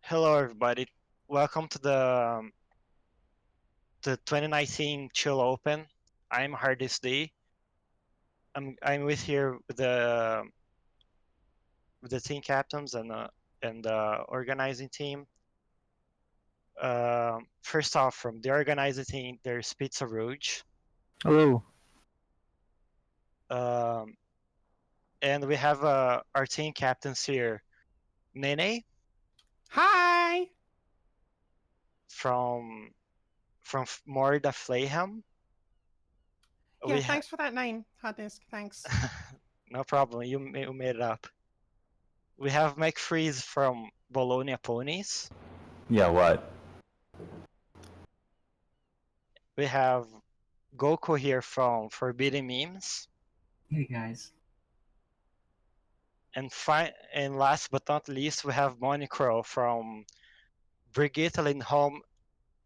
Hello, everybody. Welcome to the 2019 Chill Open. I'm Hardest D. I'm with here with the team captains and the organizing team. First off, from the organizing team, there's Pizza Rouge. Hello. Um, and we have our team captains here, Nene Hi. from Morda Flayham. Yeah, thanks for that name, hard disk. Thanks. No problem. You made it up. We have Mike Freeze from Bologna Ponies. Yeah, what? We have Goku here from Forbidden Memes. Hey guys. And last but not least, we have Monicro from Brigitte Lindholm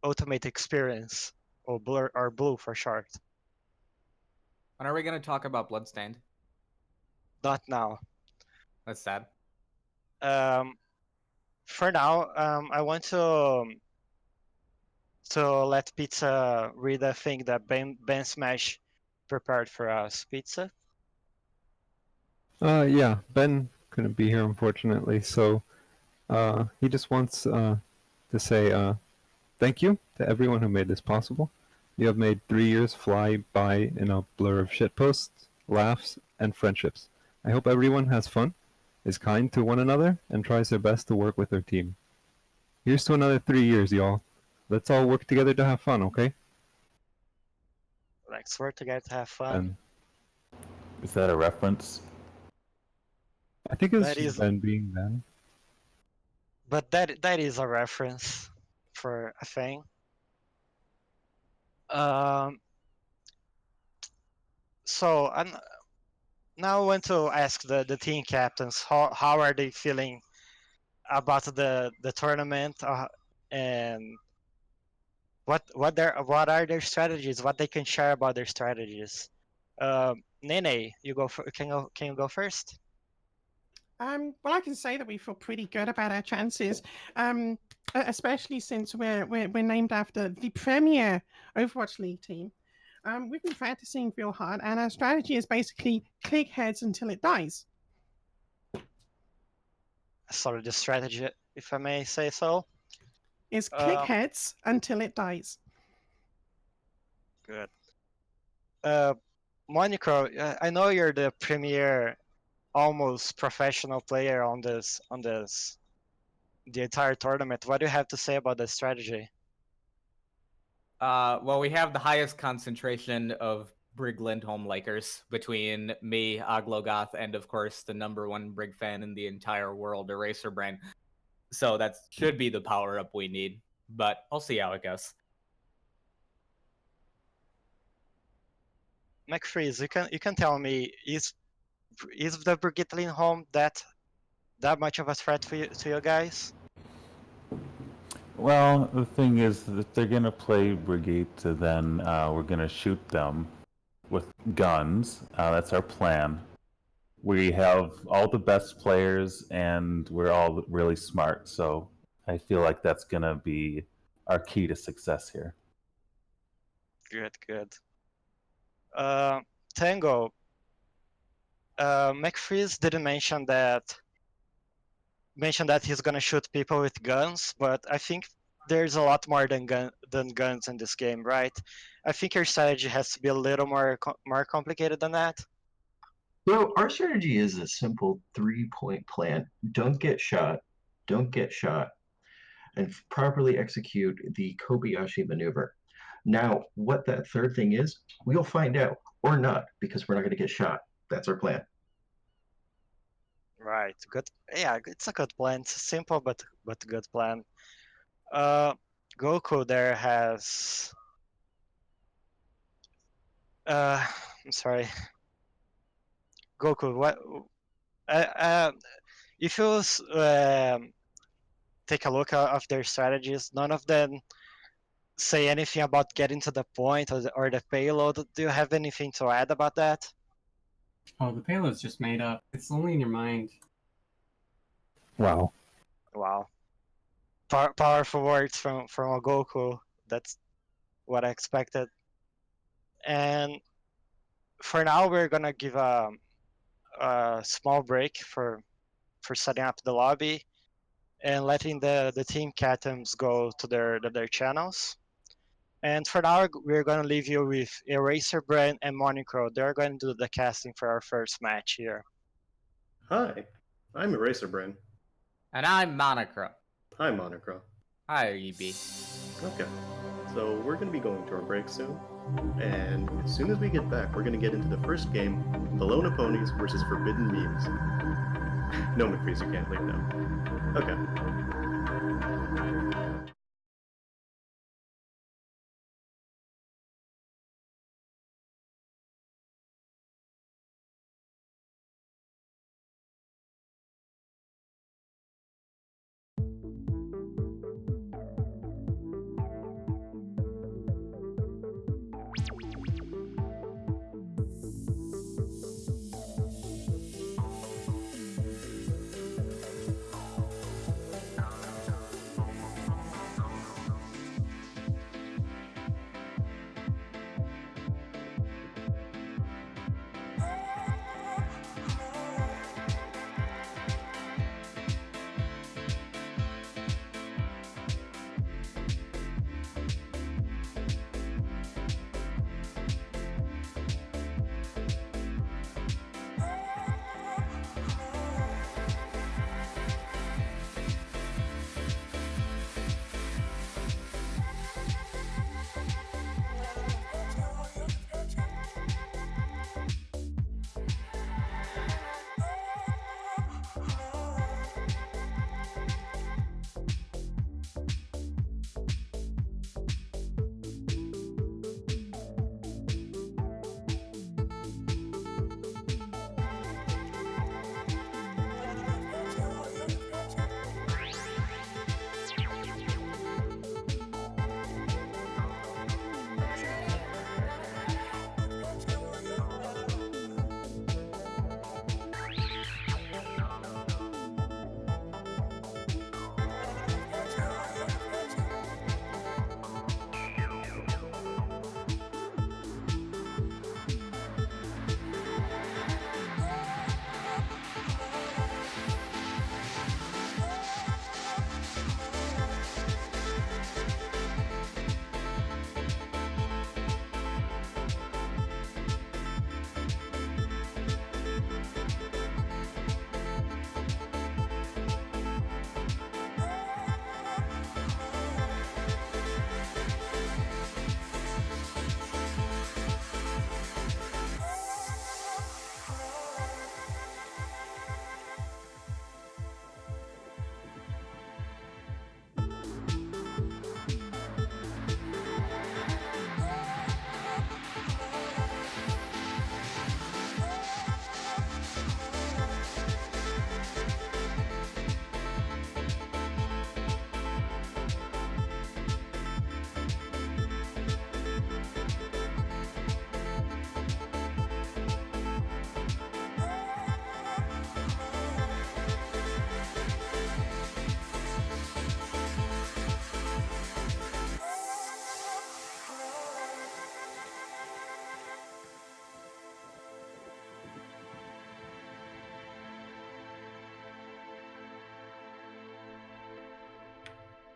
Ultimate Experience, or Blue for short. When are we going to talk about Bloodstained? Not now. That's sad. For now, I want to let Pizza read a thing that Ben Smash prepared for us. Pizza? Yeah, Ben couldn't be here unfortunately, so he just wants to say thank you to everyone who made this possible. You have made 3 years fly by in a blur of shitposts, laughs, and friendships. I hope everyone has fun, is kind to one another, and tries their best to work with their team. Here's to another 3 years, y'all. Let's all work together to have fun, okay? Let's work together to have fun. And Is that a reference? I think it's That just is- Ben being Ben. But that is a reference for a thing. So now I want to ask the team captains how are they feeling about the tournament, and what are their strategies, what they can share about their strategies. Nene, can you go first? Well, I can say that we feel pretty good about our chances, especially since we're named after the premier Overwatch League team. We've been practicing real hard, and our strategy is basically click heads until it dies. Sorry, the strategy, if I may say so. Is click heads until it dies. Good. Monica, I know you're the premier, almost professional player on the entire tournament. What do you have to say about the strategy? Well, we have the highest concentration of Brig Lindholm likers between me, Aglogoth, and of course the #1 Brig fan in the entire world, Eraser Brain. So that should be the power up we need, but I'll see how it goes. McFreeze, you can tell me, is the Brigitte Lindholm that much of a threat to you guys? Well, the thing is that they're gonna play Brigade, to then we're gonna shoot them with guns. That's our plan. We have all the best players, and we're all really smart. So I feel like that's gonna be our key to success here. Good. Tango. McFreeze didn't mention that he's gonna shoot people with guns, but I think there's a lot more than guns in this game, right? I think your strategy has to be a little more complicated than that. So our strategy is a simple 3-point plan. Don't get shot, and properly execute the Kobayashi maneuver. Now, what that third thing is, we'll find out, or not, because we're not going to get shot. That's our plan. Right. Good. Yeah, it's a good plan. It's a simple but good plan. Goku there has. I'm sorry. Goku, what? If you take a look of their strategies, none of them say anything about getting to the point or the payload. Do you have anything to add about that? Oh, the payload's just made up. It's only in your mind. Wow. Wow. powerful words from a Goku. That's what I expected. And for now, we're gonna give a small break for setting up the lobby and letting the team captains go to their channels. And for now, we're gonna leave you with Eraser Brand and Monocro. They're going to do the casting for our first match here. Hi, I'm Eraserbrain. And I'm Monocro. Hi, Monocro. Hi, EB. Okay, so we're going to be going to our break soon, and as soon as we get back, we're going to get into the first game, Bologna Ponies versus Forbidden Memes. No, McFreeze, you can't leave now. Okay.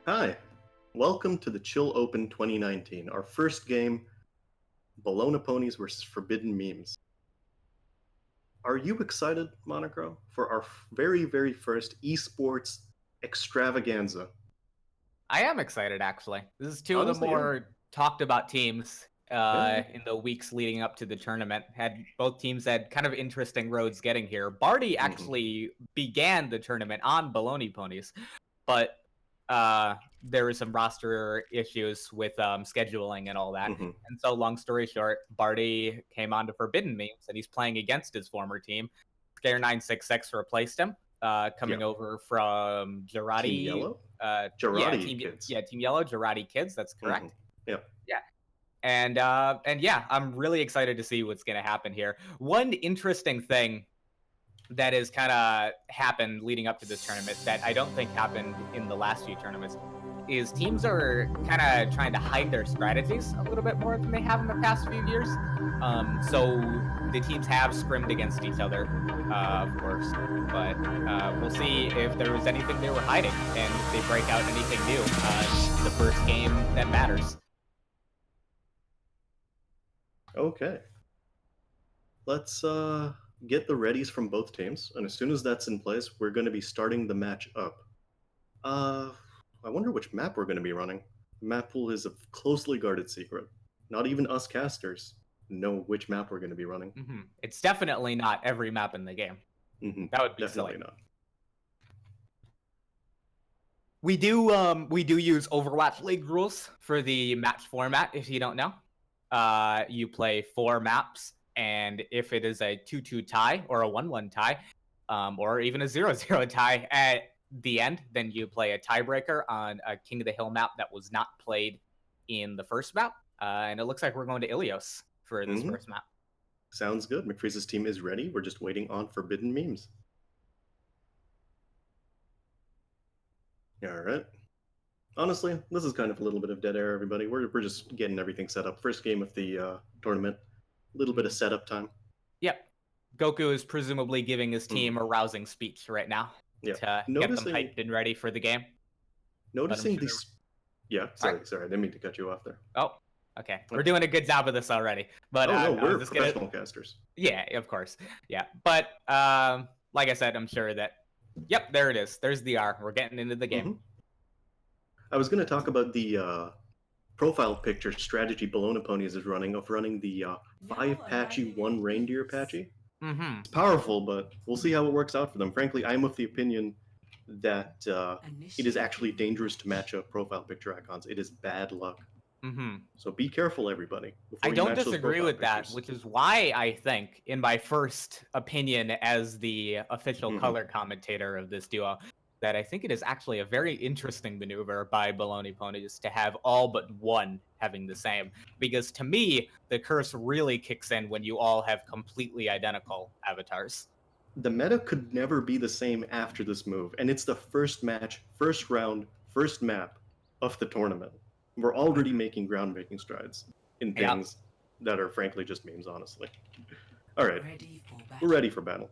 Hi, welcome to the Chill Open 2019, our first game, Bologna Ponies vs. Forbidden Memes. Are you excited, Monocro, for our very, very first esports extravaganza? I am excited, actually. This is two of Honestly, the yeah. more talked about teams Yeah. in the weeks leading up to the tournament. Both teams had kind of interesting roads getting here. Barty actually began the tournament on Bologna Ponies, but there were some roster issues with scheduling and all that. Mhm. And so, long story short, Barty came on to Forbidden Memes, and he's playing against his former team. Scare966 replaced him, coming over from Girardi. Team Yellow? Yeah, Girardi Kids. Team Yellow, Girardi Kids. That's correct. Yep. Yeah. And yeah, I'm really excited to see what's going to happen here. One interesting thing that has kind of happened leading up to this tournament that I don't think happened in the last few tournaments is teams are kind of trying to hide their strategies a little bit more than they have in the past few years. So the teams have scrimmed against each other, of course, but we'll see if there was anything they were hiding and if they break out anything new. The first game that matters. Okay. Let's get the readies from both teams, and as soon as that's in place, we're going to be starting the match up. I wonder which map we're going to be running. Map pool is a closely guarded secret. Not even us casters know which map we're going to be running. It's definitely not every map in the game. That would be Definitely silly. not. We do use Overwatch League rules for the match format. If you don't know, you play 4 maps, and if it is a 2-2 tie or a 1-1 tie, or even a 0-0 tie at the end, then you play a tiebreaker on a King of the Hill map that was not played in the first map. And it looks like we're going to Ilios for this first map. Sounds good. McFreeze's team is ready. We're just waiting on Forbidden Memes. All right. Honestly, this is kind of a little bit of dead air, everybody. We're just getting everything set up. First game of the tournament. A little bit of setup time. Yep. Goku is presumably giving his team a rousing speech right now to get them hyped and ready for the game. Noticing these... Yeah, sorry, I didn't mean to cut you off there. Oh, okay. We're doing a good job of this already. But we're professional casters. Yeah, of course. Yeah, but like I said, I'm sure that... Yep, there it is. There's the R. We're getting into the game. I was going to talk about the profile picture strategy Bologna Ponies is running the 5 patchy, 1 reindeer patchy. It's powerful, but we'll see how it works out for them. Frankly, I'm of the opinion that it is actually dangerous to match up profile picture icons. It is bad luck. So be careful, everybody. I don't disagree with that, which is why I think, in my first opinion as the official color commentator of this duo, that I think it is actually a very interesting maneuver by Bologna Ponies to have all but one having the same. Because to me, the curse really kicks in when you all have completely identical avatars. The meta could never be the same after this move, and it's the first match, first round, first map of the tournament. We're already making groundbreaking strides in things that are frankly just memes, honestly. All right, we're ready for battle.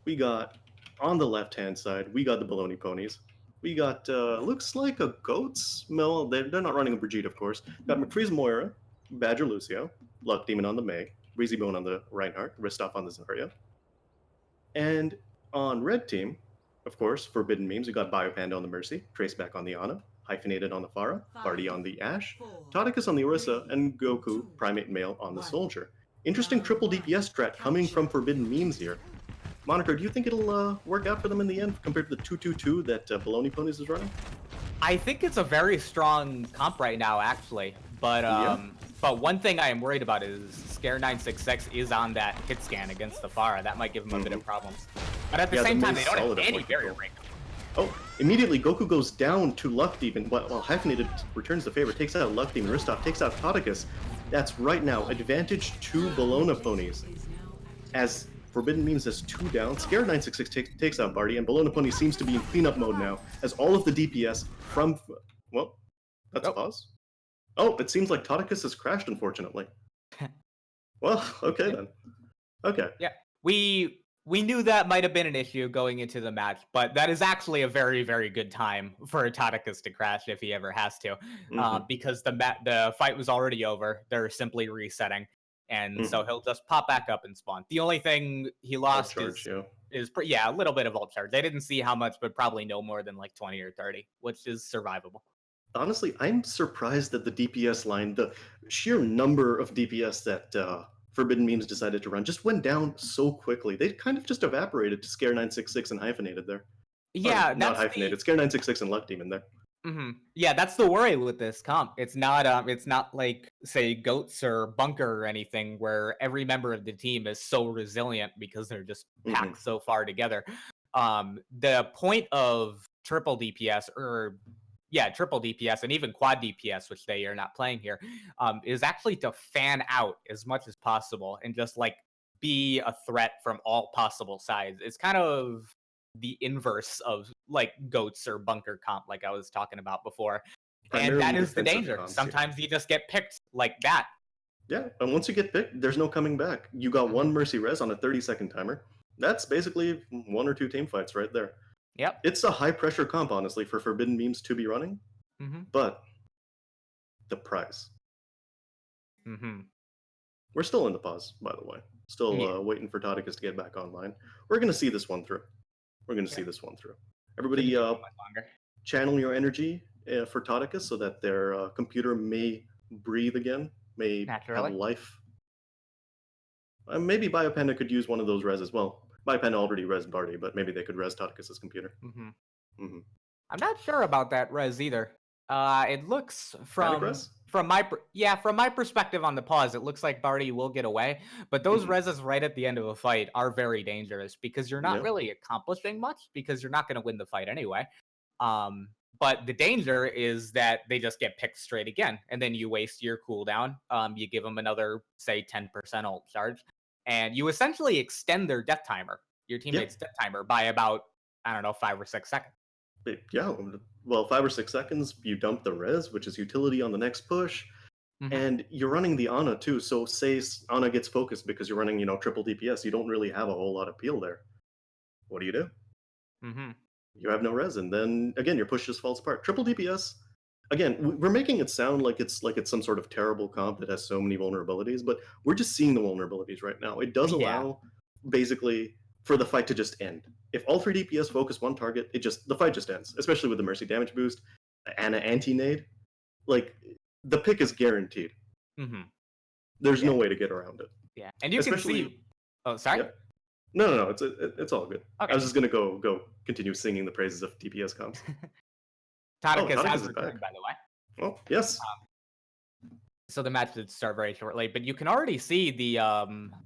We got, on the left-hand side, we got the Bologna Ponies. We got, looks like a Goats mill. They're not running a Brigitte, of course. Got McFreeze Moira, Badger Lucio, Luck Demon on the May, Breezy Bone on the Reinhardt, Ristoff on the Zarya. And on red team, of course, Forbidden Memes, we got Biopanda on the Mercy, Traceback on the Ana, Hyphenated on the Pharah, Barty on the Ashe, Todicus on the Orisa, and Goku, Primate Male, on the Soldier. Interesting triple DPS strat coming from Forbidden Memes here. Moniker, do you think it'll work out for them in the end compared to the 2-2-2 that Bologna Ponies is running? I think it's a very strong comp right now, actually. But one thing I am worried about is Scare 966 is on that hit scan against the Pharah. That might give him a bit of problems. But at the same time, they don't have any barrier break. Oh, immediately Goku goes down to Luck Demon, while Hyphenated returns the favor, takes out Luck Demon, Ristoff takes out Todicus. That's right now advantage to Bologna Ponies. As Forbidden Memes has 2 down, Scare 966 takes out Barty, and Bologna Ponies seems to be in cleanup mode now, as all of the DPS from... Well, that's a pause. Oh, it seems like Todicus has crashed, unfortunately. Well, okay then. Okay. Yeah, we knew that might have been an issue going into the match, but that is actually a very, very good time for Todicus to crash if he ever has to, because the fight was already over. They're simply resetting, and so he'll just pop back up and spawn. The only thing he lost is a little bit of ult charge. They didn't see how much, but probably no more than like 20 or 30, which is survivable. Honestly, I'm surprised that the DPS line, the sheer number of DPS that Forbidden Memes decided to run just went down so quickly. They kind of just evaporated to Scare 966 and Hyphenated there. Yeah, not Hyphenated. Scare 966 and Luck Demon there. Yeah, that's the worry with this comp. It's not like, say, Goats or Bunker or anything where every member of the team is so resilient because they're just packed so far together. The point of triple DPS triple DPS and even quad DPS, which they are not playing here, is actually to fan out as much as possible and just like be a threat from all possible sides. It's kind of the inverse of like goats or bunker comp, like I was talking about before. And that Primarily is the defensive danger. comps, yeah. Sometimes you just get picked like that. Yeah, and once you get picked, there's no coming back. You got one Mercy res on a 30-second timer. That's basically 1 or 2 team fights right there. Yep. It's a high-pressure comp, honestly, for Forbidden Memes to be running. Mm-hmm. But the price. Mm-hmm. We're still in the pause, by the way. Still waiting for Todicus to get back online. We're going to see this one through. Everybody channel your energy for Todicus so that their computer may breathe again, may have life. Maybe Biopanda could use one of those res as well. Biopanda already res Barty, but maybe they could res Todicus's computer. Mm-hmm. Mm-hmm. I'm not sure about that res either. It looks from my perspective on the pause, it looks like Barty will get away, but those reses right at the end of a fight are very dangerous because you're not really accomplishing much because you're not going to win the fight anyway. But the danger is that they just get picked straight again, and then you waste your cooldown. You give them another, say, 10% ult charge, and you essentially extend their death timer, your teammate's death timer, by about, I don't know, 5 or 6 seconds. Yeah, well, 5 or 6 seconds, you dump the res, which is utility on the next push, and you're running the Ana too. So say Ana gets focused because you're running, triple DPS, you don't really have a whole lot of peel there. What do you do? You have no res, and then again your push just falls apart. Triple DPS. Again, we're making it sound like it's some sort of terrible comp that has so many vulnerabilities, but we're just seeing the vulnerabilities right now. It does allow basically for the fight to just end. If all 3 DPS focus one target, the fight just ends. Especially with the Mercy damage boost, Ana anti-nade, like the pick is guaranteed. There's no way to get around it. Yeah, and you can see. Oh, sorry. Yeah. No, it's all good. Okay. I was just gonna go continue singing the praises of DPS comps. Todicus has returned, by the way. Oh, yes. So the match should start very shortly, but you can already see the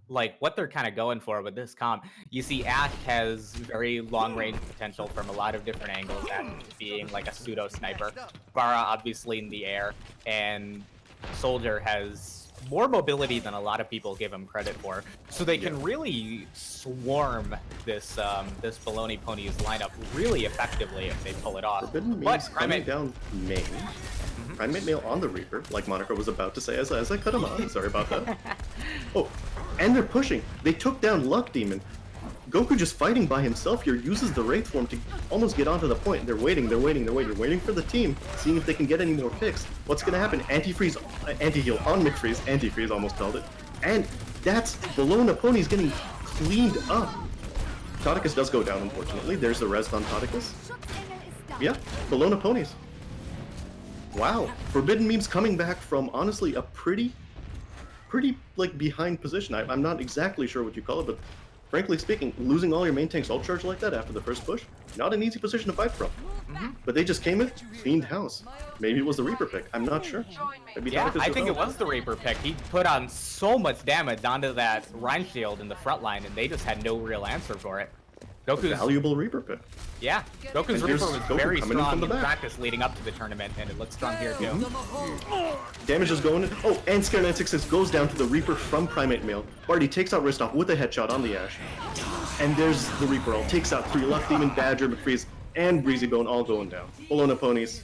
what they're kind of going for with this comp. You see Ashe has very long range potential from a lot of different angles, Ashe being like a pseudo sniper. Pharah obviously in the air, and Soldier has more mobility than a lot of people give him credit for. So they can really swarm this this Baloney Ponies lineup really effectively if they pull it off. Forbidden Memes coming down main. Primate Mail on the Reaper, like Monaco was about to say as I cut him off. Sorry about that. Oh, and they're pushing. They took down Luck Demon. Goku just fighting by himself here uses the Wraith form to almost get onto the point. They're waiting for the team, seeing if they can get any more picks. What's gonna happen? Anti-freeze, anti-heal on McFreeze. Anti-freeze almost called it. And that's Bologna Ponies getting cleaned up. Todicus does go down, unfortunately. There's the rest on Todicus. Yeah, Bologna Ponies. Wow, Forbidden Memes coming back from honestly a pretty like behind position. I'm not exactly sure what you call it, but frankly speaking, losing all your main tanks ult charge like that after the first push, not an easy position to fight from. But they just came in, cleaned house. Maybe it was the Reaper pick. I'm not sure. Maybe I think it was the Reaper pick. He put on so much damage onto that Rhyme Shield in the front line, and they just had no real answer for it. Goku's valuable Reaper pick. Yeah, Goku's Reaper was very strong in practice leading up to the tournament, and it looks strong here too. Damage is going in. Oh, and Scare966 goes down to the Reaper from Primate Mail. Barty takes out Ristoff with a headshot on the Ashe. And there's the Reaper ult. Takes out 3 Luck Demon, Badger, McFreeze, and Breezy Bone all going down. Bologna Ponies.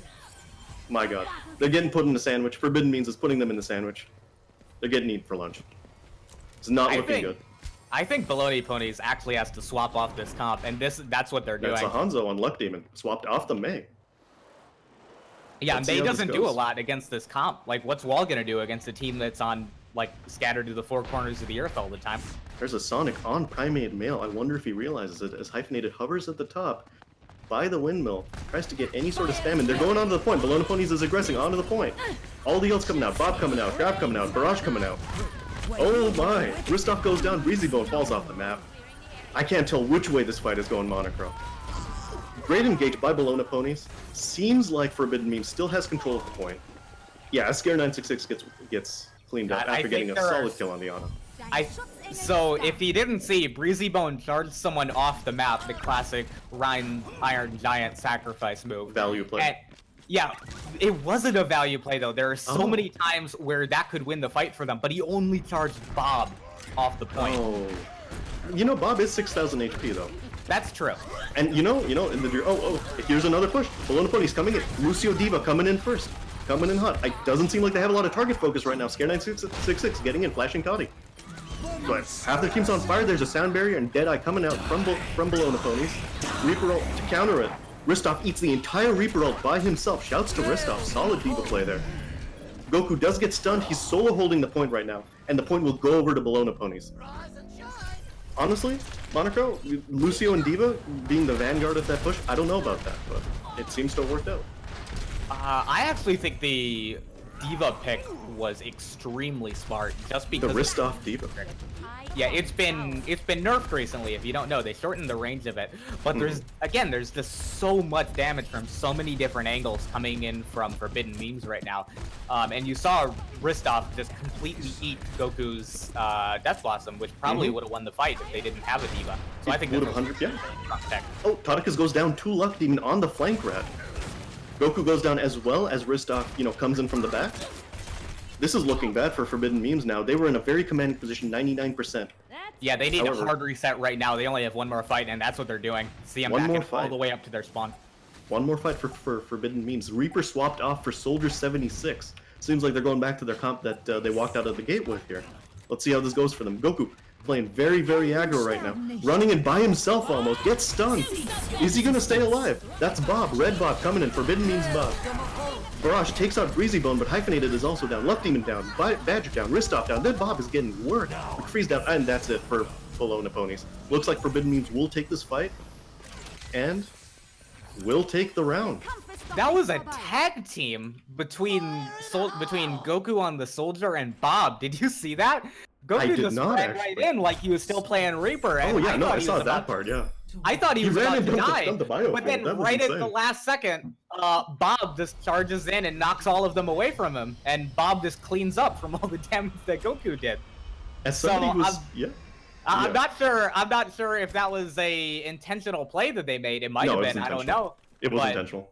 My god. They're getting put in the sandwich. Forbidden Means is putting them in the sandwich. They're getting eaten for lunch. It's not looking good. I think Baloney Ponies actually has to swap off this comp, and that's what they're doing. That's a Hanzo on Luck Demon. Swapped off the Mei. Yeah, Mei doesn't do a lot against this comp. Like, what's Wall gonna do against a team that's on, like, scattered to the 4 corners of the earth all the time? There's a Sonic on Primate Mail. I wonder if he realizes it as Hyphenated hovers at the top by the windmill, tries to get any sort of spam, and they're going onto the point. Bologna Ponies is aggressing onto the point. All the ults coming out. Bob coming out. Grab coming out. Barrage coming out. Oh my! Ristoff goes down, Breezy Bone falls off the map. I can't tell which way this fight is going, Monochrome. Great engage by Bologna Ponies. Seems like Forbidden Meme still has control of the point. Yeah, Scare966 gets cleaned up after getting a solid kill on the Ana. So if he didn't see, Breezy Bone charged someone off the map, the classic Rhine Iron Giant sacrifice move. Value play. And, yeah, it wasn't a value play though. There are so many times where that could win the fight for them, but he only charged Bob. off the point. Oh. You know, Bob is 6,000 HP though. That's true. And you know, in the here's another push. Bologna Ponies coming in. Lucio Diva coming in first. Coming in hot. It doesn't seem like they have a lot of target focus right now. Scare 966 getting in, flashing Toddy. But half their team's on fire. There's a sound barrier and Deadeye coming out from Bologna Ponies. Reaper ult to counter it. Ristov eats the entire Reaper ult by himself. Shouts to Ristov. Solid Diva play there. Goku does get stunned. He's solo holding the point right now. And the point will go over to Bologna Ponies. Honestly, Monaco, Lucio and Diva being the vanguard of that push, I don't know about that, but it seems to have worked out. I actually think the Diva pick was extremely smart, just because The Ristov Diva. Yeah, it's been nerfed recently. If you don't know, they shortened the range of it. But there's just so much damage from so many different angles coming in from Forbidden Memes right now. And you saw Ristov just completely eat Goku's Death Blossom, which probably would have won the fight if they didn't have a Diva. So I think would that's have a 100, yeah. strong pick. Oh, Todicus goes down 2 Luck Demon on the flank rat. Goku goes down as well as Ristov, comes in from the back. This is looking bad for Forbidden Memes now. They were in a very commanding position, 99%. Yeah, they need However, a hard reset right now. They only have one more fight, and that's what they're doing. See them One backing more all fight. the way up to their spawn. One more fight for Forbidden Memes. Reaper swapped off for Soldier 76. Seems like they're going back to their comp that they walked out of the gate with here. Let's see how this goes for them. Goku playing very, very aggro right now. Running in by himself almost. Gets stunned. Is he going to stay alive? That's Bob. Red Bob coming in. Forbidden Memes Bob. Barrage takes out Breezy Bone, but Hyphenated is also down. Luck Demon down. Badger down. Ristov down. Then Bob is getting worked. Freeze down. And that's it for Bologna Ponies. Looks like Forbidden Memes will take this fight. And will take the round. That was a tag team between Goku on the Soldier and Bob. Did you see that? Goku I did just not, ran right actually. in like he was still playing Reaper. And Oh yeah, no, thought I he saw was that about- part, yeah. I thought he was ran about and to die, dumped the bio but then that was right at the insane. last second, Bob just charges in and knocks all of them away from him, and Bob just cleans up from all the damage that Goku did. As somebody So, who's I'm Yeah. not sure if that was a intentional play that they made. It might No, have it was been. I don't intentional. know. it was but- intentional.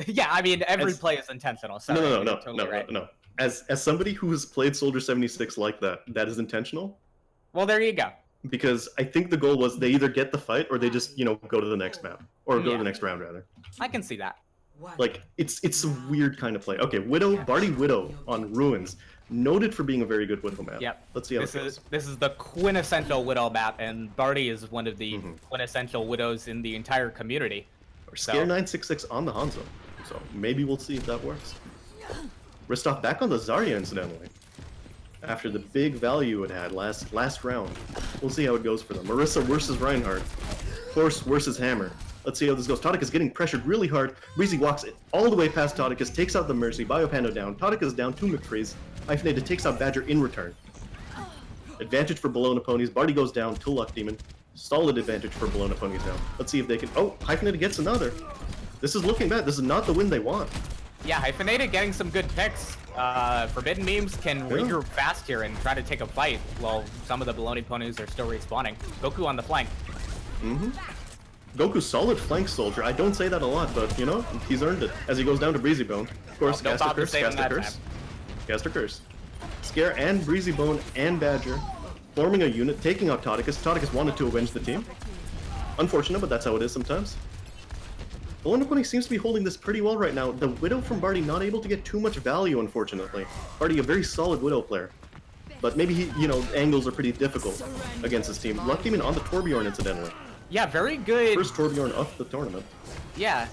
Yeah, I mean every As- play is intentional. Sorry, No, you're totally right. no. As somebody who has played Soldier 76 like that is intentional. Well, there you go. Because I think the goal was they either get the fight or they just, go to the next map. Or go to Yeah. the next round rather. I can see that. Like, it's a weird kind of play. Okay, Barty Widow on Ruins. Noted for being a very good Widow map. Yep. Let's see how it goes. This is the quintessential Widow map, and Barty is one of the quintessential Widows in the entire community. Or Scare 966 on the Hanzo. So maybe we'll see if that works. Ristov back on the Zarya incidentally. After the big value it had last round. We'll see how it goes for them. Marissa versus Reinhardt. Horse versus Hammer. Let's see how this goes. Todicus getting pressured really hard. Breezy walks it all the way past Todicus, takes out the Mercy. Biopando down. Todicus down to McFreeze. Hyphenated takes out Badger in return. Advantage for Bologna Ponies. Barty goes down to Luck Demon. Solid advantage for Bologna Ponies now. Let's see if they can... Oh, Hyphenated gets another. This is looking bad. This is not the win they want. Yeah, Hyphenated getting some good picks. Forbidden Memes can regroup fast here and try to take a fight while some of the Bologna Ponies are still respawning. Goku on the flank. Goku's solid flank soldier. I don't say that a lot, but, he's earned it. As he goes down to Breezy Bone. Of course, no Caster bother Curse, saving Caster that Curse. Caster Curse. Scare and Breezy Bone and Badger forming a unit, taking out Todicus. Todicus wanted to avenge the team. Unfortunate, but that's how it is sometimes. Bologna Pony seems to be holding this pretty well right now. The Widow from Barty not able to get too much value, unfortunately. Barty a very solid Widow player. But maybe he, angles are pretty difficult against his team. Luck Demon on the Torbjorn, incidentally. Yeah, very good. First Torbjorn of the tournament. Yeah.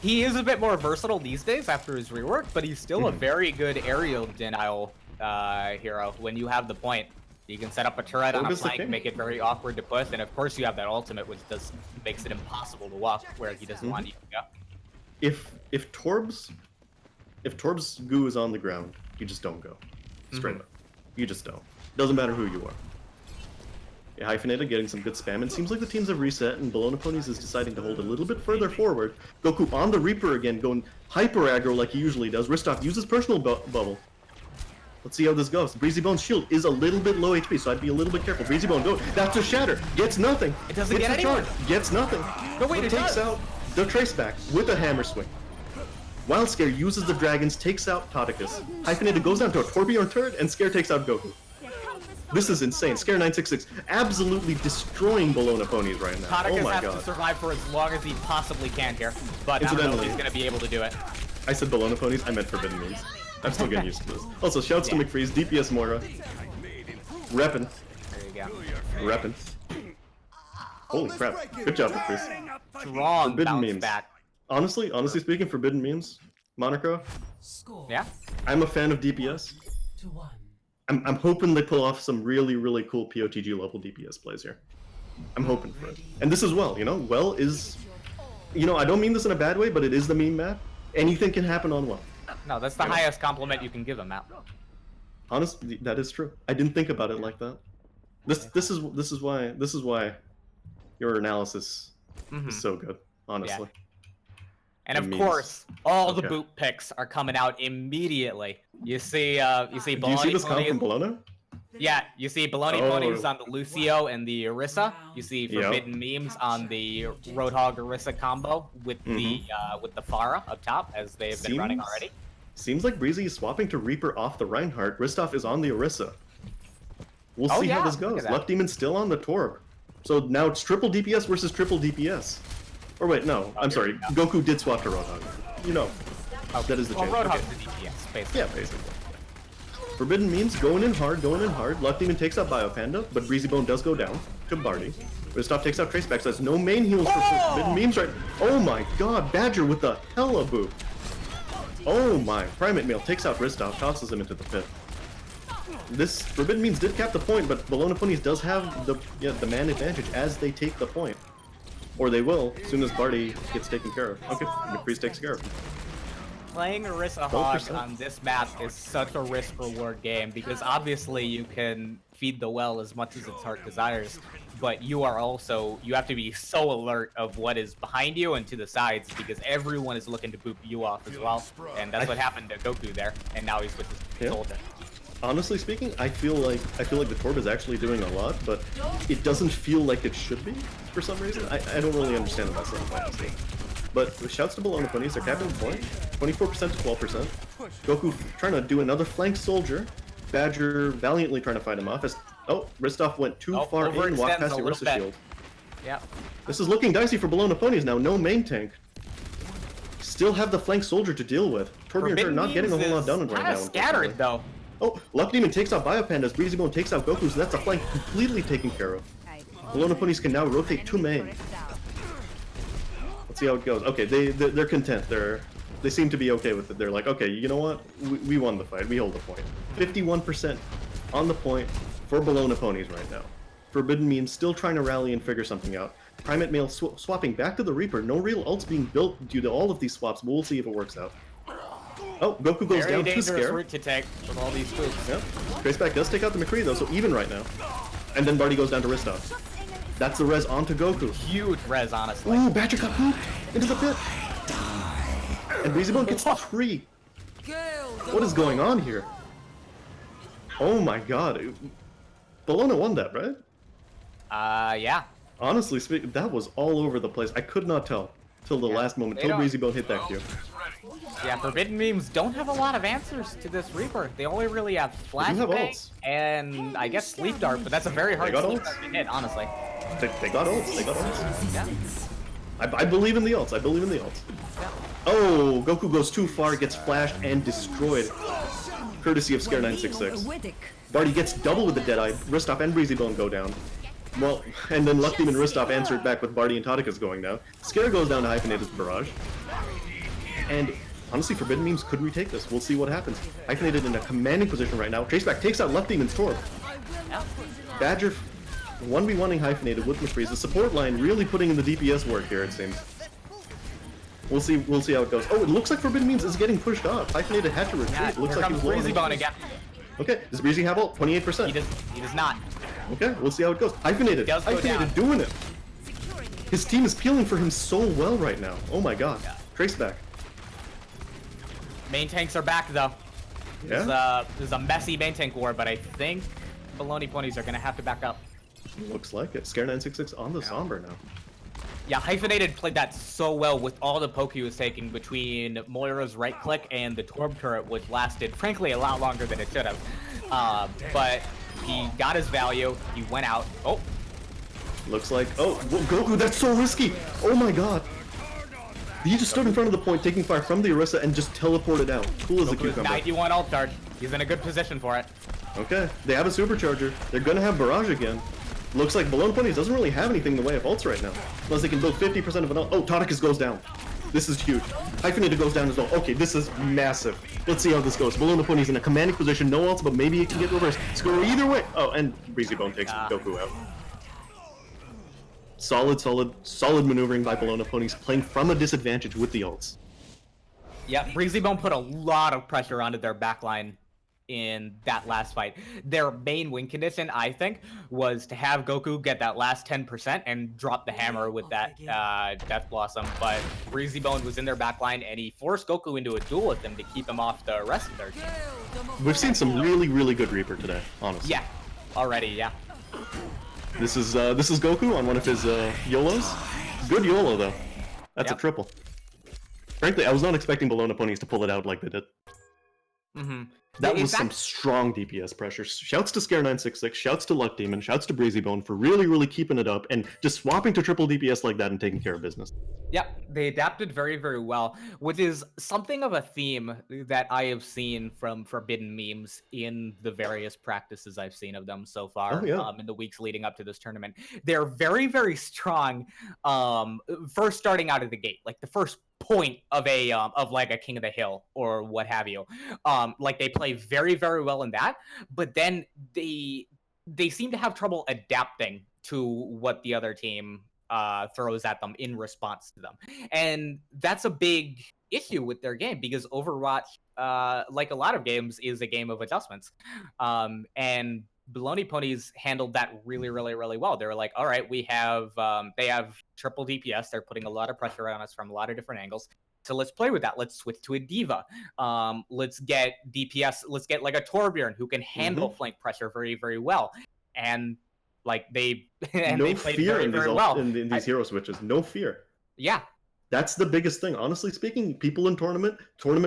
He is a bit more versatile these days after his rework, but he's still a very good aerial denial hero when you have the point. You can set up a turret on a Focus the flank, king. make it very awkward to push, and of course you have that ultimate, which makes it impossible to walk where he doesn't want you to go. If Torb's goo is on the ground, you just don't go. Straight up. You just don't. Doesn't matter who you are. Yeah, Hyphenated getting some good spam, and seems like the teams have reset, and Bologna Ponies is deciding to hold a little bit further forward. Goku on the Reaper again, going hyper aggro like he usually does. Ristov uses personal bubble. Let's see how this goes. Breezy Bone's shield is a little bit low HP, so I'd be a little bit careful. Breezy Bone, go. That's a shatter. Gets nothing. It doesn't Hits get a charge. anyone. Gets nothing. No, wait, But it takes does. out the Trace back with a hammer swing. Wild Scare uses the dragons, takes out Todicus. Hyphenated goes down to a Torbjorn turret, and Scare takes out Goku. This is insane. Scare 966 absolutely destroying Bologna ponies right now. Tonic Oh my has god. to survive for as long as he possibly can here, but I don't know if Incidentally- he's going to be able to do it. I said Bologna ponies, I meant Forbidden Memes. I'm still getting used to this. Also, shouts to McFreeze, DPS Moira. Reppin'. There you go. Reppin'. Holy crap. Good job, McFreeze. Strong Forbidden bounce memes. back. Honestly speaking, Forbidden Memes, Monaco, Yeah? I'm a fan of DPS. I'm hoping they pull off some really, really cool POTG level DPS plays here. I'm hoping for it. And this as well, you know? Well is... You know, I don't mean this in a bad way, but it is the meme map. Anything can happen on Well. No, that's the highest compliment you can give him, Matt. Honestly, that is true. I didn't think about it like that. This is why your analysis is so good, honestly. And of Memes. course, all the Okay. boot picks are coming out immediately. You see Do you see Bologna this come from ponies. Bologna? Yeah, you see Bologna Oh. ponies on the Lucio and the Orisa. You see Yep. Forbidden Memes on the Roadhog Orisa combo with the Pharah up top, as they've been running Seems- already. Seems like Breezy is swapping to Reaper off the Reinhardt. Ristov is on the Orisa. We'll Oh, see how yeah, this look at goes. that. Luck Demon's still on the Torb. So now it's triple DPS versus triple DPS. Or wait, no. I'm there sorry. you go. Goku did swap to Roadhog. You know. That is the Well, change. Roadhog's Okay. the DPS, basically. Yeah, basically. Forbidden Memes going in hard, going in hard. Luck Demon takes out Biopanda, but Breezy Bone does go down to Barty. Ristov takes out Traceback, so there's no main heals for Forbidden Memes right. Oh my god, Badger with the hella boop. Oh my, Primate Male takes out Ristov, tosses him into the pit. This Forbidden Memes did cap the point, but Bologna Ponies does have the man advantage as they take the point. Or they will, as soon as Barty gets taken care of. Okay, McFreeze takes care of him. Playing Orisa Hog 12%. on this map is such a risk-reward game because obviously you can feed the well as much as its heart desires, but you have to be so alert of what is behind you and to the sides because everyone is looking to boop you off as well, and that's what happened to Goku there, and now he's with his Yeah. soldier. Honestly speaking, I feel like the Torb is actually doing a lot, but it doesn't feel like it should be for some reason. I don't really understand it myself, honestly. But shouts to Bologna Ponies, they're capping the point, 24% to 12%. Goku trying to do another flank soldier. Badger valiantly trying to fight him off. Ristov went too far in, walked overextends past a the little Orisa bit. shield. Yeah. This is looking dicey for Bologna Ponies now. No main tank. Still have the flank soldier to deal with. Torbjorn Forbidden not getting a whole lot Memes done is right kinda now. scattered unfortunately. though. Oh, Luck Demon takes out Biopanda as Breezy Bone takes out Goku, so that's a flank completely taken care of. Bologna Ponies can now rotate to main. Let's see how it goes. Okay, they're content. They seem to be okay with it. They're like, okay, you know what? We won the fight. We hold the point. 51% on the point for Bologna Ponies right now. Forbidden Memes still trying to rally and figure something out. Primate Male swapping back to the Reaper. No real ults being built due to all of these swaps, but we'll see if it works out. Oh, Goku goes Very down to dangerous Scare. route to take with all these boops. Yep. Traceback does take out the McCree though, so even right now. And then Barty goes down to Ristov. That's the res onto Goku. Huge res, honestly. Ooh, Badger got pooped into the pit. And Breezy Bone gets the tree. What is going on here? Oh my god. Bologna won that, right? Yeah. Honestly speaking, that was all over the place. I could not tell till the last moment, they till don't- Breezy Bone hit that Q. Yeah, Forbidden Memes don't have a lot of answers to this Reaper. They only really have have Flashbang ults. and I guess Sleep Dart, but that's a very hard got Sleep ults. Dart to hit, honestly. They got ults. They got ults. Yeah. I believe in the ults. I believe in the ults. Oh, Goku goes too far, gets flashed and destroyed. Courtesy of Scare 966. Barty gets double with the Deadeye. Ristov and Breezy Bone go down. Well, and then Luck Demon and Ristov answered back with Barty and Totika's going down. Scare goes down to Hyphenated's Barrage. And honestly, Forbidden Memes could retake this. We'll see what happens. Hyphenated in a commanding position right now. Traceback takes out Luck Demon's Torb. Badger 1v1ing Hyphenated with McFreeze. The support line really putting in the DPS work here, it seems. We'll see how it goes. Oh, it looks like Forbidden Memes is getting pushed off. Hyphenated had to retreat. Yeah, It looks here like he comes was low on Breezy Bone HP. again. Okay, does Breezy have ult? 28%. He does not. Okay, we'll see how it goes. Hyphenated. Does go Hyphenated down. doing it. His team is peeling for him so well right now. Oh my god. Traceback. Main tanks are back though. Yeah? There's a messy main tank war, but I think Bologna Ponies are gonna have to back up. Looks like it. Scare 966 on the Somber now. Yeah, Hyphenated played that so well with all the poke he was taking between Moira's right click and the Torb turret, which lasted, frankly, a lot longer than it should have. But He got his value. He went out. Oh, Looks like, oh, Goku, that's so risky. Oh my god. He just stood in front of the point, taking fire from the Orisa and just teleported out. Cool as a Goku's cucumber. 91 ult charge. He's in a good position for it. Okay, they have a supercharger. They're gonna have Barrage again. Looks like Balloon Ponies doesn't really have anything in the way of ults right now. Unless they can build 50% of an ult. Oh, Toticus goes down. This is huge. Hyphenated goes down as well. Okay, this is massive. Let's see how this goes. Balloon Pony's in a commanding position, no ults, but maybe it can get reversed. Score either way. Oh, and Breezy Bone takes Goku out. Solid maneuvering by Bologna Ponies, playing from a disadvantage with the ults. Yeah, Breezy Bone put a lot of pressure onto their backline in that last fight. Their main win condition, I think, was to have Goku get that last 10% and drop the hammer with that Death Blossom. But Breezy Bone was in their backline, and he forced Goku into a duel with them to keep him off the rest of their team. We've seen some really good Reaper today, honestly. Yeah, already, yeah. This is Goku on one of his YOLOs. Good YOLO though. That's a triple. Frankly, I was not expecting Bologna Ponies to pull it out like they did. Mm-hmm. That was some strong DPS pressure. Shouts to Scare966, shouts to Luck Demon, shouts to Breezy Bone for really keeping it up and just swapping to triple DPS like that and taking care of business. Yep, they adapted very well, which is something of a theme that I have seen from Forbidden Memes in the various practices I've seen of them so far in the weeks leading up to this tournament. They're very strong first starting out of the gate, like the first point of a like a King of the Hill or what have you. Like they play very well in that, but then they seem to have trouble adapting to what the other team throws at them in response to them. And that's a big issue with their game because Overwatch, like a lot of games, is a game of adjustments. And Baloney Ponies handled that really well. They were like, all right, they have triple DPS. They're putting a lot of pressure on us from a lot of different angles. So let's play with that. Let's switch to a D.Va. Let's get DPS. Let's get like a Torbjorn who can handle flank pressure very well. And like they no played fear very well in these hero switches. No fear. Yeah. That's the biggest thing. Honestly speaking, people in tournament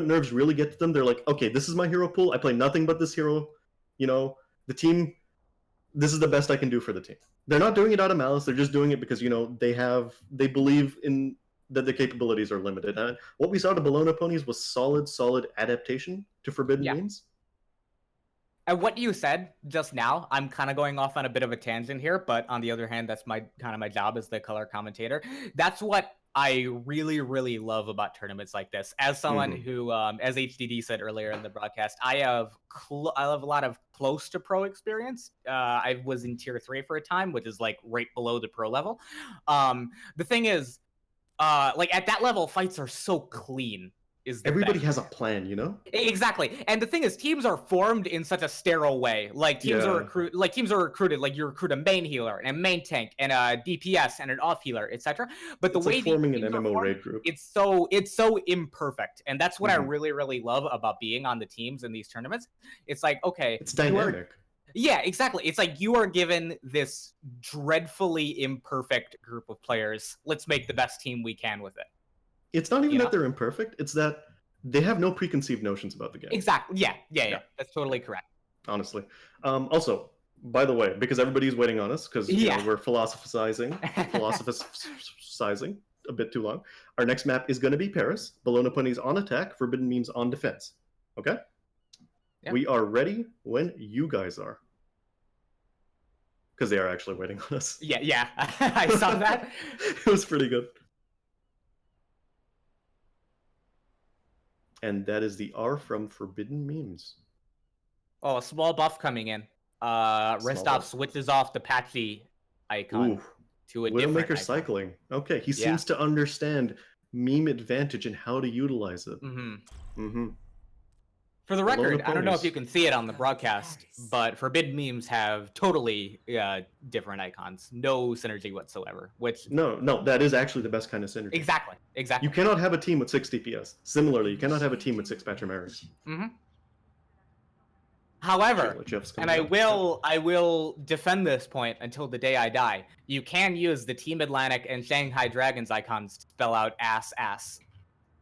nerves really get to them. They're like, okay, this is my hero pool. I play nothing but this hero. You know, the team, this is the best I can do for the team. They're not doing it out of malice. They're just doing it because, you know, they believe in that their capabilities are limited. And what we saw to Bologna Ponies was solid adaptation to Forbidden Memes. And what you said just now, I'm kind of going off on a bit of a tangent here, but on the other hand, that's my job as the color commentator. That's what I really love about tournaments like this. As someone who, as HDD said earlier in the broadcast, I have a lot of close to pro experience. I was in tier 3 for a time, which is like right below the pro level. The thing is, like at that level, fights are so clean. Everybody has a plan, you know? Exactly. And the thing is, teams are formed in such a sterile way. Like teams are recruited, like you recruit a main healer and a main tank and a DPS and an off healer, etc. But the way forming an MMO raid group, it's so imperfect. And that's what I really love about being on the teams in these tournaments. It's like, okay, it's dynamic. Yeah, exactly. It's like you are given this dreadfully imperfect group of players. Let's make the best team we can with it. It's not even that they're imperfect. It's that they have no preconceived notions about the game. Exactly. Yeah. That's totally correct. Honestly. Also, by the way, because everybody's waiting on us, because you know, we're philosophizing a bit too long. Our next map is going to be Paris. Bologna Ponies on attack, Forbidden Memes on defense. Okay? Yeah. We are ready when you guys are. Because they are actually waiting on us. Yeah. I saw that. It was pretty good. And that is the R from Forbidden Memes. Oh, a small buff coming in. Restov switches off the patchy icon to a different Widowmaker icon. Cycling. Okay, he seems to understand meme advantage and how to utilize it. For the record, I don't know if you can see it on the broadcast, but Forbidden Memes have totally different icons. No synergy whatsoever. Which No, that is actually the best kind of synergy. Exactly. You cannot have a team with 6 DPS. Similarly, you cannot have a team with 6 Patramaris. However, and I will defend this point until the day I die, you can use the Team Atlantic and Shanghai Dragons icons to spell out ass.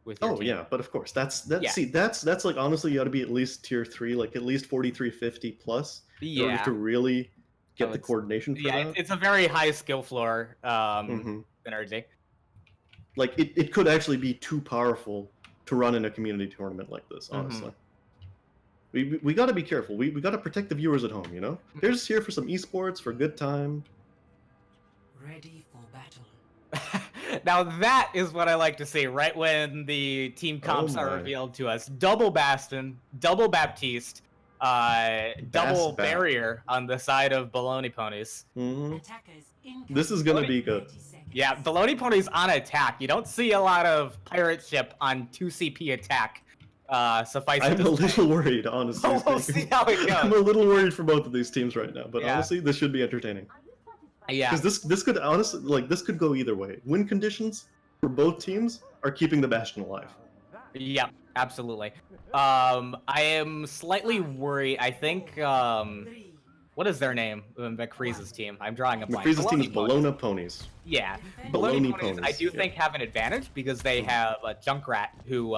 With your team. But of course, that's like honestly you got to be at least tier 3, like at least 4350 plus. in order Yeah. to really get Oh, the it's- coordination for Yeah, that. it's a very high skill floor Mhm. synergy. Like it could actually be too powerful to run in a community tournament like this. Mm-hmm. Honestly, we got to be careful. We got to protect the viewers at home. You know, Mm-hmm. they're just here for some esports, for a good time. Ready for battle. Now that is what I like to see. Right when the team comps are my. revealed to us, double Bastion, double Baptiste, double Bat. barrier on the side of Baloney Ponies. Mhm. Attackers This is gonna be good. 30 seconds. Yeah, Baloney Ponies on attack. You don't see a lot of pirate ship on 2CP attack. Suffice it I'm to a say. little worried, honestly. Oh, we'll speaking. see how it I'm a goes. little worried for both of these teams right now, but Yeah. honestly, this should be entertaining. Yeah, Because this could honestly this could go either way. Win conditions for both teams are keeping the Bastion alive. yeah, absolutely. I am slightly worried. I think what is their name? McFreeze's team. I'm drawing a blank. McFreeze's team is Baloney Ponies. Bologna Ponies. Yeah, Baloney Baloney Ponies. I Ponies, do yeah. think have an advantage because they have a Junkrat who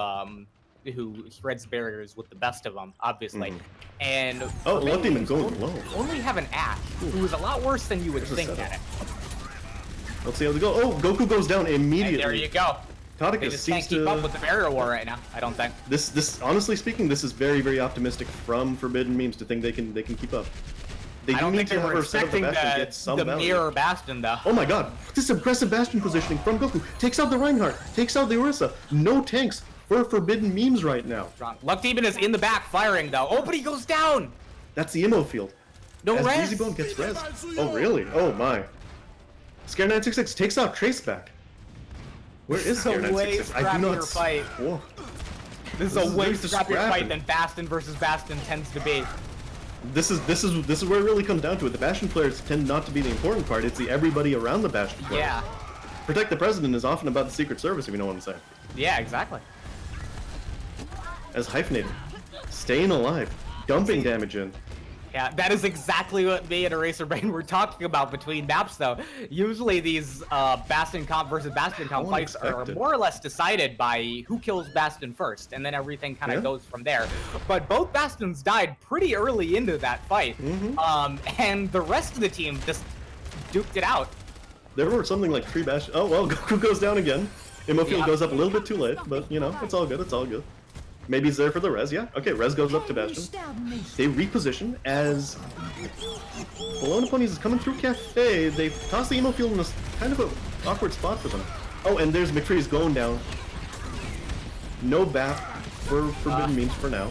spreads barriers with the best of them, obviously. Mhm. And Oh, Forbidden Love Demon Memes going low. only have an Ash, who is a lot worse than you would There's a think setup. at it. Let's see how they go. Oh, Goku goes down And immediately. there you go. They Tadaka just can't seems keep up to. with the barrier war right now. I don't think. This honestly speaking, this is very very optimistic from Forbidden Memes to think they can keep up. They I do don't need think to they have were her set up the expecting Bastion get some the value. mirror Bastion though. Oh my god, this aggressive Bastion positioning from Goku takes out the Reinhardt, takes out the Orisa. No tanks for Forbidden Memes right now. Strong. Luck Demon is in the back firing though. Oh, but he goes down. That's the Immo field. No As res. Breezybone gets res. Oh really? Oh my. Scare 966 takes out Trace back. Where is This is a Scare way 966? I do not. scrappier fight. Whoa. This is This a is way very scrappier scrappy. fight than Bastion versus Bastion tends to be. This is where it really comes down to it. The Bastion players tend not to be the important part. It's the everybody around the Bastion player. Yeah. Protect the President is often about the Secret Service, if you know what I'm saying. Yeah, exactly. As Hyphenated, staying alive, dumping damage in. Yeah, that is exactly what me and Eraser Brain were talking about between maps, though. Usually these Bastion comp versus Bastion comp fights are Unexpected. more or less decided by who kills Bastion first, and then everything kind of Yeah. goes from there. But both Bastions died pretty early into that fight, and the rest of the team just duked it out. There were something like 3 Bastion. Oh well, Goku goes down again. Immofield Yeah. goes up a little bit too late, but you know, it's all good, it's all good. Maybe he's there for the res, yeah. Okay, res goes up to Bastion. They reposition as Bologna Ponies is coming through Cafe. They toss the Immofield in a kind of an awkward spot for them. Oh, and there's McFreeze going down. No BAP for Forbidden Memes for now.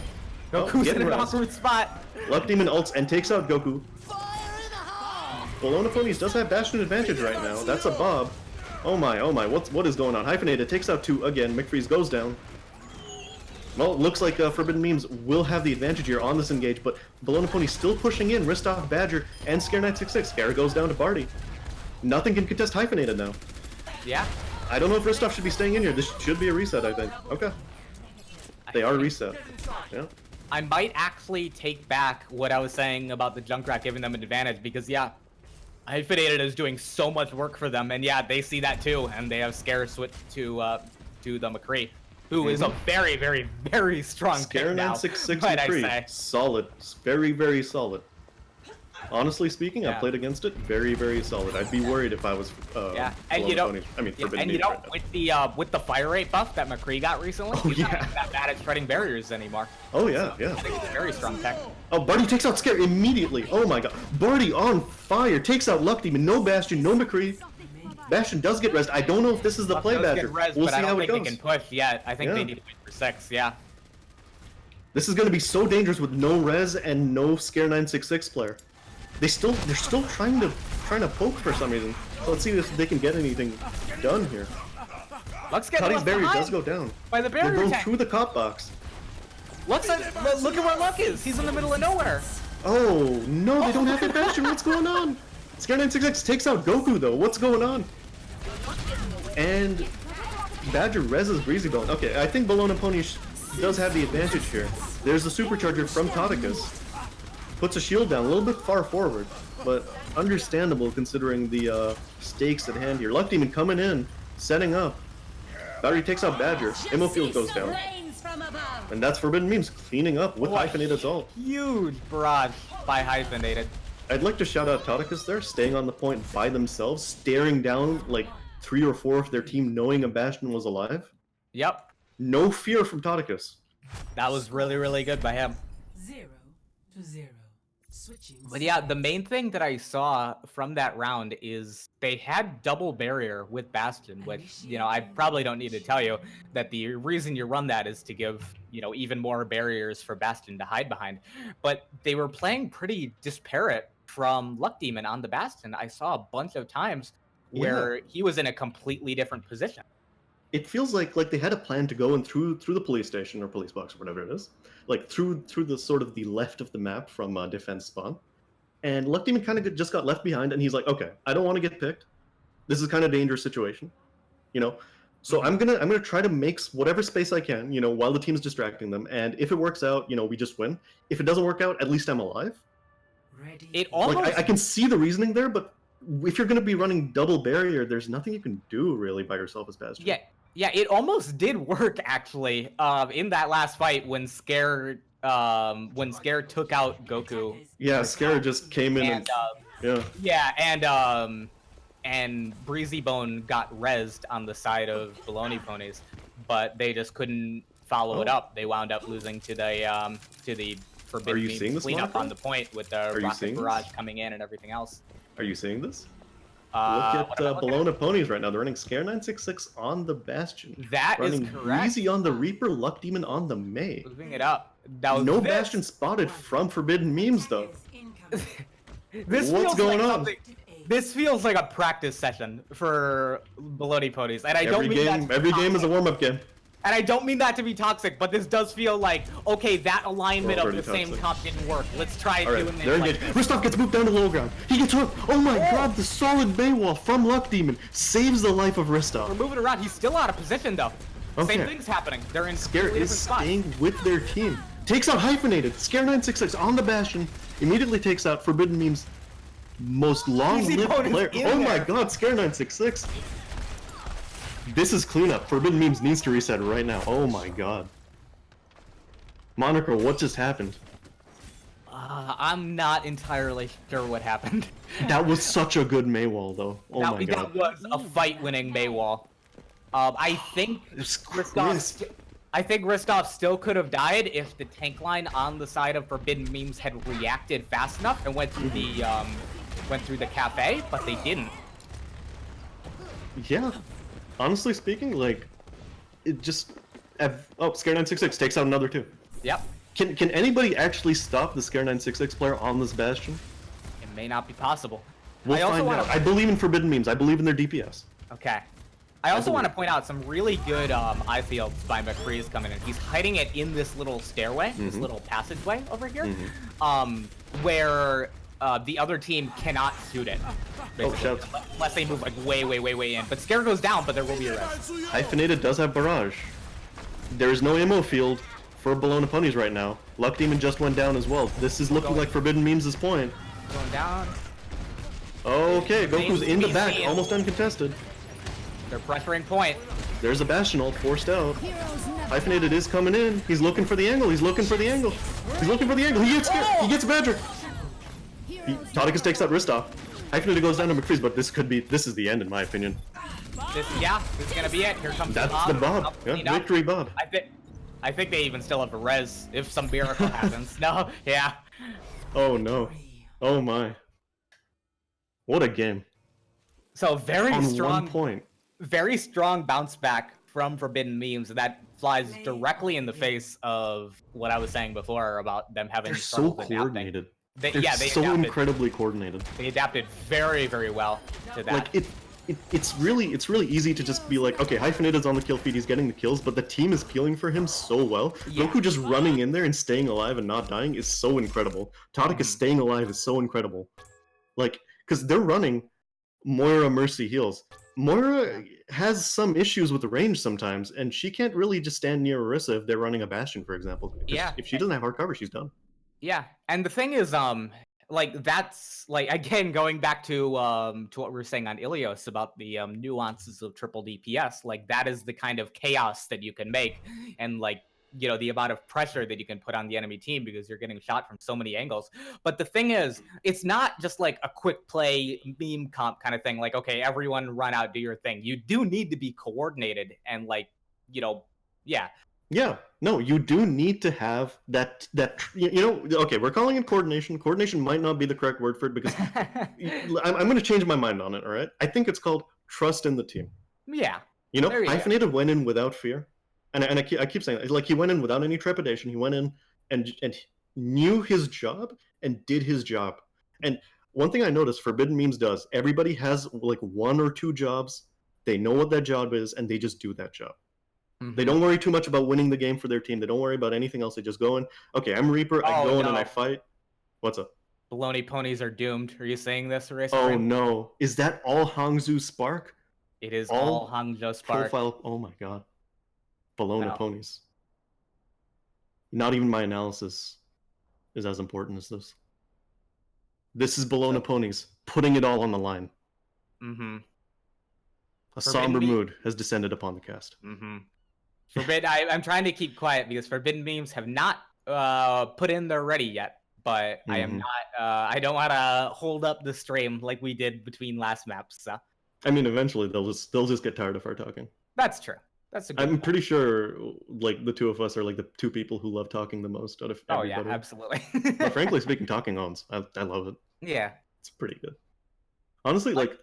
Goku's Oh, in getting an res. awkward spot. Luck Demon ults and takes out Goku. Bologna Ponies does have Bastion advantage right now. That's a Bob. Oh my, what is going on? Hyphenated takes out 2 again. McFreeze goes down. Well, it looks like Forbidden Memes will have the advantage here on this engage, but Bologna Ponies still pushing in. Ristoff, Badger, and Scare 966. Scare goes down to Barty. Nothing can contest Hyphenated now. Yeah. I don't know if Ristoff should be staying in here. This should be a reset, I think. Okay. They are reset. Yeah. I might actually take back what I was saying about the Junkrat giving them an advantage because, yeah, Hyphenated is doing so much work for them, and yeah, they see that too, and they have Scare switch to the McCree, who is a very, very, very strong Scare pick now, 966 might I McCree. say. Solid. Very, very solid. Honestly speaking, Yeah. I've played against it. Very, very solid. I'd be worried if I was Yeah, and Bologna you know, Ponies. I mean, yeah, Forbidden and you Memes know, right now. with the fire rate buff that McCree got recently, Oh, he's not yeah. that bad at shredding barriers anymore. Oh yeah, yeah. I think it's a very strong tech. Oh, Barty takes out Scare immediately. Oh my god. Barty on fire. Takes out Luck Demon. No Bastion, no McCree. Bastion does get rest. I don't know if this is the play, Those get Badger. res, We'll but see I don't how it think goes. they can push yet. I think Yeah. they need to wait for 6. Yeah. This is going to be so dangerous with no res and no Scare 966 player. They're still trying to poke for some reason. So let's see if they can get anything done here. Luck's getting Toddy's left barrier behind does go down. by the They're barrier going tank. through the cop box. Look at where Luck is. He's in the middle of nowhere. Oh no, they don't have their Bastion. What's going on? Scare 966 takes out Goku though. What's going on? And Badger reses Breezybone. Okay, I think Bologna Ponies does have the advantage here. There's the supercharger from Todicus. Puts a shield down a little bit far forward, but understandable considering the stakes at hand here. Luck Demon coming in, setting up. Battery takes out Badger. Immofield goes down. And that's Forbidden Memes cleaning up with Hyphenated's ult. Huge barrage by Hyphenated. I'd like to shout out Tauticus there, staying on the point by themselves, staring down like 3 or 4 of their team, knowing a Bastion was alive. Yep, No fear from Tauticus. that was really, really good by him. 0-0. Switching. But yeah, the main thing that I saw from that round is they had double barrier with Bastion, which, you know, I probably don't need to tell you that the reason you run that is to give, you know, even more barriers for Bastion to hide behind. But they were playing pretty disparate from Luck Demon on the Bastion. I saw a bunch of times where he was in a completely different position. It feels like they had a plan to go in through the police station or police box or whatever it is, like through the sort of the left of the map from defense spawn, and Luck Demon kind of just got left behind, and he's like, okay, I don't want to get picked. This is kind of a dangerous situation, you know. So I'm gonna try to make whatever space I can, you know, while the team's distracting them, and if it works out, you know, we just win. If it doesn't work out, at least I'm alive. It almost Like I can see the reasoning there, but if you're gonna be running double barrier, there's nothing you can do really by yourself as Bastion. Yeah, it almost did work actually. In that last fight when Scare took out Goku. Yeah, Scare just came in and and Breezy Bone got rezzed on the side of Baloney Ponies, but they just couldn't follow it up. They wound up losing to the Forbidden Memes cleanup on the point with the Rocket Barrage coming in and everything else. Are you seeing this? Look at Bologna Ponies right now. They're running Scare 966 on the Bastion. That running is correct. Breezy on the Reaper, Luck Demon on the Mei. Moving it up. That was No Bastion spotted from Forbidden Memes though. What's going on? This feels like a practice session for Baloney Ponies, and I don't Every mean that to be game is a toxic. warm-up game. And I don't mean that to be toxic, but this does feel like, okay, that alignment of the same comp didn't work. Let's try All right, doing they're it like engaged. this. Ristov gets moved down to low ground. He gets hooked. Oh my god, the solid Bay Wall from Luck Demon saves the life of We're Ristov. moving around. He's still out of position, though. Okay. Same thing's happening. They're in Scare completely is different spots. staying with their team. Takes out Hyphenated. Scare 966 on the Bastion. Immediately takes out Forbidden Memes' most long-lived Bonus player. in Oh my there. god, Scare 966. This is cleanup. Forbidden Memes needs to reset right now. Oh my god. Monaco, what just happened? I'm not entirely sure what happened. That was such a good Maywall, though. Oh my god. That was a fight-winning Maywall. I think Ristov still could have died if the tank line on the side of Forbidden Memes had reacted fast enough and went through the cafe, but they didn't. Yeah. Honestly speaking, like, it just... Oh, Scare 966 takes out another two. Yep. Can anybody actually stop the Scare 966 player on this Bastion? It may not be possible. We'll find out. I believe in Forbidden Memes. I believe in their DPS. Okay. I also want to point out some really good eye fields by McCree's coming in. He's hiding it in this little stairway, this little passageway over here, where the other team cannot shoot it. Oh, shout. Unless they move like way in. But Scare goes down, but there will be a rest. Hyphenated does have Barrage. There is no ammo field for Bologna Ponies right now. Luck Demon just went down as well. This is looking like Forbidden Memes' point. Going down. Okay, Goku's in the back, almost uncontested. They're pressuring point. There's a Bastion ult forced out. Hyphenated is coming in. He's looking for the angle. He's looking for the angle. He's looking for the angle. He gets scared. He gets Badger. Tauticus takes out Ristov. Hyphenated goes down to McCree's, but this is the end in my opinion. This is gonna be it. Here comes That's the Bob. Yeah, victory Bob. I think they even still have a res if some miracle happens. No, yeah. Oh no. Oh my. What a game. So very On strong. 1 point. Very strong bounce back from Forbidden Memes that flies directly in the face of what I was saying before about them having They're so trouble adapting. coordinated. They're They so adapted. incredibly coordinated. They adapted very, very well to that. Like it's really easy to just be like, okay, Hyphenated's on the kill feed, he's getting the kills, but the team is peeling for him so well. Yeah. Goku just running in there and staying alive and not dying is so incredible. Tauticus staying alive is so incredible. Like, because they're running Moira Mercy heals. Moira has some issues with the range sometimes, and she can't really just stand near Orisa if they're running a Bastion, for example. Yeah. If she doesn't have hard cover, she's done. Yeah, and the thing is, like that's like again going back to what we were saying on Ilios about the nuances of triple DPS. Like that is the kind of chaos that you can make, and like the amount of pressure that you can put on the enemy team because you're getting shot from so many angles. But the thing is, it's not just like a quick play meme comp kind of thing. Like, okay, everyone run out, do your thing. You do need to be coordinated and like, yeah. Yeah, no, you do need to have that. Okay, we're calling it coordination. Coordination might not be the correct word for it because I'm going to change my mind on it. All right, I think it's called trust in the team. Yeah. There you go. Hyphenated went in without fear, and I keep saying it, like he went in without any trepidation. He went in and knew his job and did his job. And one thing I noticed Forbidden Memes does, everybody has like 1 or 2 jobs. They know what that job is, and they just do that job. Mhm. They don't worry too much about winning the game for their team. They don't worry about anything else. They just go in. Okay, I'm Reaper. I go in and I fight. What's up? Baloney ponies are doomed. Are you saying this, Eraser? Oh Brain? no! Is that all Hangzhou Spark? It is all all Hangzhou Spark. Profile. Oh my god. Bologna No. ponies. Not even my analysis is as important as this. This is Bologna ponies putting it all on the line. Mm-hmm. A Forbidden somber Meat- mood has descended upon the cast. Mm-hmm. I'm trying to keep quiet because Forbidden Memes have not put in their ready yet. But I am Mhm. not. I don't want to hold up the stream like we did between last maps. So I mean, eventually they'll just get tired of our talking. that's true. That's a good I'm point. pretty sure, like the two of us are like the 2 people who love talking the most out of Oh everybody. yeah, absolutely. But frankly speaking, talking owns. I love it. yeah. It's pretty good. Honestly, like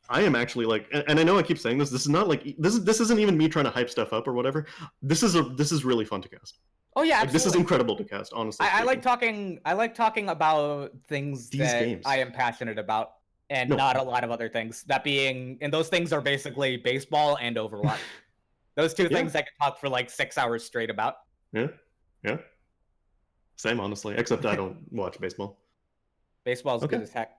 I am actually like, and I know I keep saying this. This is not like this isn't even me trying to hype stuff up or whatever. This is really fun to cast. Oh yeah, Like, this is absolutely. incredible to cast. Honestly, I like speaking. talking about things These that games. I am passionate about, and No. not a lot of other things. And those things are basically baseball and Overwatch. Those 2 Yeah. things I can talk for like 6 hours straight about. Yeah. Same, honestly. Except I don't watch baseball. Baseball's Okay. good as heck.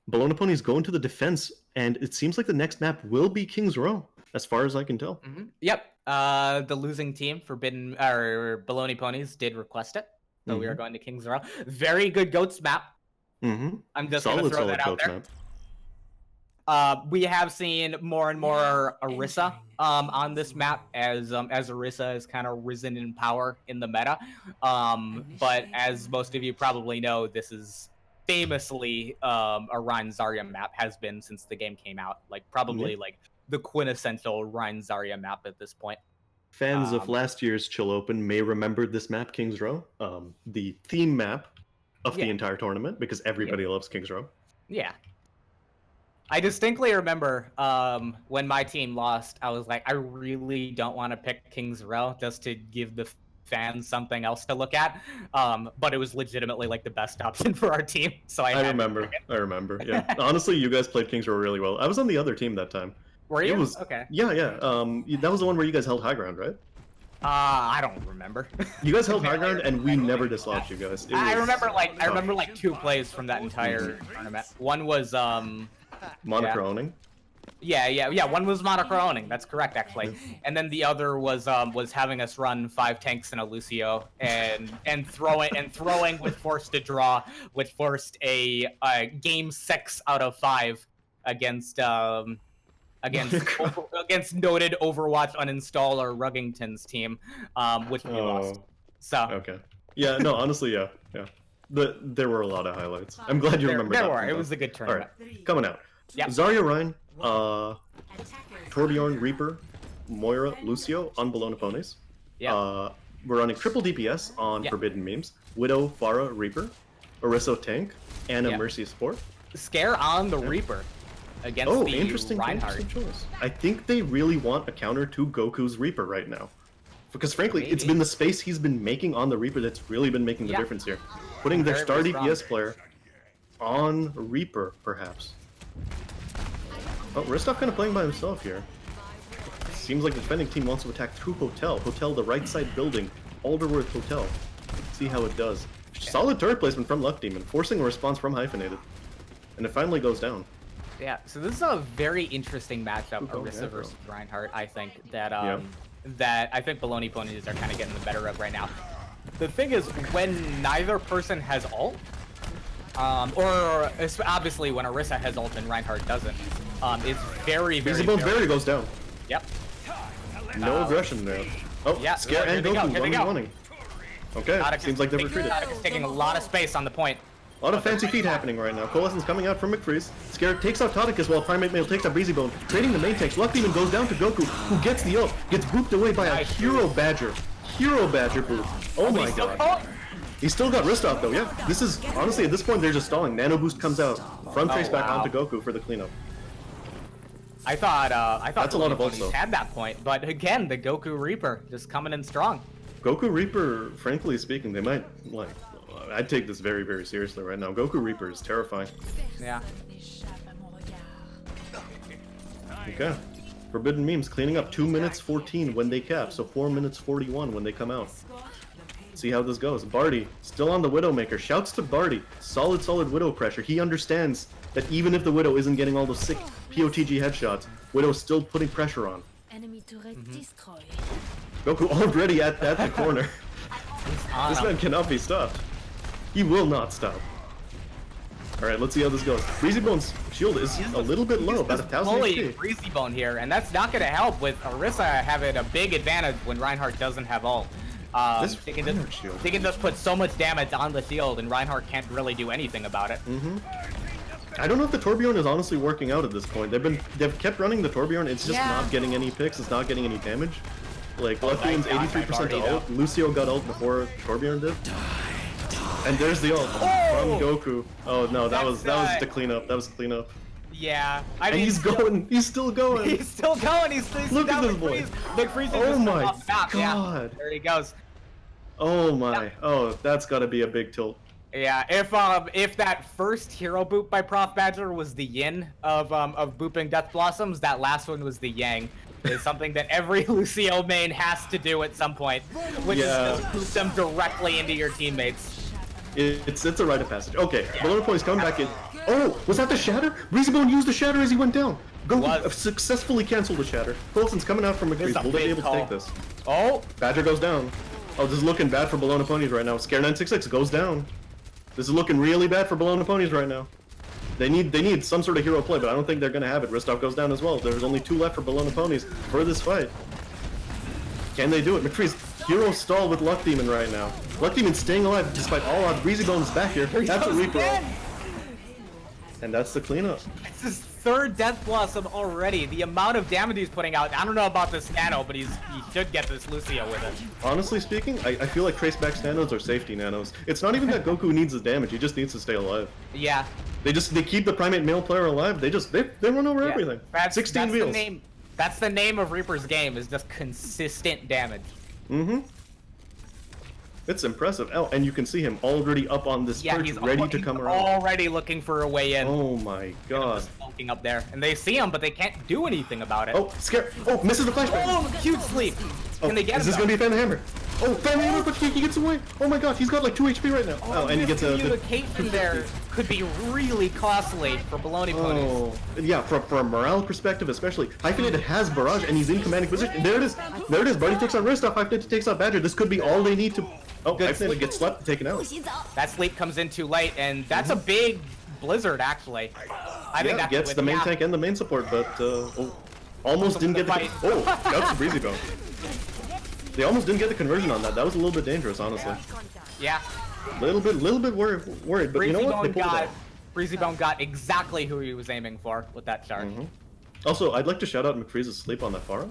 Bologna ponies go into the defense, and it seems like the next map will be King's Row, as far as I can tell. Yep. The losing team, Baloney Ponies, did request it, so we are going to King's Row. Very good goats map. Mm-hmm. I'm just gonna throw that out coach there. map. We have seen more and more Orisa on this map as Orisa has kind of risen in power in the meta. But as most of you probably know, this is famously a Rein Zarya map, has been since the game came out. Like probably like the quintessential Rein Zarya map at this point. Fans of last year's Chill Open may remember this map, King's Row, the theme map of the Yeah. entire tournament, because everybody loves King's Row. Yeah. I distinctly remember when my team lost, I was like, I really don't want to pick King's Row just to give the fans something else to look at. But it was legitimately like the best option for our team. So I had to remember. pick it. I remember. Yeah. Honestly, you guys played King's Row really well. I was on the other team that time. Were It you? was Okay. Yeah. That was the one where you guys held high ground, right? I don't remember. You guys held high ground, and we never dislodged you guys. It I was remember tough. like 2 plays from that entire tournament. One was Monocroning. Yeah. One was monocroning. That's correct, actually. And then the other was having us run 5 tanks and a Lucio and throwing with forced to draw, which forced a game 6 out of 5 against noted Overwatch uninstaller Ruggington's team, which we lost. So Okay. Yeah. No. Honestly, yeah. There were a lot of highlights. I'm glad you remember there that. were. one, It though. was a good All right. tournament. Coming out. Yep. Zarya Rein, Torbjorn, Reaper, Moira, Lucio on Bologna ponies. Yeah. We're running triple DPS on Yeah. Forbidden Memes. Widow, Pharah, Reaper, Oriso tank, and a Yeah. Mercy support. Scare on the Reaper against Oh, the interesting Reinhardt. choice. I think they really want a counter to Goku's Reaper right now. Because frankly, it's Maybe. been the space he's been making on the Reaper that's really been making the Yeah. difference here. Putting their Very, star very strong. DPS player on Reaper, perhaps. Oh, Ristov kind of playing by himself here. Seems like the defending team wants to attack through Hotel. Hotel, the right side building. Alderworth Hotel. See how it does. Solid turret placement from Luck Demon, forcing a response from Hyphenated. And it finally goes down. Yeah, so this is a very interesting matchup, Ooh, Orisa yeah, versus Reinhardt. I think that Yeah. that I think Baloney Ponies are kind of getting the better of right now. The thing is, when neither person has ult, or obviously when Orisa has ult and Reinhardt doesn't, it's very, very. Beelzebub's Berry goes down. Yep. No aggression there. Oh, Yeah, Scare here and they go, Goku, here they one go. running. Okay, Tonic seems is like they've taking- retreated. Tonic is taking a lot of space on the point. A lot of fancy feet happening right now. Coalescence coming out from McFreeze. Scare takes out Todicus while Primate Male takes out Breezy Bone. Trading the main tanks. Luck Demon goes down to Goku, who gets the ult. Gets booped away by a Nice. Hero Badger. Hero Badger boop. Oh my He's still god. caught. He's still got wrist off though, yeah. This is, honestly, at this point they're just stalling. Nano Boost comes out. Front trace back wow. onto Goku for the cleanup. I thought That's a lot of ults, Ponies though. had that point, but again, the Goku Reaper just coming in strong. Goku Reaper, frankly speaking, they might, like, I'd take this very, very seriously right now. Goku Reaper is terrifying. Yeah. Okay. Forbidden Memes cleaning up 2 minutes 14 when they cap, so 4 minutes 41 when they come out. See how this goes. Barty, still on the Widowmaker. Shouts to Barty. Solid Widow pressure. He understands that even if the Widow isn't getting all those sick POTG headshots, Widow's still putting pressure on. Enemy turret destroyed. Goku already at the corner. On This him. man cannot be stopped. He will not stop. Alright, let's see how this goes. Breezy Bone's shield is a little bit low, about 1,000 Bully HP. Breezy Bone here, and that's not going to help with Orisa having a big advantage when Reinhardt doesn't have ult. This They can Reinhardt shield. just put so much damage on the shield, and Reinhardt can't really do anything about it. I don't know if the Torbjorn is honestly working out at this point. They've kept running the Torbjorn, it's just Yeah. not getting any picks, it's not getting any damage. Like, Luck nice Demon's dodge by 83% to Barty, ult, Lucio got ult before Torbjorn did. And there's the ult from Goku. Oh no, that was the cleanup, that was cleanup. Yeah. I And mean, he's going, he's still going! He's still going. He's Look down at this boy. McFreeze is Oh just my off the map. Yeah. God. There he goes. Oh my, oh, that's gotta be a big tilt. Yeah, if that first hero boop by Prof Badger was the yin of booping Death Blossoms, that last one was the yang. It's something that every Lucio main has to do at some point, which Yeah. is just boop them directly into your teammates. It's a rite of passage. Okay, Balloon Point is coming back in. Oh, was that the Shatter? Breezy Bone used the Shatter as he went down. Goku successfully canceled the Shatter. Coulson's coming out from McCrease. This is a Will they be big able to call. take this? Oh, Badger goes down. Oh, this is looking bad for Bologna Ponies right now. Scare 966 goes down. This is looking really bad for Bologna Ponies right now. They need some sort of hero play, but I don't think they're gonna have it. Ristov goes down as well. There's only 2 left for Bologna Ponies for this fight. Can they do it? McCrease, hero stall with Luck Demon right now. Luck Demon staying alive despite all odds. Breezy Bone's back here. That's a Reaper. again. And that's the cleanup. It's his 3rd Death Blossom already. The amount of damage he's putting out, I don't know about this Nano, but he should get this Lucio with it. Honestly speaking, I feel like Traceback's nanos are safety nanos. It's not even that Goku needs the damage, he just needs to stay alive. Yeah. They keep the Primate male player alive, they run over Yeah. everything. That's 16 the wheels. name. That's the name of Reaper's game, is just consistent damage. Mm-hmm. It's impressive. Oh, and you can see him already up on this Yeah, perch, he's ready to come around. already looking for a way in. Oh my god. Smoking up there, and they see him, but they can't do anything about it. Oh, scare! Oh, misses the flashbang! Oh, cute sleep. Can they get is him? this gonna be a Fan Hammer? Oh, Fan Hammer, but he gets away! Oh my god, he's got like 2 HP right now! Oh, and he gets a... Communication there could be really costly for Baloney Ponies. Oh, yeah, from a morale perspective especially. Hyphenated has Barrage and he's in commanding position. There it is! There it is! Buddy takes out Ristov, Hyphenated takes out Badger. This could be all they need to... Oh, Good Hyphenated sleep. gets slept, taken out. That sleep comes in too late, and that's a big blizzard, actually. I think Yeah, that's gets the main tank and the main support, but almost didn't get the... fight. Oh, that's the Breezy Bone. They almost didn't get the conversion on that. That was a little bit dangerous, honestly. Yeah. Little bit worried, but you know what? They pulled it off. Breezy Bone got exactly who he was aiming for with that charge. Mm-hmm. Also, I'd like to shout out McFreeze's sleep on that Pharah.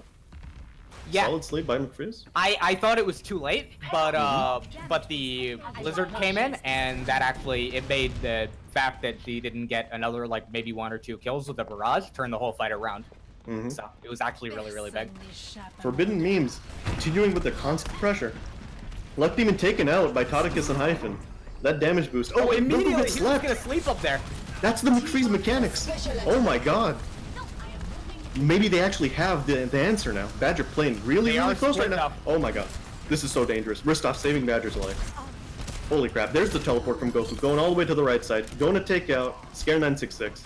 Yeah. Solid sleep by McFreeze. I thought it was too late, but Mm-hmm. the blizzard came in, and that actually it made the fact that he didn't get another like maybe 1 or 2 kills with the barrage turn the whole fight around. Mm-hmm. So it was actually really big. Forbidden Memes, continuing with their constant pressure. Luck Demon taken out by Todicus and Hyphen. That damage boost. Oh, and Goku Immediately gets he was slept. gonna sleep up there. That's the McFreeze mechanics. Oh my god. Maybe they actually have the answer now. Badger playing really They are close right split now. up. Oh my god. This is so dangerous. Ristov saving Badger's life. Holy crap. There's the teleport from Goku. Going all the way to the right side. Going to take out Scare 966.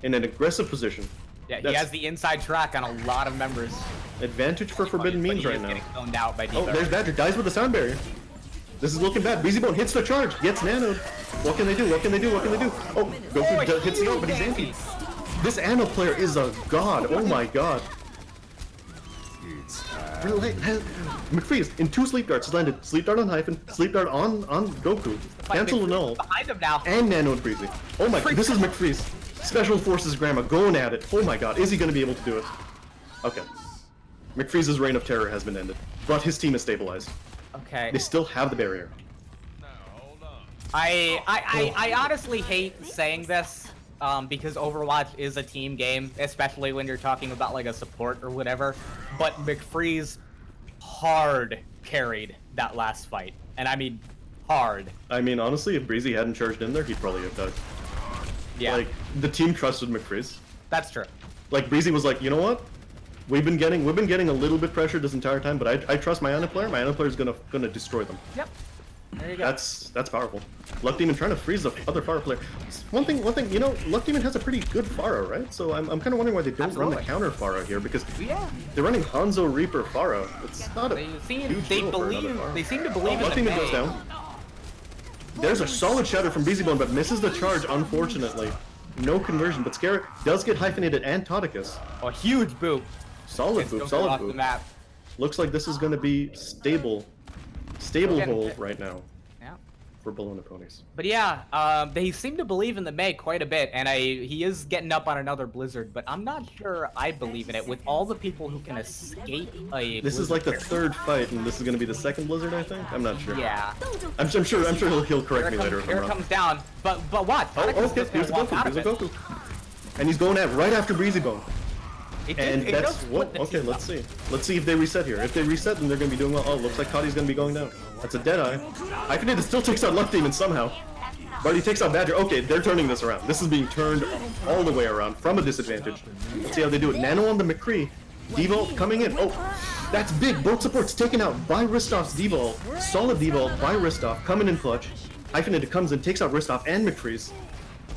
In an aggressive position. Yeah, he That's has the inside track on a lot of members. advantage for Forbidden But Memes he right is now. getting zoned out by Oh, D-Bar. there's Badger. Dies with the sound barrier. This is looking bad. Breezy Bone hits the charge. Gets nanoed. What can they do? What can they do? What can they do? Oh, Goku hits the ult, but he's anti. This Anno player is a god. Oh my god. McFreeze in 2 sleep darts has landed sleep dart on Hyphen, sleep dart on Goku, cancel the null, Behind him now. and Nano and Breezy. Oh my god, this is McFreeze. Special Forces Grandma going at it. Oh my god, is he going to be able to do it? Okay. McFreeze's reign of terror has been ended, but his team is stabilized. Okay. They still have the barrier. I honestly hate saying this, because Overwatch is a team game, especially when you're talking about like a support or whatever. But McFreeze hard carried that last fight, and I mean hard. I mean, honestly, if Breezy hadn't charged in there, he'd probably have died. Yeah, Like, the team trusted McFreeze. that's true. Like, Breezy was like, you know what? We've been getting a little bit pressured this entire time, but I trust my Ana player. My Ana player is gonna destroy them. Yep. There you go. That's powerful. Luck Demon trying to freeze the other Pharah player. One thing, you know, Luck Demon has a pretty good Pharah, right? So I'm kind of wondering why they don't run the counter Pharah here, because Yeah. they're running Hanzo Reaper Pharah. It's not a huge deal for another Pharah. They seem to believe in Luck the Demon goes Mei. down. There's a solid shatter from Breezybone, but misses the charge, unfortunately. No conversion, but Scare does get hyphenated and Tauticus. A huge boop. Solid Gets boop, Goku solid off the boop. map. Looks like this is going to be stable getting hold hit. right now Yeah. for Bologna Ponies. But yeah, they seem to believe in the Mei quite a bit, and he is getting up on another Blizzard, but I'm not sure I believe in it with all the people who can escape a This is like the third fight, and this is going to be the second Blizzard, I think. I'm not sure. Yeah. I'm sure he'll correct me later if I'm Here it wrong. comes down, but what? Oh, Tauticus okay, is here's gonna the walk out Goku, here's of the it. Goku. And he's going at right after Breezybone. And It that's does what. split the Okay, team let's up. see. Let's see if they reset here. If they reset, then they're going to be doing well. Oh, looks like Cotty's going to be going down. That's a Deadeye. Hyphenated still takes out Luck Demon somehow. Barty takes out Badger. Okay, they're turning this around. This is being turned all the way around from a disadvantage. Let's see how they do it. Nano on the McCree. Devault coming in. Oh, that's big. Both supports taken out by Ristoff's Devault. Solid Devault by Ristoff. Coming in clutch. Hyphenated comes in, takes out Ristoff and McFreeze.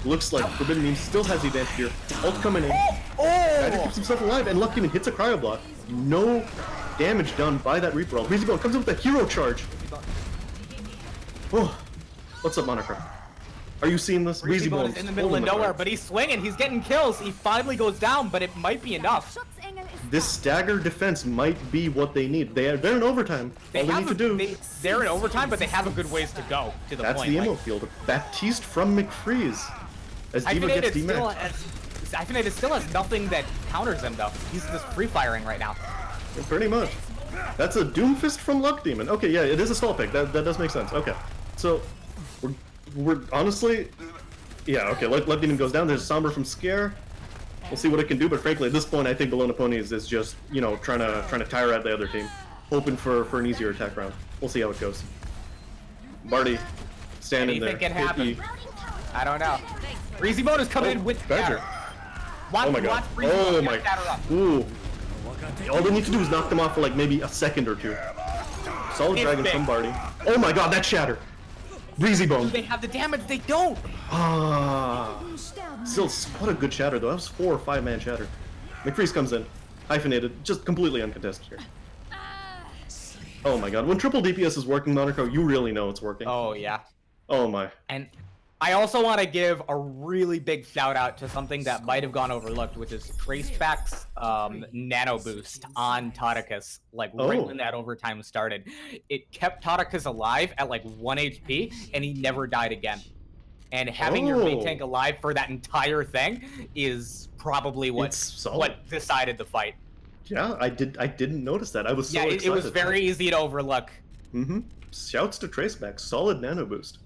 Looks like Forbidden Meme still has the advantage here. Ult coming in. Badger keeps himself alive, and Luck Demon hits a cryo block. No damage done by that Reaper. Breezybone comes in with a hero charge. Oh, what's up, Monochra? Are you seeing this? Breezybone is in the middle of nowhere, but he's swinging. He's getting kills. He finally goes down, but it might be enough. This stagger defense might be what they need. They're in overtime. All they need to do. They're in overtime, but they have a good ways to go to the That's point. the ammo like, field. Baptiste from McFreeze. As Diva gets Hyphenated still has nothing that counters him, though. He's just free firing right now. Pretty much. That's a Doomfist from Luck Demon. Okay, yeah, it is a stall pick. That does make sense. Okay, so we're honestly, yeah. Okay, Luck Demon goes down. There's Somber from Scare. We'll see what it can do, but frankly, at this point, I think Bologna Ponies is just, you know, trying to tire out the other team, hoping for an easier attack round. We'll see how it goes. Barty, standing there. Anything can happen. I don't know. Breezybone is coming in with Badger. Watch, Oh my god. watch Breezybone Oh get my. Shatter up. Ooh. All they need to do is knock them off for like maybe a second or two. Solid It's Dragon big. from Barty. Oh my god, that shatter. Breezybone. They have the damage. They don't. Ah. Still, what a good shatter though. That was 4 or 5 man shatter. McFreeze comes in. Hyphenated. Just completely uncontested here. Oh my god. When triple DPS is working, Monaco, you really know it's working. Oh yeah. Oh my. And I also want to give a really big shout out to something that might have gone overlooked, which is Traceback's nano boost on Tauticus, like right when that overtime started. It kept Tauticus alive at like 1 HP, and he never died again. And having your main tank alive for that entire thing is probably what decided the fight. Yeah, I didn't notice that. I was so excited. It was very easy to overlook. Mm-hmm. Shouts to Traceback. Solid nano boost.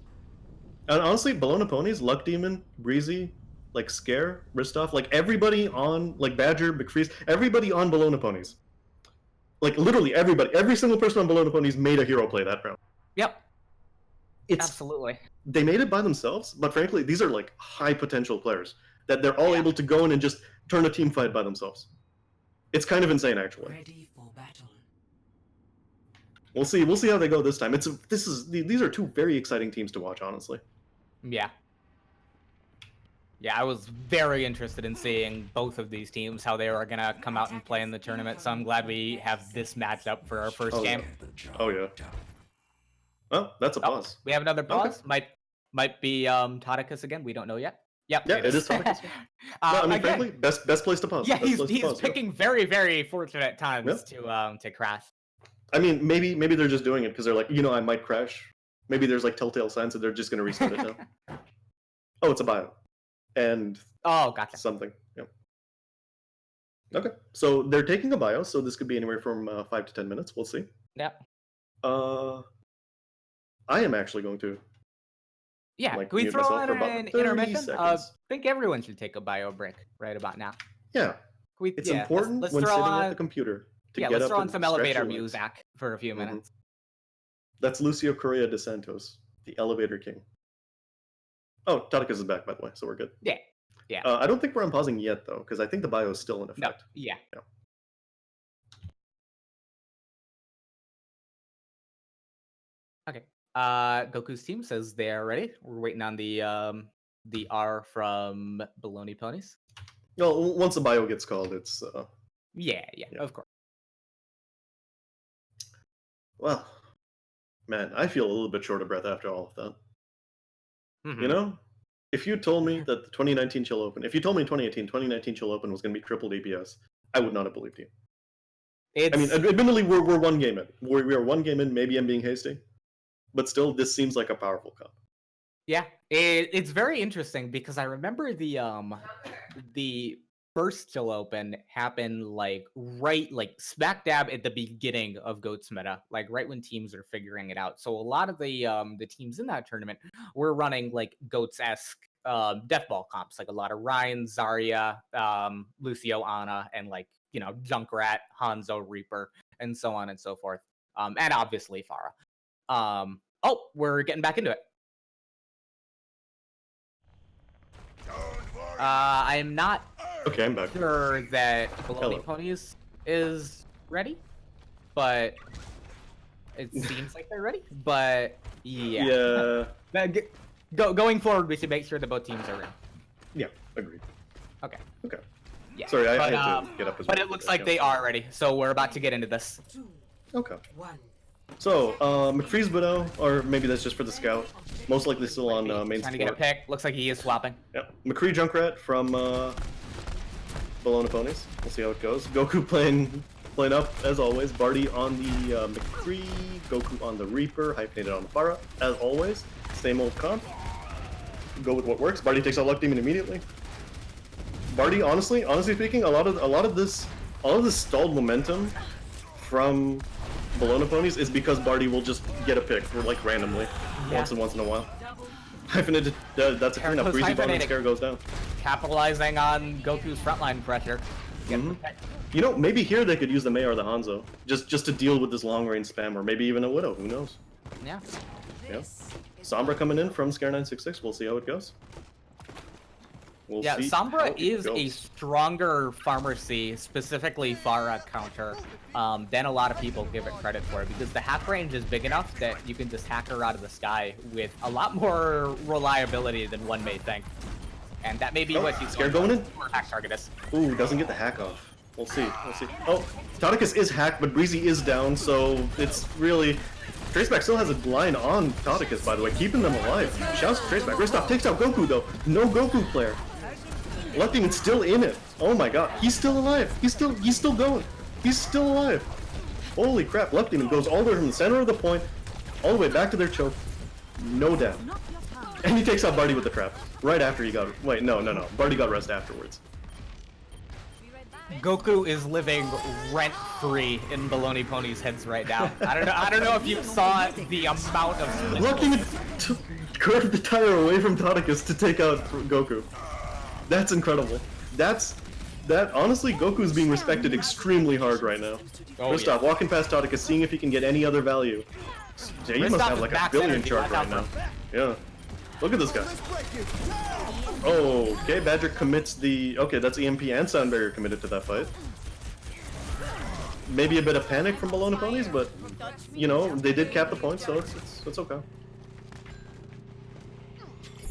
And honestly, Bologna Ponies, Luck Demon, Breezy, like Scare, Ristoff, like everybody on, like Badger, McFreeze, everybody on Bologna Ponies. Like literally everybody, every single person on Bologna Ponies made a hero play that round. Yep. Absolutely. They made it by themselves, but frankly, these are like high potential players that they're all able to go in and just turn a team fight by themselves. It's kind of insane, actually. Ready for battle. We'll see how they go this time. These are 2 very exciting teams to watch, honestly. Yeah. Yeah, I was very interested in seeing both of these teams, how they were going to come out and play in the tournament, so I'm glad we have this matchup for our first game. Oh, yeah. Oh, that's a pause. We have another pause. Might be Tauticus again. We don't know yet. Yep. Yeah, it is Toticus. No, I mean, again, frankly, best place to pause. yeah, Best he's place to pause, yeah. picking very, very fortunate times to crash. I mean, maybe they're just doing it because they're like, I might crash. Maybe there's like telltale signs that they're just gonna restart it now. Oh, it's a bio, and Oh, gotcha. something. Yep. Okay, so they're taking a bio, so this could be anywhere from 5 to 10 minutes. We'll see. Yep. I am actually going to. Yeah, like, can we mute throw myself in for about an 30 intermission? I seconds. think everyone should take a bio break right about now. Yeah, Can we, it's yeah, important let's when throw sitting on, at the computer to yeah, get let's up throw on and some stretch elevator your legs. music for a few Mhm. minutes. That's Lucio Correa de Santos, the Elevator King. Oh, Toticus is back, by the way, so we're good. Yeah, yeah. I don't think we're unpausing yet, though, because I think the bio is still in No, effect. yeah. Yeah. Okay. Goku's team says they're ready. We're waiting on the R from Baloney Ponies. Well, once the bio gets called, it's Yeah, Yeah. of course. well, man, I feel a little bit short of breath after all of that. Mhm. You know, if you told me that the 2019 Chill Open, if you told me in 2019 Chill Open was going to be triple DPS, I would not have believed you. It's, I mean, admittedly, we're one game in. We are one game in. Maybe I'm being hasty, but still, this seems like a powerful comp. yeah, it's very interesting because I remember the first Chill Open happened like smack dab at the beginning of Goat's meta, like right when teams are figuring it out. So a lot of the teams in that tournament were running like Goats-esque death ball comps, like a lot of Ryan, Zarya, Lucio, Ana, and like Junkrat, Hanzo, Reaper, and so on and so forth. And obviously Pharah. Oh, we're getting back into it. I am not Okay, I'm back. sure that Hello. Baloney Ponies is ready, but it seems like they're ready. But yeah, going forward, we should make sure that both teams are ready. Yeah, agreed. Okay. Okay. Yeah. Sorry, I but, had to get up as well. But it looks like they are ready, so we're about to get into this. Okay. So, McFree's Widow, or maybe that's just for the scout. Most likely still on main Trying to get a support. pick. Looks like he is swapping. Yeah. McCree Junkrat from Baloney Ponies. We'll see how it goes. Goku playing up as always. Barty on the McCree. Goku on the Reaper. Hyphenated on the Pharah as always. Same old comp. Go with what works. Barty takes out Luck Demon immediately. Barty, honestly speaking, a lot of this stalled momentum from Baloney Ponies is because Barty will just get a pick like randomly once in a while. Hyphenated, that's a cleanup. Goku's Breezy Bomb and hyphenating. Scare goes down. Capitalizing on Goku's frontline pressure. Getting the pick. You know, maybe here they could use the Mei or the Hanzo just to deal with this long range spam, or maybe even a Widow. Who knows? Yeah. Yeah. Sombra coming in from Scare 966. We'll see how it goes. We'll Yeah, see how Sombra it is a goes. stronger Pharmercy, specifically Pharah counter, than a lot of people give it credit for, because the hack range is big enough that you can just hack her out of the sky with a lot more reliability than one may think. And that may be what she's Scare going in? for hack targetist. Ooh, doesn't get the hack off. We'll see. We'll see. Oh, Toticus is hacked, but Breezy is down, so it's really... Traceback still has a line on Toticus, by the way, keeping them alive. Shouts to Traceback. Kristoff takes out Goku, though. No Goku player. Luck Demon's still in it. Oh my god. He's still alive. He's still going. He's still alive. Holy crap. Luck Demon goes all the way from the center of the point, all the way back to their choke. No down. And he takes out Barty with the trap. Right after he got... Wait, no. Barty got rest afterwards. Goku is living rent-free in Baloney Pony's heads right now. I don't know if you saw the amount of... Luck Demon curved the tire away from Toticus to take out Goku. That's incredible. Honestly, Goku's being respected extremely hard right now. Oh, Kristoff walking past Toticus, seeing if he can get any other value. Yeah, he must Kristoff have is like a max billion energy, charge watch right out now. Yeah. Look at this guy. Oh, okay, Badger commits the... Okay, that's EMP and Sound Barrier committed to that fight. Maybe a bit of panic from Baloney Ponies, but, you know, they did cap the point, so it's okay.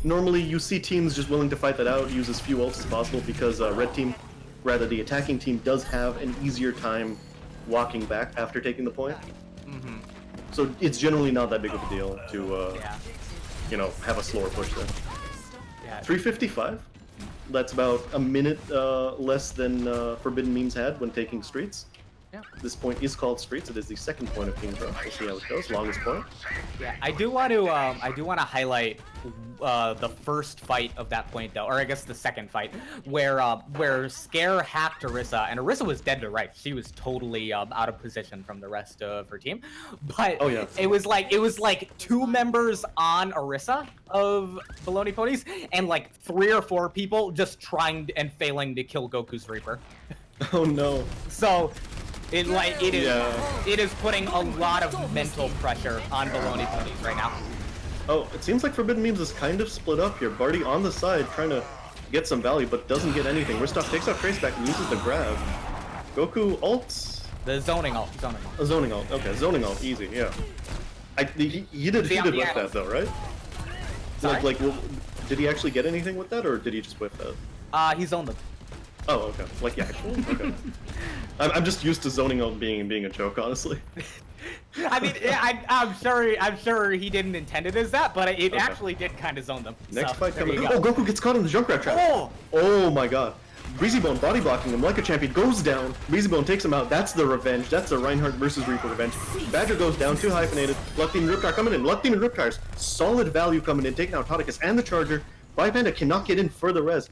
Normally, you see teams just willing to fight that out, use as few ults as possible, because the attacking team does have an easier time walking back after taking the point. Mm-hmm. So it's generally not that big of a deal to, Yeah. you know, have a slower push there. Yeah. 355? That's about a minute less than Forbidden Memes had when taking Streets. Yeah. This point is called Streets. It is the second point of King's Row. We'll see how it goes. Longest point. Yeah, I do want to highlight the first fight of that point though, or I guess the second fight, where Scare hacked Orisa, and Orisa was dead to rights. She was totally out of position from the rest of her team. But Oh, yeah. it was like 2 members on Orisa of Baloney Ponies, and like 3 or 4 people just trying and failing to kill Goku's Reaper. Oh no. So it is Yeah. it is putting a lot of mental pressure on Baloney Ponies right now. Oh, it seems like Forbidden Memes is kind of split up here. Barty on the side trying to get some value, but doesn't get anything. Ristov takes out Traceback and uses the grab. Goku ults. The zoning ult. A zoning ult. Okay, zoning ult. Easy, yeah. He did See, whiff yeah. that though, right? Sorry? Did he actually get anything with that, or did he just whiff that? He zoned them. Oh, okay. Like, yeah, actually? Okay. I'm just used to zoning ult being a joke, honestly. I mean, I'm sure he didn't intend it as that, but it Okay. actually did kind of zone them. Next So, fight there coming. you Oh, go. Goku gets caught in the Junkrat trap. Oh! Oh my god. Breezybone body blocking him like a champion, goes down. Breezybone takes him out. That's the revenge. That's the Reinhardt versus Reaper revenge. Badger goes down, 2 hyphenated. Luck Demon Riptire coming in. Luck Demon Riptires. Solid value coming in, taking out Tauticus and the Charger. Panda cannot get in for the res.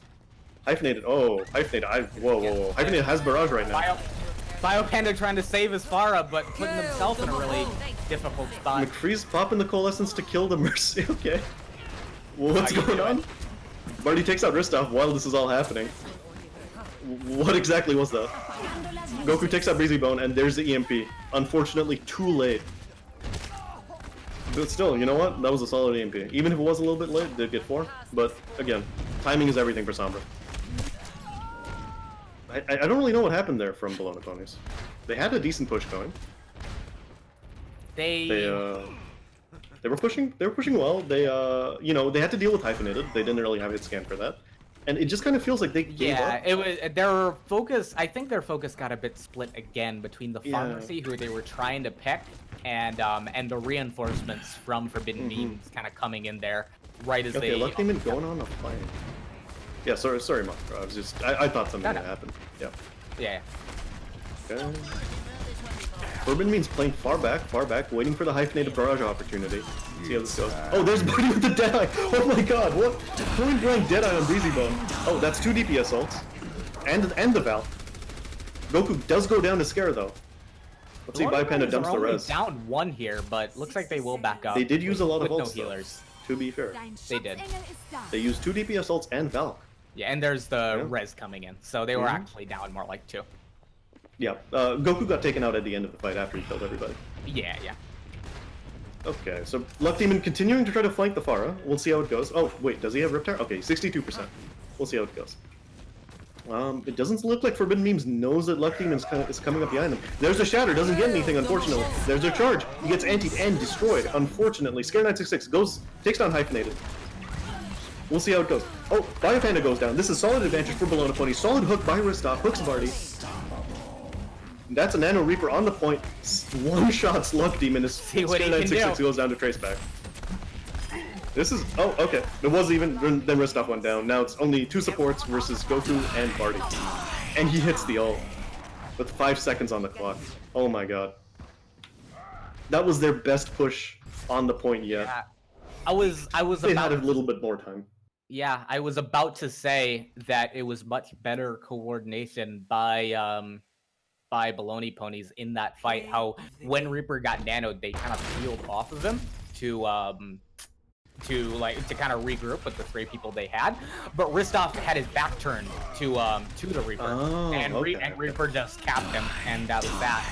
Hyphenated. Oh, hyphenated. Whoa. Hyphenated has barrage right now. Biopanda trying to save his Pharah, but putting himself in a really difficult spot. McFreeze popping the Coalescence to kill the Mercy. Okay. What's going on? Barty takes out Ristov while this is all happening. What exactly was that? Goku takes out Breezybone, and there's the EMP. Unfortunately, too late. But still, you know what? That was a solid EMP. Even if it was a little bit late, did get 4. But again, timing is everything for Sombra. I don't really know what happened there from Bologna Ponies. They had a decent push going. They were pushing well. They they had to deal with hyphenated. They didn't really have hit scan for that. And it just kind of feels like they gave up. It was their focus. I think their focus got a bit split again between the Yeah. pharmacy, who they were trying to pick, and the reinforcements from Forbidden Memes kind of coming in there right as Okay, they. Luck Demon going on a flank. Yeah, sorry, Mark. I was just I thought something No. had happened. Yeah. Yeah. Okay. Forbidden Means playing far back, waiting for the hyphenated barrage opportunity. See how this goes. Oh, there's Barty with the Deadeye! Oh my god, what? Point blank Deadeye on Breezybone. Oh, that's 2 DPS ults. And the Val. Goku does go down to Scare though. Let's see, Biopanda dumps the res. Down 1 here, but looks like they will back up. They did use a lot of with no ults though, healers. to be fair. They did. They used 2 DPS ults and Val. Yeah, and there's the Yeah. res coming in, so they were actually down more like 2. Yeah, Goku got taken out at the end of the fight after he killed everybody. Yeah. Okay, so Luck Demon continuing to try to flank the Pharah. We'll see how it goes. Oh, wait, does he have Riptire? Okay, 62%. We'll see how it goes. It doesn't look like Forbidden Memes knows that Luck Demon is coming up behind them. There's a Shatter, doesn't get anything, unfortunately. There's a charge. He gets antied and destroyed, unfortunately. Scare 966 takes down Hyphenated. We'll see how it goes. Oh, Biopanda goes down. This is solid advantage for Bologna Pony. Solid hook by Ristov, hooks Barty. That's a Nano Reaper on the point. One-shots Luck Demon as See what he can 966 do. goes down to Traceback. This is... Oh, okay. It was even... Then Ristov went down. Now it's only 2 supports versus Goku and Barty. And he hits the ult. With 5 seconds on the clock. Oh my god. That was their best push on the point yet. Yeah. I was They about had a little bit more time. Yeah, I was about to say that it was much better coordination by Baloney Ponies in that fight. How when Reaper got nanoed, they kind of peeled off of him to kind of regroup with the 3 people they had. But Ristov had his back turned to the Reaper, Oh, and okay. Reaper just capped him, and that was that.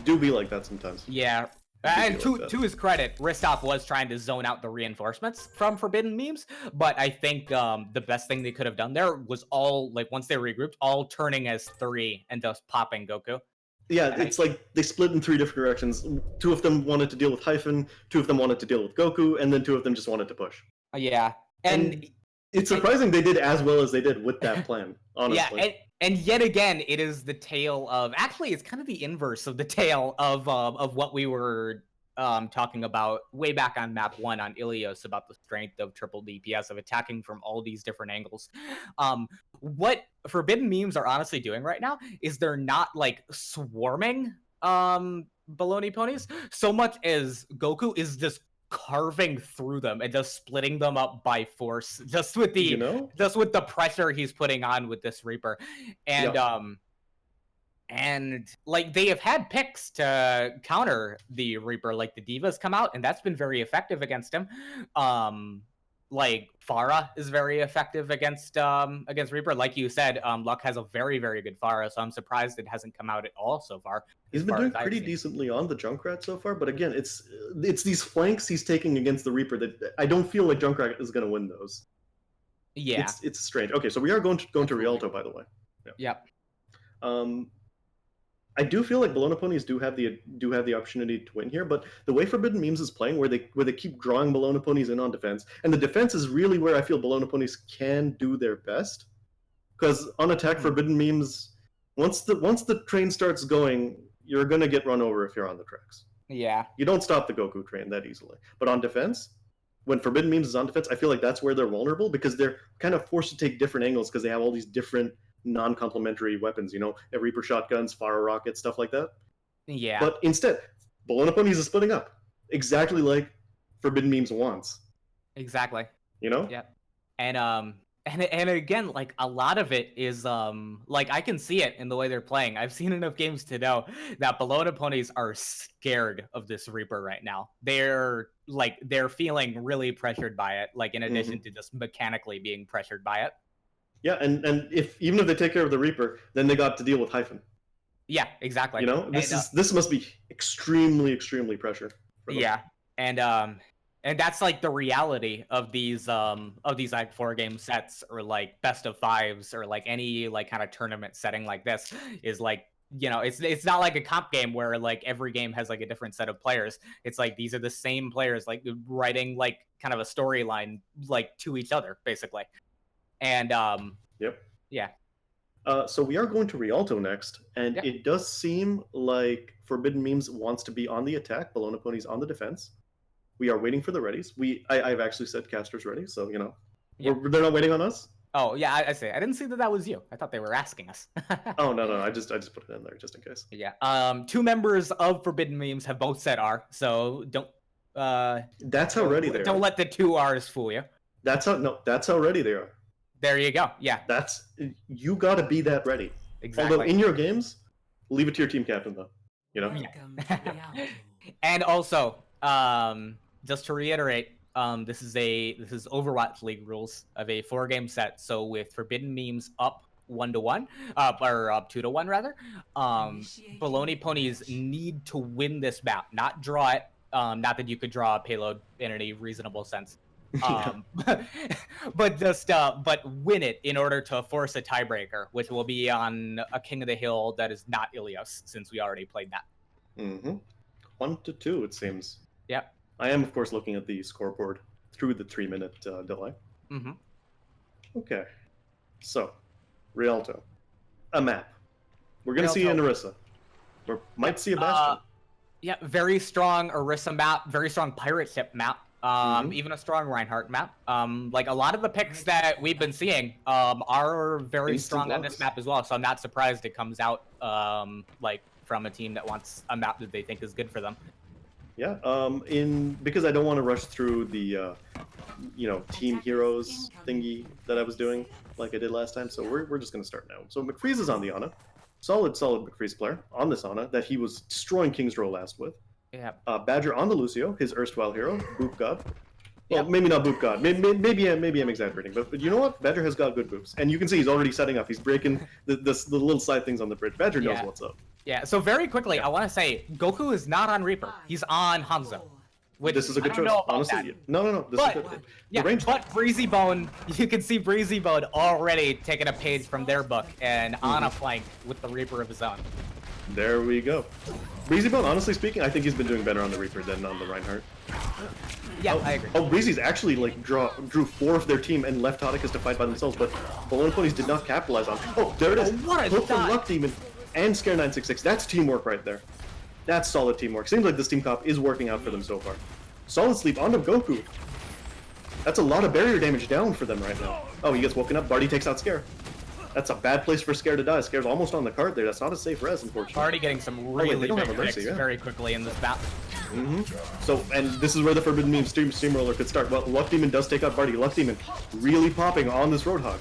Do be like that sometimes. Yeah. And to his credit, Ristov was trying to zone out the reinforcements from Forbidden Memes, but I think the best thing they could have done there was all, like, once they regrouped, all turning as 3 and just popping Goku. Yeah, it's like they split in 3 different directions. 2 of them wanted to deal with Hyphen, 2 of them wanted to deal with Goku, and then 2 of them just wanted to push. Yeah. And It's surprising they did as well as they did with that plan, honestly. yeah, and yet again, it is the tale of, actually, it's kind of the inverse of the tale of what we were talking about way back on map 1 on Ilios about the strength of triple DPS of attacking from all these different angles. What Forbidden Memes are honestly doing right now is they're not like swarming baloney ponies so much as Goku is just carving through them and just splitting them up by force, just with the pressure he's putting on with this Reaper. And and like they have had picks to counter the Reaper, like the Divas come out, and that's been very effective against him. Like Pharah is very effective against Reaper. Like you said, Luck has a very, very good Pharah, so I'm surprised it hasn't come out at all so far. He's been doing pretty decently on the Junkrat so far, but again, it's these flanks he's taking against the Reaper that I don't feel like Junkrat is going to win those. Yeah, it's strange. Okay, so we are going to Rialto, by the way. Yep. I do feel like Bologna Ponies do have the opportunity to win here, but the way Forbidden Memes is playing, where they keep drawing Bologna Ponies in on defense, and the defense is really where I feel Bologna Ponies can do their best, because on attack, Forbidden Memes, once the train starts going, you're gonna get run over if you're on the tracks. Yeah. You don't stop the Goku train that easily, but on defense, when Forbidden Memes is on defense, I feel like that's where they're vulnerable because they're kind of forced to take different angles because they have all these different non-complementary weapons, Reaper shotguns, fire rockets, stuff like that. Yeah. But instead, Bologna Ponies is splitting up, exactly like Forbidden Memes wants. Exactly. Yeah. And again, like a lot of it is like I can see it in the way they're playing. I've seen enough games to know that Bologna Ponies are scared of this Reaper right now. They're feeling really pressured by it, like in addition to just mechanically being pressured by it. Yeah, and even if they take care of the Reaper, then they got to deal with Hyphen. Yeah, exactly. This must be extremely, extremely pressure. Yeah, and that's like the reality of these like 4-game sets or like best of 5s or like any like kind of tournament setting like this is like it's not like a comp game where like every game has like a different set of players. It's like these are the same players like writing like kind of a storyline like to each other basically. And yeah. So we are going to Rialto next, and it does seem like Forbidden Memes wants to be on the attack, Bologna Ponies on the defense. We are waiting for the readies. I've actually said casters ready, so they're not waiting on us. Oh yeah, I say I didn't see that was you. I thought they were asking us. Oh no, I just put it in there just in case. Yeah. 2 members of Forbidden Memes have both said R, so don't. That's how ready they are. Don't let the 2 R's fool you. That's how ready they are. There you go. Yeah. You got to be that ready. Exactly. Although in your games, leave it to your team captain though. Yeah. And also, just to reiterate, this is Overwatch League rules of a 4-game set. So with Forbidden Memes up 1-1, or up 2-1 rather, Bologna Ponies need to win this map, not draw it. Not that you could draw a payload in any reasonable sense. But win it in order to force a tiebreaker, which will be on a King of the Hill that is not Ilios, since we already played that. 1-2, it seems. Yep. I am, of course, looking at the scoreboard through the 3-minute delay. Okay. So, Rialto. A map. We're going to see an Orisa. We might see a Bastion. Yeah, very strong Orisa map, very strong pirate ship map. Even a strong Reinhardt map. Like a lot of the picks that we've been seeing are very strong on this map as well. So I'm not surprised it comes out like from a team that wants a map that they think is good for them. Yeah. Because I don't want to rush through the team heroes thingy that I was doing like I did last time. So we're just gonna start now. So McFreeze is on the Ana. Solid McFreeze player on this Ana that he was destroying King's Row last with. Yeah. Badger on the Lucio, his erstwhile hero, Boop God. Well, maybe not Boop God. Maybe I'm exaggerating, but you know what? Badger has got good boops, and you can see he's already setting up. He's breaking the little side things on the bridge. Badger knows what's up. Yeah. So very quickly, I want to say Goku is not on Reaper. He's on Hanzo. Which This is a good choice, honestly. No. This is good. Yeah, but Breezy Bone, you can see Breezy Bone already taking a page from their book and on a flank with the Reaper of his own. There we go. Breezy Bone, honestly speaking, I think he's been doing better on the Reaper than on the Reinhardt. Yeah, I agree. Oh, Breezy's actually like drew 4 of their team and left Todicus to fight by themselves, but Bologna Ponies did not capitalize on. Oh, there it is. What a Hook from shot. Luck Demon and Scare 966. That's teamwork right there. That's solid teamwork. Seems like this team comp is working out for them so far. Solid sleep onto Goku. That's a lot of barrier damage down for them right now. Oh, he gets woken up. Barty takes out Scare. That's a bad place for Scare to die. Scare's almost on the card there. That's not a safe res, unfortunately. Already getting some wait, really they don't have big a mercy, picks yeah. very quickly in this map. So, and this is where the Forbidden Meme Steamroller could start. Well, Luck Demon does take out Barty. Luck Demon really popping on this Roadhog.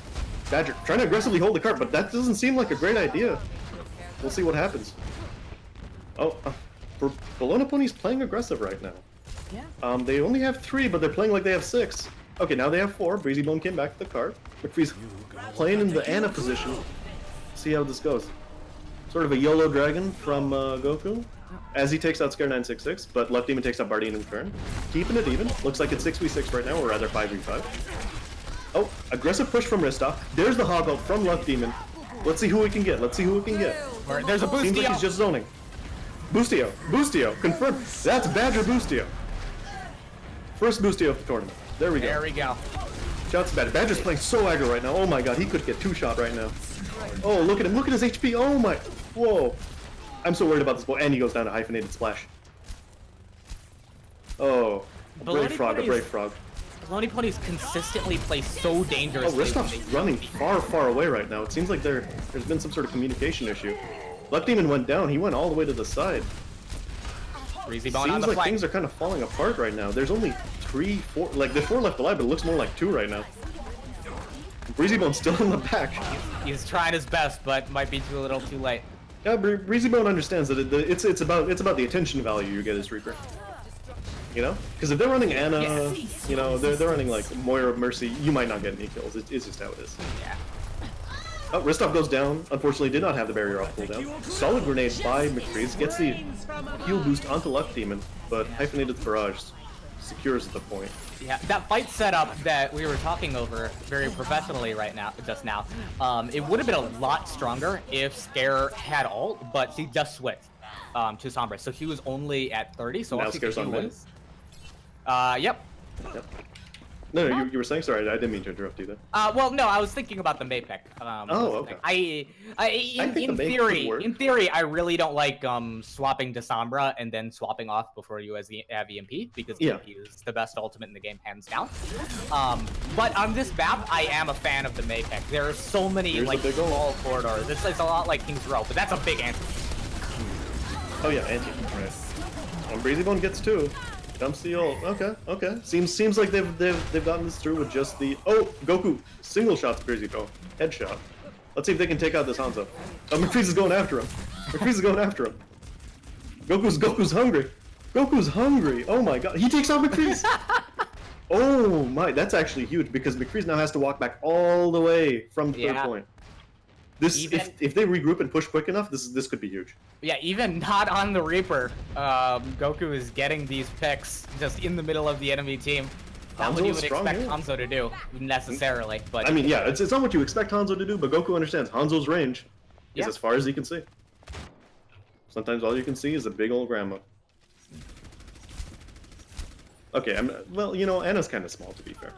Badger trying to aggressively hold the cart, but that doesn't seem like a great idea. We'll see what happens. Oh, for Bologna Pony's playing aggressive right now. Yeah. They only have 3, but they're playing like they have 6. Okay, now they have 4. Breezy Bone came back to the cart. McFree's playing in the Anna position. See how this goes. Sort of a YOLO Dragon from Goku, as he takes out Scare 966, but Left Demon takes out Barty in turn. Keeping it even. Looks like it's 6v6 right now, or rather 5v5. Oh, aggressive push from Ristov. There's the Hog Ult from Left Demon. Let's see who we can get. Let's see who we can get. There's a Boostio. Seems like he's just zoning. Boostio. Boostio. Confirmed. That's Badger Boostio. First Boostio of the tournament. There we go. There we go. Shouts to Badger. Badger's playing so aggro right now. Oh my god, he could get 2-shot right now. Oh, look at him. Look at his HP. Oh my. Whoa. I'm so worried about this boy. And he goes down to Hyphenated Splash. Oh. A brave frog. A brave frog. Bologna Ponies consistently play so Oh, dangerously. Ristov's running far, far away right now. It seems like there's been some sort of communication issue. Luck Demon went down. He went all the way to the side. Breezy Bone on Seems the like flank. things are kind of falling apart right now. There's only 3, 4, like there's 4 left alive, but it looks more like 2 right now. Breezy Bone's still in the back. He's trying his best, but might be too little too late. Yeah, Breezy Bone understands that it's about the attention value you get as Reaper. You know, because if they're running Anna, you know, they're running like Moira Mercy, you might not get any kills. It's just how it is. Yeah. Oh, Ristov goes down. Unfortunately, did not have the barrier off cooldown. Solid grenade by McFreeze. Gets the heal boost onto Luck Demon, but Hyphenated Barrage secures the point. Yeah, that fight setup that we were talking over very professionally just now, it would have been a lot stronger if Scare had ult, but he just switched to Sombra, so he was only at 30, so Now once he Scare's on wins. Yep. No, you were saying? Sorry, I didn't mean to interrupt you there. Well, no, I was thinking about the Mapek. Okay. In theory, I really don't like swapping to Sombra and then swapping off before you have EMP, because EMP is the best ultimate in the game, hands down. But on this map, I am a fan of the Mapek. There are so many small corridors. It's a lot like King's Row, but that's a big answer. Oh yeah, anti. Right. And Breezy Bone gets 2. Dumps the ult. Okay. Seems like they've gotten this through with just the Goku single shots Breezy Bone. Headshot. Let's see if they can take out this Hanzo. Oh, McFreeze is going after him. Goku's hungry. Goku's hungry. Oh my god. He takes out McFreeze. Oh my, that's actually huge because McFreeze now has to walk back all the way from the third point. This if they regroup and push quick enough, this could be huge. Yeah, even not on the Reaper, Goku is getting these picks just in the middle of the enemy team. Not what you would expect Hanzo to do, necessarily. But I mean, yeah, it's not what you expect Hanzo to do, but Goku understands Hanzo's range is as far as he can see. Sometimes all you can see is a big old grandma. Okay, well, you know, Anna's kind of small, to be fair.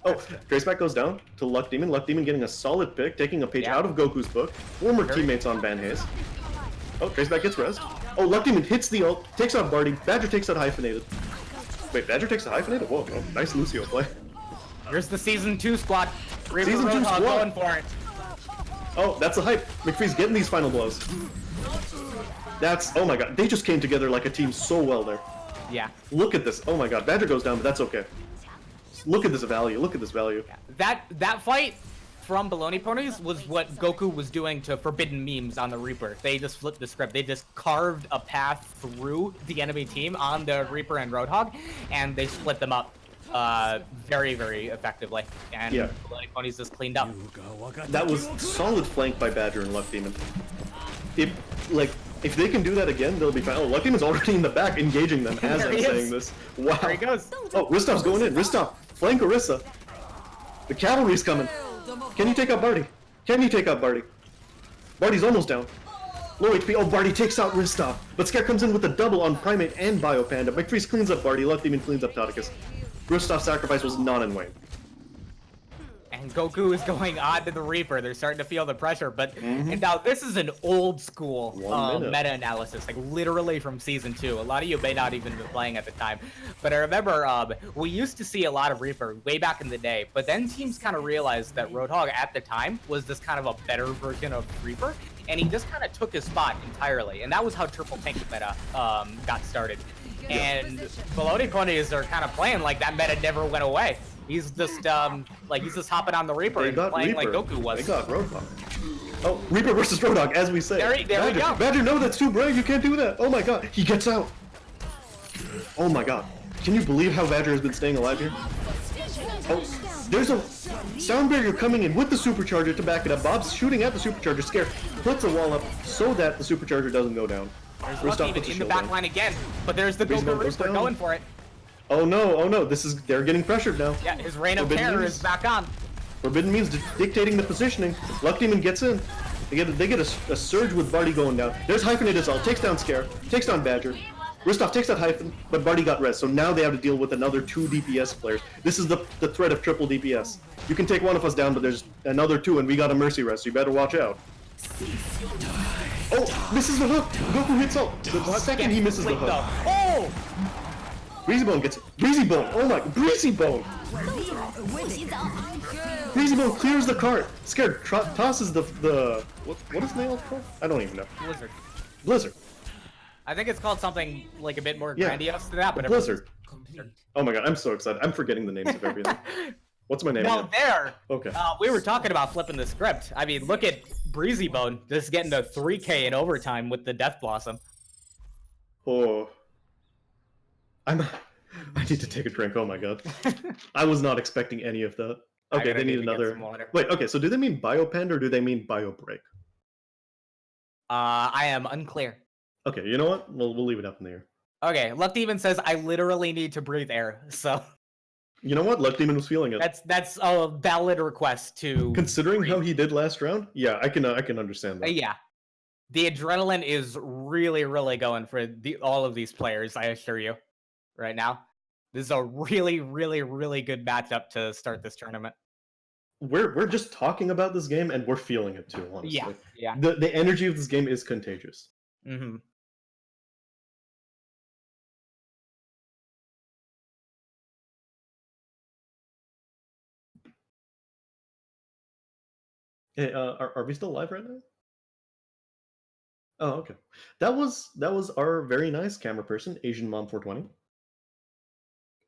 Oh, Traceback goes down to Luck Demon. Luck Demon getting a solid pick, taking a page out of Goku's book. Former teammates on Van Hayes. Oh, Traceback gets rest. Oh, Luck Demon hits the ult, takes out Barty. Badger takes out Hyphenated. Wait, Badger takes the Hyphenated? Whoa, nice Lucio play. Here's the Season 2 squad. Reaper Season 2 squad going for it. Oh, that's the hype. McFree's getting these final blows. That's, oh my god, they just came together like a team so well there. Yeah. Look at this. Oh my god, Badger goes down, but that's okay. Look at this value. Look at this value. Yeah. That fight from Bologna Ponies was what Goku was doing to Forbidden Memes on the Reaper. They just flipped the script. They just carved a path through the enemy team on the Reaper and Roadhog, and they split them up very, very effectively. And Bologna Ponies just cleaned up. That was solid flank by Badger and Luck Demon. If they can do that again, they'll be fine. Oh, Luck Demon's already in the back, engaging them as I'm saying this. Wow. There he goes. Oh, Ristov's going in. Ristov, flank Orisa. The cavalry's coming. Can you take out Barty? Barty's almost down. Low HP. Oh, Barty takes out Ristov. But Scare comes in with a double on Primate and Biopanda. McFreeze cleans up Barty. Luck Demon cleans up Todicus. Ristov's sacrifice was not in vain. and Goku is going on to the Reaper. They're starting to feel the pressure, but and now this is an old school 1 minute. meta-analysis, like literally from Season 2. A lot of you may not even be playing at the time, but I remember we used to see a lot of Reaper way back in the day, but then teams kind of realized that Roadhog at the time was this kind of a better version of Reaper, and he just kind of took his spot entirely, and that was how Triple Tank meta got started. And Baloney Ponies are kind of playing like that meta never went away. He's just he's just hopping on the Reaper and playing like Goku was. They got Roadhog. Oh, Reaper versus Roadhog, as we say. There we go. Badger, no, that's too brave. You can't do that. Oh my god, he gets out. Oh my god. Can you believe how Badger has been staying alive here? Oh, there's a sound barrier coming in with the supercharger to back it up. Bob's shooting at the supercharger, scared. Puts a wall up so that the supercharger doesn't go down. There's Lucky even in the back line again, but there's the Goku Reaper going for it. Oh no, they're getting pressured now. Yeah, his reign of terror is back on. Forbidden Means dictating the positioning. Luck Demon gets in. They get a surge with Barty going down. There's Hyphenate Assault, takes down Scare, takes down Badger. Ristov takes out Hyphen, but Barty got res, so now they have to deal with another 2 DPS players. This is the threat of triple DPS. You can take one of us down, but there's another 2, and we got a Mercy res, so you better watch out. Oh, misses the hook! Goku hits ult. The second he misses the hook. Oh! Breezy Bone gets it. Breezy Bone! Oh my, Breezy Bone! Breezy Bone clears the cart. Scared, tosses the what is the name called? I don't even know. Blizzard. I think it's called something like a bit more grandiose than that, but Blizzard. Oh my god, I'm so excited. I'm forgetting the names of everything. What's my name? Now there. Okay. We were talking about flipping the script. I mean, look at Breezy Bone just getting to 3K in overtime with the Death Blossom. Oh. I need to take a drink. Oh my god. I was not expecting any of that. Okay, they need another. Wait, okay, so do they mean Biopend or do they mean Biobreak? I am unclear. Okay, you know what? We'll leave it up in the air. Okay, Luck Demon says I literally need to breathe air, so. You know what? Luck Demon was feeling it. That's a valid request to. Considering how he did last round, yeah, I can understand that. Yeah, the adrenaline is really, really going for all of these players. I assure you, right now, this is a really, really, really good matchup to start this tournament. We're just talking about this game and we're feeling it too. Honestly, yeah. The energy of this game is contagious. Mm-hmm. Hey, are we still live right now? Oh, okay. That was our very nice camera person, Asian Mom 420.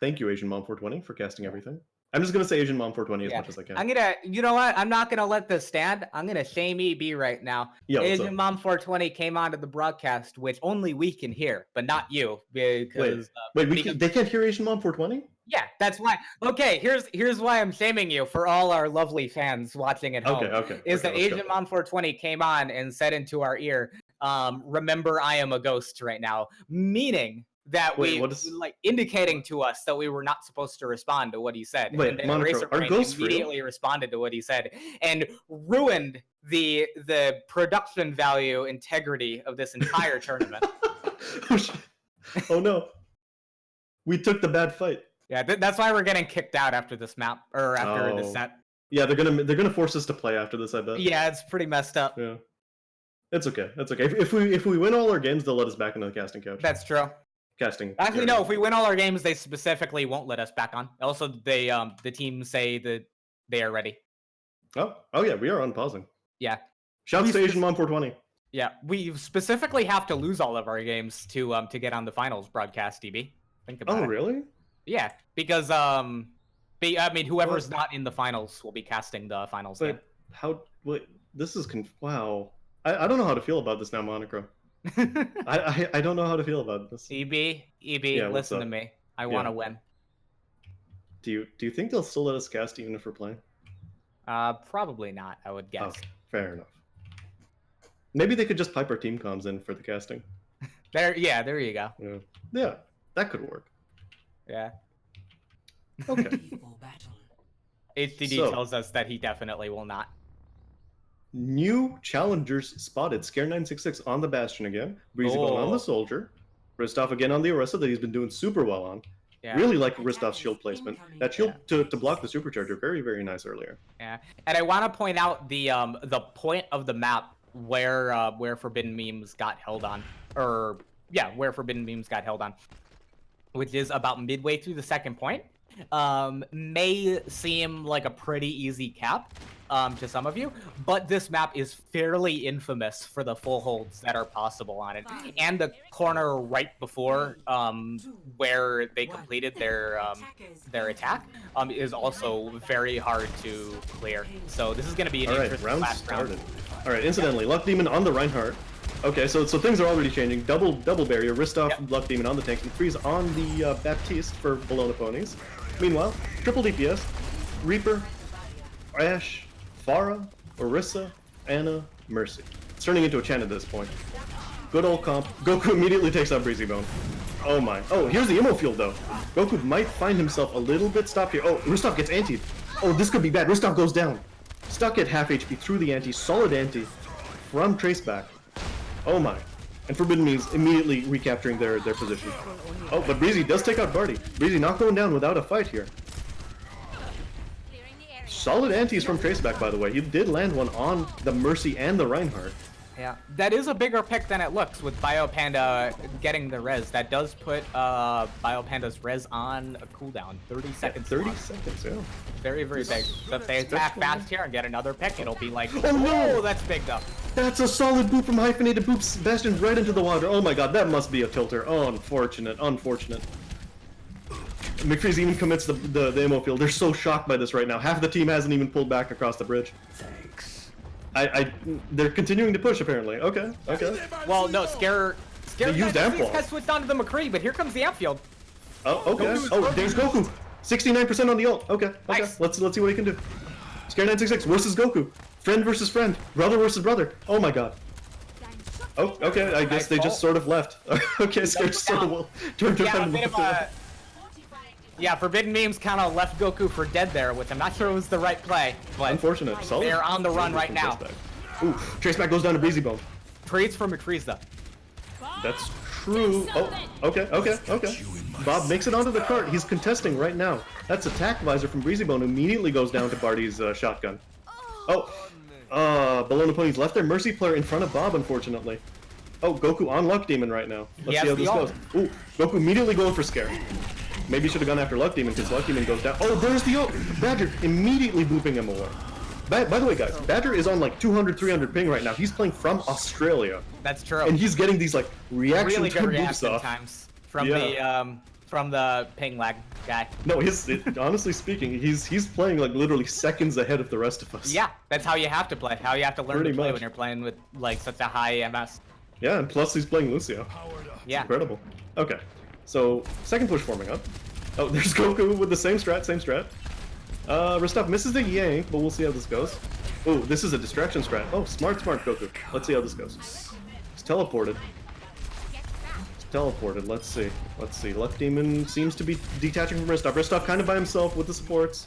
Thank you, Asian Mom 420, for casting everything. I'm just gonna say Asian Mom 420 as much as I can. You know what? I'm not gonna let this stand. I'm gonna shame EB right now. Yeah, Asian Mom 420 came onto the broadcast, which only we can hear, but not you, because they can't hear Asian Mom 420. Yeah, that's why. Okay, here's why I'm shaming you for all our lovely fans watching at home. Okay. That Asian Mom 420 came on and said into our ear, "Remember, I am a ghost right now," meaning that indicating to us that we were not supposed to respond to what he said. Wait, and Monaco, are ghosts immediately real? responded to what he said and ruined the production value integrity of this entire tournament. Oh no, we took the bad fight. Yeah, that's why we're getting kicked out after this map or after this set. Yeah, they're gonna force us to play after this, I bet. Yeah, it's pretty messed up. Yeah, it's okay. That's okay. If we win all our games, they'll let us back into the casting couch. That's true. Casting. Actually, no. If we win all our games, they specifically won't let us back on. Also, the team say that they are ready. Oh yeah, we are unpausing. Yeah. Shouts to Asian Mom 420. Yeah, we specifically have to lose all of our games to get on the finals broadcast. DB. Think about it. Oh really? Yeah, because whoever's not in the finals will be casting the finals game. This is wow. I don't know how to feel about this now, Monochrome. I don't know how to feel about this. EB, listen to me. I want to win. Do you think they'll still let us cast even if we're playing? Probably not. I would guess. Okay, fair enough. Maybe they could just pipe our team comms in for the casting. There you go. Yeah, that could work. Yeah. Okay. HDD tells us that he definitely will not. New challengers spotted. Scare 966 on the Bastion again. Breezy Bone on the Soldier. Ristov again on the Orisa that he's been doing super well on. Yeah. Really like Ristov's shield placement. That shield to block the supercharger, very, very nice earlier. Yeah, and I want to point out the point of the map where Forbidden Memes got held on, where Forbidden Memes got held on, which is about midway through the second point. May seem like a pretty easy cap to some of you, but this map is fairly infamous for the full holds that are possible on it, and the corner right before where they completed their attack is also very hard to clear. So this is going to be an interesting round last started. round. All right, incidentally, Luck Demon on the Reinhardt. Okay, so things are already changing. Double barrier. Ristov, Luck Demon on the tanks, and Freeze on the Baptiste for Bologna ponies. Meanwhile, triple DPS, Reaper, Ashe, Pharah, Orisa, Anna, Mercy. It's turning into a Chen at this point. Good old comp. Goku immediately takes out Breezy Bone. Oh my. Oh, here's the Immo field though. Goku might find himself a little bit stopped here. Oh, Ristov gets antied. Oh, this could be bad. Ristov goes down. Stuck at half HP through the anti. Solid anti from Traceback. Oh my. And Forbidden Memes immediately recapturing their position. Oh, but Breezy does take out Barty. Breezy not going down without a fight here. Solid antis from Traceback, by the way. He did land one on the Mercy and the Reinhardt. Yeah, that is a bigger pick than it looks with BioPanda getting the res. That does put BioPanda's res on a cooldown, 30 seconds. 30 seconds, yeah. Very, very big. So if they attack fast here and get another pick, it'll be like, oh no, that's big though. That's a solid boop from Hyphenated Boop Bastion right into the water. Oh my god, that must be a tilter. Oh, unfortunate, unfortunate. McFreeze even commits the ammo field. They're so shocked by this right now. Half the team hasn't even pulled back across the bridge. They're continuing to push apparently. Okay. Well, no, Scare they used amp wall. Has switched on to the McCree, but here comes the amp field. Oh, okay. Oh, there's Goku. 69% on the ult. Okay. Nice. Let's see what he can do. Scare 966 versus Goku. Friend versus friend. Brother versus brother. Oh my god. Oh, okay. I guess they just sort of left. Okay, Scare just sort of turned around and left away. Yeah, Forbidden Memes kind of left Goku for dead there, which I'm not sure was the right play. But unfortunate. Solid. They're on the run right now. Ooh, Traceback goes down to Breezy Bone. Treats for McFreeze though. That's true. Oh, okay. Bob makes it onto the cart. He's contesting right now. That's attack visor from Breezy Bone. Immediately goes down to Barty's shotgun. Bologna Ponies left their Mercy player in front of Bob, unfortunately. Oh, Goku on Luck Demon right now. Let's see how this goes. Ooh, Goku immediately going for Scare. Maybe should have gone after Luck Demon because Luck Demon goes down. Oh, there's the ult! Badger immediately booping him away. By the way, guys, Badger is on like 200, 300 ping right now. He's playing from Australia. That's true. And he's getting these like reaction really good boops reaction off. times from the ping lag guy. No, honestly speaking, he's playing like literally seconds ahead of the rest of us. Yeah, that's how you have to play. How you have to learn Pretty to play much. when you're playing with like such a high MS. Yeah, and plus he's playing Lucio. Yeah. It's incredible. Okay, so second push forming up. Oh, there's Goku with the same strat. Ristov misses the Yang, but we'll see how this goes. Oh, this is a distraction strat. Oh, smart Goku. Let's see how this goes. He's teleported. Let's see. Luck Demon seems to be detaching from Ristov. Ristov kind of by himself with the supports.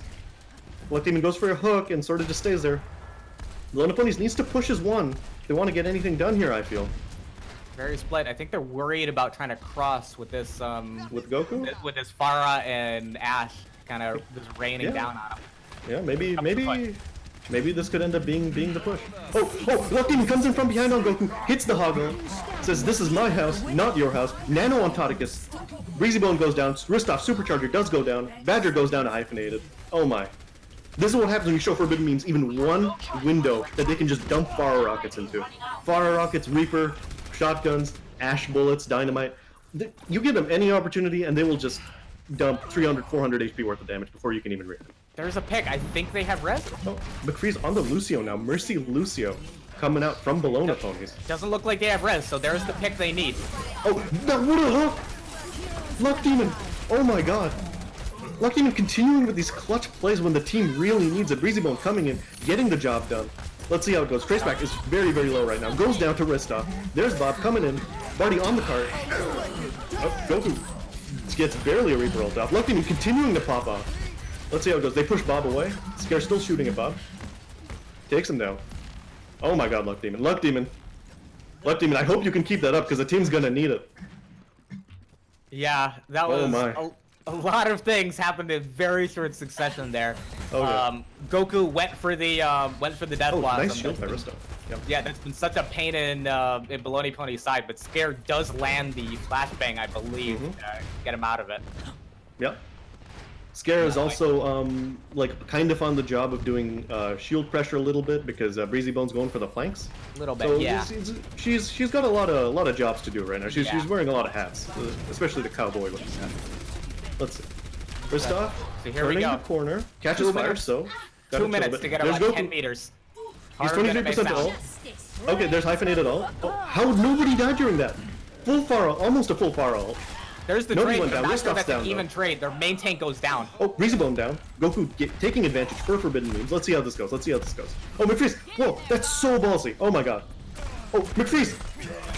Luck Demon goes for a hook and sort of just stays there. Bologna Ponies needs to push his one if they want to get anything done here, I feel. Very split. I think they're worried about trying to cross with this with Goku? With this Pharah and Ashe kind of just raining down on him. Yeah, maybe this could end up being the push. Oh, Luck Demon comes in from behind on Goku, hits the Hoggle, says this is my house, not your house. Nano on Toticus. Breezy Bone goes down, Ristov Supercharger does go down, Badger goes down to Hyphenated. Oh my. This is what happens when you show Forbidden Memes even one window that they can just dump Pharah rockets into. Pharah rockets, Reaper, shotguns, Ashe bullets, dynamite. You give them any opportunity and they will just dump 300, 400 HP worth of damage before you can even read it. There's a pick. I think they have res. Oh, McFreeze on the Lucio now. Mercy Lucio coming out from Bologna Ponies. Doesn't look like they have res, so there's the pick they need. Oh, that what a hook! Luck Demon! Oh my god. Luck Demon continuing with these clutch plays when the team really needs it. Breezy Bone coming in, getting the job done. Let's see how it goes. Traceback is very, very low right now. Goes down to Ristov. There's Bob coming in. Barty on the cart. Oh, Goku gets barely a Reaper ult off. Luck Demon continuing to pop off. Let's see how it goes. They push Bob away. Scare still shooting at Bob. Takes him down. Oh my god, Luck Demon. Luck Demon, I hope you can keep that up because the team's gonna need it. Yeah, that was a lot of things happened in very short succession there. Oh, yeah. Goku went for the death Oh, blossom. nice shield by Risto. Yep. Yeah, that's been such a pain in Baloney Pony's side, but Scare does land the flashbang, I believe, get him out of it. Yep. Scare is also like kind of on the job of doing shield pressure a little bit because Breezy Bone's going for the flanks. A little bit, So yeah. she's got a lot of jobs to do right now. She's wearing a lot of hats, especially the cowboy looking hat. Let's see. Kristoff So here we turning go. the corner, catches 2 fire. minutes. So got 2 a minutes bit. to get There's about Goku. 10 meters. He's Harder than it may 23% sound. ult. Okay, there's hyphenated ult. Oh, how nobody died during that? Full far ult, almost a full far ult. There's the Nobody trade. went They're down. not sure Ristoff's that's an down, even though. trade. Their main tank goes down. Oh, Breezy Bone down. Goku taking advantage for Forbidden Memes. Let's see how this goes. Let's see how this goes. Oh, McFreeze! Whoa, that's so ballsy. Oh my god. Oh, McFreeze!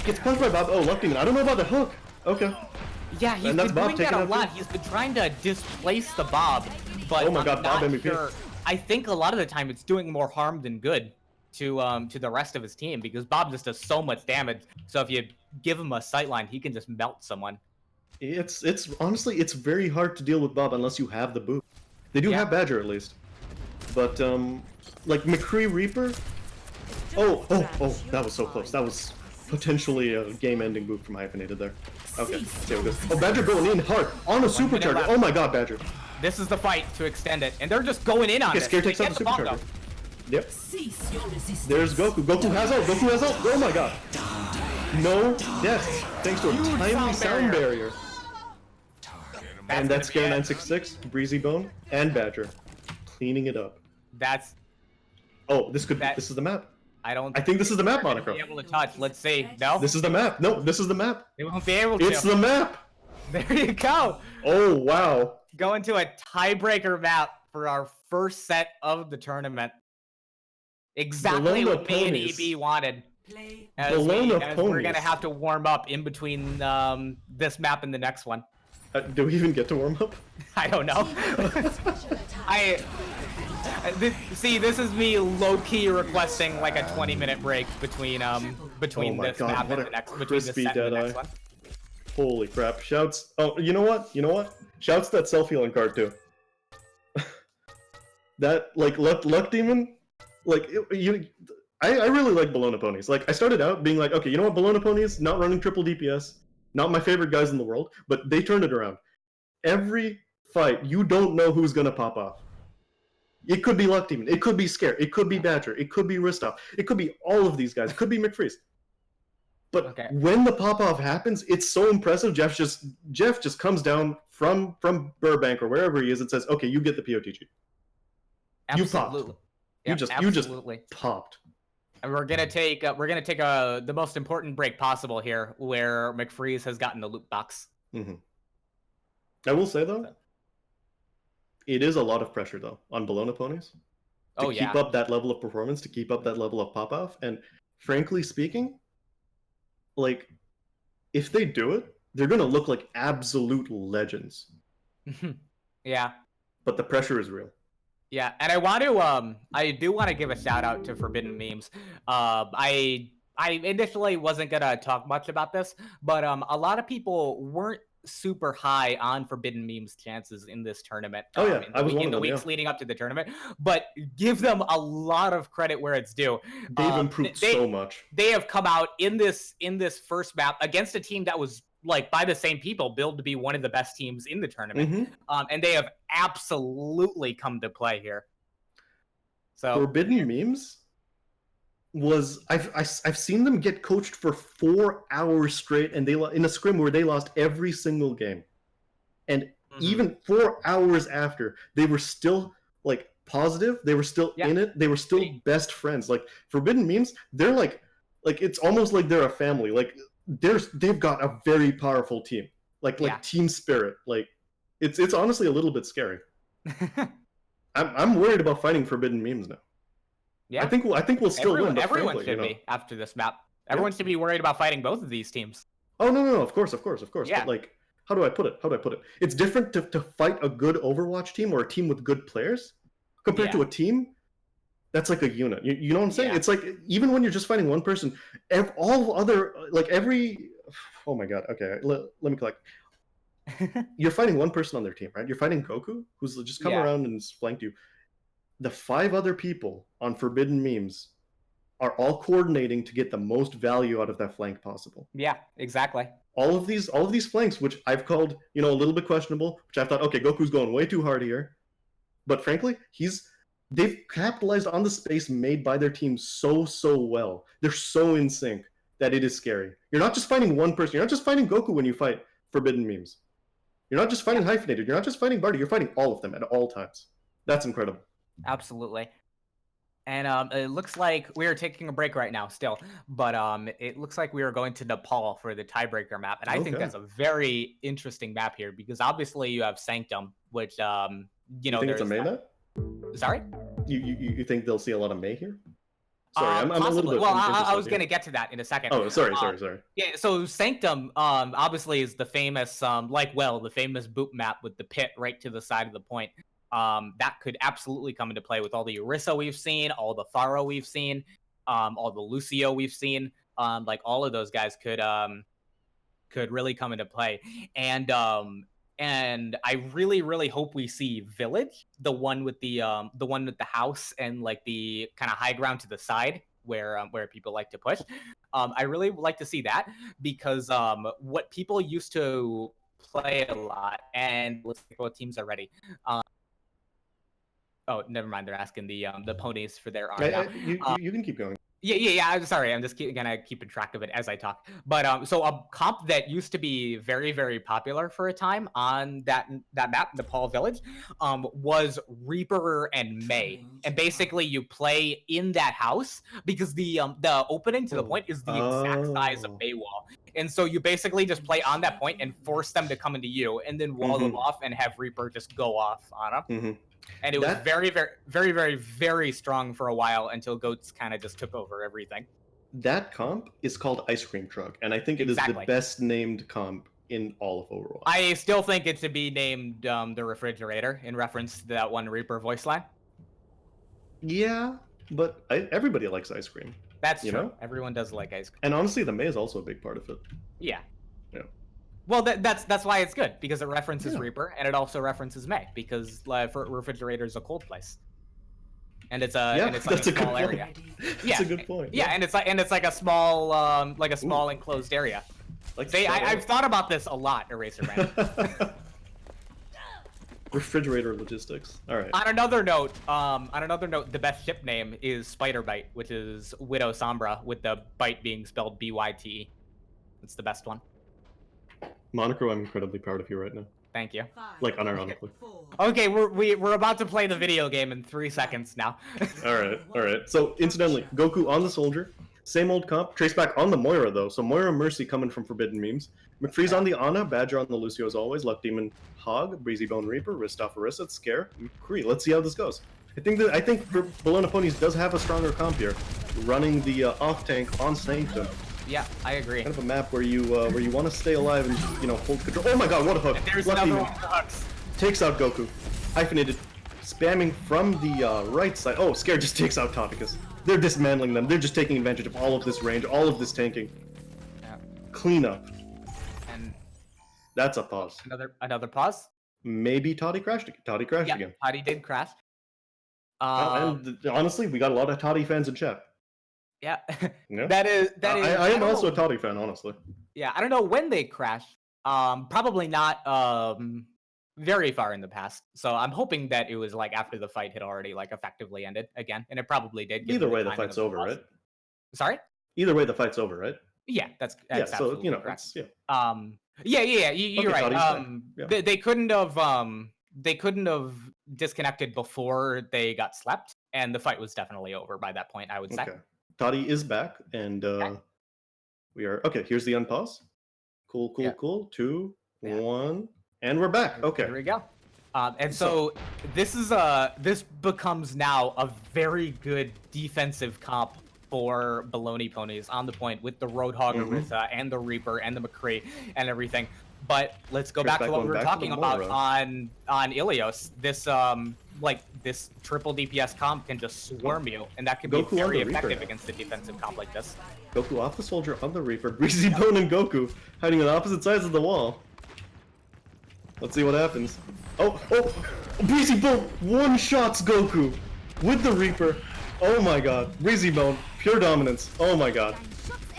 Gets punched by Bob. Oh, Luck Demon. I don't know about the hook. Okay. Yeah, he's And been that's Bob doing that taking a out lot. too? He's been trying to displace the Bob, but Oh my I'm God, Bob not MVP. sure. I think a lot of the time it's doing more harm than good to the rest of his team because Bob just does so much damage. So if you give him a sightline, he can just melt someone. It's honestly, it's very hard to deal with Bob unless you have the boot. They do Yeah. have Badger at least. But, like McCree Reaper? Oh, that was so close. That was potentially a game-ending boot from Hyphenated there. Okay, see how it goes. Oh, Badger going in hard on a supercharger. left. Oh my god, Badger. This is the fight to extend it, and they're just going in on Okay, this. Scare They takes out get the bomb, supercharger. though. Yep. There's Goku. Goku has ult. Goku has ult. Oh my god. No deaths. Thanks to a Huge timely sound sound barrier. And that's Scare gonna be 966, Breezy Bone, and Badger. Cleaning it up. That's Oh, this is the map. I think this is the map, they're gonna Monaco. be able to touch. Let's see. No, This is the map. No, this is the map. they won't be able to. It's the map. There you go. Oh, wow. Go into a tiebreaker map for our first set of the tournament. Exactly Bologna what me and ponies. EB wanted. As, Bologna we're ponies. gonna have to warm up in between this map and the next one. Do we even get to warm up? I don't know. See, this is me low-key requesting like a 20-minute break between Oh my this God, map what and a the next between this crispy set and the Deadeye. next one. Holy crap. Shouts. Oh, you know what? You know what? Shouts that self-healing card too. That, like, Luck Demon, like, I really like Bologna Ponies. Like, I started out being like, okay, you know what, Bologna Ponies, not running triple DPS, not my favorite guys in the world, but they turned it around. Every fight, you don't know who's gonna pop off. It could be Luck Demon, it could be Scare, it could be Badger, it could be Ristoff, it could be all of these guys, it could be McFreeze. But Okay. when the pop-off happens, it's so impressive. Jeff just comes down from Burbank or wherever he is and says, okay, you get the POTG. You popped. Absolutely. You Yep, just absolutely. popped. And we're gonna take the most important break possible here, where McFreeze has gotten the loot box. Hmm. I will say though, it is a lot of pressure though on Bologna Ponies to Oh keep yeah. up that level of performance, to keep up that level of pop off. And frankly speaking, like if they do it, they're gonna look like absolute legends. Yeah. But the pressure is real. Yeah, and I do want to give a shout out to Forbidden Memes. I initially wasn't gonna talk much about this, but a lot of people weren't super high on Forbidden Memes' chances in this tournament. Oh, yeah, in I was one in of the them, weeks leading up to the tournament. But give them a lot of credit where it's due. They've improved so much. They have come out in this first map against a team that was, like, by the same people, billed to be one of the best teams in the tournament. Mhm. And they have absolutely come to play here. So Forbidden Memes was I've seen them get coached for 4 hours straight, and they in a scrim where they lost every single game, and even 4 hours after, they were still like positive. They were still in it. They were still best friends. Like Forbidden Memes, they're like it's almost like they're a family. Like they've got a very powerful team. Like team spirit. Like it's honestly a little bit scary. I'm worried about fighting Forbidden Memes now. yeah, I think we'll still win. But everyone frankly, should you know. be after this map. Everyone should be worried about fighting both of these teams. Oh no, of course. Yeah. But like, how do I put it? It's different to fight a good Overwatch team or a team with good players compared to a team that's like a unit. You know what I'm saying? Yeah. It's like even when you're just fighting one person, oh my god. Okay, let me collect. You're fighting one person on their team, right? You're fighting Goku, who's just come Yeah. around and flanked you. The 5 other people on Forbidden Memes are all coordinating to get the most value out of that flank possible. Yeah, exactly. All of these flanks, which I've called, a little bit questionable, which I thought, okay, Goku's going way too hard here. But frankly, they've capitalized on the space made by their team so well. They're so in sync that it is scary. You're not just fighting one person. You're not just fighting Goku when you fight Forbidden Memes. You're not just fighting Hyphenated. You're not just fighting Barty. You're fighting all of them at all times. That's incredible. Absolutely. And it looks like we are taking a break right now still, but it looks like we are going to Nepal for the tiebreaker map. And I think Okay. that's a very interesting map here because obviously you have Sanctum, which, You think it's a May map? Sorry? You think they'll see a lot of May here? Sorry, I'm a little Possibly. bit. Well, I interested was here. going to get to that in a second. Oh, sorry. Yeah, so Sanctum obviously is the famous, the famous boot map with the pit right to the side of the point. That could absolutely come into play with all the Orisa we've seen, all the Tharo we've seen, all the Lucio we've seen. All of those guys could really come into play. And I really hope we see Village, the one with the house and like the kind of high ground to the side where people like to push. I really would like to see that because what people used to play a lot, and let's see what teams are ready. Oh, never mind. They're asking the ponies for their arm now. You can keep going. Yeah. I'm sorry. I'm just gonna keeping track of it as I talk. But so a comp that used to be very, very popular for a time on that map, Nepal Village, was Reaper and May. And basically, you play in that house because the opening to the point is the exact size of May Wall. And so you basically just play on that point and force them to come into you, and then wall them off and have Reaper just go off on them. Mm-hmm. And it was very, very, very, very, very strong for a while until Goats kind of just took over everything. That comp is called Ice Cream Truck, and I think it is the best named comp in all of Overwatch. I still think it should be named the Refrigerator in reference to that one Reaper voice line. Yeah, but everybody likes ice cream. That's true. Everyone does like ice cream. And honestly, the May is also a big part of it. Yeah. Yeah. Well, that's why it's good, because it references Reaper, and it also references May, because Refrigerator is a cold place. And it's like a small area. That's a good point. Yeah, and it's like a small enclosed area. I've thought about this a lot, Eraser Man. Refrigerator logistics. All right. On another note, the best ship name is Spider Bite, which is Widow Sombra, with the bite being spelled B-Y-T-E. It's the best one. Monaco, I'm incredibly proud of you right now. Thank you. Like unironically. Okay, we're about to play the video game in 3 seconds now. All right. So incidentally, Goku on the Soldier, same old comp. Trace back on the Moira though. So Moira Mercy coming from Forbidden Memes. McFree's on the Ana, Badger on the Lucio as always, Luck Demon Hog, Breezy Bone Reaper, Ristoff Orisa, Scare, McCree. Let's see how this goes. I think Bologna Ponies does have a stronger comp here, running the off tank on Sanctum. Yeah, I agree. Kind of a map where you want to stay alive and hold control. Oh my God, what a hook! There's Luck another Demon one of the hooks. Takes out Goku. Hyphenated, spamming from the right side. Oh, Scare just takes out Toticus. They're dismantling them. They're just taking advantage of all of this range, all of this tanking. Yeah. Clean up. And that's a pause. Another pause. Maybe Toddy crashed again. Toddy crashed again. Toddy did crash. And honestly, we got a lot of Toddy fans in chat. Yeah. Yeah. That is. I am also a Toddy fan, honestly. Yeah, I don't know when they crashed. Probably not very far in the past. So I'm hoping that it was like after the fight had already like effectively ended again, and it probably did. Either way, the fight's over, right? Sorry. Either way, the fight's over, right? Yeah, that's so absolutely correct. It's, yeah. You're Okay, right. They couldn't have disconnected before they got slept, and the fight was definitely over by that point, I would say. Okay. Toddy is back, and we are okay. Here's the unpause. Cool. 2, 1, and we're back. Okay. Here we go. And so this becomes now a very good defensive comp for Baloney Ponies on the point with the Roadhog Orisa and the Reaper and the McCree and everything. But let's go back to what we were talking about on Ilios. This triple DPS comp can just swarm you, and that can be very effective against a defensive comp like this. Goku off the Soldier on the Reaper, Breezy Bone and Goku hiding on opposite sides of the wall. Let's see what happens. Oh, Breezy Bone one-shots Goku with the Reaper. Oh my god. Breezy Bone, pure dominance. Oh my god.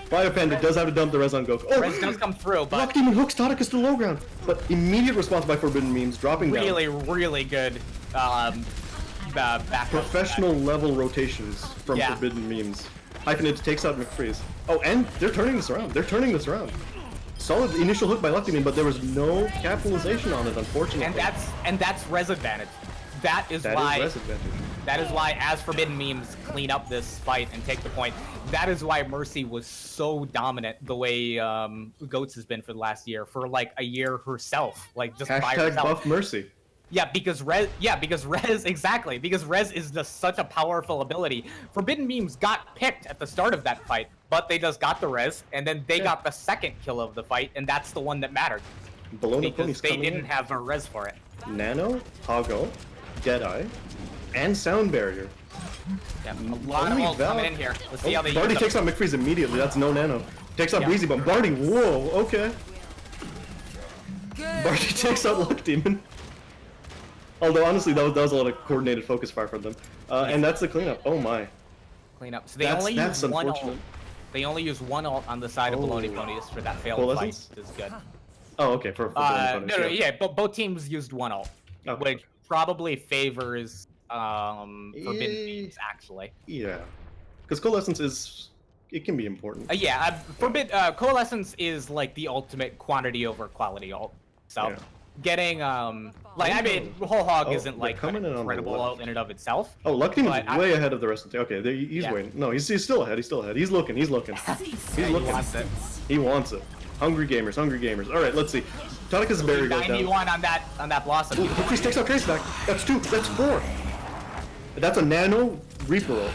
Fire Panda does have to dump the res on Goku. Oh, Res does come through, but Rock Demon hooks Tonic to the low ground. But immediate response by Forbidden Memes, dropping down. really good back. Professional level rotations from Yeah. Forbidden Memes. Hyphenate takes out McFreeze. Oh, and they're turning this around. Solid initial hook by Luck Demon, but there was no capitalization on it, unfortunately. And that's res advantage. That is That why. is res advantage. That is why, as Forbidden Memes clean up this fight and take the point, that is why Mercy was so dominant the way Goats has been for the last year, for like a year herself, like just by Hashtag herself. buff Mercy. Because Rez is just such a powerful ability. Forbidden Memes got picked at the start of that fight, but they just got the Rez, and then they got the second kill of the fight, and that's the one that mattered. Bologna Because Pony's they coming didn't in. have a Rez for it. Nano, Hago, Deadeye, and Sound Barrier. Yeah, a lot of Only ults Val- coming in here. Let's see how they Barty use takes them. out McFreeze immediately. That's no Nano. Takes out Yeah. Breezy Bump. Barty, whoa, okay. Barty takes out Luck Demon. Although honestly, that was a lot of coordinated focus fire from them. And that's the cleanup. Oh my. Clean up. So they That's- only that's use one unfortunate. ult. They only use one ult on the side of Oh. Baloney Ponies for that failed Coalescence? fight. Is good. Oh, okay. For But both teams used one ult, Okay, which okay. probably favors Forbidden Memes actually. Yeah. Because Coalescence it can be important. Coalescence is like the ultimate quantity over quality ult. So Yeah. getting Whole Hog Oh, isn't they're like an coming in on the incredible left. ult in and of itself. Oh, Luck Demon's But I- way ahead of the rest of the team. Okay, he's Yeah. waiting. No, he's still ahead. He's looking. He's looking. Yeah, he wants it. He wants it. Hungry gamers. All right, let's see. Tonica's berry goes down. 91 on that Blossom. Ooh, McFreeze takes out Trace back. That's 2. That's 4. That's a Nano Reaper ult.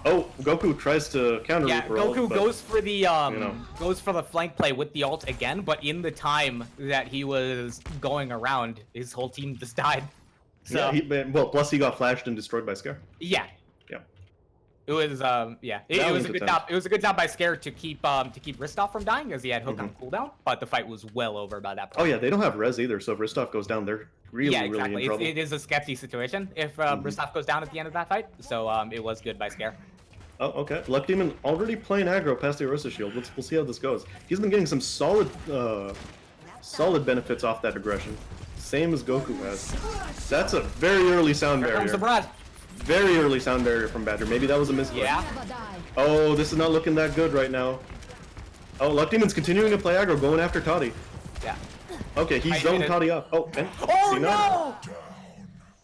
Oh, Goku tries to counter Yeah, Reaper ult, Goku but- goes for the know. goes for the flank play with the ult again, but in the time that he was going around, his whole team just died. So plus he got flashed and destroyed by Scare. yeah. Yeah. It was it That was was a good attempt. job. It was a good job by Scare to keep Ristov from dying as he had hook on cooldown, but the fight was well over by that point. Oh yeah, they don't have res either, so if Ristov goes down, they're really, yeah, really exactly. in trouble. It is a sketchy situation if Ristov goes down at the end of that fight. So it was good by Scare. Oh, okay. Luck Demon already playing aggro past the Orisa Shield. We'll see how this goes. He's been getting some solid benefits off that aggression. Same as Goku has. That's a very early sound Here comes the barrier. Brad. Very early sound barrier from Badger. Maybe that was a misclick. Yeah. Oh, this is not looking that good right now. Oh, Luck Demon's continuing to play aggro, going after Toddy. Yeah. Okay, he's I zoned hit it. Toddy up. Oh, and Oh C9. no!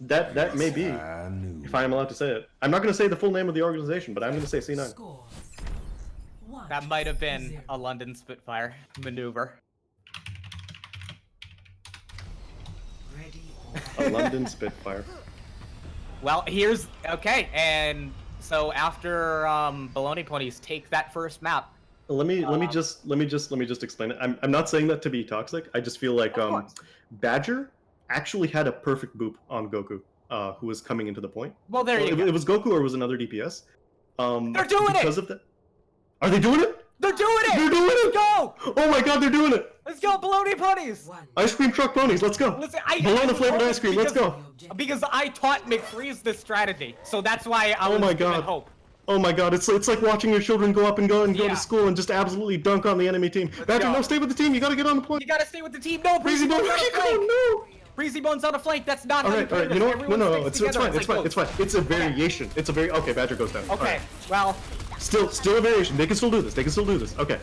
That may be, if I am allowed to say it. I'm not going to say the full name of the organization, but I'm going to say C9. That might have been a London Spitfire maneuver. A London Spitfire. Well, okay, and so after Baloney Ponies take that first map, Let me just explain it. I'm not saying that to be toxic. I just feel like Badger actually had a perfect boop on Goku, who was coming into the point. well, there you go. It was Goku or it was another DPS. They're doing it! because of that. Are they doing it? They're doing it! They're doing Let's it! go! Oh my god, they're doing it! Let's go, Baloney Ponies! Ice cream truck ponies, let's go! Listen, Bologna flavored ice cream, let's go! Because I taught McFreeze this strategy, so that's why I Oh was my given God. hope. Oh my god, it's like watching your children go Yeah. to school and just absolutely dunk on the enemy team. Badger, go. no, stay with the team. You gotta get on the point. You gotta stay with the team. No, Breezy Breezy Bone, Bone's where on you a flank. going? No. Breezy Bone's on a flank. That's not All how you right, play this. you know what? Everyone No, sticks it's together. fine. It's like, It's a variation. It's a very okay. Badger goes down. All Okay, right. well, Still a variation. They can still do this. Okay.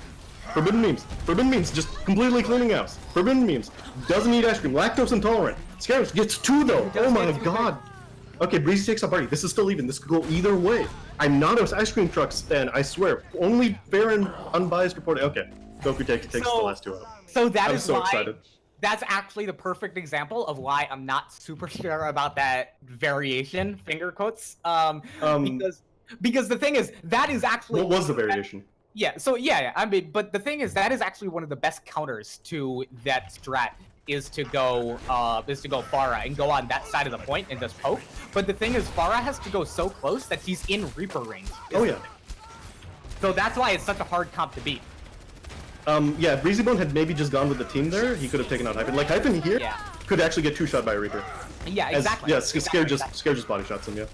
Forbidden memes just completely cleaning house. Forbidden memes doesn't eat ice cream. Lactose intolerant. Scarabs gets 2 though. He does Oh my get 2. god. Okay, Breezy takes up Barty. This is still even. This could go either way. I'm not an ice cream trucks fan. I swear. Only fair and unbiased reporting. Okay. Goku takes the last 2 out. so that I'm is so why. excited. That's actually the perfect example of why I'm not super sure about that variation, finger quotes. Because the thing is, that is actually What was the variation? I mean, but the thing is, that is actually one of the best counters to that strat is to go Pharah and go on that side of the point and just poke. But the thing is, Pharah has to go so close that he's in Reaper range. Oh yeah. So that's why it's such a hard comp to beat. Yeah, if Breezybone had maybe just gone with the team there, he could have taken out Hyphen. Like Hyphen here could actually get 2-shot by a Reaper. Yeah, exactly. Scare just body shots him. Yeah.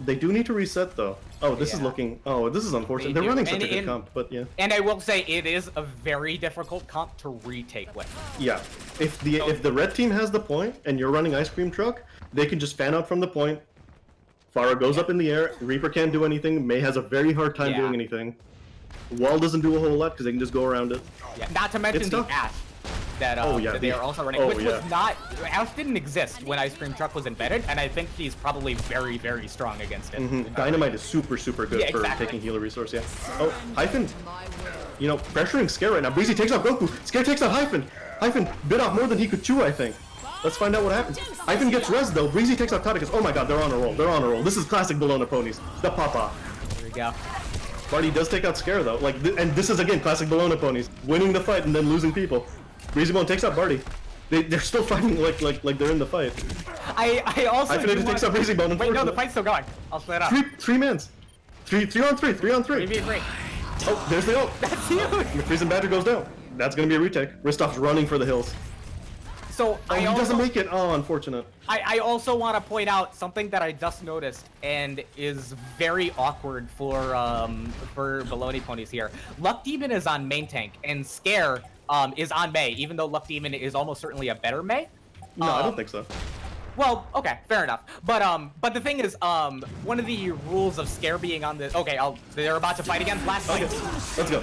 They do need to reset though. Oh, this is looking. Oh, this is unfortunate. They're running such a good comp, but yeah. And I will say it is a very difficult comp to retake with. Yeah. If the red team has the point and you're running Ice Cream Truck, they can just fan out from the point. Pharah goes up in the air. Reaper can't do anything. May has a very hard time doing anything. Wall doesn't do a whole lot because they can just go around it. Yeah. Not to mention the Ash. That, that they are also running, which was not. Ash didn't exist when Ice Cream Truck was invented, and I think she's probably very, very strong against it. Dynamite is super good for taking healer resource. Yeah. Oh, Hyphen. You know, pressuring Scare right now. Breezy takes out Goku. Scare takes out Hyphen. Hyphen bit off more than he could chew, I think. Let's find out what happens. Hyphen gets res though. Breezy takes out Tadicus. Oh my god, they're on a roll. They're on a roll. This is classic Bologna ponies. The pop-off. There we go. Barty does take out Scare though. Like, and this is again classic Bologna ponies. Winning the fight and then losing people. Breezybone takes out Barty. They're still fighting like they're in the fight. I also. Hyphenated takes out Breezybone. Wait, no, the fight's still going. I'll split up. Three mans. Three on three. 3v3. Oh, there's the ult. That's huge. McFreeze and Badger goes down. That's gonna be a retake. Ristof's running for the hills. So he doesn't make it. Oh, unfortunate. I also want to point out something that I just noticed and is very awkward for Baloney ponies here. Luck Demon is on main tank and Scare is on Mei, even though Luck Demon is almost certainly a better Mei. No, I don't think so. Well, okay, fair enough. But the thing is, one of the rules of Scare being on the they're about to fight again. Last fight. Okay, let's go.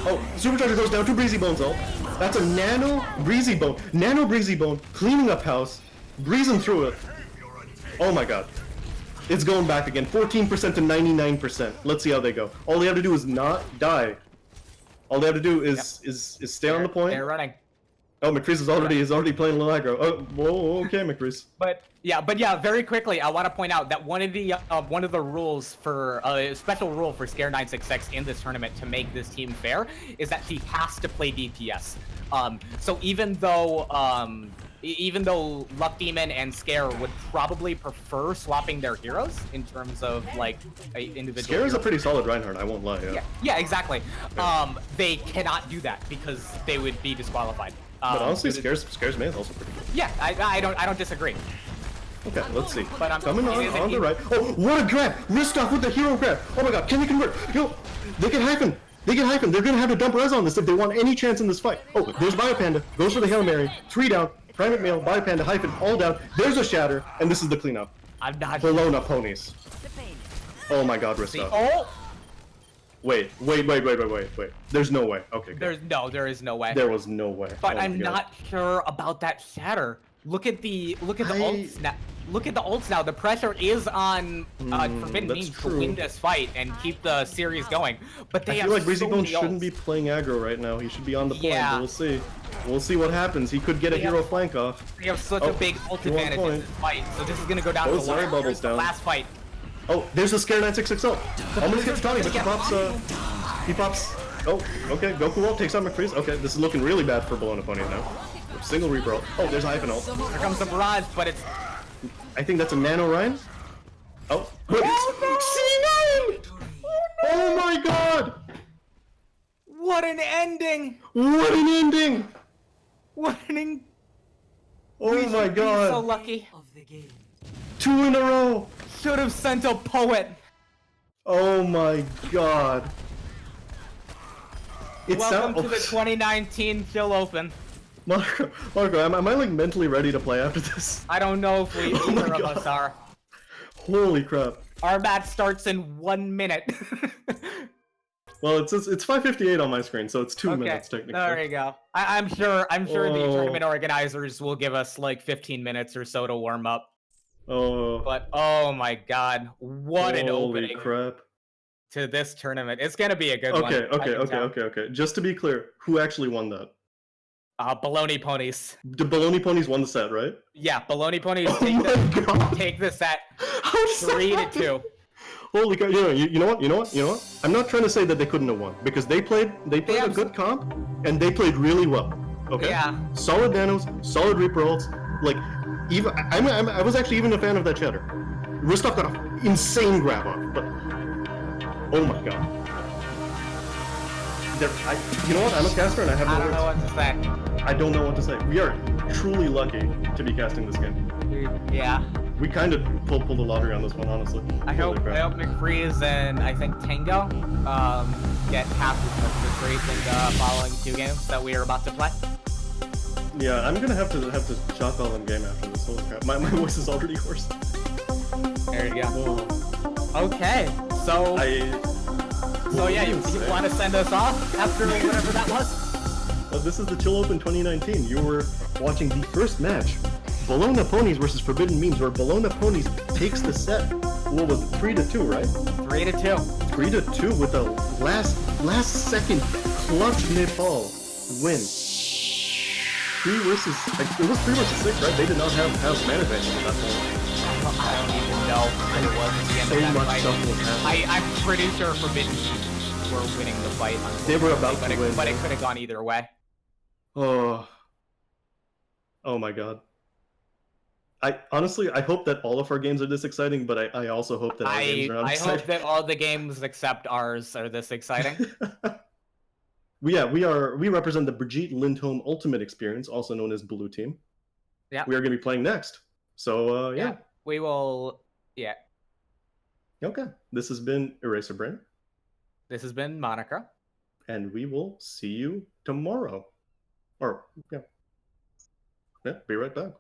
Oh, Supercharger goes down to Breezybone's ult. That's a Nano Breezybone cleaning up house, breezing through it. Oh my god. It's going back again. 14% to 99%. Let's see how they go. All they have to do is not die. All they have to do is stay on the point. They're running. Oh, McCrease is already playing low aggro. Oh, whoa, okay, McCrease. But yeah, very quickly, I want to point out that one of the rules for a special rule for Scare 966 in this tournament to make this team fair is that he has to play DPS. So even though Luck Demon and Scare would probably prefer swapping their heroes in terms of like individual. Scare is a pretty solid Reinhardt, I won't lie. Yeah, exactly. They cannot do that because they would be disqualified. But honestly, Scare's main is also pretty good. Yeah, I don't disagree. Okay, let's see. But coming on the right. Oh, what a grab! Ristoff with the hero grab! Oh my god, can they convert? Yo, they can Hyphen! They're gonna have to dump res on this if they want any chance in this fight. Oh, there's Biopanda. Goes for the Hail Mary. 3 down. Primate Male, Biopanda, Hyphen, all down. There's a Shatter, and this is the cleanup. I'm not Bologna ponies. Oh my god, Ristoff. Oh! Wait. There's no way. Okay, good. There is no way. There was no way. But I'm not sure about that Shatter. Look at the ults now. Look at the ults now. The pressure is on Forbidden Memes to win this fight and keep the series going. But they I feel like Breezybone shouldn't be playing aggro right now. He should be on the point. But we'll see. We'll see what happens. He could get a hero flank off. They have such a big ult advantage in this fight. So this is gonna go down to the last fight. Oh, there's a Scare 966 ult. Almost gets Tony, but he pops. Oh, okay. Goku ult takes out McFreeze. Okay, this is looking really bad for Bologna ponies now. Single Reaper ult. Oh, there's Hyphen ult. Here comes the barrage, but it's. I think that's a Nano Ryan. Oh, wait. C9! Oh my god! What an ending! What an ending! Oh my god! So lucky. 2 in a row. Should have sent a poet. Oh my god! Welcome to the 2019 Chill Open. Marco, am I like mentally ready to play after this? I don't know if either of us are. Holy crap! Our match starts in 1 minute. Well, it's 5:58 on my screen, so it's 2 minutes technically. There you go. I'm sure the tournament organizers will give us like 15 minutes or so to warm up. Oh. But oh my god, what an opening! Holy crap! To this tournament, it's gonna be a good one. Okay. Just to be clear, who actually won that? Baloney ponies. The Baloney ponies won the set, right? Yeah, Baloney ponies take the set 3-2. Holy crap! You know what? I'm not trying to say that they couldn't have won because they played a good comp and they played really well. Okay. Yeah. Solid nanos, solid Reaper ults. Like, even I was actually even a fan of that Shatter. Ristov got an insane grab off, but oh my god. You know what? I'm a caster and I have no I don't know words. what to say. I don't know what to say. We are truly lucky to be casting this game. Yeah. We kind of pulled the lottery on this one, honestly. I Holy hope crap. McFreeze and I think Tango get half as much victories in the following 2 games that we are about to play. Yeah, I'm gonna have to shot call them game after this. Holy crap. My voice is already hoarse. There you go. Whoa. Okay, so yeah, you want to send us off after whatever that was? Well, this is the Chill Open 2019. You were watching the first match, Bologna Ponies versus Forbidden Memes, where Bologna Ponies takes the set. What was it? 3-2, right? 3-2. 3-2 with a last second clutch Nepal win. 3 versus it was 3 versus 6, right? They did not have man advantage at that point. I don't even know what it was at the end So of that much fight. stuff was happening. I'm pretty sure Forbidden were winning the fight. They were about but to win. But it could have gone either way. Oh my god. I honestly hope that all of our games are this exciting, but I also hope that our games are not I exciting. hope that all the games except ours are this exciting. We represent the Brigitte Lindholm Ultimate Experience, also known as Blue Team. Yeah. We are going to be playing next. So yeah. We will. Yeah. Okay. This has been Eraser Brain. This has been Monica. And we will see you tomorrow. Or yeah. Be right back.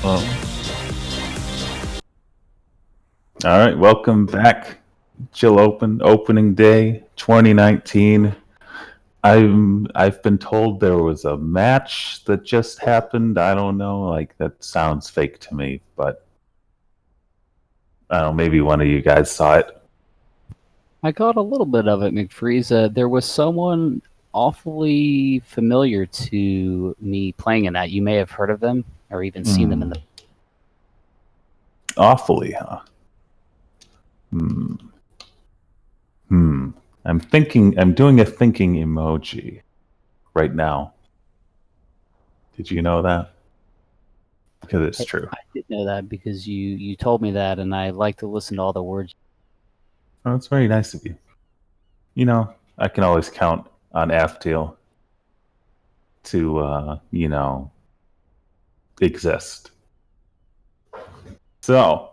Well, all right, welcome back. Chill Open opening day 2019. I've been told there was a match that just happened. I don't know, like that sounds fake to me, but I don't know, maybe one of you guys saw it. I got a little bit of it, McFreeze. There was someone awfully familiar to me playing in that. You may have heard of them or even seen them in the. Awfully, huh? I'm doing a thinking emoji right now. Did you know that? Because it's true. I did know that because you told me that, and I like to listen to all the words. Oh, it's very nice of you. You know, I can always count on Afteal to, exist. So,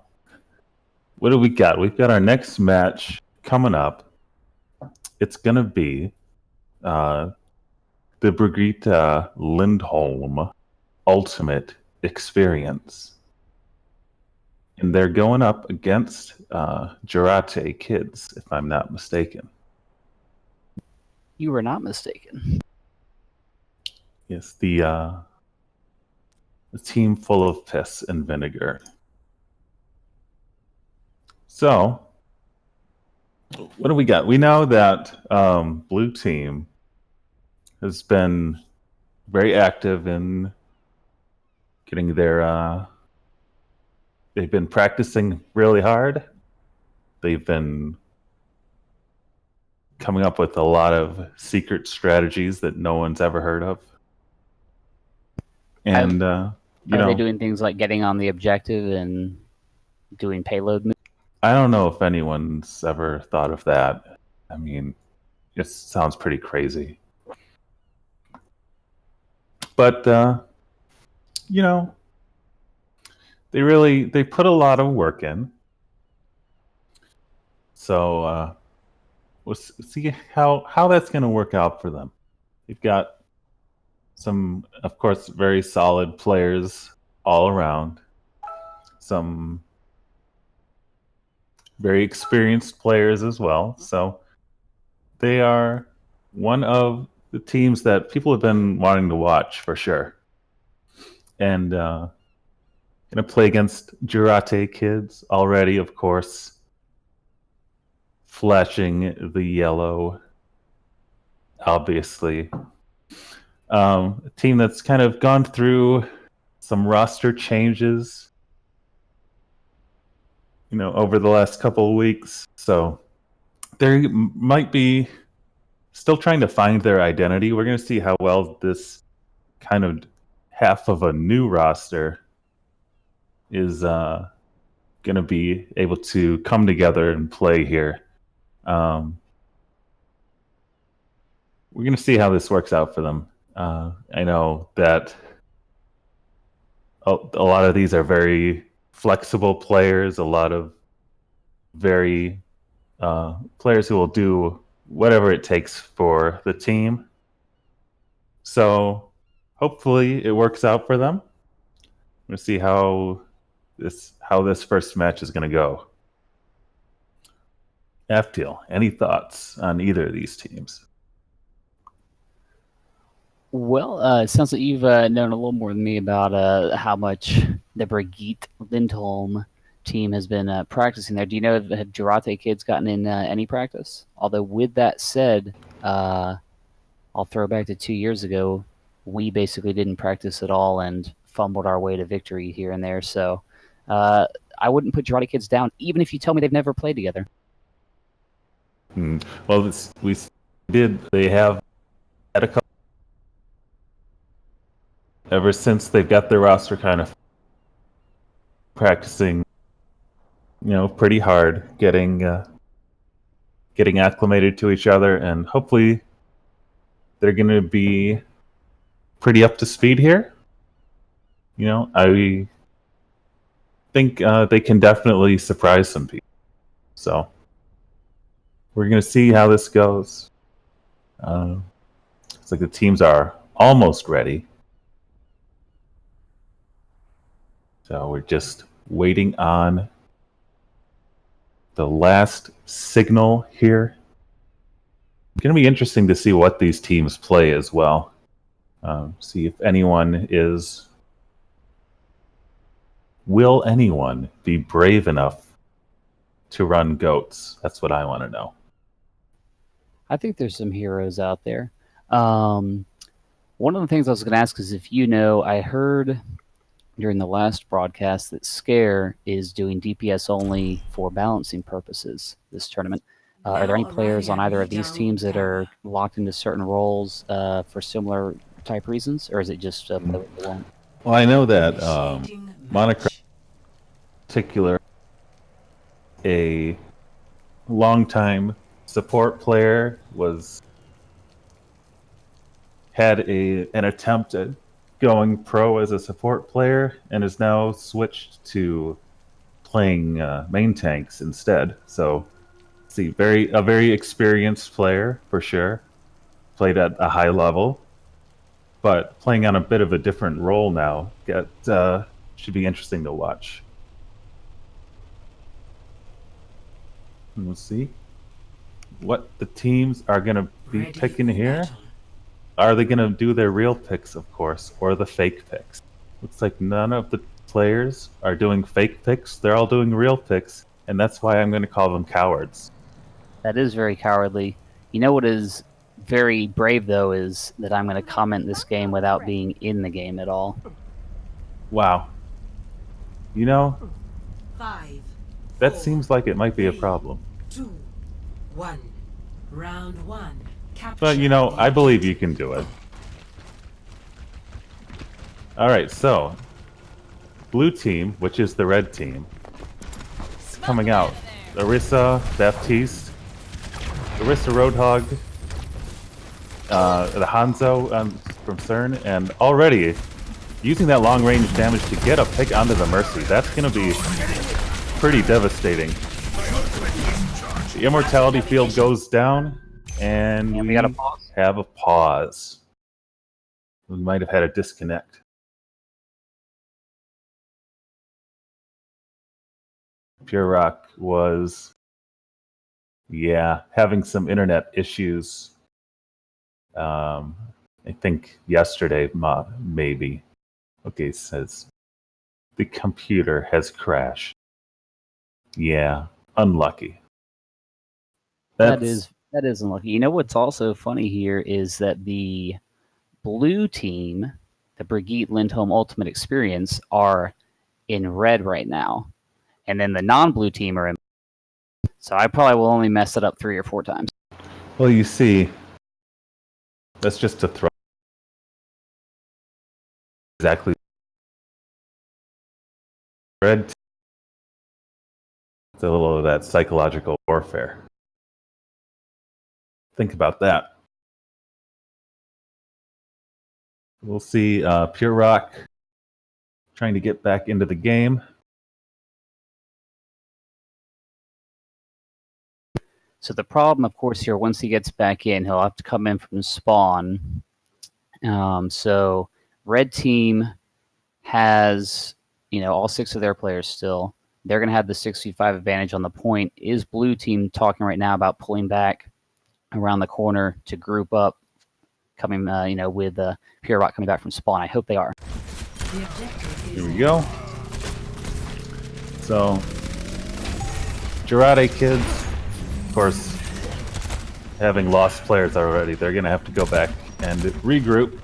what do we got? We've got our next match coming up. It's going to be the Brigitte Lindholm Ultimate Experience. And they're going up against Jarate Kids, if I'm not mistaken. You were not mistaken. Yes, the team full of piss and vinegar. So, what do we got? We know that Blue Team has been very active in getting their... they've been practicing really hard. They've been coming up with a lot of secret strategies that no one's ever heard of. And, Are they doing things like getting on the objective and doing payload moves? I don't know if anyone's ever thought of that. I mean, it sounds pretty crazy. But, they put a lot of work in. So, we'll see how that's going to work out for them. They've got some, of course, very solid players all around. Some very experienced players as well. So they are one of the teams that people have been wanting to watch for sure. And going to play against Jarate Kids already, of course. Flashing the yellow, obviously. A team that's kind of gone through some roster changes, over the last couple of weeks. So they might be still trying to find their identity. We're going to see how well this kind of half of a new roster is going to be able to come together and play here. We're going to see how this works out for them. I know that a lot of these are very flexible players, a lot of very players who will do whatever it takes for the team. So hopefully it works out for them. We'll see how this first match is going to go. Afteal, any thoughts on either of these teams? Well, it sounds like you've known a little more than me about how much the Brigitte Lindholm team has been practicing there. Do you know if Jarate Kids gotten in any practice? Although, with that said, I'll throw back to 2 years ago. We basically didn't practice at all and fumbled our way to victory here and there. So I wouldn't put Jarate Kids down, even if you tell me they've never played together. Well, they have had a couple. Ever since they've got their roster kind of practicing, pretty hard, getting acclimated to each other, and hopefully they're going to be pretty up to speed here. I think they can definitely surprise some people. So we're going to see how this goes. It's like the teams are almost ready. So we're just waiting on the last signal here. It's going to be interesting to see what these teams play as well. See if anyone is... Will anyone be brave enough to run goats? That's what I want to know. I think there's some heroes out there. One of the things I was going to ask is if you know, I heard during the last broadcast that Scare is doing DPS only for balancing purposes this tournament. Are there any players on either of these teams that are locked into certain roles for similar type reasons, or is it just Well, I know that Monochrome in particular, a longtime support player, had an attempt at going pro as a support player and is now switched to playing main tanks instead. So, see, a very experienced player for sure, played at a high level, but playing on a bit of a different role now. Should be interesting to watch. And we'll see what the teams are going to be picking here. Are they going to do their real picks, of course, or the fake picks? Looks like none of the players are doing fake picks. They're all doing real picks, and that's why I'm going to call them cowards. That is very cowardly. You know what is very brave, though, is that I'm going to comment this game without being in the game at all. Wow. You know, 5, that seems like it might be a problem. 2, 1. Round 1. But, you know, I believe you can do it. Alright, so, blue team, which is the red team, is coming out. Orisa, Baptiste, Orisa Roadhog, the Hanzo from CERN, and already using that long range damage to get a pick onto the Mercy. That's going to be pretty devastating. The Immortality Field goes down, and we got a pause. have a pause. We might have had a disconnect. Pure Rock was, having some internet issues. I think yesterday, maybe. Okay, it says the computer has crashed. Yeah, unlucky. That is unlucky. You know what's also funny here is that the blue team, the Brigitte Lindholm Ultimate Experience, are in red right now. And then the non-blue team are in. So I probably will only mess it up 3 or 4 times. Well, you see, that's just to throw exactly red. It's a little of that psychological warfare. Think about that. We'll see Pure Rock trying to get back into the game. So the problem, of course, here, once he gets back in, he'll have to come in from spawn. So red team has, all 6 of their players still. They're going to have the 6v5 advantage on the point. Is blue team talking right now about pulling back around the corner to group up, coming, with Pure Rock coming back from spawn? I hope they are. Here we go. So, Jarate kids, of course, having lost players already, they're going to have to go back and regroup.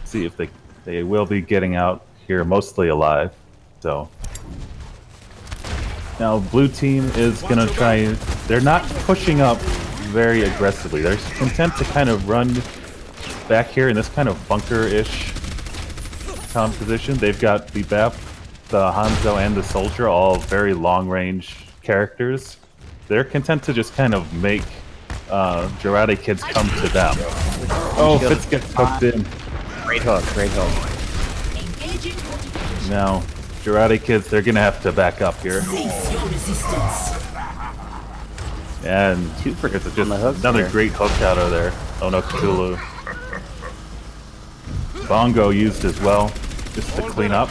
See if they will be getting out here mostly alive. So, now blue team is going to try. They're not pushing up very aggressively. They're content to kind of run back here in this kind of bunker-ish composition. They've got the Bap, the Hanzo, and the Soldier, all very long-range characters. They're content to just kind of make Jarate kids come to them. Oh, Fitz gets hooked in. Great hook, great hook. Now, Jarate kids, they're going to have to back up here. And it's just another great hook out of there. Oh no, Cthulhu. Bongo used as well, just to clean up.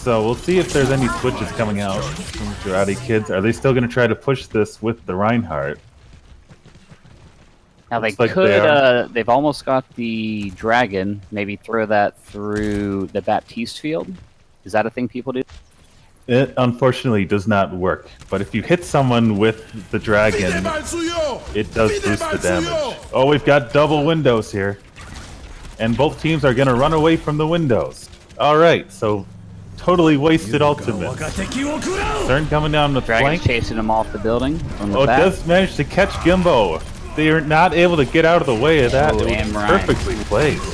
So we'll see if there's any switches coming out from Girardi Kids. Are they still going to try to push this with the Reinhardt? Now they Looks like could. they are. They've almost got the dragon. Maybe throw that through the Baptiste field. Is that a thing people do? It unfortunately does not work. But if you hit someone with the dragon, it does boost the damage. Oh, we've got double windows here. And both teams are going to run away from the windows. Alright, so totally wasted ultimates. Cern coming down the Dragon's flank. chasing him off the building from the Oh, back. does manage to catch Gimbo. They are not able to get out of the way of that. Oh, It and was Ryan. perfectly placed.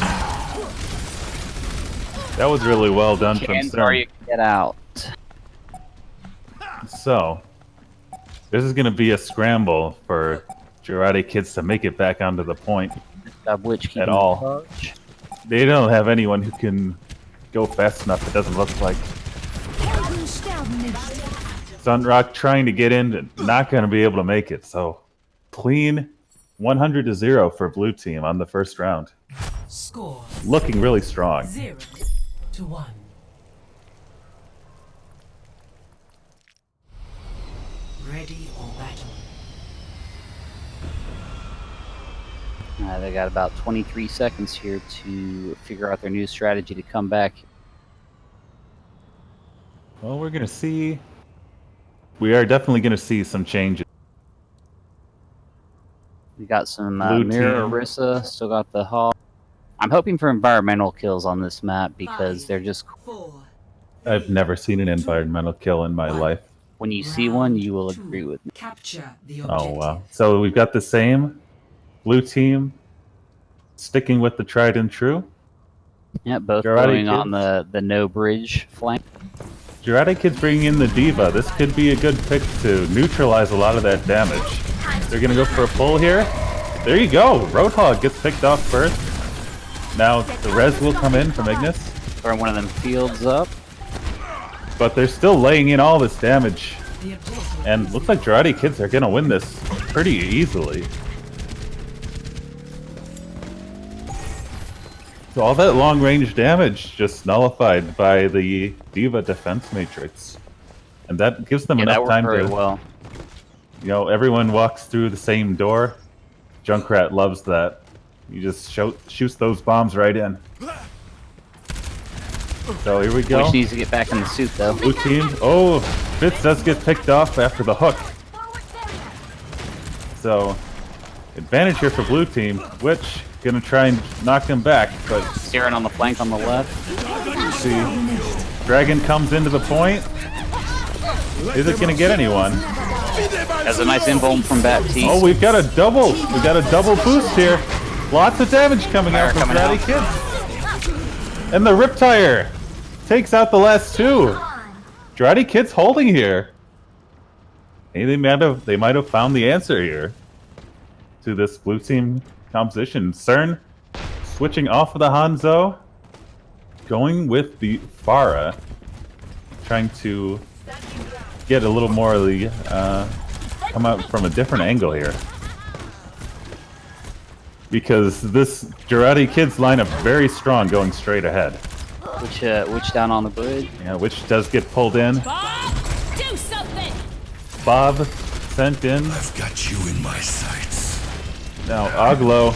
That was really well done from Can Cern. Zarya get out? So, this is going to be a scramble for Girardi Kids to make it back onto the point Which at all. They don't have anyone who can go fast enough, it doesn't look like. Sunrock trying to get in, not going to be able to make it. So, clean 100-0 for blue team on the first round. Score Looking really strong. 0-1. Ready for battle. They got about 23 seconds here to figure out their new strategy to come back. Well, we're going to see. We are definitely going to see some changes. We got some Blue Mirror team. Orisa, still got the Hawk. I'm hoping for environmental kills on this map because they're just. 4. I've never seen an environmental kill in my life. When you see one, you will agree with me. Capture the Oh, objective. wow. So we've got the same blue team sticking with the tried and true. Yeah, both Girardi going on Kids. the no bridge flank. Girardi Kids bringing in the Diva. This could be a good pick to neutralize a lot of that damage. They're going to go for a pull here. There you go. Roadhog gets picked off first. Now the res will come in from Ignis. Throwing one of them fields up. But they're still laying in all this damage. The objective And looks like Girardi Kids are going to win this pretty easily. So all that long-range damage just nullified by the Diva defense matrix. And that gives them Yeah, that enough worked time very to... well. You know, everyone walks through the same door. Junkrat loves that. You just shoots those bombs right in. So here we go. Which needs to get back in the suit though. Blue team. Oh, Fitz does get picked off after the hook. So, advantage here for blue team. Which gonna try and knock them back, but Siren on the flank on the left. see, Dragon comes into the point. Is it gonna get anyone? Has a nice invuln from Baptiste. Oh, we've got a double boost here. Lots of damage coming out from coming Girardi out. Kids. And the Riptire takes out the last two. Girardi Kids holding here. Hey, they might have found the answer here to this blue team composition. Cern switching off of the Hanzo, going with the Pharah, trying to get a little more of the come out from a different angle here. Because this Girardi Kids lineup very strong going straight ahead. Which down on the bridge? Yeah, which does get pulled in. Do something! Bob sent in. I've got you in my sights. Now Oglo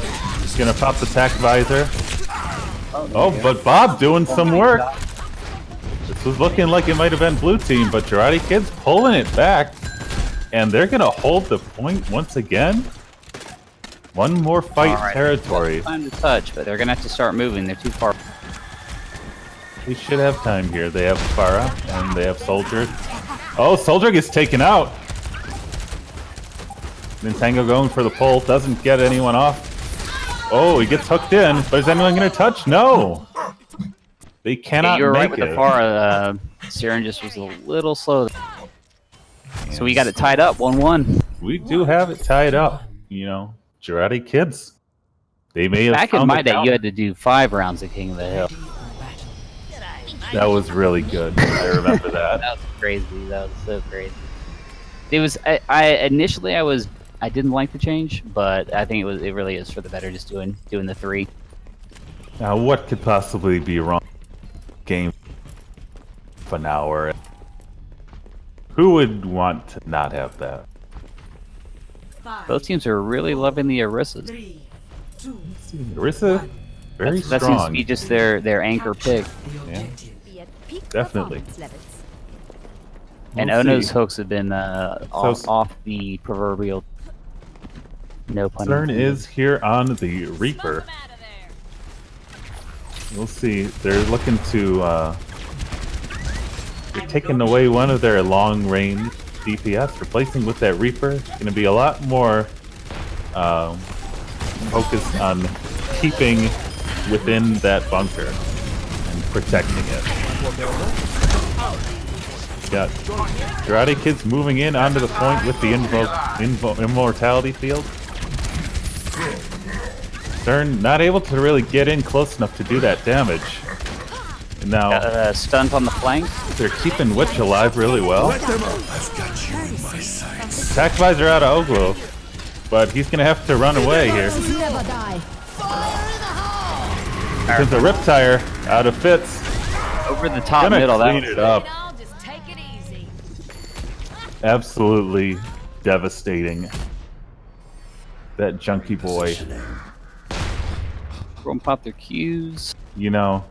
is gonna pop the tack visor. Oh, but Bob doing some work. This was looking like it might have been blue team, but Girardi Kids pulling it back. And they're gonna hold the point once again. One more fight Alright. territory. Time to touch, but they're gonna have to start moving. They're too far. They should have time here. They have Pharah and they have Soldier. Oh, Soldier gets taken out. Nintango going for the pull, doesn't get anyone off. Oh, he gets hooked in, but is anyone going to touch? No. They cannot You're right make with it. the Pharah. Siren just was a little slow. So we got it tied up, 1-1. We do have it tied up. You know, Girardi Kids. They may have Back in found my the day, count. you had to do 5 rounds of King of the Hill. That was really good. I remember that. That was crazy. That was so crazy. It was. I initially I didn't like the change, but I think it really is for the better just doing the 3. Now, what could possibly be wrong? Game. an hour. Who would want to not have that? Both teams are really loving the Orissas. Orisa, very That seems to strong. be just their anchor pick. Yeah, definitely. And We'll Ono's see. hooks have been off the proverbial. No pun CERN intended. is here on the Reaper. We'll see. They're looking to. They're taking away one of their long-range DPS, replacing with that Reaper. It's going to be a lot more focused on keeping within that bunker and protecting it. Got Karate Kids moving in onto the point with the Immortality Field. CERN not able to really get in close enough to do that damage. And now stunt on the flank. They're keeping Witch alive really well. I've got you in my sights. Attack visor out of Oglo, but he's gonna have to run away here. Because the Riptire out of Fitz. Over the top Gonna middle. clean That it up. Absolutely devastating. That junkie boy. Everyone pop their cues. You know,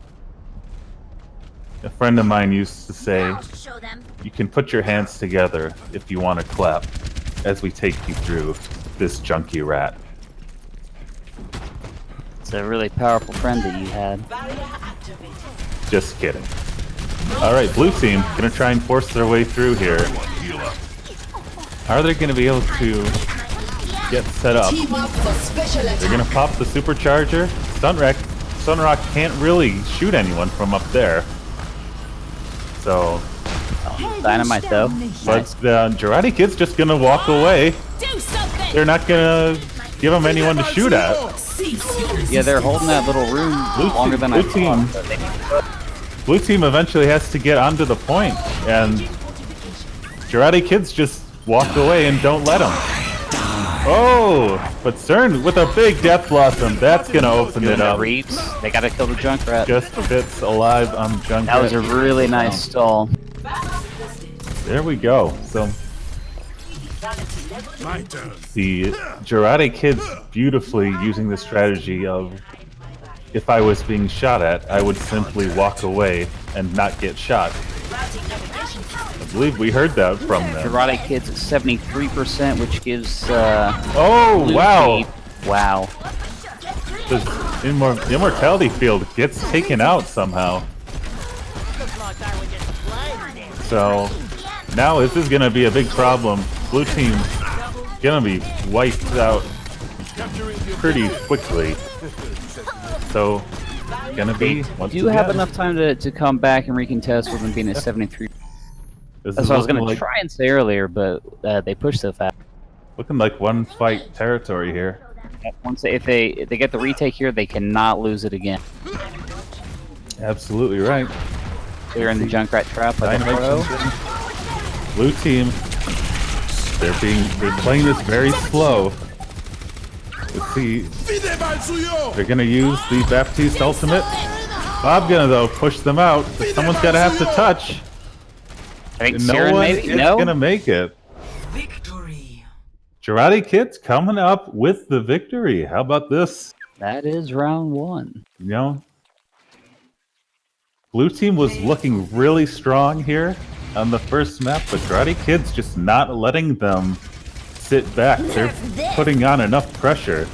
a friend of mine used to say, you can put your hands together if you want to clap as we take you through this junkie rat. It's a really powerful friend that you had. Just kidding. Alright, blue team gonna try and force their way through here. How are they gonna be able to get set up? They're gonna pop the supercharger. Sunrock can't really shoot anyone from up there. So, Dynamite though. but the Jarate Kid's just gonna walk away. They're not gonna give him anyone to shoot at. Yeah, they're holding that little room longer than I thought. Blue team eventually has to get onto the point, and Jarate Kids just walk away and don't let them. Oh, but CERN with a big Death Blossom. That's gonna open it up. Reaps. They gotta kill the Junkrat. Just Fitz alive on Junkrat. That was a really nice stall. There we go. So the Jarate Kids beautifully using the strategy of, if I was being shot at, I would simply walk away and not get shot. I believe we heard that from them. Karate Kids at 73%, which gives Oh, blue wow. team- Wow. The Immortality Field gets taken out somehow. So now this is gonna be a big problem. Blue team gonna be wiped out pretty quickly. So gonna be once Do you have again, enough time to come back and recontest with them being at 73? this That's is what I was looking going to like- try and say earlier, but they pushed so fast. Looking like one fight territory here. Once if they get the retake here, they cannot lose it again. Absolutely right. They're in the Junkrat trap like a Dynamite pro. comes in. Blue team, they're playing this very slow. Let's see. They're gonna use the Baptiste ultimate. Bob gonna though push them out. But someone's gotta have to touch. I think And no Siren one maybe? is No? gonna make it. Victory. Jarate Kids coming up with the victory. How about this? That is round one. You know, blue team was looking really strong here on the first map, but Jarate Kids just not letting them sit back. They're putting on enough pressure.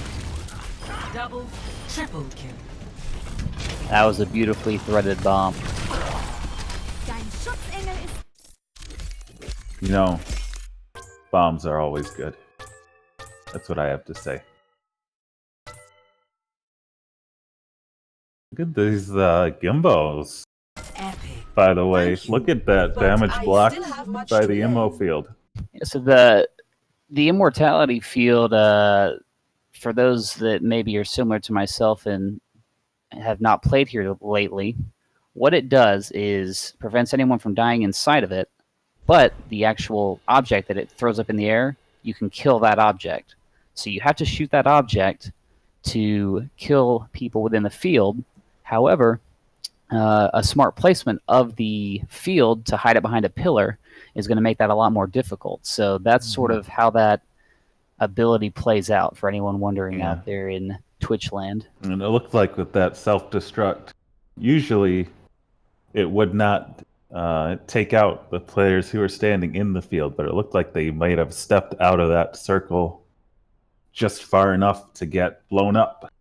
Double, triple kill. That was a beautifully threaded bomb. You know, bombs are always good. That's what I have to say. Look at these gimbos. By the way, look at that damage block by the ammo field. Yeah, so the immortality field, for those that maybe are similar to myself and have not played here lately, what it does is prevents anyone from dying inside of it, but the actual object that it throws up in the air, you can kill that object. So you have to shoot that object to kill people within the field. However, a smart placement of the field to hide it behind a pillar is going to make that a lot more difficult. So that's sort of how that ability plays out for anyone wondering out there in Twitch land. And it looked like with that self-destruct, usually it would not take out the players who are standing in the field, but it looked like they might have stepped out of that circle just far enough to get blown up.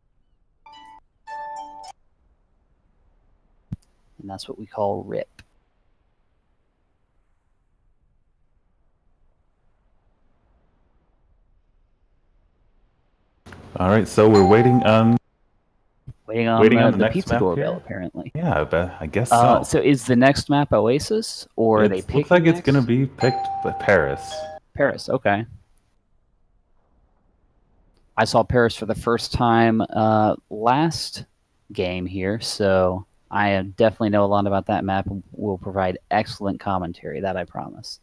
And that's what we call RIP. All right, so we're waiting on the next pizza map doorbell, here? apparently. Yeah, I guess so. So is the next map Oasis, or are they It picking looks like it's next? going to be picked by Paris. Paris, okay. I saw Paris for the first time last game here, so I definitely know a lot about that map and will provide excellent commentary, that I promise.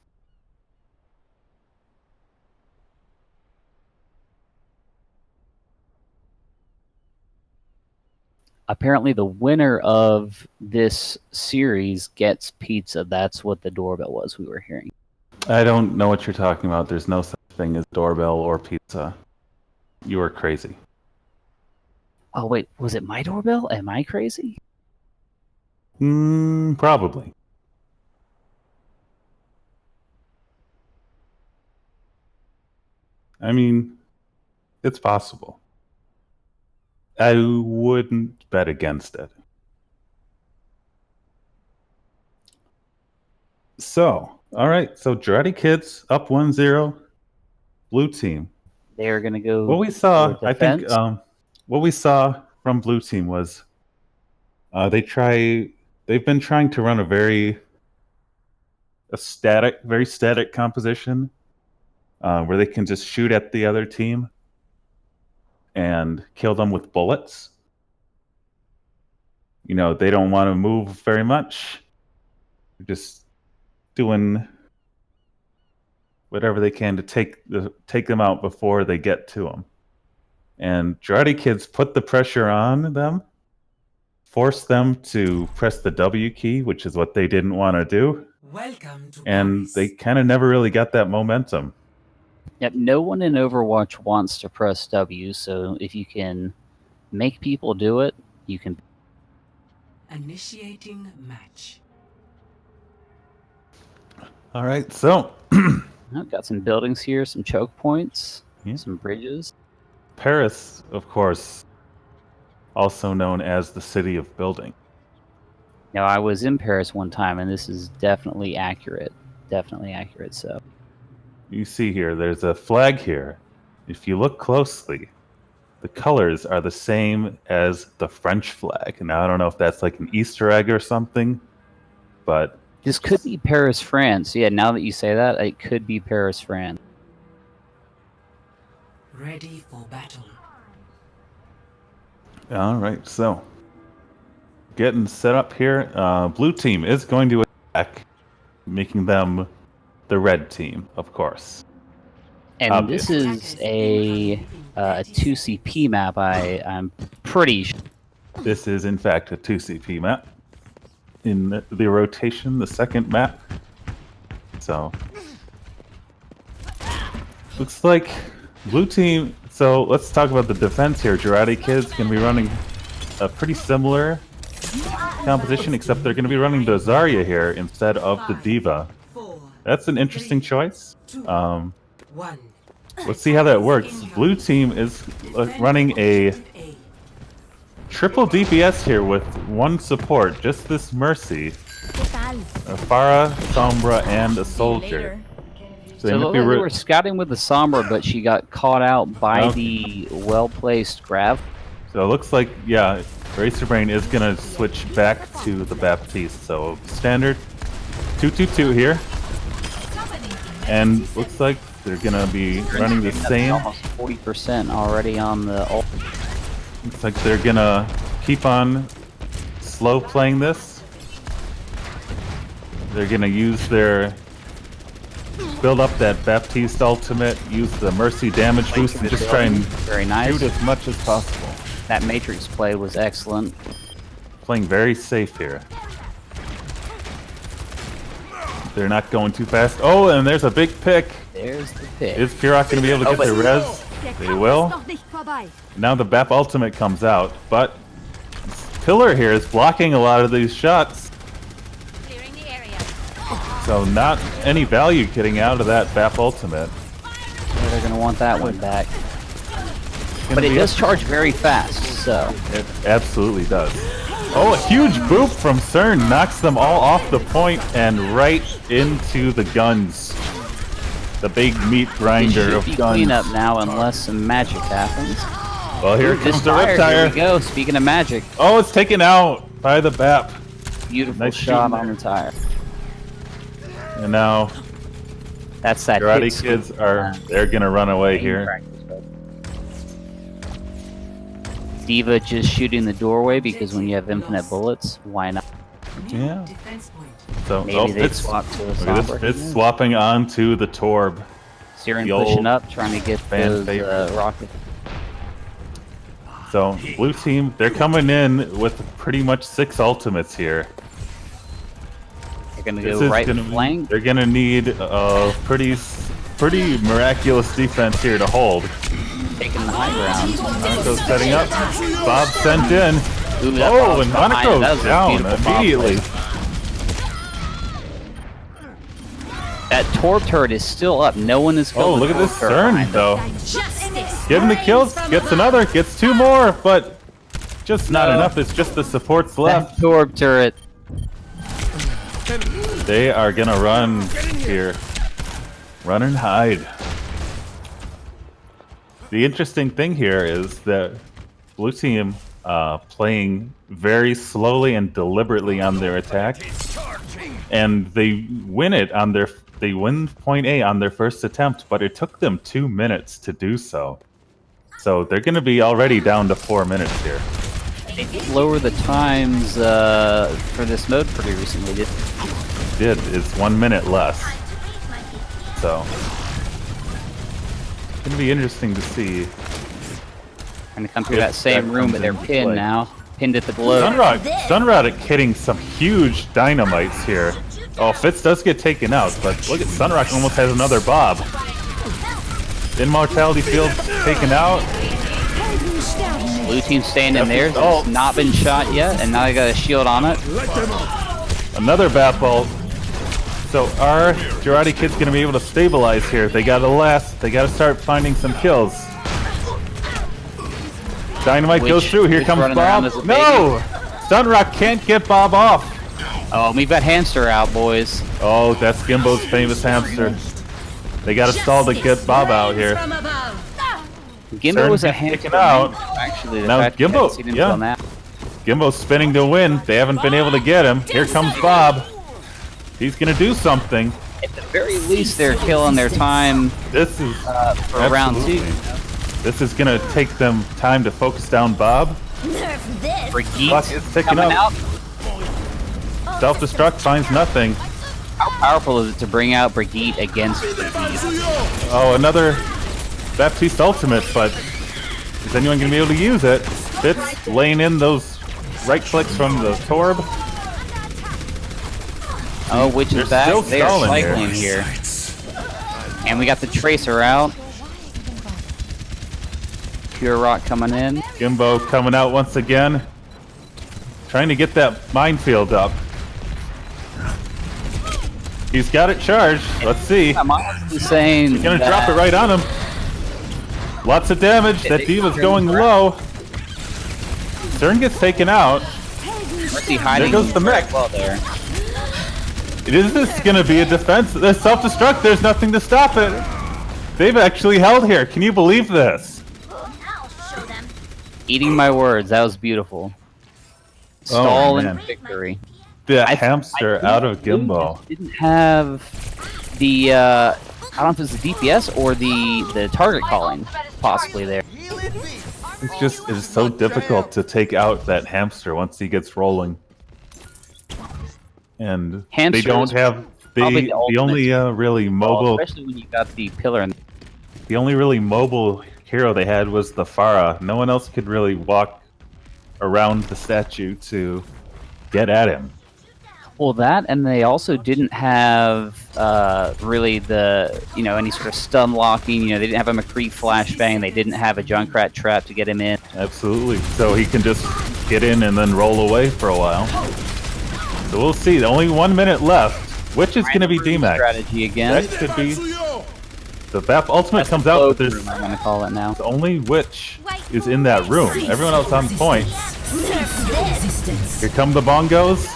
Apparently the winner of this series gets pizza. That's what the doorbell was we were hearing. I don't know what you're talking about. There's no such thing as doorbell or pizza. You are crazy. Oh, wait, was it my doorbell? Am I crazy? Probably. I mean, it's possible. I wouldn't bet against it. So, all right. So, Girardi Kids up 1-0. Blue team. They're going to go. What we saw, for I think, defense. what we saw from blue team was they've been trying to run a very static composition where they can just shoot at the other team and kill them with bullets. You know, they don't want to move very much. They're just doing whatever they can to take them out before they get to them. And Girardi Kids put the pressure on them, forced them to press the W key, which is what they didn't want to do. Welcome to And Paris. they kind of never really got that momentum. Yep, no one in Overwatch wants to press W, so if you can make people do it, you can. Initiating match. All right, so I've got some buildings here, some choke points, Yeah. some bridges. Paris, of course, also known as the City of Building. Now, I was in Paris one time, and this is definitely accurate. Definitely accurate, so. You see here, there's a flag here. If you look closely, the colors are the same as the French flag. Now, I don't know if that's like an Easter egg or something, but This could be Paris, France. Yeah, now that you say that, it could be Paris, France. Ready for battle. all right, so getting set up here. Blue team is going to attack, making them the red team, of course. And Obviously. this is a 2CP map, I'm pretty sure. This is, in fact, a 2CP map. In the rotation, the second map. So, looks like blue team. So, let's talk about the defense here. Girardi Kids going to be running a pretty similar composition, except they're going to be running the Zarya here instead of the Diva. That's an interesting choice. Let's see how that works. Blue team is running a triple DPS here with one support, just this Mercy, a Pharah, Sombra, and a Soldier. So So might they were scouting with the Sombra, but she got caught out by the well-placed grab. So it looks like, yeah, Racerbrain is going to switch back to the Baptiste. So standard 2-2-2 here. And looks like they're going to be running the same. Almost 40% already on the ult. Looks like they're going to keep on slow playing this. They're going to use their... build up that Baptiste ultimate, use the Mercy damage boost, and just try and Very nice. shoot as much as possible. That Matrix play was excellent. playing very safe here. They're not going too fast. Oh, and there's a big pick. There's the pick. Is Pirok going to be able to get the res? They will. Now the BAP ultimate comes out, but Pillar here is blocking a lot of these shots. So not any value getting out of that BAP ultimate. Yeah, they're going to want that one back. But it does charge very fast, so... It absolutely does. Oh, a huge boop from CERN knocks them all off the point and right into the guns. The big meat grinder of guns. Clean up now unless some magic happens. Well, here comes the Riptire. Here we go, speaking of magic. Oh, it's taken out by the BAP. Beautiful Nice shot shooting on the tire. And now... That's that Karate Kids are... They're gonna run away here. D.Va just shooting the doorway because when you have infinite bullets, why not? Yeah. So Maybe they Fitz, swap to a look at Sombra. this, Fitz swapping onto the Torb. Siren The pushing old up, trying to get fan those favorite. rockets. So blue team, they're coming in with pretty much 6 ultimates here. They're gonna This go is right gonna- flank. They're gonna need a pretty miraculous defense here to hold. Taking the high ground. Monaco's setting up. Bob sent in. Ooh, that Oh, Bob's and behind it. That Monaco's was a down beautiful Bob immediately. play. That Torb turret is still up. No one is killed. Oh, the look at Torb this turret CERN behind it. though. Getting the kills, gets another, gets 2 more, but just not enough. It's just the supports left. That Torb turret. They are gonna run here. Run and hide. The interesting thing here is that blue team playing very slowly and deliberately on their attack, and they win it on their point A on their first attempt, but it took them 2 minutes to do so. So they're going to be already down to 4 minutes here. They did lower the times for this mode pretty recently. It's 1 minute less. So it's going to be interesting to see. Trying to come through that same room, but they're pinned now. Pinned at the globe. Sunrod hitting some huge dynamites here. Oh, Fitz does get taken out, but look at Sunrock almost has another Bob. Immortality Field taken out. Blue team staying in there. It's not been shot yet, and now they got a shield on it. Another bat bolt. So are Girardi Kids going to be able to stabilize here? They got to start finding some kills. Dynamite goes through. Here comes Bob. No! Sunrock can't get Bob off. Oh, we've got Hamster out, boys. Oh, that's Gimbo's famous hamster. They got to stall to get Bob out here. Gimbo was a taken hamster. out. Actually, the Now fact Gimbo, that he didn't yeah. Gimbo's spinning to win. They haven't been able to get him. Here comes Bob. He's gonna do something. At the very least, they're killing their time. This is for round 2. This is gonna take them time to focus down Bob. Buck is picking coming up. Self-destruct finds nothing. How powerful is it to bring out Brigitte against Brigitte? Oh, another Baptiste ultimate, but is anyone gonna be able to use it? Fitz laying in those right clicks from the Torb. Oh, Witch is back. Still They are stalling cycling here. And we got the Tracer out. Pure Rock coming in. Gimbo coming out once again. Trying to get that minefield up. He's got it charged. Let's see. I'm honestly saying He's gonna drop it right on him. Lots of damage. That D.Va's going low. CERN gets taken out. There goes the mech. Well there. Is this gonna be a defense? There's self-destruct. There's nothing to stop it. They've actually held here. Can you believe this? Eating my words. That was beautiful. Stall and victory. The hamster out of Gimbo. Didn't have the I don't know if it's the DPS or the target calling possibly there. It's so difficult to take out that hamster once he gets rolling. And Hamster they don't is have probably the only really mobile, especially when you got the pillar in. the only really mobile hero they had was the Pharah. No one else could really walk around the statue to get at him. Well, that, and they also didn't have really the, any sort of stun locking. They didn't have a McCree flashbang. They didn't have a Junkrat trap to get him in. Absolutely. So he can just get in and then roll away for a while. So we'll see. Only 1 minute left. Which is going to be DMAX? Strategy again. That could be. The BAP ultimate comes out, but there's I'm gonna call it now. only Witch is in that room. Everyone else on point. Here come the bongos.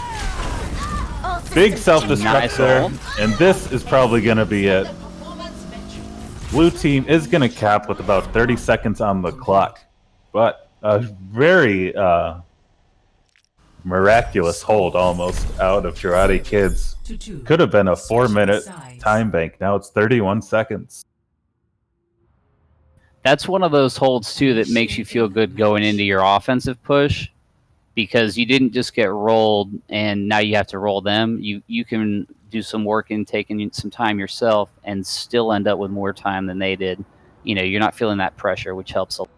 Big self-destruct Nice there, ult. and this is probably going to be it. Blue team is going to cap with about 30 seconds on the clock, but a very miraculous hold almost out of Girardi Kids. Could have been a 4-minute time bank. Now it's 31 seconds. That's one of those holds too that makes you feel good going into your offensive push, because you didn't just get rolled and now you have to roll them. You can do some work in taking some time yourself and still end up with more time than they did. You're not feeling that pressure, which helps a lot.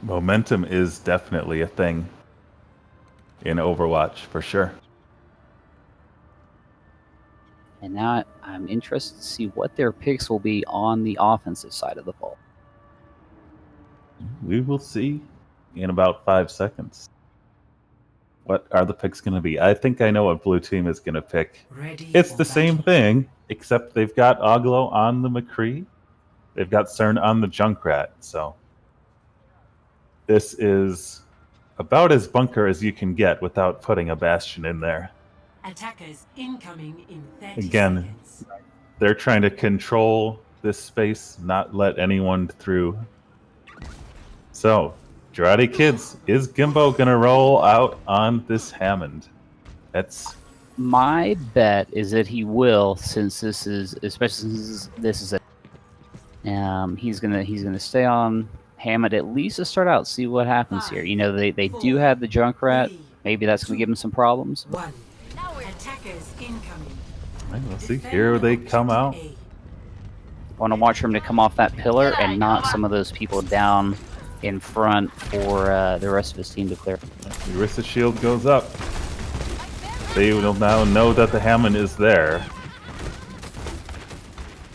Momentum is definitely a thing in Overwatch for sure. And now I'm interested to see what their picks will be on the offensive side of the ball. We will see in about 5 seconds. What are the picks going to be? I think I know what blue team is going to pick. It's the same thing, except they've got Oglo on the McCree. They've got CERN on the Junkrat. So this is about as bunker as you can get without putting a Bastion in there. Attackers incoming in 30 Again, seconds. they're trying to control this space, not let anyone through. So, Girardi Kids, is Gimbo gonna roll out on this Hammond? That's My bet is that he will, since this is, especially since this is a, he's gonna stay on Hammond at least to start out, see what happens here. They do have the Junkrat. Maybe that's gonna give him some problems. Attackers incoming. let's see. Here they come out. Want to watch for him to come off that pillar and knock some of those people down in front for the rest of his team to clear. The Orisa shield goes up. They will now know that the Hammond is there.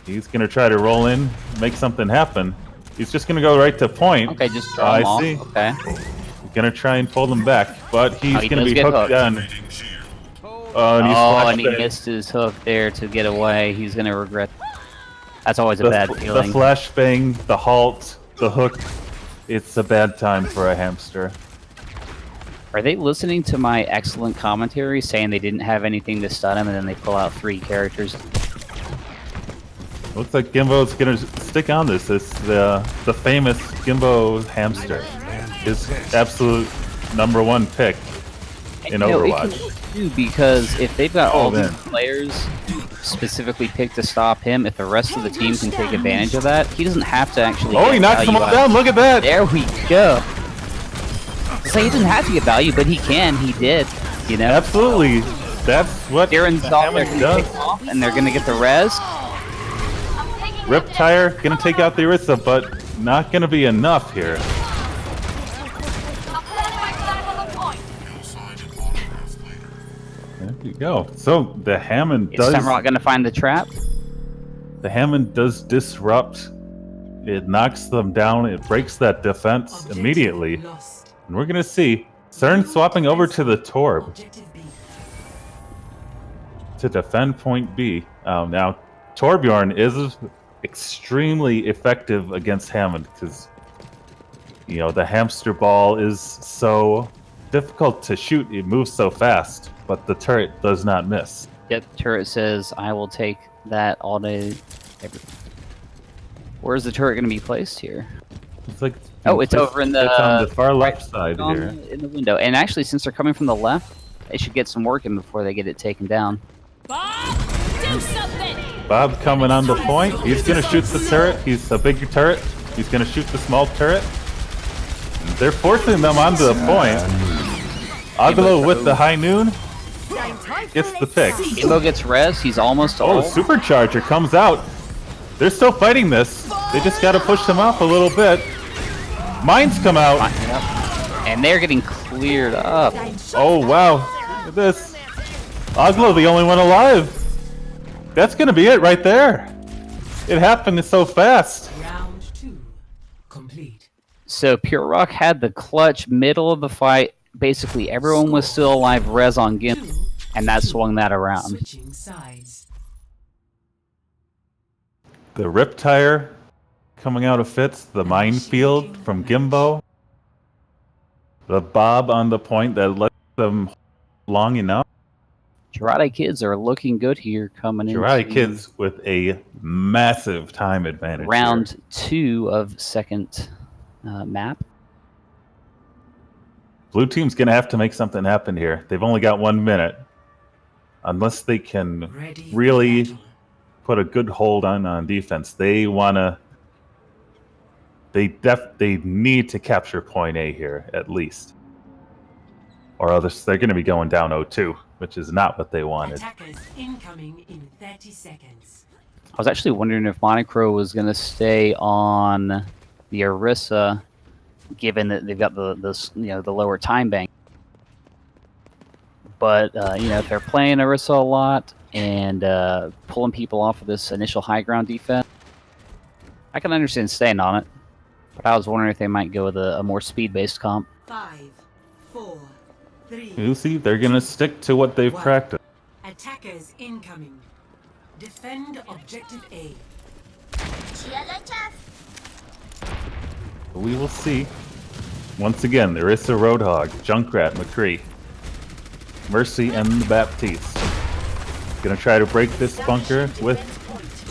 He's gonna try to roll in, make something happen. He's just gonna go right to point. Okay, just draw him off. see. Okay. He's gonna try and pull them back, but he's he gonna does be get hooked hooked. on. And he missed his hook there to get away. He's gonna regret. That's always a bad feeling. The flashbang, the halt, the hook. It's a bad time for a hamster. Are they listening to my excellent commentary saying they didn't have anything to stun him and then they pull out 3 characters? Looks like Gimbo's gonna stick on this. It's the famous Gimbo hamster. His absolute #1 pick in Overwatch. It can do, because if they've got all man. these players specifically picked to stop him, if the rest of the team can take advantage of that, he doesn't have to actually. Oh, get he knocks them value all out. down. Look at that. There we go. So he doesn't have to get value, but he can. He did. Absolutely. That's what Darren's off there Hammond gonna does. take off, and they're gonna get the res. Riptire gonna take out the Orisa, but not gonna be enough here. There you go. So the Hammond Is does. Samrock gonna find the trap? The Hammond does disrupt. It knocks them down. It breaks that defense immediately. And we're gonna see CERN swapping over to the Torb to defend point B. Now, Torbjorn is extremely effective against Hammond because, the hamster ball is so difficult to shoot. It moves so fast, but the turret does not miss. Yep, turret says, I will take that all day. Where's the turret going to be placed here? It's like it's over in the, it's on the far left side on here. in the window. And actually, since they're coming from the left, they should get some work in before they get it taken down. Bob, do something! Bob coming on the point. He's going to shoot the turret. He's a bigger turret. He's going to shoot the small turret. They're forcing them onto the point. Oglo with the high noon gets the pick. Gimbo gets res. He's almost Oh, ult. Supercharger comes out. They're still fighting this. They just got to push them off a little bit. Mines come out. And they're getting cleared up. Oh wow! Look at this. Oglo, the only one alive. That's gonna be it right there. It happened so fast. Round 2 complete. So Pure Rock had the clutch middle of the fight. Basically, everyone was still alive. Res on Gimp, and that swung that around. Switching sides. The rip tire coming out of Fitz, the minefield from Gimbo, the bob on the point that let them long enough. Girardi kids are looking good here coming in. Girardi kids with a massive time advantage. Round 2 of second map. Blue team's going to have to make something happen here. They've only got 1 minute. Unless they can really put a good hold on defense, they want to. They need to capture point A here at least, or else they're going to be going down 0-2, which is not what they wanted. Attackers incoming in 30 seconds. I was actually wondering if Monocro was going to stay on the Orisa, given that they've got the lower time bank. But if they're playing Orisa a lot and pulling people off of this initial high ground defense, I can understand staying on it. But I was wondering if they might go with a more speed-based comp. 5, 4, 3. You see, they're going to stick to what they've practiced. Attackers incoming. Defend objective A. We will see. Once again, there is a Roadhog, Junkrat, McCree, Mercy, and the Baptiste. Gonna try to break this bunker with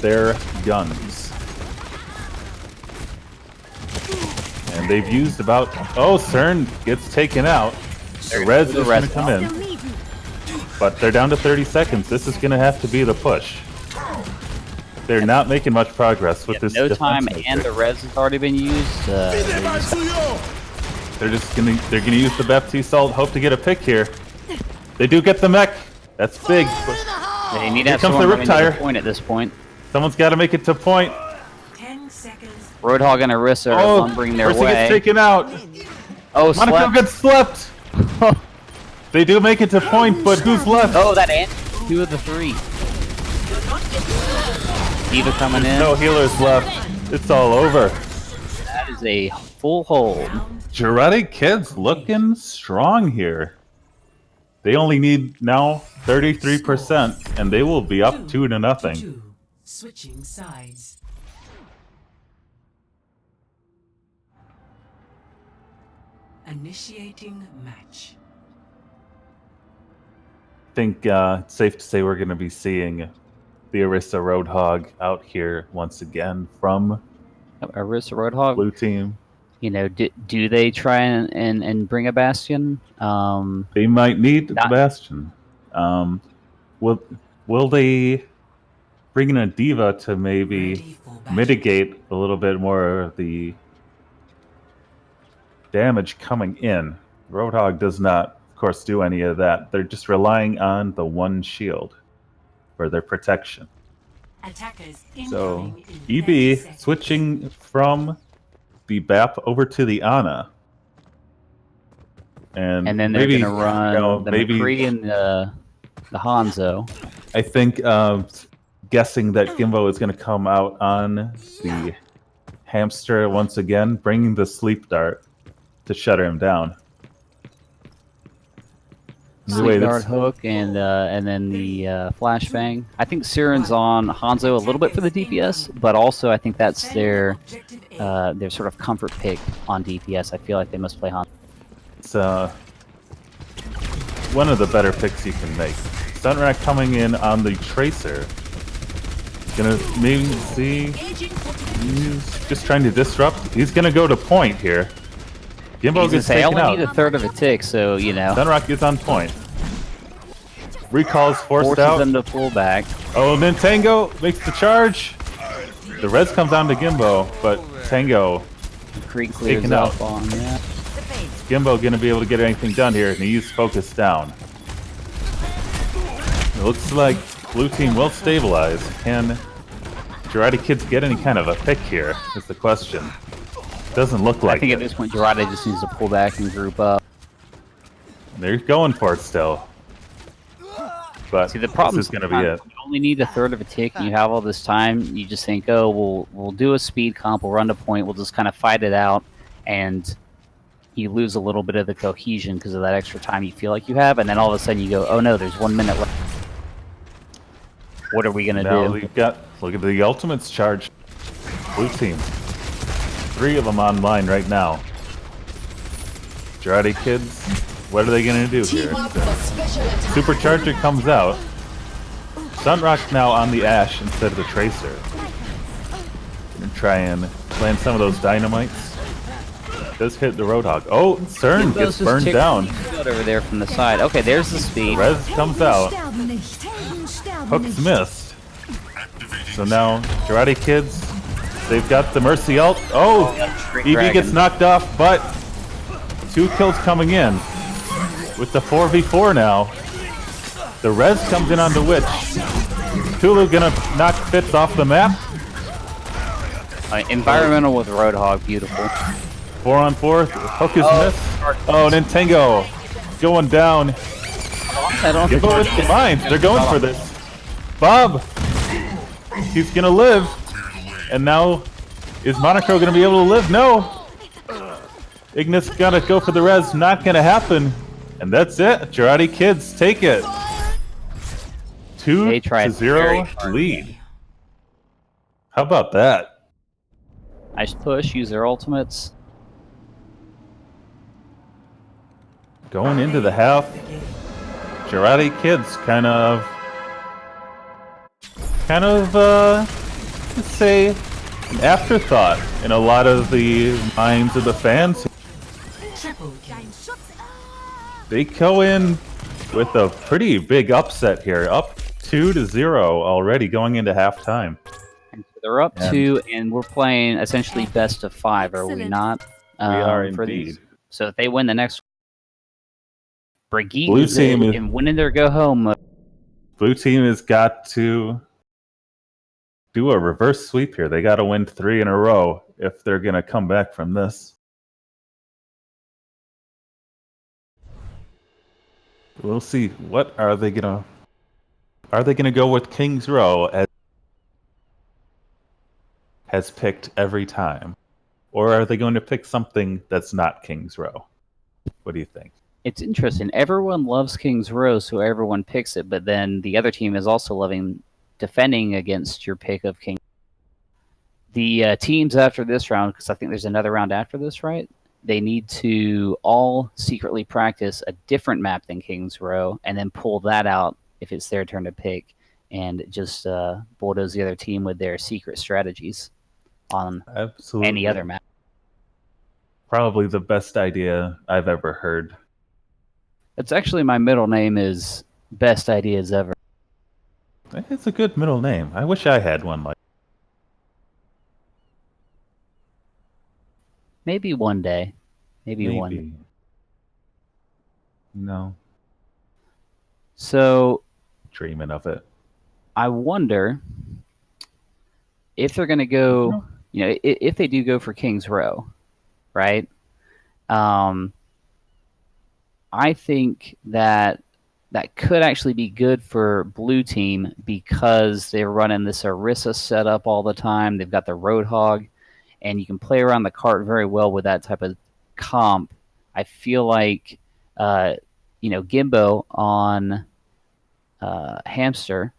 their guns. And they've used about... Oh, CERN gets taken out. The Rez is gonna come in. But they're down to 30 seconds. This is gonna have to be the push. They're not making much progress with this. No time, defense and the res has already been used. They're gonna use the Baptiste ult, hope to get a pick here. They do get the mech. That's big. They need to Here have comes the someone rip running to tire. the point at this point. Someone's got to make it to point. 10 seconds. Roadhog and Orisa are lumbering their Mercy way. gets taken out. Oh, Monaco slept. gets slept. They do make it to point, but who's left? Oh, that ant. 2 of the 3. D.Va coming in. No healers left. It's all over. That is a full hold. Girardi kids looking strong here. They only need now 33%, and they will be up 2-0. Switching sides. Initiating match. I think it's safe to say we're going to be seeing the Orisa Roadhog out here once again from Orisa Roadhog. Blue team. You know, do they try and bring a Bastion? They might need the Bastion. Will they bring in a D.Va to maybe mitigate a little bit more of the damage coming in? Roadhog does not, of course, do any of that. They're just relying on the one shield for their protection. Attackers So incoming in 30 EB seconds. switching from the BAP over to the Ana. And And then they're maybe, going to run you know, the maybe McCree and the Hanzo. I think guessing that Gimbo is going to come out on the hamster once again, bringing the sleep dart to shut him down. Sleep Dart hook and then the flashbang. I think Siren's on Hanzo a little bit for the DPS, but also I think that's their sort of comfort pick on DPS. I feel like they must play Hanzo. It's one of the better picks you can make. Sunrack coming in on the Tracer. Gonna maybe see. He's just trying to disrupt. He's gonna go to point here. Gimbo gets I taken only out. need a third of a tick, so you know. Sunrock is on point. Recall's forced Forces out. them to pull back. Oh, and then Tango makes the charge. The res comes down to Gimbo, but Tango Creek clears taken up out. on that. Is Gimbo gonna be able to get anything done here? And he's focused down. It looks like Blue team will stabilize. Can Girardi kids get any kind of a pick here? Is the question. Doesn't look like I think it. at this point, Jiraiya just needs to pull back and group up. They're going for it still. But See, the problem this is going to be it. You only need a third of a tick, and you have all this time. You just think, oh, we'll do a speed comp, we'll run to point, we'll just kind of fight it out, and you lose a little bit of the cohesion because of that extra time you feel like you have, and then all of a sudden you go, oh no, there's 1 minute left. What are we going to Now do? we've got, look at the ultimates charge. Blue team. 3 of them online right now. Girardi kids, what are they going to do here? Supercharger comes out. Sunrock's now on the Ashe instead of the Tracer. Gonna try and land some of those dynamites. Does hit the Roadhog. Oh, CERN gets burned down. Over there from the side. Okay, there's the speed. Rez comes out. Hook's missed. So now, Girardi kids, they've got the Mercy ult. Oh, EV gets knocked off, but 2 kills coming in. With the 4v4 now. The Rez comes in on the Witch. Tulu gonna knock Fitz off the map. Environmental with Roadhog, beautiful. 4-on-4, Hook is missed. Oh, Nintengo going down. Give it the mines. They're going for this. Bob, he's gonna live. And now, is Monocro gonna be able to live? No. Ignis gotta go for the res. Not gonna happen. And that's it. Girardi kids take it. 2-0 lead. How about that? Nice push. Use their ultimates. Going into the half, Girardi kids kind of, let's say, an afterthought in a lot of the minds of the fans. They go in with a pretty big upset here, up 2-0 already going into halftime. And so they're up 2, and we're playing essentially best of 5, are we not? We are for indeed. these. So if they win the next Brigitte Blue team is and winning their go home. Blue team has got to do a reverse sweep here. They got to win 3 in a row if they're going to come back from this. We'll see. What are they going to? Are they going to go with King's Row as has picked every time, or are they going to pick something that's not King's Row? What do you think? It's interesting. Everyone loves King's Row, so everyone picks it, but then the other team is also loving defending against your pick of King. The teams after this round, because I think there's another round after this, right? They need to all secretly practice a different map than King's Row, and then pull that out if it's their turn to pick, and just bulldoze the other team with their secret strategies on any other map. Probably the best idea I've ever heard. It's actually my middle name is Best Ideas Ever. It's a good middle name. I wish I had one like. Maybe one day. Maybe one. No. So. Dreaming of it. I wonder if they're going to go, if they do go for King's Row, right? I think that could actually be good for Blue Team because they're running this Orisa setup all the time. They've got the Roadhog, and you can play around the cart very well with that type of comp. I feel like, Gimbo on Hamster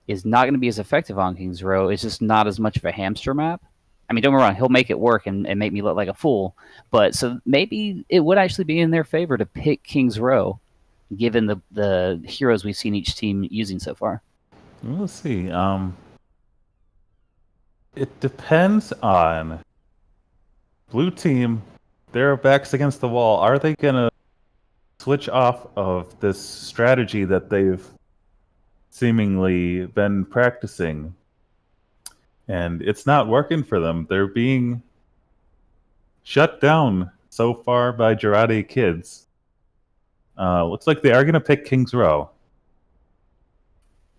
is not going to be as effective on King's Row. It's just not as much of a hamster map. I mean, don't get me wrong, he'll make it work and make me look like a fool. But so maybe it would actually be in their favor to pick King's Row, given the heroes we've seen each team using so far. We'll see. It depends on Blue Team. Their backs against the wall. Are they going to switch off of this strategy that they've seemingly been practicing? And it's not working for them. They're being shut down so far by Girardi kids. Looks like they are going to pick King's Row.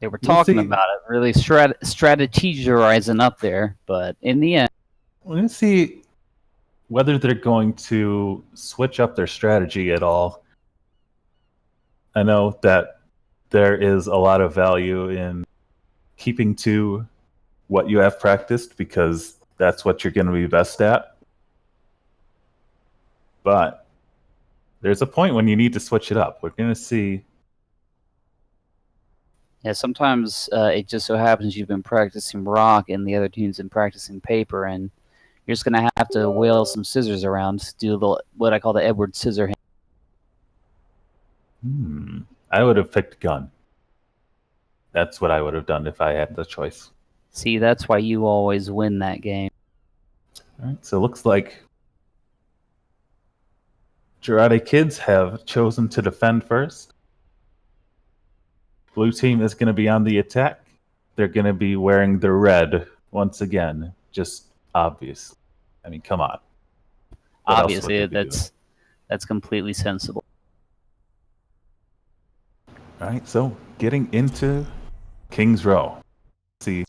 They were talking about it, really strategizing up there, but in the end... Let's see whether they're going to switch up their strategy at all. I know that there is a lot of value in keeping to what you have practiced because that's what you're going to be best at. But there's a point when you need to switch it up. We're going to see. Yeah, sometimes it just so happens you've been practicing rock and the other team's been practicing paper, and you're just going to have to wheel some scissors around, do what I call the Edward Scissorhands. I would have picked gun. That's what I would have done if I had the choice. See, that's why you always win that game. All right, so it looks like Jarate Kids have chosen to defend first. Blue team is going to be on the attack. They're going to be wearing the red once again. Just obvious. I mean, come on. What Obviously, that's completely sensible. All right, so getting into King's Row. See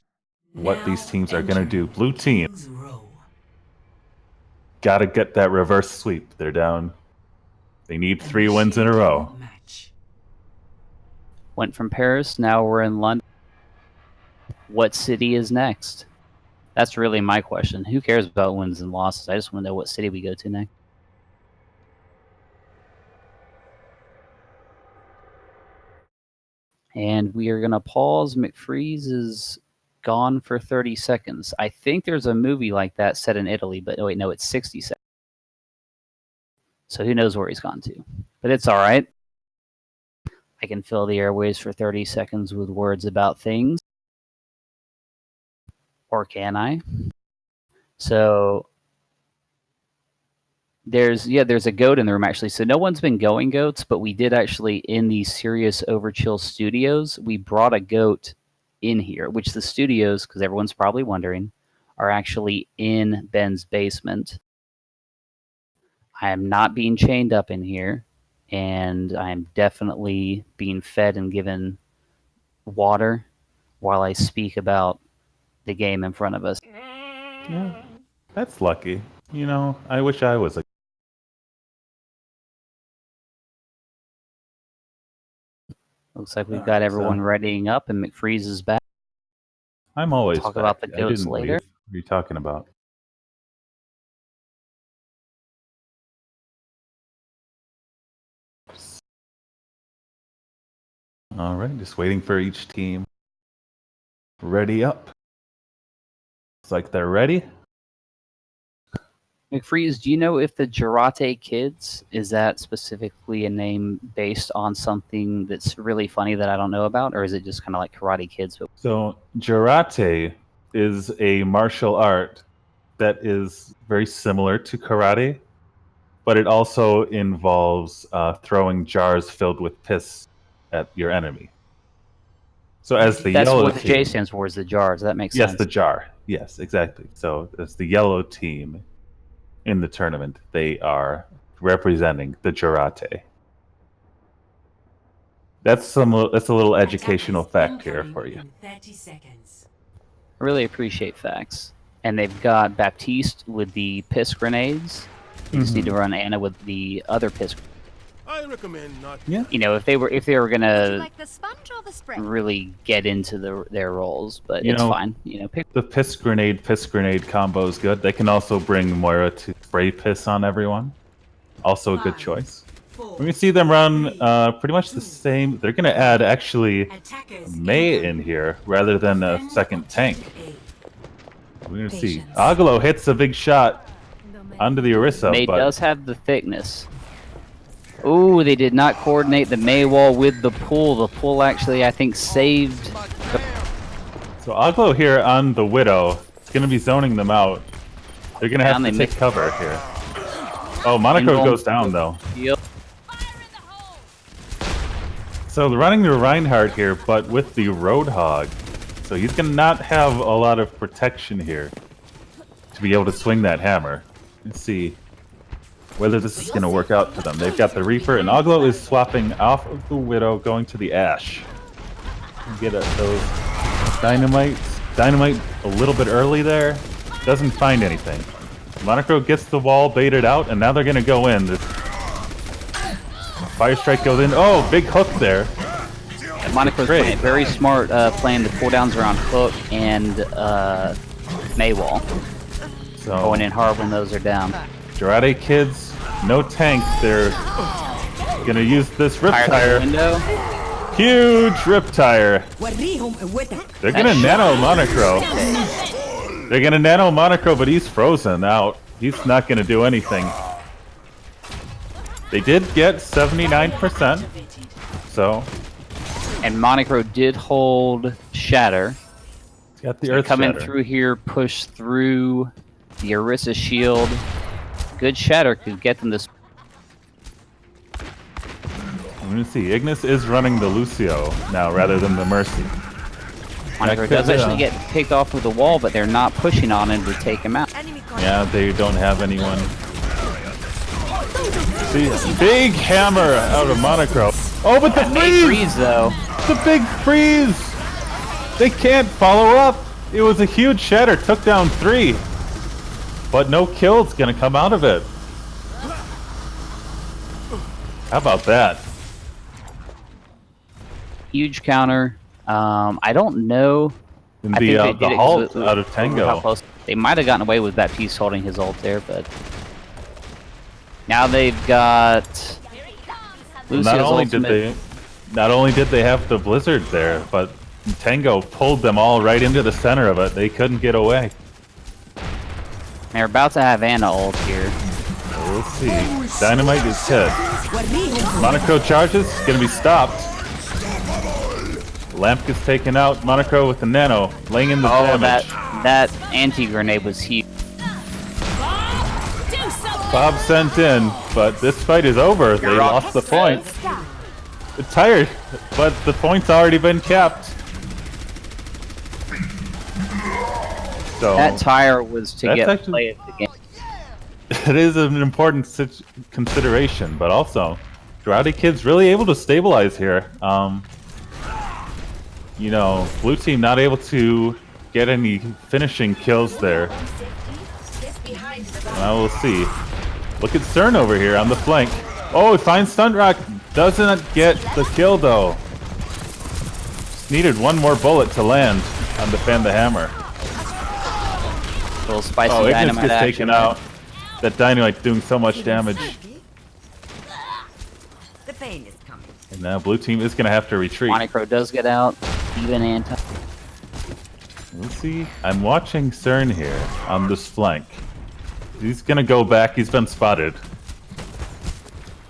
what these teams are going to do. Blue team. Got to get that reverse sweep. They're down. They need 3 wins in a row. Went from Paris, now we're in London. What city is next? That's really my question. Who cares about wins and losses? I just want to know what city we go to next. And we are going to pause. McFreeze is gone for 30 seconds. I think there's a movie like that set in Italy, but wait, no, it's 60 seconds. So who knows where he's gone to. But it's all right. I can fill the airways for 30 seconds with words about things. Or can I? So there's a goat in the room actually. So no one's been going goats, but we did actually in the Serious Overchill studios, we brought a goat in here, which the studios, because everyone's probably wondering, are actually in Ben's basement. I am not being chained up in here, and I am definitely being fed and given water while I speak about the game in front of us. Yeah, that's lucky. You know, I wish I was a... Looks like we've got everyone readying up, and McFreeze is back. I'm always talk back. about the goats didn't later. leave. What are you talking about? All right, just waiting for each team. Ready up. Looks like they're ready. McFreeze, do you know if the Jarate Kids, is that specifically a name based on something that's really funny that I don't know about, or is it just kind of like Karate Kids? But... So Jarate is a martial art that is very similar to karate, but it also involves throwing jars filled with piss at your enemy. So as the That's yellow what the team, J stands for, is the jars. That makes sense. yes, the jar. Yes, exactly. So as the yellow team in the tournament, they are representing the Jarate. That's a little educational fact here for you. 30 seconds. I really appreciate facts. And they've got Baptiste with the piss grenades. You just need to run Anna with the other piss. I recommend not. Yeah. You know, if they were gonna Like the sponge or the spray? really get into their roles, but You it's know, fine. You know, pick The piss grenade combo is good. They can also bring Moira to spray piss on everyone. Also a good choice. We're gonna see them run pretty much the same. They're gonna add actually Mei in here rather than a second tank. We're gonna see. Agalo hits a big shot onto the Orisa, Mei but does have the thickness. Ooh, they did not coordinate the Mei wall with the pull. The pull actually, I think, saved. so Agalo here on the Widow is gonna be zoning them out. They're gonna have Down, to they take missed. cover here. Oh, Monaco goes down though. Yep. So they're running the Reinhardt here, but with the Roadhog. So he's gonna not have a lot of protection here to be able to swing that hammer. Let's see whether this is gonna work out for them. They've got the Reaper, and Aglo is swapping off of the Widow, going to the Ashe. Get at those dynamites. Dynamite a little bit early there. Doesn't find anything. Monocro gets the wall baited out, and now they're gonna go in. This Fire Strike goes in. Oh, big hook there. And Monocro's playing very smart, playing the cooldowns around Hook and Maywall. So going in hard when those are down. Jarate kids, no tank. They're gonna use this Riptire. Huge Riptire. They're gonna nano Monocro. They're gonna nano Monocro, but he's frozen out. He's not gonna do anything. They did get 79%, so. And Monocro did hold Shatter. He's got the Earth coming Shatter. through here, push through the Orisa shield. Good Shatter could get them this. I'm gonna see. Ignis is running the Lucio now rather than the Mercy. Monocro does actually get picked off of the wall, but they're not pushing on him to take him out. Yeah, they don't have anyone. See, big hammer out of Monocro. Oh, but the freeze! Though. The big freeze! They can't follow up. It was a huge Shatter, took down 3. But no kill's gonna come out of it. How about that? Huge counter. I don't know. And I think they the did it halt 'cause out of how Tango. close- They might have gotten away with that piece holding his ult there, but now they've got Lucio's Not only ultimate. did they have the Blizzard there, but Tango pulled them all right into the center of it. They couldn't get away. They're about to have Anna ult here. We'll see. Dynamite is hit. Monocro charges, gonna be stopped. Lamp gets taken out. Monocro with the nano, laying in the damage. that anti-grenade was huge. Bob sent in, but this fight is over. They lost the point. They're tired, but the point's already been capped. So That tire was to That's get actually- play of the game. it is an important consideration, but also, Jarate Kid's really able to stabilize here. You know, blue team not able to get any finishing kills there. Now we'll see. Look at CERN over here on the flank. Oh, he finds Stunrock. Doesn't get the kill though. Just needed one more bullet to land on Defend the Hammer. Little spicy Oh, Ignis dynamite gets action. taken out. That dynamite doing so much damage. The pain is coming. And now blue team is gonna have to retreat. Monocro does get out, even anti. Let's see. I'm watching CERN here on this flank. He's gonna go back. He's been spotted.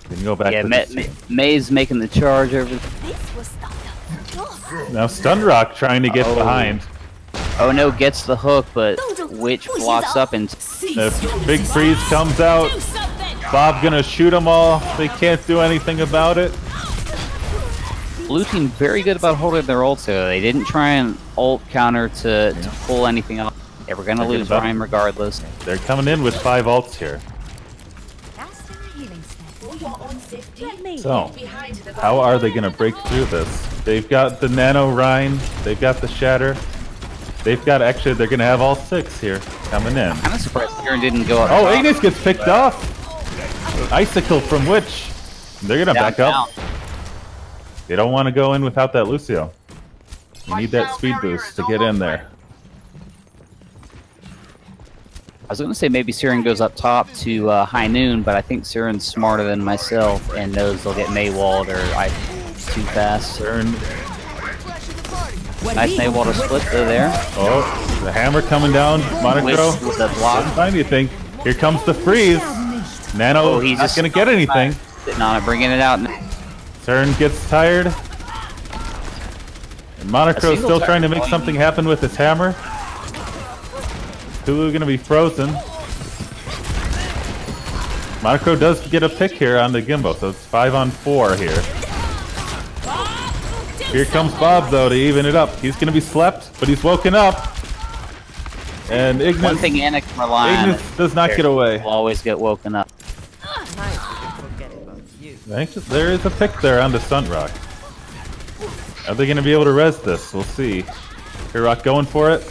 He can go back Yeah, to this. May's making the charge over. Now Stunrock trying to get behind. Oh no, gets the hook, but Witch blocks up and The big freeze comes out. Bob gonna shoot them all. They can't do anything about it. blue team very good about holding their ults though. They didn't try and ult counter to pull anything off. They were gonna lose Rhyme regardless. They're coming in with 5 ults here. So, how are they gonna break through this? They've got the Nano Rhine. They've got the Shatter. They've got, actually, they're gonna have all 6 here coming in. I'm surprised Kieran didn't go up. Oh, Ignis gets picked off. Icicle from Witch. They're gonna back up. They don't want to go in without that Lucio. You need that speed boost to get in there. I was gonna say maybe Siren goes up top to High Noon, but I think Siren's smarter than myself and knows they'll get Maywalled or too fast. Siren. Nice Maywall to split though there. Oh, the hammer coming down. Monocro. With the block. Find anything. Here comes the freeze. Nano, Oh, he's not just gonna get anything. Sitting on it, bringing it out. CERN gets tired. And Monocro single still trying to make turn. something happen with his hammer. Hulu gonna be frozen. Monocro does get a pick here on the Gimbo, so it's 5-on-4 here. Here comes Bob though to even it up. He's gonna be slept, but he's woken up. And Ignis, One thing Anna can rely on Ignis does not get away. will always get woken up. There is a pick there on the Stunrock. Are they going to be able to res this? We'll see. Rock going for it.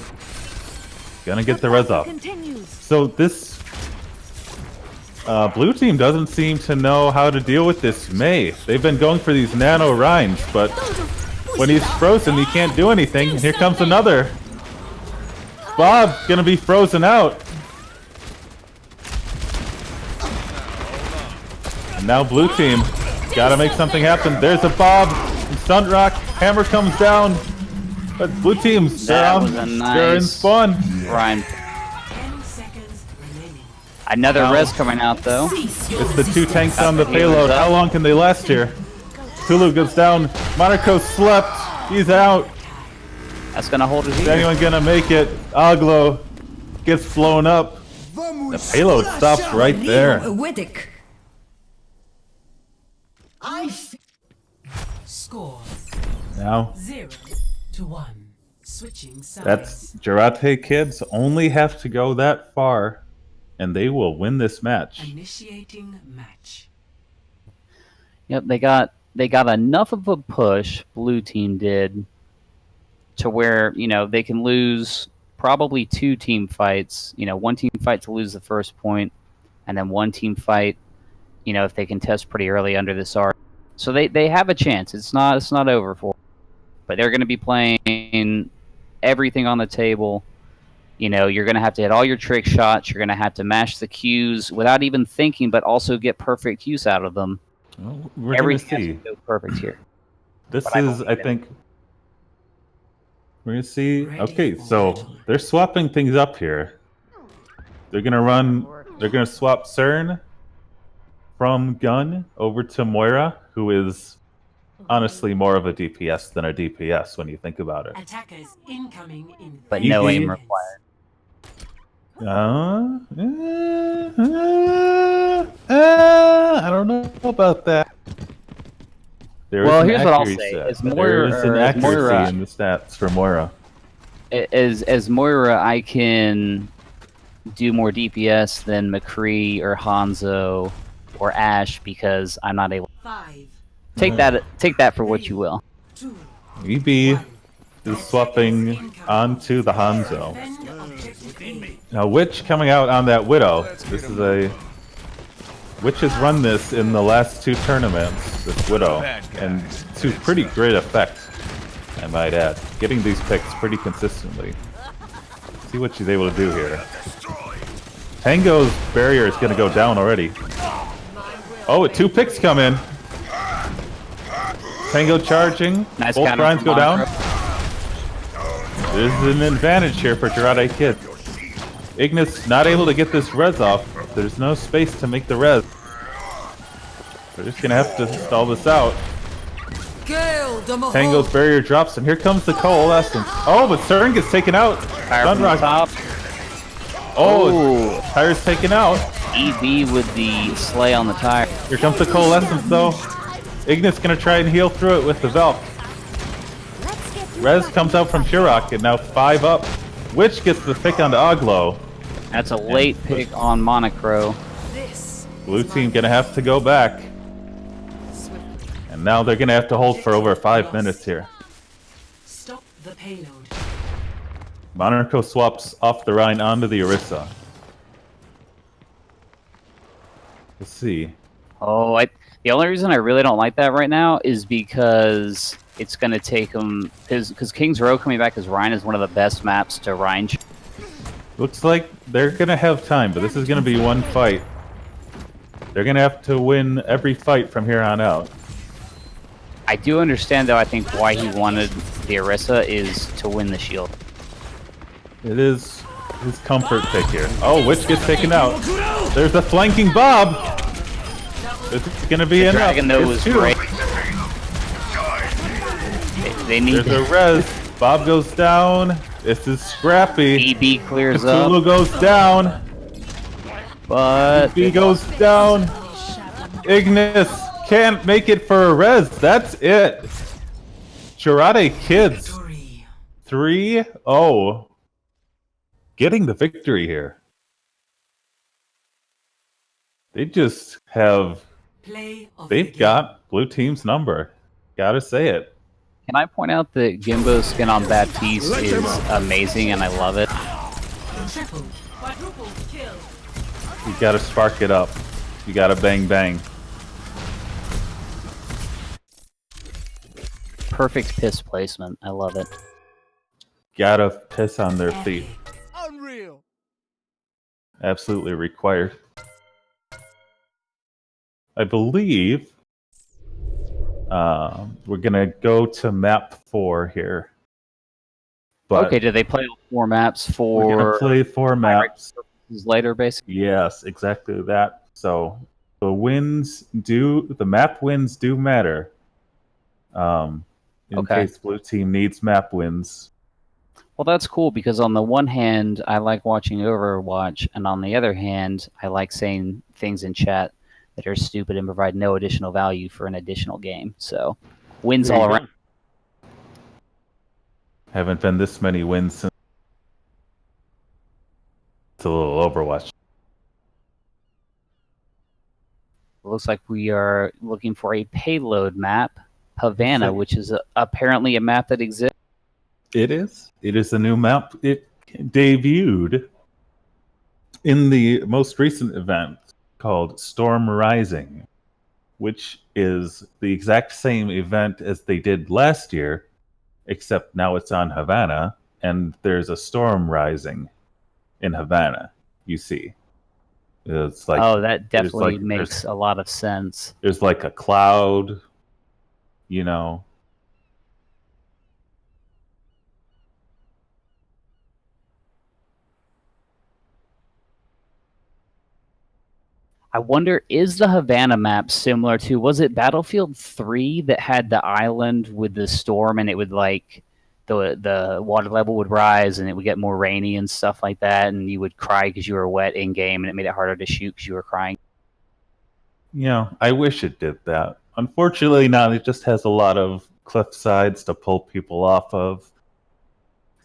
Gonna get the res off. So this Blue team doesn't seem to know how to deal with this Mei. They've been going for these nano Rhines, but when he's frozen, he can't do anything. And here comes another. Bob gonna be frozen out. And now blue team gotta make something happen. There's a Bob. Stunt rock. Hammer comes down. But blue team's down. Was a They're in nice spawn. Rhyme. Another res coming out though. It's the 2 tanks on the payload. How long can they last here? Tulu goes down. Monaco slept. He's out. That's gonna hold his Is anyone gonna make it? Aglo gets blown up. The payload stops right there. Score Now, 0-1. Switching sides. that's Jarate kids only have to go that far, and they will win this match. Initiating match. Yep, they got enough of a push, blue team did, to where, you know, they can lose probably 2 team fights. You know, 1 team fight to lose the first point, and then 1 team fight, you know, if they can test pretty early under this arc. So they have a chance. It's not over for them. But they're going to be playing everything on the table. You know, you're going to have to hit all your trick shots. You're going to have to mash the Qs without even thinking, but also get perfect use out of them. Well, we're going to Everything has see. to go perfect here. This But I is, I think, we're going to see. Okay, so they're swapping things up here. They're going to swap CERN from Gun over to Moira, who is honestly more of a DPS than a DPS when you think about it. Attackers incoming in. But no aim required. I don't know about that. Well, here's what I'll say. As Moira, there is an accuracy in the stats for Moira. As Moira, I can do more DPS than McCree or Hanzo or Ash because I'm not able. 5. Take that for what you will. EB is swapping onto the Hanzo. Now, Witch coming out on that Widow. This is a... Witch has run this in the last 2 tournaments, this Widow, and to pretty great effect, I might add. Getting these picks pretty consistently. See what she's able to do here. Tango's barrier is going to go down already. Oh, 2 picks come in. Tango charging. Nice. Both grinds go down. There's an advantage here for Jarate Kid. Ignis not able to get this res off. There's no space to make the res. We're just gonna have to stall this out. Tango's barrier drops, and here comes the coalescence. Oh, but CERN gets taken out. Sunrock. Top. Oh, tire's taken out. EB with the slay on the tire. Here comes the coalescence, though. Ignis gonna try and heal through it with the Valk. Rez comes out from Shirok, and now 5 up. Witch gets the pick onto Aglo. That's a late pick on Monocro. Blue team gonna have to go back. And now they're gonna have to hold for over 5 minutes here. Stop the payload. Monaco swaps off the Rhine onto the Orisa. Let's see. Oh, the only reason I really don't like that right now is because it's going to take them... Because King's Row coming back as Rhine is one of the best maps to Rhine. Looks like they're going to have time, but this is going to be one fight. They're going to have to win every fight from here on out. I do understand, though, I think why he wanted the Orisa is to win the shield. It is his comfort pick here. Oh, Witch gets taken out. There's a flanking Bob! This is going to be enough. Dragon, though, was great. They need There's a res. Bob goes down. This is scrappy. EB clears Cthulhu up. goes down. But EB goes down. Ignis can't make it for a res. That's it. Jarate Kids. 3-0. Getting the victory here. They just have... They've got blue team's number. Gotta say it. Can I point out that Gimbo's skin on Baptiste is amazing and I love it? You gotta spark it up. You gotta bang bang. Perfect piss placement. I love it. Gotta piss on their feet. Unreal. Absolutely required. I believe we're gonna go to map 4 here. But Okay, do they play all 4 maps we're gonna for play 4 maps. later, basically? Yes, exactly that. So the map wins do matter. In Okay. case blue team needs map wins. Well, that's cool because on the one hand, I like watching Overwatch, and on the other hand, I like saying things in chat that are stupid and provide no additional value for an additional game. So, wins There you all go. around. Haven't been this many wins since a little Overwatch. Looks like we are looking for a payload map, Havana, Looks like- which is apparently a map that exists. It is. It is a new map. It debuted in the most recent event called Storm Rising, which is the exact same event as they did last year, except now it's on Havana, and there's a storm rising in Havana, you see. It's like, Oh, that there's definitely like- makes a lot of sense. there's like a cloud, you know. I wonder, is the Havana map similar to, was it Battlefield 3 that had the island with the storm and it would like, the water level would rise and it would get more rainy and stuff like that, and you would cry because you were wet in game and it made it harder to shoot because you were crying? You know, I wish it did that. Unfortunately, not. It just has a lot of cliff sides to pull people off of.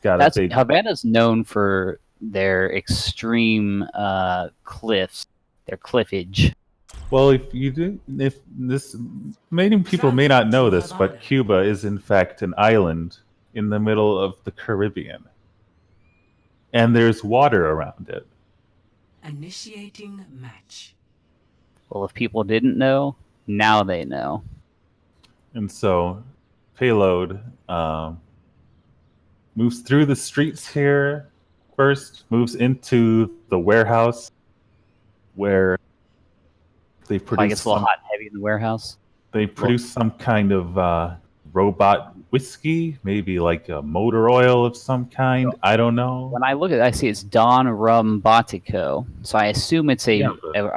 Got a big. Havana's known for their extreme cliffs, their cliffage. Well, if this, many people may not know this, but Cuba is in fact an island in the middle of the Caribbean, and there's water around it. Initiating match. Well, if people didn't know, now they know. And so, payload moves through the streets here first, moves into the warehouse where they produce. Like it's a little hot and heavy in the warehouse. They produce some kind of robot whiskey, maybe like a motor oil of some kind. I don't know. When I look at it, I see it's Don Rum Botico. So I assume it's a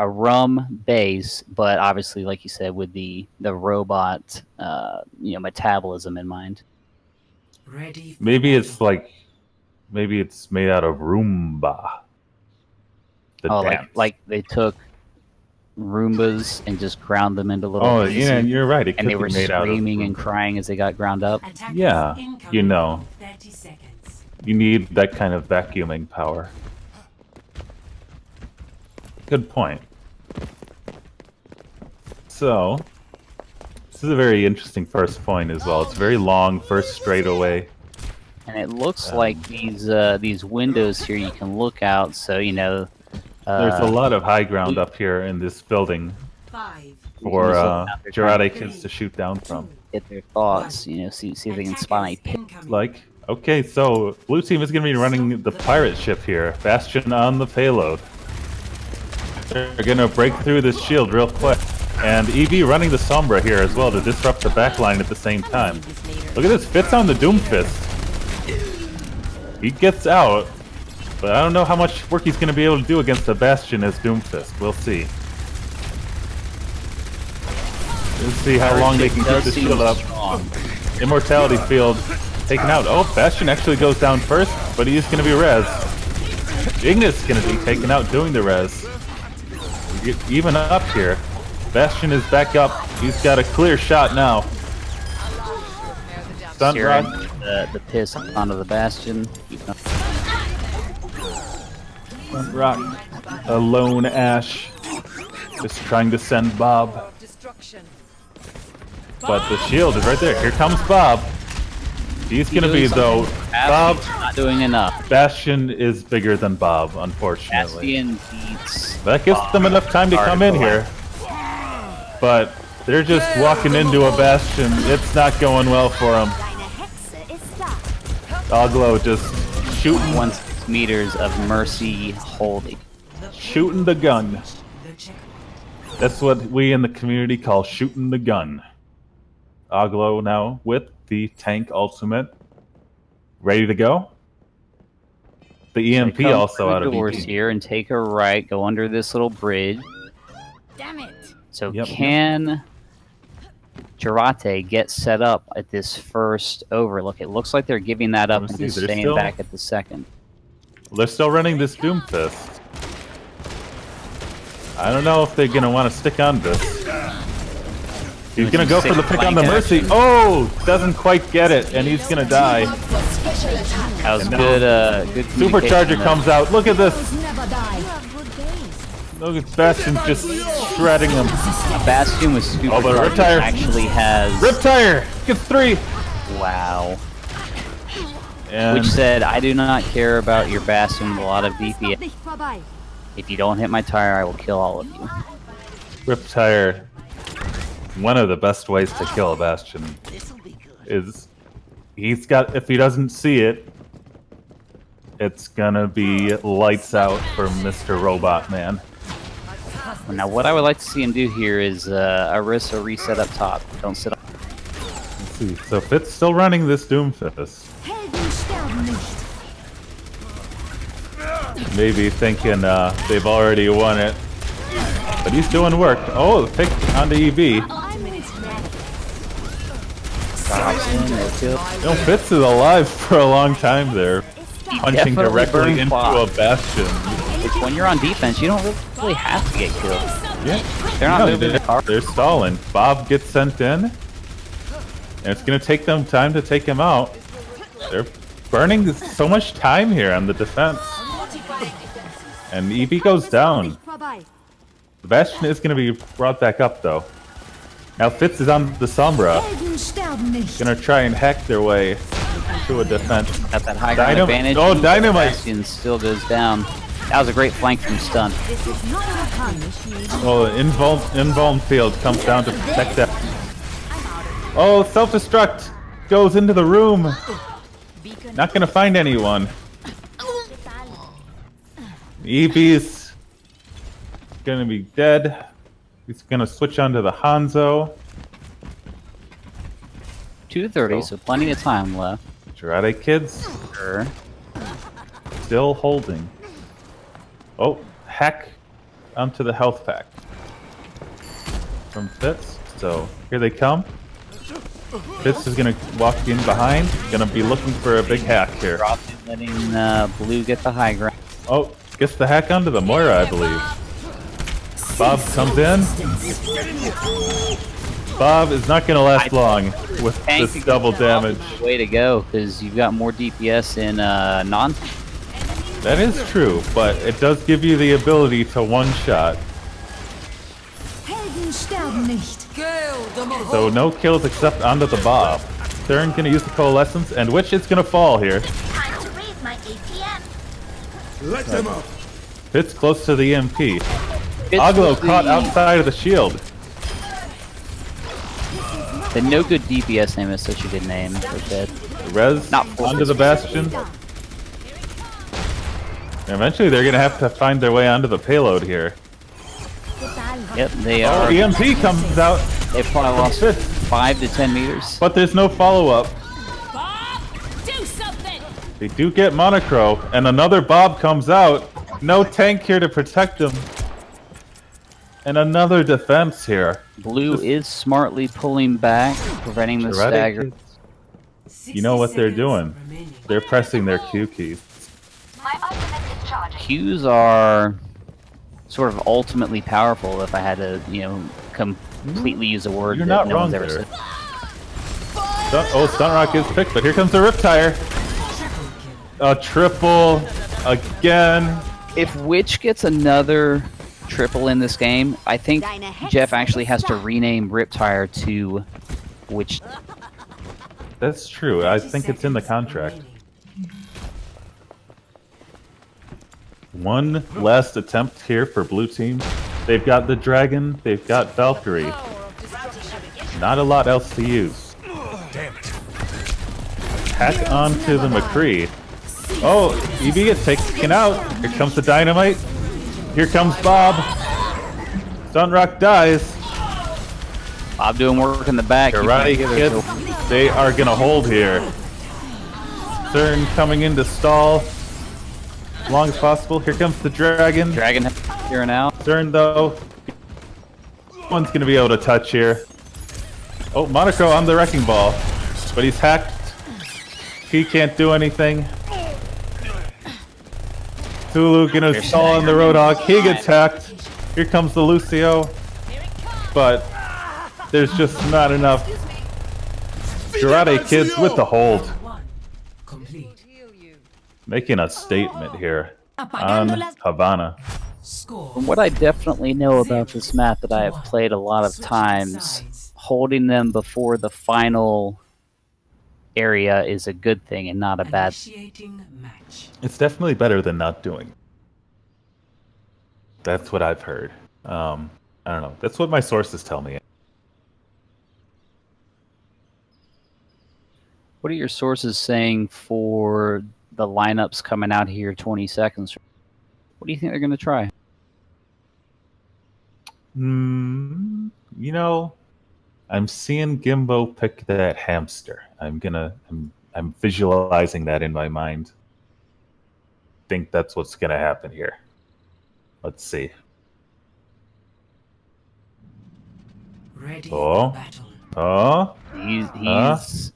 rum base, but obviously, like you said, with the robot metabolism in mind. Ready. Maybe it's made out of Roomba. Like they took Roombas and just ground them into little. Oh, pieces, yeah, you're right. It and they could were be made out of screaming and crying as they got ground up. Yeah, you know. 30 seconds. You need that kind of vacuuming power. Good point. So, this is a very interesting first point as well. It's very long, first straightaway. And it looks like these windows here you can look out, so you know. There's a lot of high ground up here in this building for Jarate kids to shoot down from. Get their thoughts, you know, see if they can spot any pit. Okay, so blue team is going to be running the pirate ship here. Bastion on the payload. They're going to break through this shield real quick. And EV running the Sombra here as well to disrupt the backline at the same time. Look at this, Fitz on the Doomfist. He gets out, but I don't know how much work he's going to be able to do against the Bastion as Doomfist. We'll see. Let's see how long they can keep the shield up. Immortality field taken out. Oh, Bastion actually goes down first, but he is going to be res. Ignis is going to be taken out doing the res. Even up here. Bastion is back up. He's got a clear shot now. Stunt rock. The piss onto the Bastion. Stunt rock. A lone Ash. Just trying to send Bob. But the shield is right there. Here comes Bob. He's going to be, though, Bob. Not doing enough. Bastion is bigger than Bob, unfortunately. Bastion beats. That gives them enough time to come in here. but they're just walking into a bastion. It's not going well for them. Aglo just shooting 1 meters of Mercy holding. Shooting the gun. That's what we in the community call shooting the gun. Aglo now with the tank ultimate. Ready to go? The EMP Come also through out of doors EP. here and take a right, go under this little bridge. Damn it. So Yep. can Jarate get set up at this first overlook? It looks like they're giving that up Let me and see, just they're staying still- back at the second. They're still running this Doomfist. I don't know if they're gonna want to stick on this. He's gonna go for the pick on the Mercy. Oh, doesn't quite get it, and he's gonna die. That was And now good. Good Supercharger communication comes there. out. Look at this. Look at Bastion just shredding him. A Bastion with Oh, but Supercharger Riptire actually has. Riptire gets 3. Wow. And Which said, I do not care about your Bastion with a lot of DPS. If you don't hit my tire, I will kill all of you. Riptire, one of the best ways to kill a Bastion is he's got, if he doesn't see it, it's gonna be lights out for Mr. Robot Man. Now, what I would like to see him do here is Orisa reset up top. Don't sit on. Let's see. So Fitz still running this Doomfist. Maybe thinking they've already won it. But he's doing work. Oh, the pick onto EV. No, Fitz is alive for a long time there. Punching Definitely directly burn into Bob. a Bastion. When you're on defense, you don't really have to get killed. Yeah. They're not No, moving the car. they're stalling. Bob gets sent in. And it's going to take them time to take him out. They're burning so much time here on the defense. And EV goes down. The Bastion is going to be brought back up, though. Now Fitz is on the Sombra. Going to try and hack their way to a defense. Got that high ground advantage. Oh, Dynamite! Bastion still goes down. That was a great flank from Stun. Well, Invuln Field comes down to protect that. Oh, self-destruct goes into the room. Not gonna find anyone. EV's gonna be dead. He's gonna switch onto the Hanzo. 2:30, so plenty of time left. Jarate kids Sure. still holding. Oh, hack onto the health pack from Fitz. So here they come. Fitz is gonna walk in behind. Gonna be looking for a big hack here. Letting Blue get the high ground. Oh, gets the hack onto the Moira, I believe. Bob comes in. Bob is not gonna last long with Tank this double damage. Way to go, because you've got more DPS in non. That is true, but it does give you the ability to one-shot. So no kills except onto the Bob. Thurn gonna use the Coalescence, and Witch is gonna fall here. Let them up. Fitz close to the EMP. Aglo caught outside of the shield. The no good DPS name is such a good name for Fed. Res Not onto the Bastion. Eventually they're gonna have to find their way onto the payload here. Yep, they Oh, are. EMP comes out, They probably lost 5 to 10 meters. but there's no follow-up. Bob, do something. They do get Monocro, and another Bob comes out. No tank here to protect him. And another defense here. Blue is smartly pulling back, preventing the Jarate stagger. kids, you know what they're doing. They're pressing their Q keys. Qs are sort of ultimately powerful. If I had to, completely use a word You're that not no wrong one's ever there. said. Oh, Stunrock is picked, but here comes the Riptire. A triple again. If Witch gets another triple in this game, I think Jeff actually has to rename Riptire to Witch. That's true. I think it's in the contract. One last attempt here for blue team. They've got the dragon, they've got Valkyrie. Not a lot else to use. Hack onto the McCree. Oh, EB gets taken out. Here comes the dynamite. Here comes Bob. Sunrock dies. Bob doing work in the back. Karate Kids, they are gonna hold here. Cern coming in to stall as long as possible. Here comes the dragon. Dragon here and out. Cern though, one's gonna be able to touch here. Oh, Monaco on the wrecking ball, but he's hacked. He can't do anything. Tulu gonna stall on the Roadhog. He gets hacked. Here comes the Lucio, but there's just not enough. Karate Kids with the hold. Making a statement here on Havana. From what I definitely know about this map that I have played a lot of times, holding them before the final area is a good thing and not a bad thing. It's definitely better than not doing. That's what I've heard. I don't know. That's what my sources tell me. What are your sources saying for the lineups coming out here 20 seconds? What do you think they're going to try? You know, I'm seeing Gimbo pick that hamster. I'm visualizing that in my mind. Think that's what's gonna happen here. Let's see. Ready Oh, he's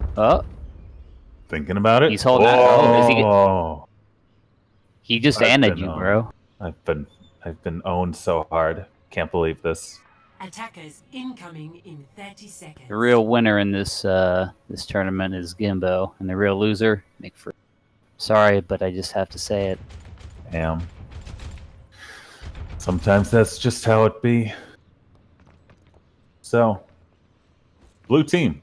thinking about it. He's holding that. Oh, he just ended you, bro. I've been owned so hard. Can't believe this. Attackers incoming in 30 seconds. The real winner in this this tournament is Gimbo, and the real loser, McFree. Sorry, but I just have to say it. Damn. Sometimes that's just how it be. So, blue team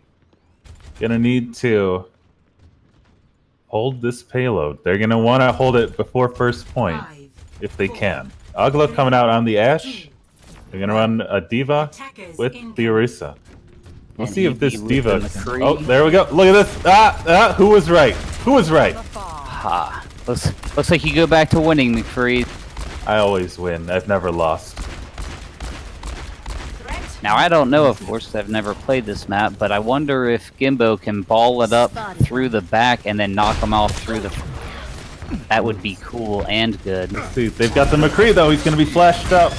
gonna need to hold this payload. They're gonna want to hold it before first point if they can. Aglo coming out on the Ashe. They're gonna run a D.Va with the Orisa. We'll see if this D.Va. Oh, there we go. Look at this. Who was right? Who was right? Ha. Looks like you go back to winning, McFree. I always win. I've never lost. Now, I don't know, of course, 'cause I've never played this map, but I wonder if Gimbo can ball it up through the back and then knock him off through the... That would be cool and good. Let's see. They've got the McCree, though. He's going to be flashed up.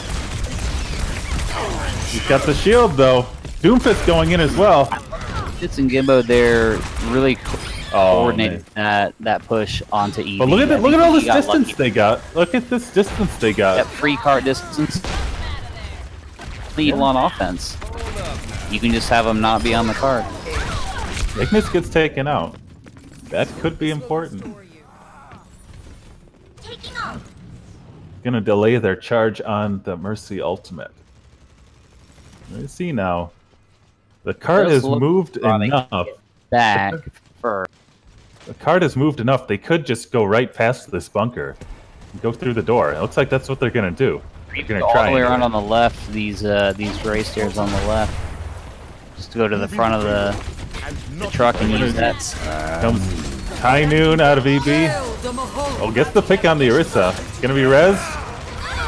He's got the shield, though. Doomfist going in as well. Fitz and Gimbo there really coordinated that push onto EV. But look at all this distance they got. Look at this distance they got. That free cart distance. Lead on offense. You can just have them not be on the card. Ignis gets taken out. That could be important. Gonna delay their charge on the Mercy ultimate. Let's see now. The card has moved enough. Back for the card has moved enough. They could just go right past this bunker and go through the door. It looks like that's what they're gonna do. They're gonna all try the way around on the left. These gray stairs on the left. Just to go to the front of the truck and use that. Comes High Noon out of EB. Oh, gets the pick on the Orisa. It's gonna be Rez.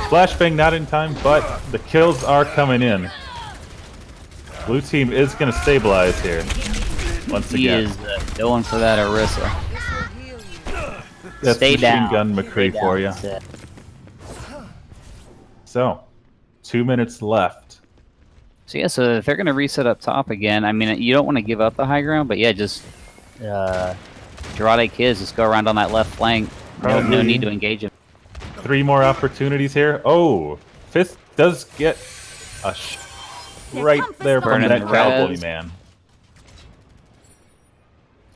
Flashbang not in time, but the kills are coming in. Blue team is gonna stabilize here. Once again. He is going for that Orisa. That's Stay machine down. gun McCree for you. So, 2 minutes left. So yeah, so if they're gonna reset up top again, I mean, you don't want to give up the high ground, but yeah, just Jarate Kids, just go around on that left flank. No need to engage him. 3 more opportunities here. Oh, Fist does get a right there from that cowboy man.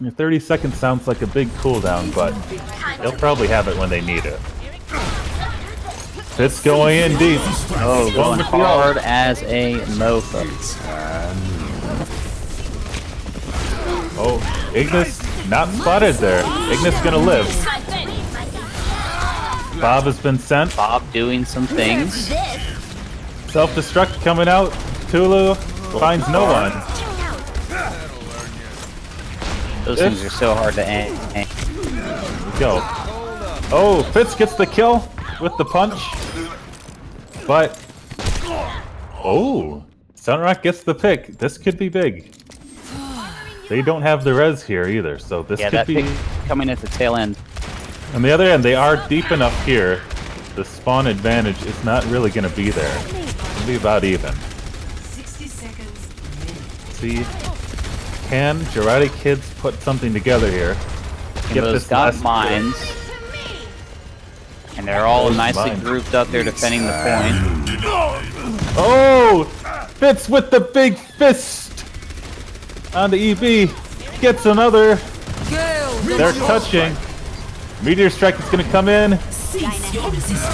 30 seconds sounds like a big cooldown, but they'll probably have it when they need it. Fist going in deep. Oh, going hard as a mofo. Oh, Ignis not spotted there. Ignis gonna live. Bob has been sent. Bob doing some things. Self-destruct coming out. Tulu finds no one. Those things are so hard to aim. Go. Oh, Fitz gets the kill with the punch. But... Oh! Sunrock gets the pick. This could be big. They don't have the res here either, so this could be... pick coming at the tail end. On the other end, they are deep enough here. The spawn advantage is not really going to be there. It'll be about even. 60 seconds. See, can Jarate Kids put something together here? Kimbo's got mines. And they're all nicely mine. grouped up there defending the point. Oh! Fitz with the big fist! On the EB. Gets another. They're touching. Meteor Strike is going to come in.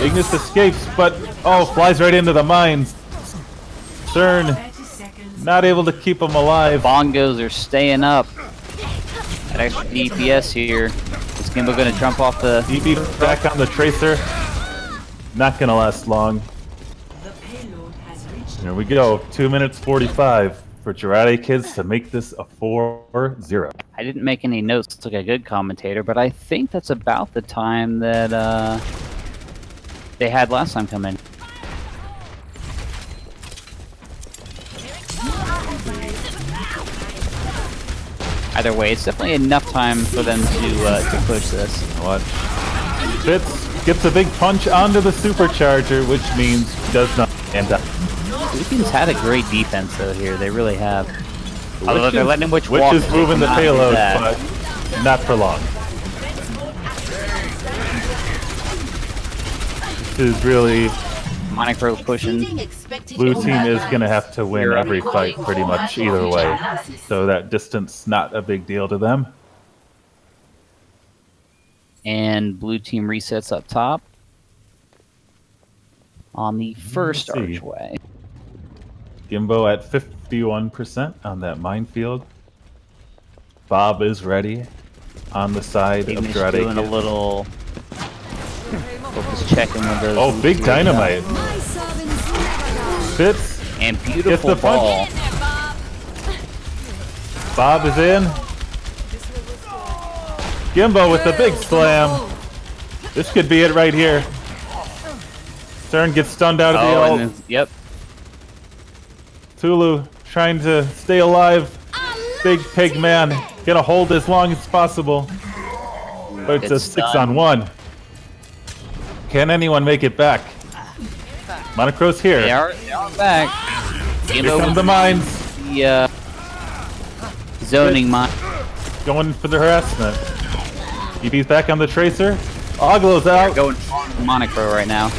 Ignis escapes, but oh, flies right into the mines. CERN not able to keep him alive. Bongos are staying up. That extra DPS here. Is Kimbo going to jump off the... EB back on the Tracer. Not going to last long. Here we go. 2 minutes 45 for Jarate Kids to make this a 4-0. I didn't make any notes like a good commentator, but I think that's about the time that they had last time come in. Either way, it's definitely enough time for them to push this. Watch. Fitz gets a big punch onto the supercharger, which means does not end up. Blue team's had a great defense though here. They really have. Although they're letting Witch walk. Witch is moving the payload, but not for long. This is really... Monocro pushing. Blue team is going to have to win every fight pretty much either way. So that distance not a big deal to them. And blue team resets up top. On the first archway. Gimbo at 51% on that minefield. Bob is ready on the side of Jarate. Doing a little focus checking with those. Oh, big dynamite! Fitz and beautiful ball. Bob is in. Gimbo with the big slam. This could be it right here. CERN gets stunned out of the ult. Yep. Tulu trying to stay alive. Big pig man gonna hold as long as possible. But it's a 6-on-1. Can anyone make it back? Monocro's here. They are back. Here come the mines. The zoning mine. Going for the harassment. EB's back on the Tracer. Oglo's out. Going Monocro right now.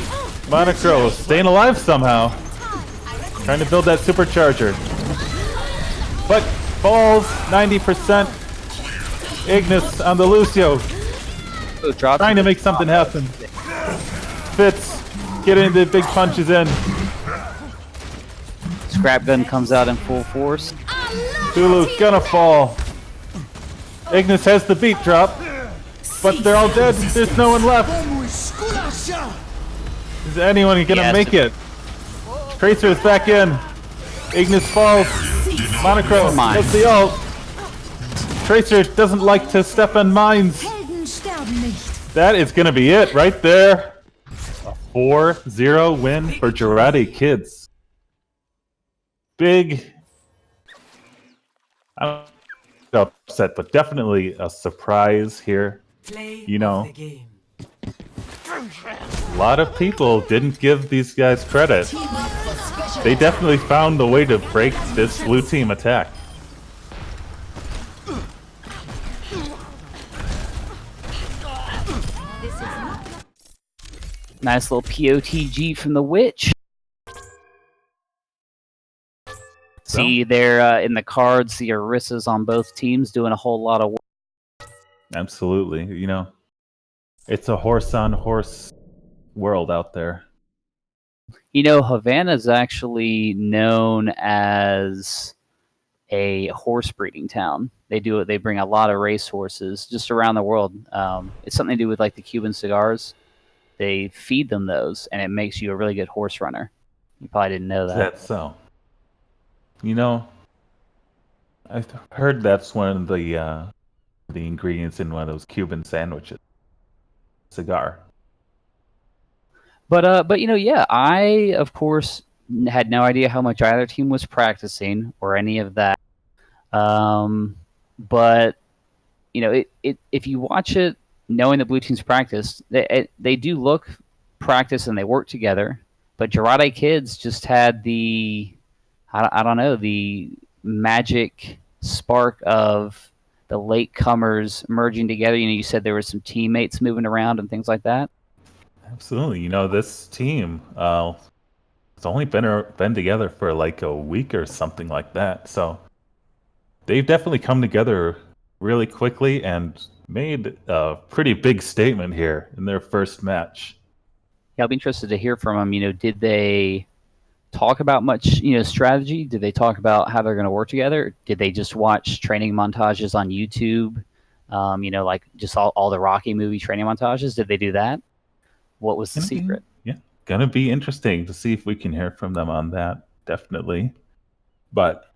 Monocro staying alive somehow. Trying to build that supercharger. But falls 90%. Ignis on the Lucio. Trying to make something happen. Fitz getting the big punches in. Scrap gun comes out in full force. Tulu gonna fall. Ignis has the beat drop. But they're all dead. There's no one left. Is anyone gonna make it? Tracer's back in. Ignis falls. Monocro gets the ult. Tracer doesn't like to step on mines. That is gonna be it right there. A 4-0 win for Jarate Kids. Big. I'm not upset, but definitely a surprise here. You know, a lot of people didn't give these guys credit. They definitely found a way to break this blue team attack. Nice little POTG from the Witch. See there in the cards, the Orissas on both teams doing a whole lot of work. Absolutely. You know, it's a horse-on-horse world out there. You know, Havana's actually known as a horse breeding town. They bring a lot of race horses just around the world. It's something to do with like the Cuban cigars. They feed them those, and it makes you a really good horse runner. You probably didn't know Is that. that so? You know, I've heard that's one of the ingredients in one of those Cuban sandwiches. Cigar. But yeah, I of course had no idea how much either team was practicing or any of that. But if you watch it, knowing the blue team's practice, they do look practice and they work together. But Jarate Kids just had I don't know, the magic spark of the latecomers merging together. You said there were some teammates moving around and things like that. Absolutely. This team, it's only been together for like a week or something like that. So they've definitely come together really quickly and made a pretty big statement here in their first match. Yeah, I'll be interested to hear from them. Did they talk about much, strategy? Did they talk about how they're going to work together? Did they just watch training montages on YouTube? Like just all the Rocky movie training montages? Did they do that? What was the secret? Gonna be interesting to see if we can hear from them on that, definitely. But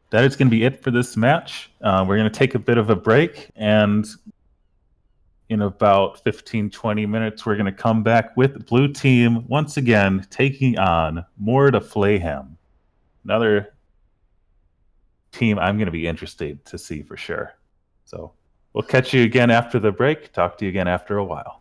that is going to be it for this match. We're going to take a bit of a break, and in about 15-20 minutes, we're going to come back with Blue Team once again taking on Mord Flayham. Another team I'm going to be interested to see for sure. So we'll catch you again after the break. Talk to you again after a while.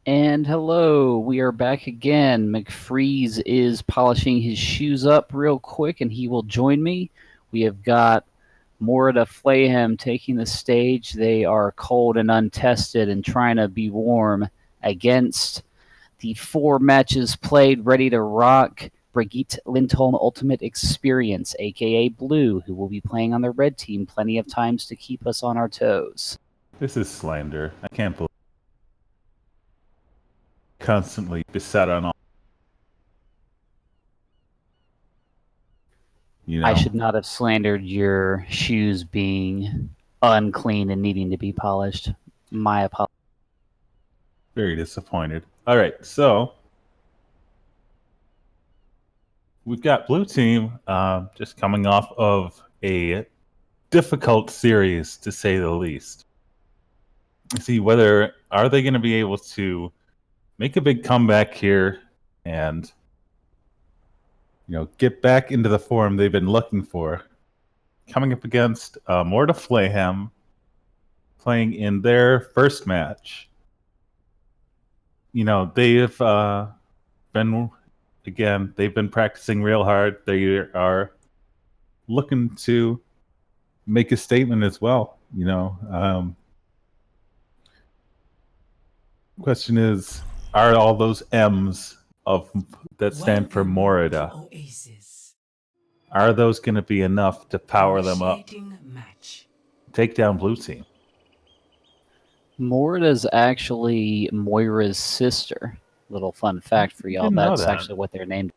And hello, we are back again. McFreeze is polishing his shoes up real quick, and he will join me. We have got Morida Flayhem taking the stage. They are cold and untested and trying to be warm against the 4 matches played, ready to rock, Brigitte Lindholm Ultimate Experience, aka Blue, who will be playing on the red team plenty of times to keep us on our toes. This is slander. I can't believe constantly beset on all. You know, I should not have slandered your shoes being unclean and needing to be polished. My apologies. very disappointed. All right, so we've got Blue Team just coming off of a difficult series, to say the least. See whether are they going to be able to make a big comeback here and get back into the form they've been looking for. Coming up against Morida Flayhem, playing in their first match. They've been practicing real hard. They are looking to make a statement as well. Question is, are all those M's that stand for Morida? Are those going to be enough to power them up? Take down Blue Team. Morida's actually Moira's sister. Little fun fact for y'all. That's actually what they're named.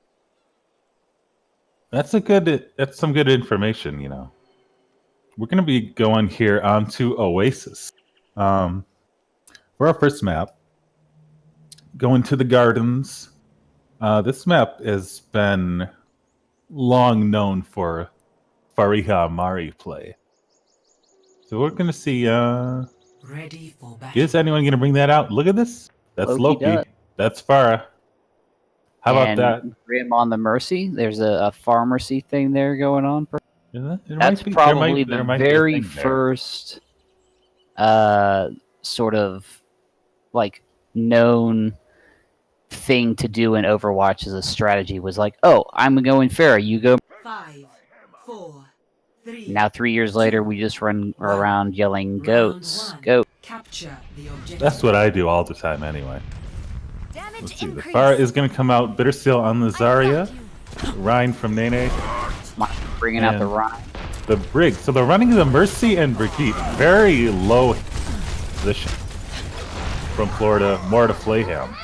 That's some good information. We're going to be going here onto Oasis. For our first map, going to the Gardens. This map has been long known for Fariha Amari play. So we're going to see... Ready for battle. Is anyone going to bring that out? Look at this. That's Loki. That's Farah. How about that? Grim on the Mercy. There's a pharmacy thing there going on. That's be, probably there the might very first sort of known thing to do in Overwatch as a strategy was oh, I'm going Pharah, you go. 5, 4, 3. Now 3 years later, we just run around yelling goats, goat. Capture the objective. That's what I do all the time anyway. Let's see. The Farah is going to come out. Bittersteel on the Zarya. Rhine from Nene. Bringing out the Rhine. The Brig. So they're running the Mercy and Brigitte. Very low position from Florida. Morida Flayhem.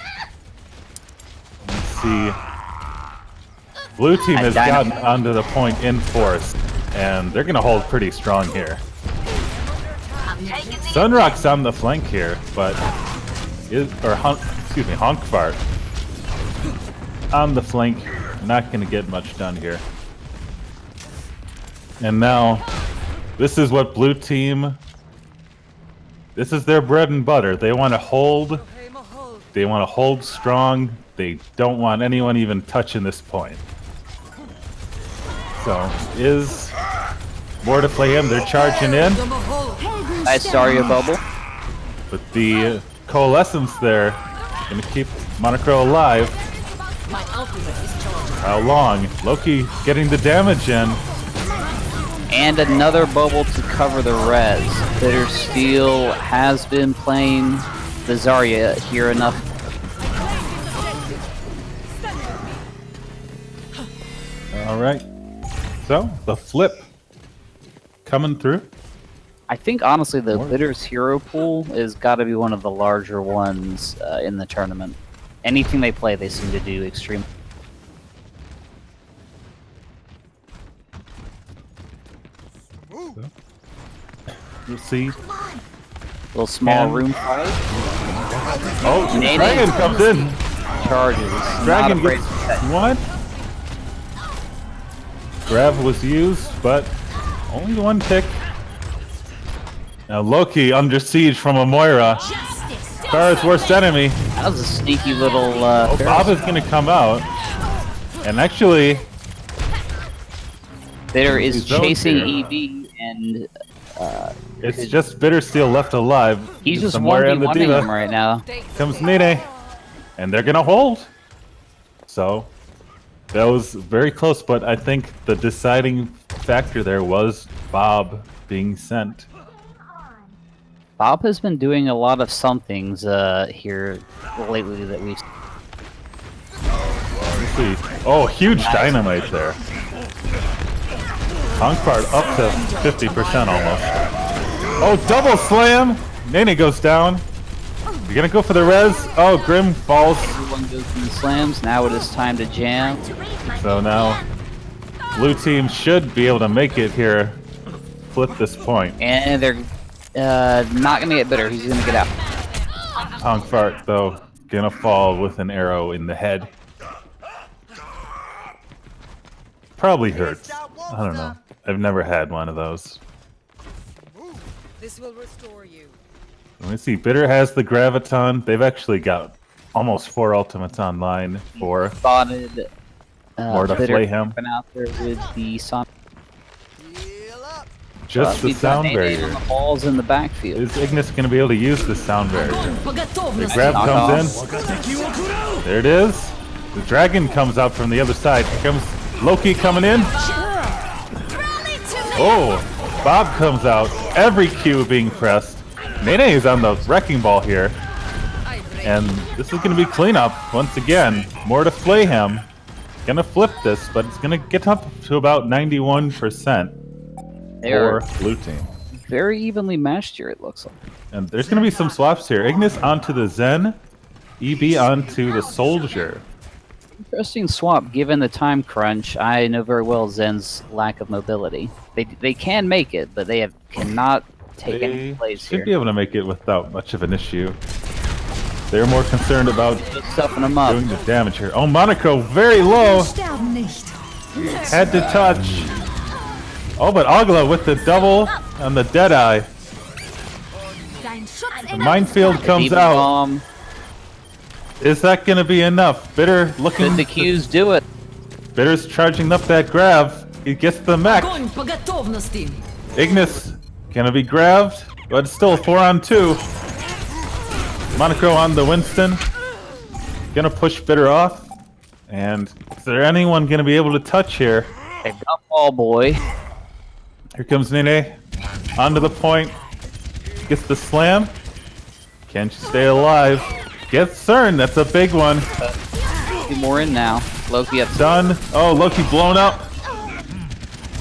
Let's see. Blue Team has gotten onto the point in force, and they're going to hold pretty strong here. Sunrock's on the flank here, but Honkfart on the flank, not going to get much done here. And now, this is what Blue Team. This is their bread and butter. They want to hold. They want to hold strong. They don't want anyone even touching this point. So, is Morida Flayhem, they're charging in. Nice Zarya bubble. But the Coalescence there, going to keep Monocro alive. How long? Loki getting the damage in. And another bubble to cover the res. Bittersteel has been playing the Zarya here enough. Alright. So, the flip coming through. I think, honestly, the Bitters hero pool has got to be one of the larger ones in the tournament. Anything they play, they seem to do extremely. So, you'll see. Little small room fight. Oh, Dragon comes in. Charges. Dragon gets what? Grab was used, but only one tick. Now Loki under siege from a Moira. Farah's worst enemy. That was a sneaky little. Bob is going to come out, and actually, there is chasing EV, and it's just Bittersteel left alive. He's just somewhere in the 1v1ing diva. him right now. Comes Nene. And they're gonna hold. So that was very close, but I think the deciding factor there was Bob being sent. Bob has been doing a lot of somethings here lately that we've. Let's see. Oh, huge dynamite there. Hongpart up to 50% almost. Oh, double slam! Nene goes down. You're gonna go for the res. Oh, Grim falls. Everyone goes in the slams. Now it is time to jam. So now, blue team should be able to make it here. Flip this point. And they're not gonna get bitter. He's gonna get out. Hongfart, though, gonna fall with an arrow in the head. Probably hurts. I don't know. I've never had one of those. This will restore you. Let me see. Bitter has the Graviton. They've actually got almost 4 ultimates online for Spotted. more to Bitter play him. been out there with the Sonic. Just the He's got sound Nene on barrier. the balls in the backfield. Is Ignis going to be able to use the sound barrier? The grab comes in. There it is. The dragon comes out from the other side. Here comes Loki coming in. Oh, Bob comes out. Every Q being pressed. Nene is on the wrecking ball here. And this is going to be cleanup once again. More to Flayham. Gonna flip this, but it's gonna get up to about 91% They're for blue team. very evenly matched here, it looks like. And there's gonna be some swaps here. Ignis onto the Zen, EB onto the Soldier. Interesting swap given the time crunch. I know very well Zen's lack of mobility. They can make it, but they cannot take any plays should here. be able to make it without much of an issue. They're more concerned about stuffing them up. doing the damage here. Oh, Monaco very low. Had to touch. Oh, but Agla with the double on the Deadeye. The minefield comes Demon out. Bomb. Is that going to be enough? Bitter looking. Did the Qs do it? Bitter's charging up that grab. He gets the mech. Ignis gonna be grabbed, but it's still 4-on-2. Monaco on the Winston. Gonna push Bitter off. And is there anyone gonna be able to touch here? They got ball boy. Here comes Nene. Onto the point. Gets the slam. Can she stay alive? Gets CERN. That's a big one. 2 more in now. Loki up. Done. Oh, Loki blown up.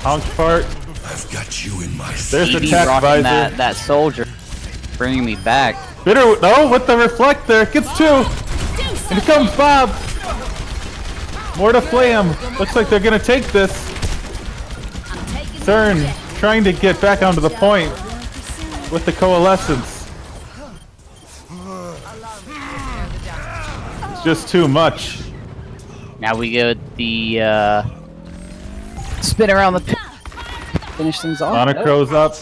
Honk fart. I've got you in my There's the EB attack rocking visor. that soldier. Bringing me back. Bitter, no, with the reflector. Gets 2. And here comes Bob. More to Flame. Looks like they're gonna take this. CERN trying to get back onto the point with the coalescence. It's just too much. Now we go the spin around the pit. Finish things off. Monocro's up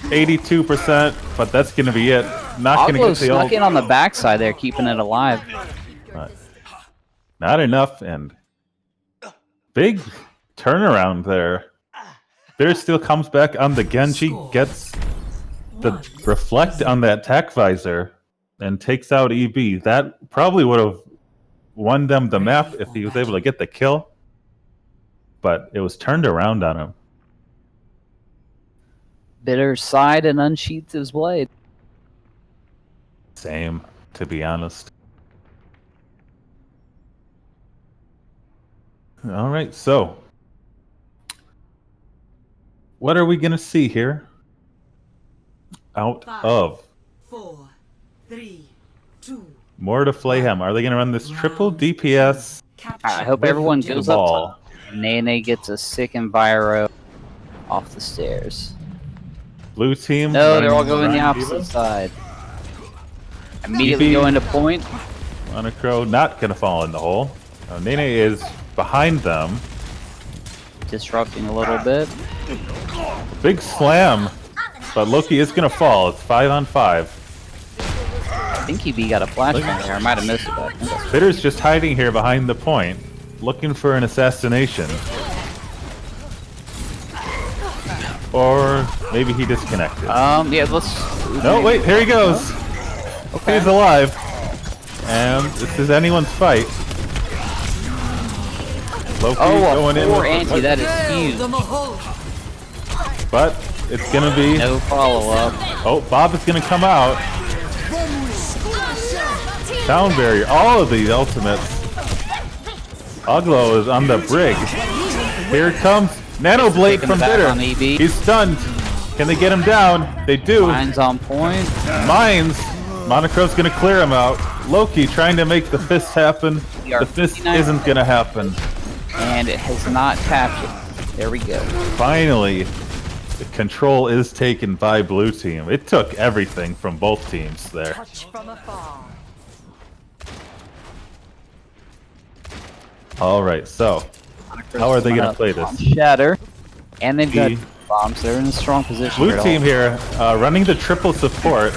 82%, but that's gonna be it. Not gonna Oglo get the snuck ult. in on the backside there, keeping it alive. But not enough, and big turnaround there. Bitter still comes back on the Genji, gets the reflect on that attack visor, and takes out EB. That probably would have won them the map if he was able to get the kill, but it was turned around on him. Bitter side and unsheathed his blade. Same, to be honest. All right, so what are we going to see here out 5, of 4, 3, 2. more to Flayham? Are they going to run this triple DPS? I hope with everyone the goes ball? up top. Nene gets a sick enviro off the stairs. Blue team? No, they're all running going the Ryan opposite Diva? side. Immediately EB. going to point. Monocro not going to fall in the hole. Nene is behind them. Disrupting a little bit. Big slam, but Loki is going to fall. It's 5-on-5. I think EB got a flashbang there. I might have missed it. But I think that's- Bitter's just hiding here behind the point, looking for an assassination. Or maybe he disconnected. yeah, let's. No, wait, here he goes. Okay. He's alive. And this is anyone's fight. Loki Oh, going in poor with Anti, that is The huge. Mahal. but it's gonna be No follow-up. oh, Bob is gonna come out. Sound barrier, all of these ultimates. Uglo is on the brig. Here comes Nano Blade from back Bitter. on EB. He's stunned. Can they get him down? They do. Mine's on point. Mines. Monocro's gonna clear him out. Loki trying to make the fist happen. We are The fist 59. isn't gonna happen. And it has not captured. There we go. Finally, the control is taken by blue team. It took everything from both teams there. Touch from afar. All right, so how are they gonna play this? Shatter. And they've got The bombs. They're in a strong position. blue here at team all. here running the triple support,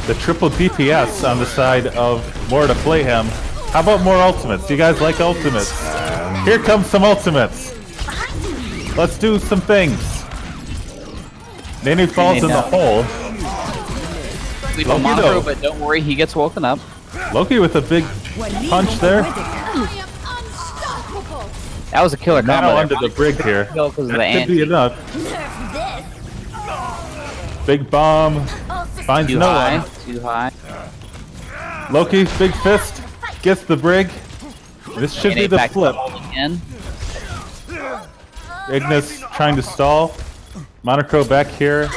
the triple DPS on the side of more to Playham. How about more ultimates? You guys like ultimates? Here comes some ultimates. Let's do some things. Nene falls in the hole. Leave a Loki, Monocro, though. but don't worry, he gets woken up. Loki with a big punch there. That was a killer combo. Now there. under the brig here. Kill 'cause of the That could be anti. enough. Big bomb. Finds Too no high. one. Too high. Loki, big fist. Gets the brig. This should be And the back to flip. hold again. Ignis trying to stall. Monocro back here.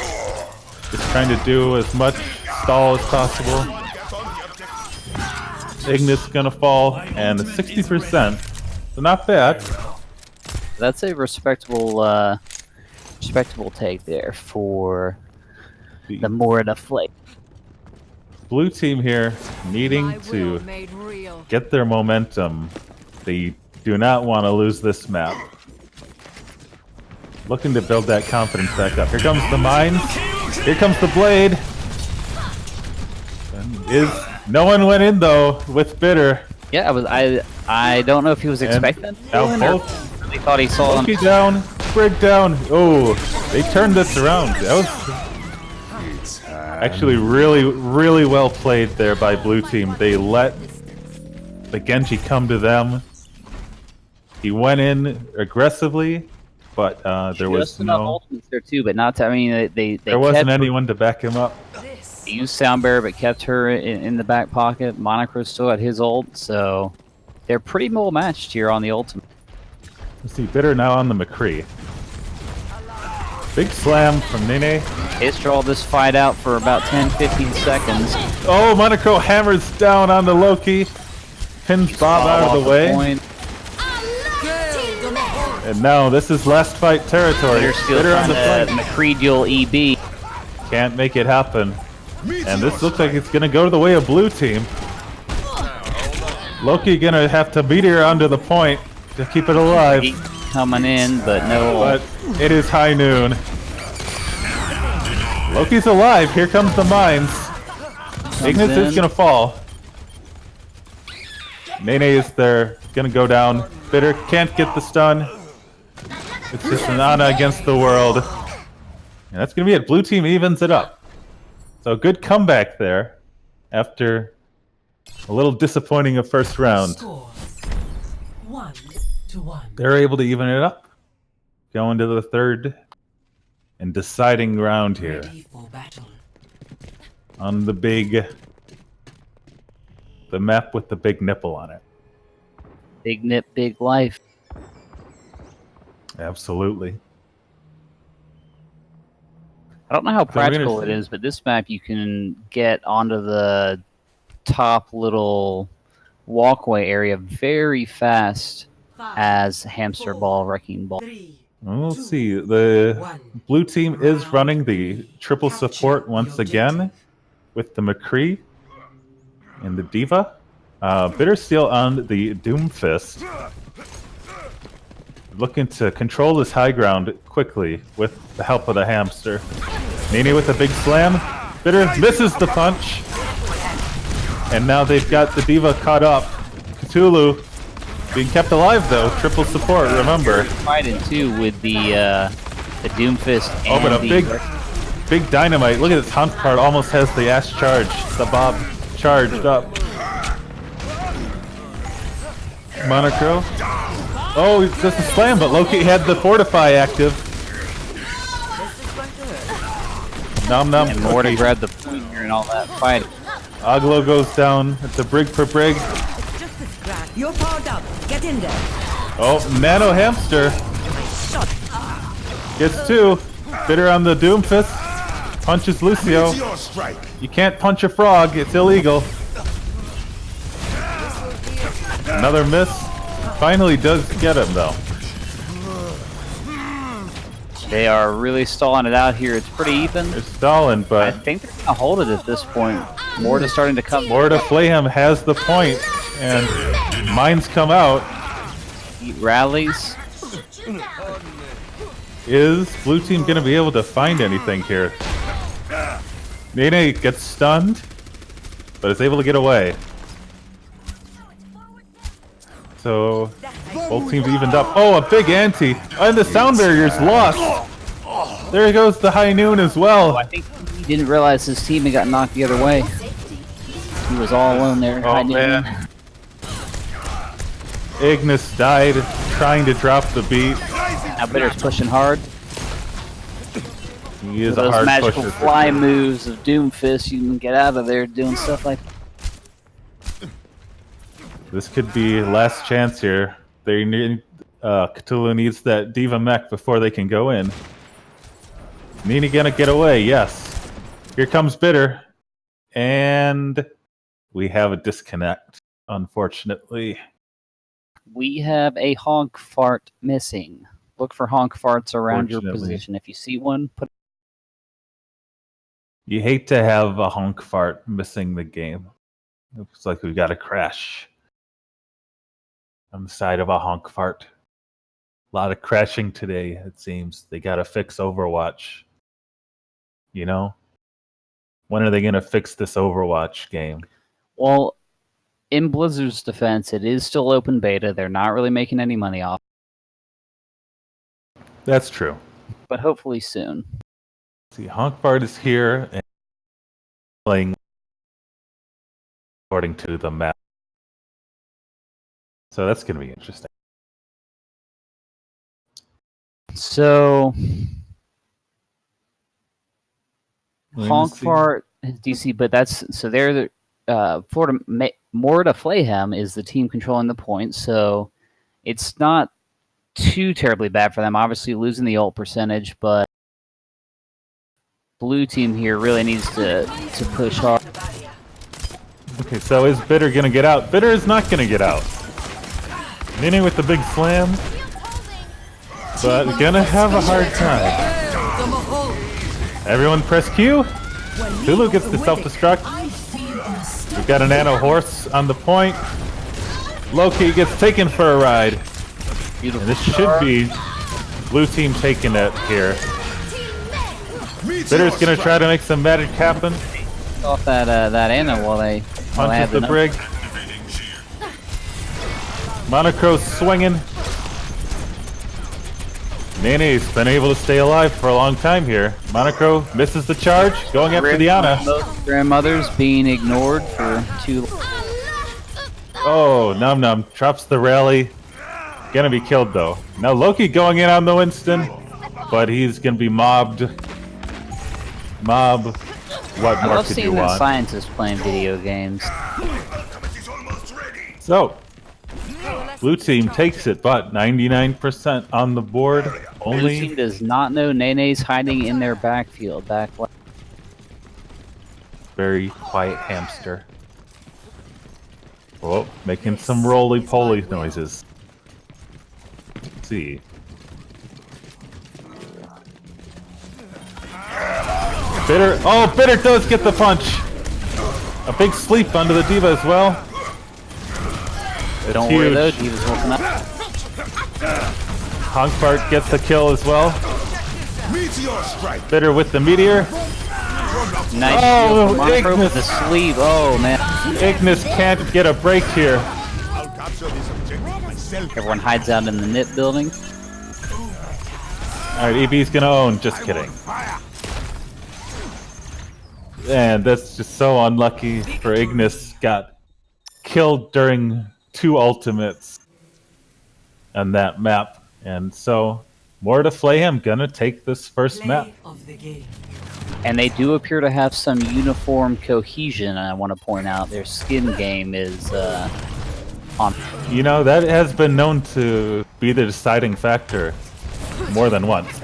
Just trying to do as much stall as possible. Ignis gonna fall. And 60%. So not bad. That's a respectable, respectable take there for the Morta Flake. Blue team here needing to Made real. get their momentum. They do not want to lose this map. Looking to build that confidence back up. Here comes the mines. Here comes the blade. No one went in though with Bitter. Yeah, I don't know if he was expecting to Now go in or both really thought he saw him. Loki down, Brig down. Oh, they turned this around. That was actually really well played there by blue team. They let the Genji come to them. He went in aggressively, but there was Just enough no. ultimates there too, but not to, I mean, they There wasn't kept, anyone to back him up. they used Sound Bearer, but kept her in the back pocket. Monocro still had his ult, so they're pretty well matched here on the ultimate. Let's see, Bitter now on the McCree. Big slam from Nene. It's draw this fight out for about 10-15 seconds. Oh, Monocro hammers down on the Loki. Pins Bob out of the way. Point. And now this is last fight territory. They're still Bitter on trying the to flank. McCree duel EB. Can't make it happen. And this looks like it's gonna go to the way of blue team. Loki gonna have to beat her onto the point to keep it alive. Heat coming in, but no. But it is high noon. Loki's alive. Here comes the mines. Ignis is in. gonna fall. Nene is there. Gonna go down. Bitter can't get the stun. It's just an Ana against the world. And that's gonna be it. Blue team evens it up. So good comeback there after a little disappointing of first round. Score 1-1. They're able to even it up. Going to the third and deciding round here Ready for battle. on the map with the big nipple on it. Big nip, big life. Absolutely. I don't know how So we're gonna practical it see. is, but this map you can get onto the top little walkway area very fast as Hamster Ball, Wrecking Ball. 3, We'll see. The 1. blue team is running the triple support once again with the McCree and the Diva. Bittersteel on the Doomfist. Looking to control this high ground quickly with the help of the hamster. Nene with a big slam. Bitter misses the punch. And now they've got the Diva caught up. Cthulhu being kept alive though. Triple support, remember. Fighting too with the Doomfist and Oh, but a the big dynamite. Look at this hunt card. Almost has the Ash charge. The Bob charged up. Monocro. Oh, it's just a slam, but Loki had the Fortify active. Nom nom. And more to grab the point here and all that fight. Aglo goes down. It's a brig for brig. It's just this crack. You're powered up. Get in there. Oh, Nano Hamster Shot. gets 2. Bitter on the Doomfist. Punches Lucio. Meteor strike. You can't punch a frog. It's illegal. Another miss. Finally does get him, though. They are really stalling it out here. It's pretty even. They're stalling, I but think they're gonna hold it at this point. Morta's starting to come. Morta Flayham has the point, and mines come out. He rallies. Is blue team gonna be able to find anything here? Nene gets stunned, but is able to get away. So both teams evened up. Oh, a big ante, and the sound barrier's lost. There goes the High Noon as well. I think he didn't realize his team had got knocked the other way. He was all alone there. Oh man. Ignis died trying to drop the beat. Now Bitter's pushing hard. He is With a those hard magical pusher. fly moves of Doomfist, you can get out of there doing stuff like This could be last chance here. They need Cthulhu needs that Diva mech before they can go in. Nini gonna get away, yes. Here comes Bitter. And we have a disconnect, unfortunately. We have a honk fart missing. Look for honk farts around your Fortunately. position. If you see one, put You hate to have a honk fart missing the game. Looks like we've got a crash on the side of a honk fart. A lot of crashing today, it seems. They gotta fix Overwatch. You know? When are they gonna fix this Overwatch game? Well, in Blizzard's defense, it is still open beta. They're not really making any money off, That's true. but hopefully soon. See, honk fart is here and playing according to the map. So that's gonna be interesting. So, Let me honk see. fart is DC, but that's so they're the Morta Flayham is the team controlling the points, so it's not too terribly bad for them. Obviously, losing the ult percentage, but blue team here really needs to push hard. Okay, so is Bitter gonna get out? Bitter is not gonna get out. Nini with the big slam, but gonna have a hard time. Everyone press Q. Hulu gets the self-destruct. We've got a Nano Horse on the point. Loki gets taken for a ride. And this should be blue team taking it here. Bitter's gonna try to make some magic happen. Off that Ana while they Punches have the brig. Monocro's swinging. Nene's been able to stay alive for a long time here. Monocro misses the charge, going after the Ana. Grandmothers being ignored for too long. Oh, Num Num drops the rally. Gonna be killed though. Now Loki going in on the Winston, but he's gonna be mobbed. Mob. What I more love could you seeing that want? scientists playing video games. So, blue team takes it, but 99% on the board. Blue Only team does not know Nene's hiding in their backfield. very quiet hamster. Oh, making some roly-poly noises. Let's see. Bitter. Oh, Bitter does get the punch. A big sleep onto the Diva as well. It's Don't huge. worry though, Diva's woken up. Honkfart gets the kill as well. Meteor strike. Bitter with the meteor. Nice Oh, shield from Monocro Ignis. with the sleeve. Oh man. Ignis can't get a break here. I'll capture this objective myself. Everyone hides out in the knit building. Alright, EB's gonna own. Just kidding. And that's just so unlucky for Ignis. Got killed during 2 ultimates. on that map. And so, more to Flayham gonna take this first map. Of the game. And they do appear to have some uniform cohesion. I want to point out their skin game is on. You know, that has been known to be the deciding factor more than once.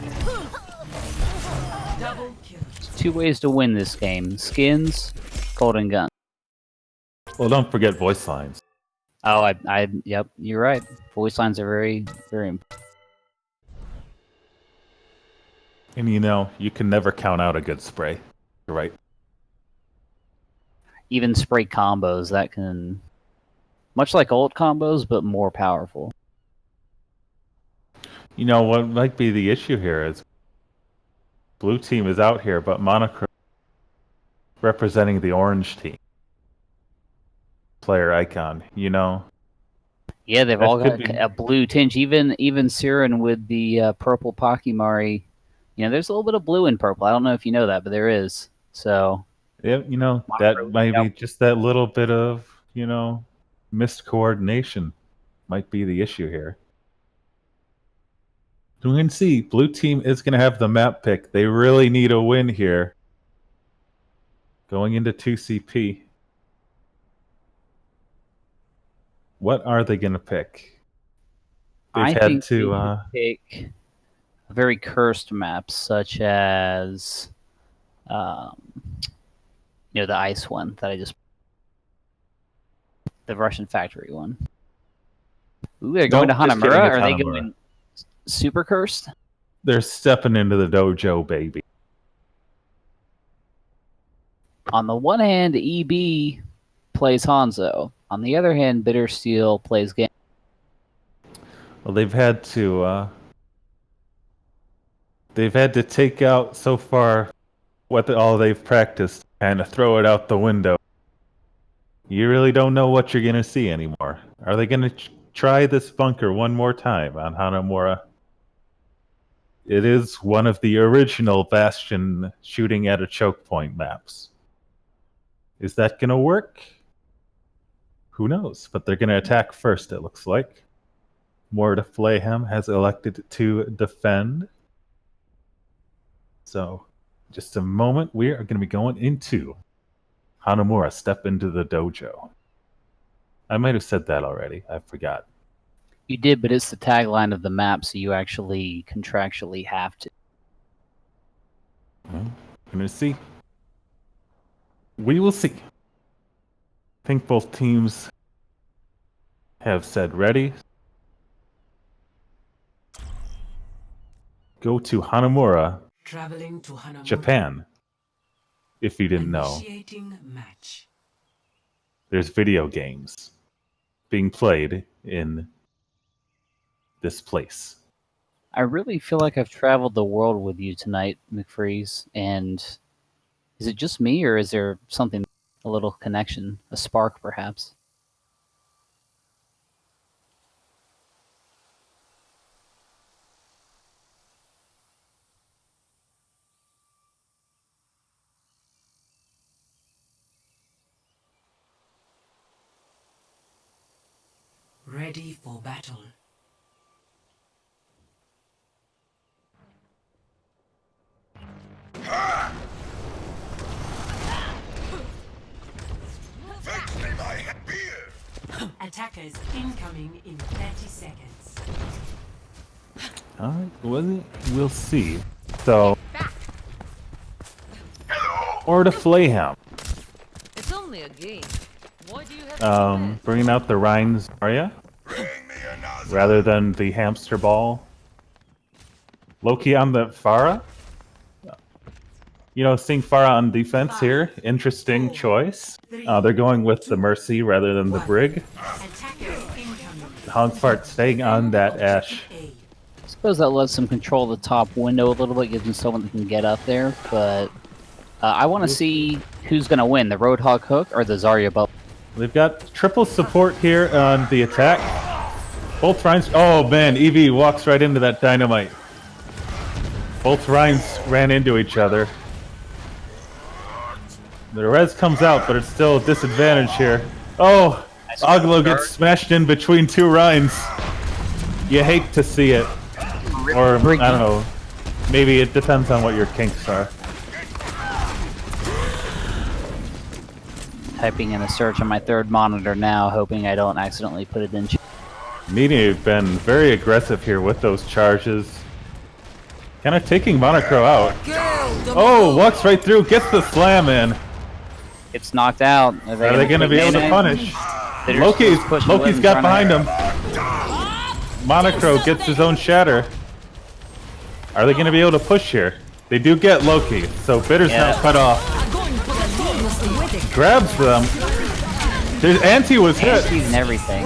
Double kill. There's 2 ways to win this game: skins, golden gun. Well, don't forget voice lines. Oh, yep, you're right. Voice lines are very, very important. And you know, you can never count out a good spray. You're right. Even spray combos that can, much like ult combos, but more powerful. You know, what might be the issue here is blue team is out here, but Monochrome representing the orange team. Player icon, you know. Yeah, they've That all got could be- a blue tinge. Even Siren with the purple Pachimari. You know, there's a little bit of blue in purple. I don't know if you know that, but there is. So Yeah, you know, that might be just that little bit of, you know, missed coordination might be the issue here. We can see blue team is going to have the map pick. They really need a win here. Going into 2CP. What are they going to pick? They've I had think to they could pick very cursed maps, such as, the ice one that I just, the Russian factory one. Ooh, they're going Nope, to just kidding, Hanamura. it's Are they Hanamura. going super cursed? They're stepping into the dojo, baby. On the one hand, EB plays Hanzo. On the other hand, Bittersteel plays Game. Well, they've had to take out so far all they've practiced and throw it out the window. You really don't know what you're gonna see anymore. Are they gonna try this bunker one more time on Hanamura? It is one of the original Bastion shooting at a choke point maps. Is that gonna work? Who knows? But they're gonna attack first, it looks like. Morta Flayham has elected to defend. So, just a moment, we are going to be going into Hanamura, step into the dojo. I might have said that already. I forgot. You did, but it's the tagline of the map, so you actually contractually have to. Well, we're going to see. We will see. I think both teams have said ready. Go to Hanamura, Traveling to Hanamura. Japan. If you didn't know, Initiating match. there's video games being played in this place. I really feel like I've traveled the world with you tonight, McFreeze, and is it just me, or is there something, a little connection, a spark perhaps? Ready for battle. Attackers incoming in 30 seconds. Alright, we'll see. So, or to Flayham. It's only a game. Why do you have Bringing out the Rhines Zarya rather than the hamster ball. Loki on the Pharah. You know, seeing Pharah on defense here, interesting choice. They're going with the Mercy rather than the Brig. Hogfart staying on that Ashe. I suppose that lets them control the top window a little bit, gives them someone that can get up there, but I want to see who's going to win, the Roadhog Hook or the Zarya bubble. They've got triple support here on the attack. Both Rhines. Oh man, Eevee walks right into that dynamite. Both Rhines ran into each other. The res comes out, but it's still a disadvantage here. Oh, Aglo gets smashed in between two Rhines. You hate to see it, or I don't know. Maybe it depends on what your kinks are. Typing in a search on my third monitor now, hoping I don't accidentally put it in. Nini, you've been very aggressive here with those charges. Kind of taking Monocro out. Oh, walks right through, gets the slam in. It's knocked out. Are they going to be able to punish? Loki's got behind him. Monocro gets his own shatter. Are they going to be able to push here? They do get Loki, so Bitter's now cut off. Grabs them. Anti was hit. Anti's and everything.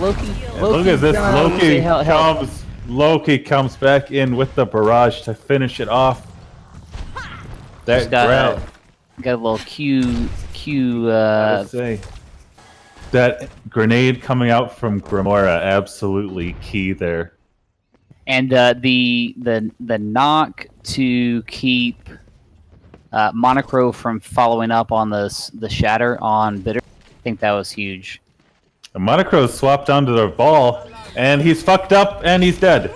Loki. Look at this. Loki comes back in with the barrage to finish it off. That grab. Got a little Q. That grenade coming out from Grimoire, absolutely key there. And the knock to keep Monocro from following up on the shatter on Bitter, I think that was huge. And Monocro swapped onto the ball, and he's fucked up, and he's dead.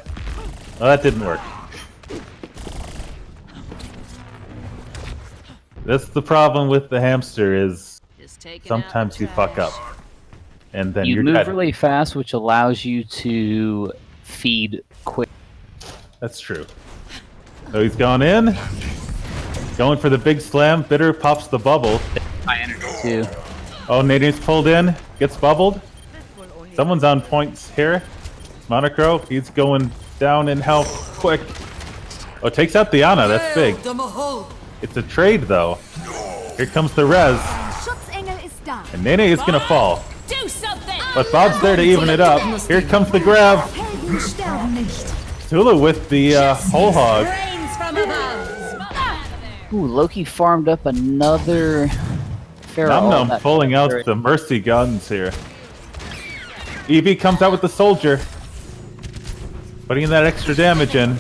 Well, that didn't work. That's the problem with the hamster is sometimes you fuck up, and then you you're move dead. really fast, which allows you to feed quick. That's true. So he's gone in, going for the big slam. Bitter pops the bubble. High energy too. Oh, Nadine's pulled in, gets bubbled. Someone's on points here. Monocro, he's going down in health quick. Oh, takes out the Ana, that's big. It's a trade though. Here comes the res. And Nene is gonna fall. But Bob's there to even it up. Here comes the grab. Tula with the whole hog. Ooh, Loki farmed up another Pharaoh. Num Num pulling out the mercy guns here. Eevee comes out with the soldier. Putting that extra damage in.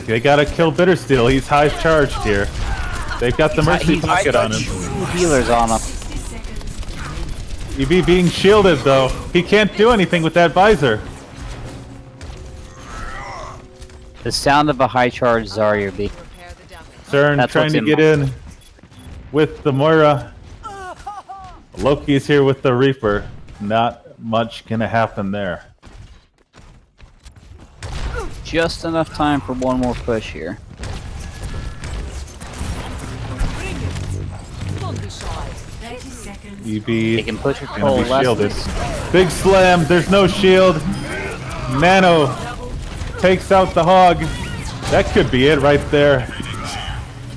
They gotta kill Bittersteel. He's high charged here. They've got the mercy pocket on him. Healers on him. Eevee being shielded though. He can't do anything with that visor. The sound of a high charge Zarya B. CERN trying to get in with the Moira. Loki's here with the Reaper. Not much gonna happen there. Just enough time for one more push here. Eevee can push it gonna be shielded. Big slam, there's no shield. Nano takes out the hog. That could be it right there.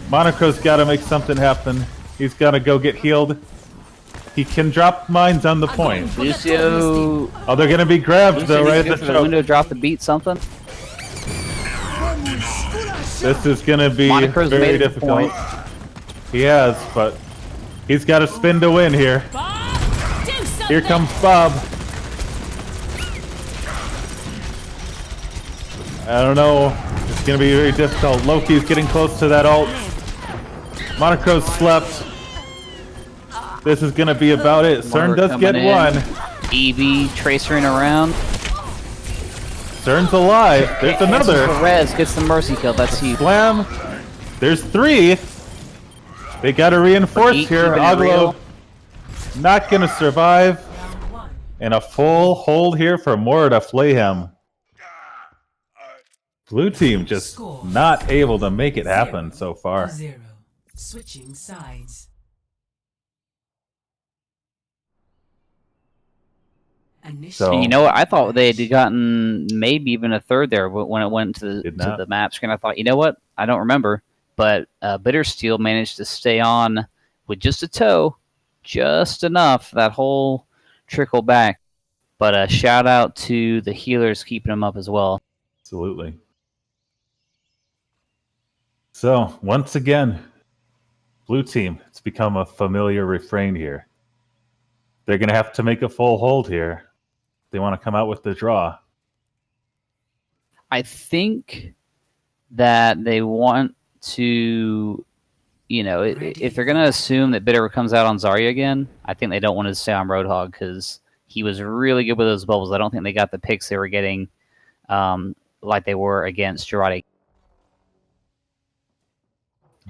Monocro's gotta make something happen. He's gotta go get healed. He can drop mines on the point. Lucio. Oh, they're gonna be grabbed though, right at the window drop to beat something. This is gonna be Monocro's very made it to difficult. point. He has, but he's got to spin to win here. Here comes Bob. I don't know. It's gonna be very difficult. Loki's getting close to that ult. Monocro's slept. This is gonna be about it. CERN does get one. Eevee tracering around. CERN's alive. There's another. Res gets the mercy kill. That's huge. Slam. There's three. They gotta reinforce here. Aglo not gonna survive. And a full hold here for Mora to flay him. Blue team just not able to make it happen so far. Switching sides. So, and you know what? I thought they had gotten maybe even a third there when it went to the map screen. I thought, you know what? I don't remember. But Bittersteel managed to stay on with just a toe, just enough. That whole trickle back. But a shout out to the healers keeping him up as well. Absolutely. So, once again, blue team, it's become a familiar refrain here. They're going to have to make a full hold here. They want to come out with the draw. I think that they want to, you know, if they're going to assume that Bitter comes out on Zarya again, I think they don't want to stay on Roadhog because he was really good with those bubbles. I don't think they got the picks they were getting like they were against Jarate.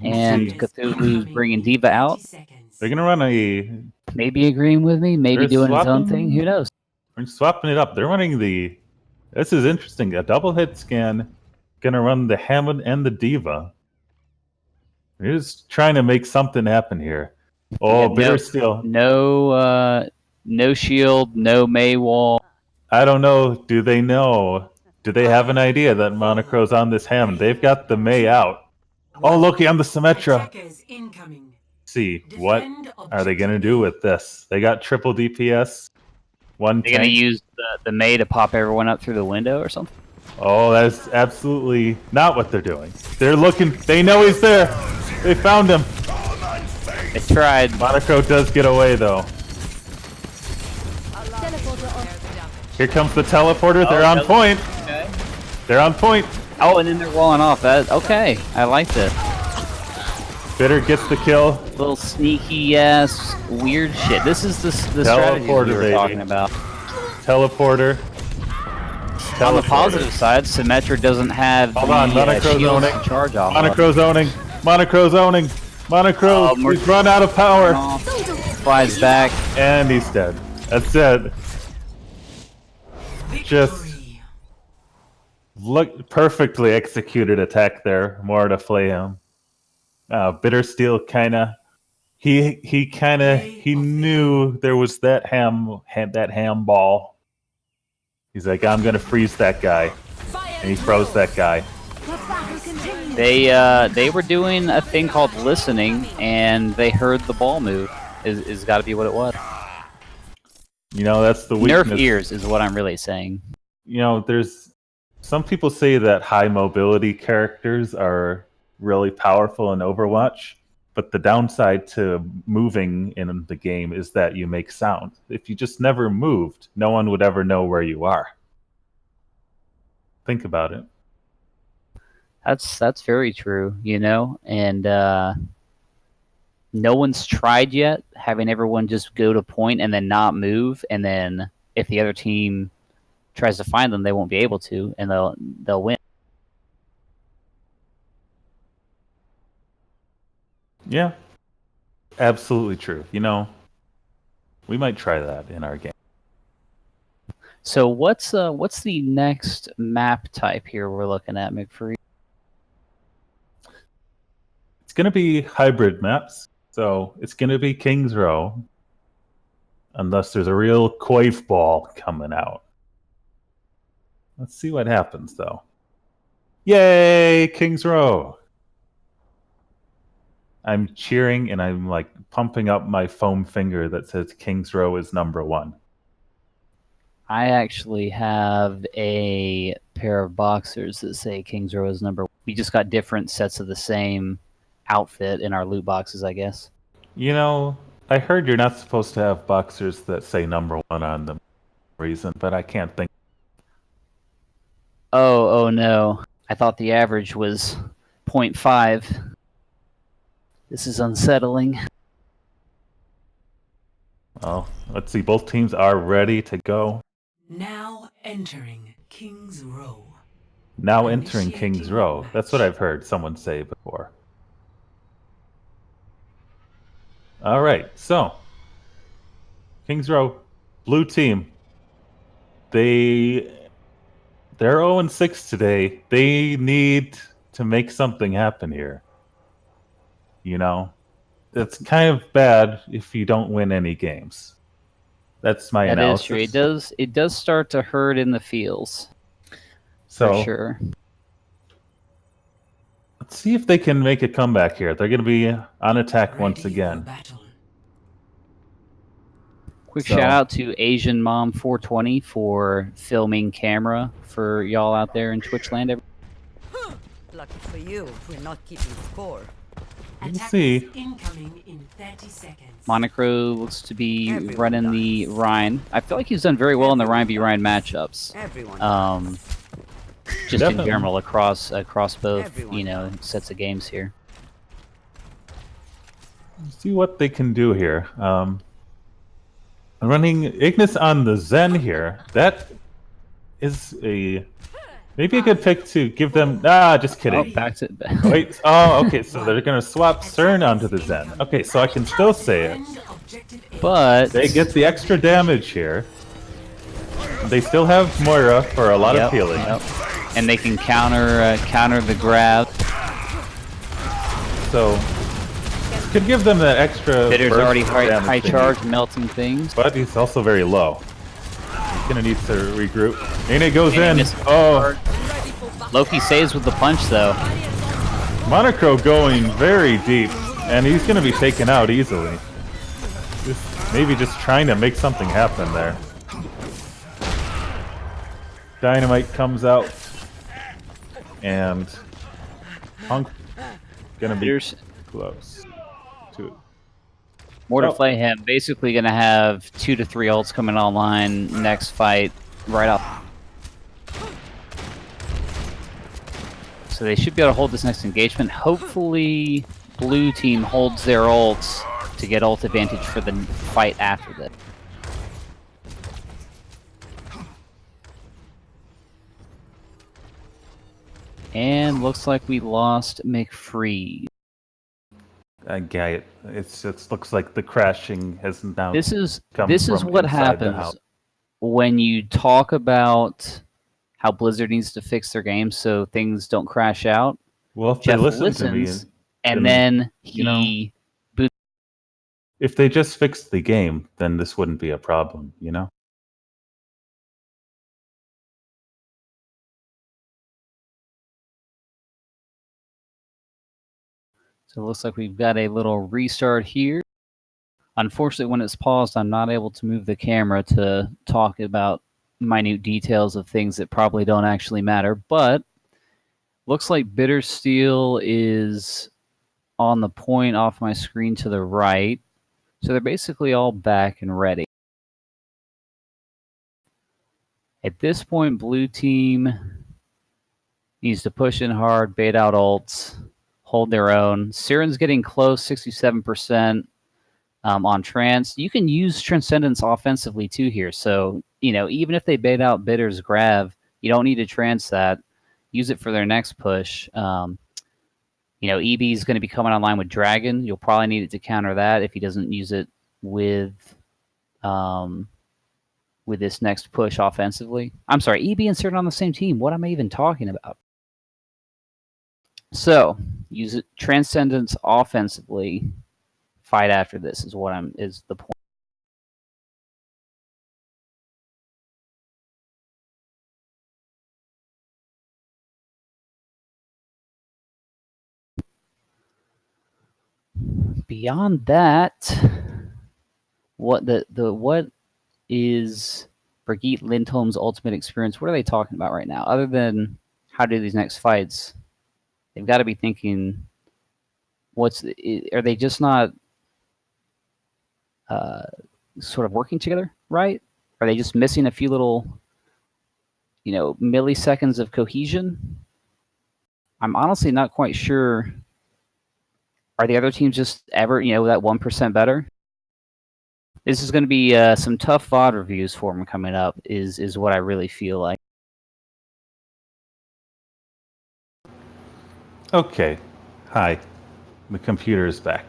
And Cthulhu's bringing Diva out. They're gonna run a. Maybe agreeing with me, maybe They're doing his own thing. Who knows? They're swapping it up. They're running the. This is interesting. A double hit scan. Gonna run the Hammond and the Diva. They're just trying to make something happen here. Oh, Yeah, Bitter Steel. No shield, no May wall. I don't know. Do they know? Do they have an idea that Monocro's on this Hammond? They've got the May out. Oh, Loki on the Symmetra. See, what are they going to do with this? They got triple DPS. One They're going to use the May to pop everyone up through the window or something? Oh, that's absolutely not what they're doing. They're looking. They know he's there. They found him. They tried. Monocro does get away, though. Here comes the teleporter. They're on point. Okay. They're on point. Oh, and then they're walling off. That okay. I liked it. Bitter gets the kill. Little sneaky ass weird shit. This is the strategy we were talking about. Teleporter. On the positive side, Symmetra doesn't have Monocro's owning. Charge off. Monocro's owning. Monocro's owning. Monocro, he's run out of power. Flies back. And he's dead. That's it. Just look perfectly executed attack there. More to flay him. Bitter Steel kinda he knew there was that ham ball. He's like, I'm gonna freeze that guy. And he froze that guy. They were doing a thing called listening, and they heard the ball move. Is got to be what it was. You know, that's the weakness. Nerf ears is what I'm really saying. You know, there's some people say that high mobility characters are really powerful in Overwatch, but the downside to moving in the game is that you make sound. If you just never moved, no one would ever know where you are. Think about it. That's very true, you know, and no one's tried yet having everyone just go to point and then not move, and then if the other team tries to find them, they won't be able to, and they'll win. Yeah, absolutely true. You know, we might try that in our game. So what's the next map type here we're looking at, McFree? It's going to be hybrid maps, so it's going to be King's Row, unless there's a real Quave ball coming out. Let's see what happens, though. Yay, King's Row! I'm cheering and I'm like pumping up my foam finger that says King's Row is #1. I actually have a pair of boxers that say King's Row is #1. We just got different sets of the same outfit in our loot boxes, I guess. You know, I heard you're not supposed to have boxers that say #1 on them for reason, but I can't think. Oh no. I thought the average was 0.5. This is unsettling. Well, let's see. Both teams are ready to go. Now entering King's Row. Now entering King's Row. That's what I've heard someone say before. All right, so King's Row, blue team. They're 0-6 today. They need to make something happen here. You know, it's kind of bad if you don't win any games. That's my analysis. That is true. It does start to hurt in the feels. So, for sure. Let's see if they can make a comeback here. They're going to be on attack once again. Quick shout out to Asian Mom 420 for filming camera for y'all out there in Twitch land. Lucky for you, we're not keeping score. Let's see. Incoming in 30 seconds. Monocro looks to be running the Rhine. I feel like he's done very well in the Rhine v Rhine matchups. Just in general across both, you know, sets of games here. See what they can do here. running Ignis on the Zen here. That is a maybe a good pick to give them. Just kidding. Oh, back to Wait. Oh, okay. So they're gonna swap CERN onto the Zen. Okay, so I can still say it. But They get the extra damage here. They still have Moira for a lot of healing. And they can counter the grab. So could give them that extra. Bitter's burst already of high damage they charge, need. melting things. But he's also very low. He's gonna need to regroup. Nene goes And he in. missed Oh, Loki saves with the punch though. Monocro going very deep, and he's gonna be taken out easily. Maybe just trying to make something happen there. Dynamite comes out, and Punk gonna be close to it. More to play him. Basically gonna have 2 to 3 ults coming online next fight right up. So they should be able to hold this next engagement. Hopefully blue team holds their ults to get ult advantage for the fight after this. And looks like we lost McFree. I get it. It just looks like the crashing has now. This is come from what inside the happens house. when you talk about how Blizzard needs to fix their game so things don't crash out. Well, if Jeff they listen to me, listens, and then he boots. If they just fixed the game, then this wouldn't be a problem, you know? So it looks like we've got a little restart here. Unfortunately, when it's paused, I'm not able to move the camera to talk about minute details of things that probably don't actually matter, but looks like Bitter Steel is on the point off my screen to the right. So they're basically all back and ready. At this point, blue team needs to push in hard, bait out ults, hold their own. Siren's getting close, 67% on Trance. You can use Transcendence offensively too here. So, you know, even if they bait out Bitter's grab, you don't need to Trance that. Use it for their next push. You know, EB is going to be coming online with Dragon. You'll probably need it to counter that if he doesn't use it with this next push offensively. I'm sorry, EB and Siren on the same team. What am I even talking about? So, use it Transcendence offensively. Fight after this is the point. Beyond that, what is Brigitte Lindholm's ultimate experience? What are they talking about right now? Other than how to do these next fights, they've got to be thinking, are they just not sort of working together, right? Are they just missing a few little, you know, milliseconds of cohesion? I'm honestly not quite sure. Are the other teams just ever, you know, that 1% better? This is going to be some tough VOD reviews for them coming up, is what I really feel like. Okay. Hi. The computer is back.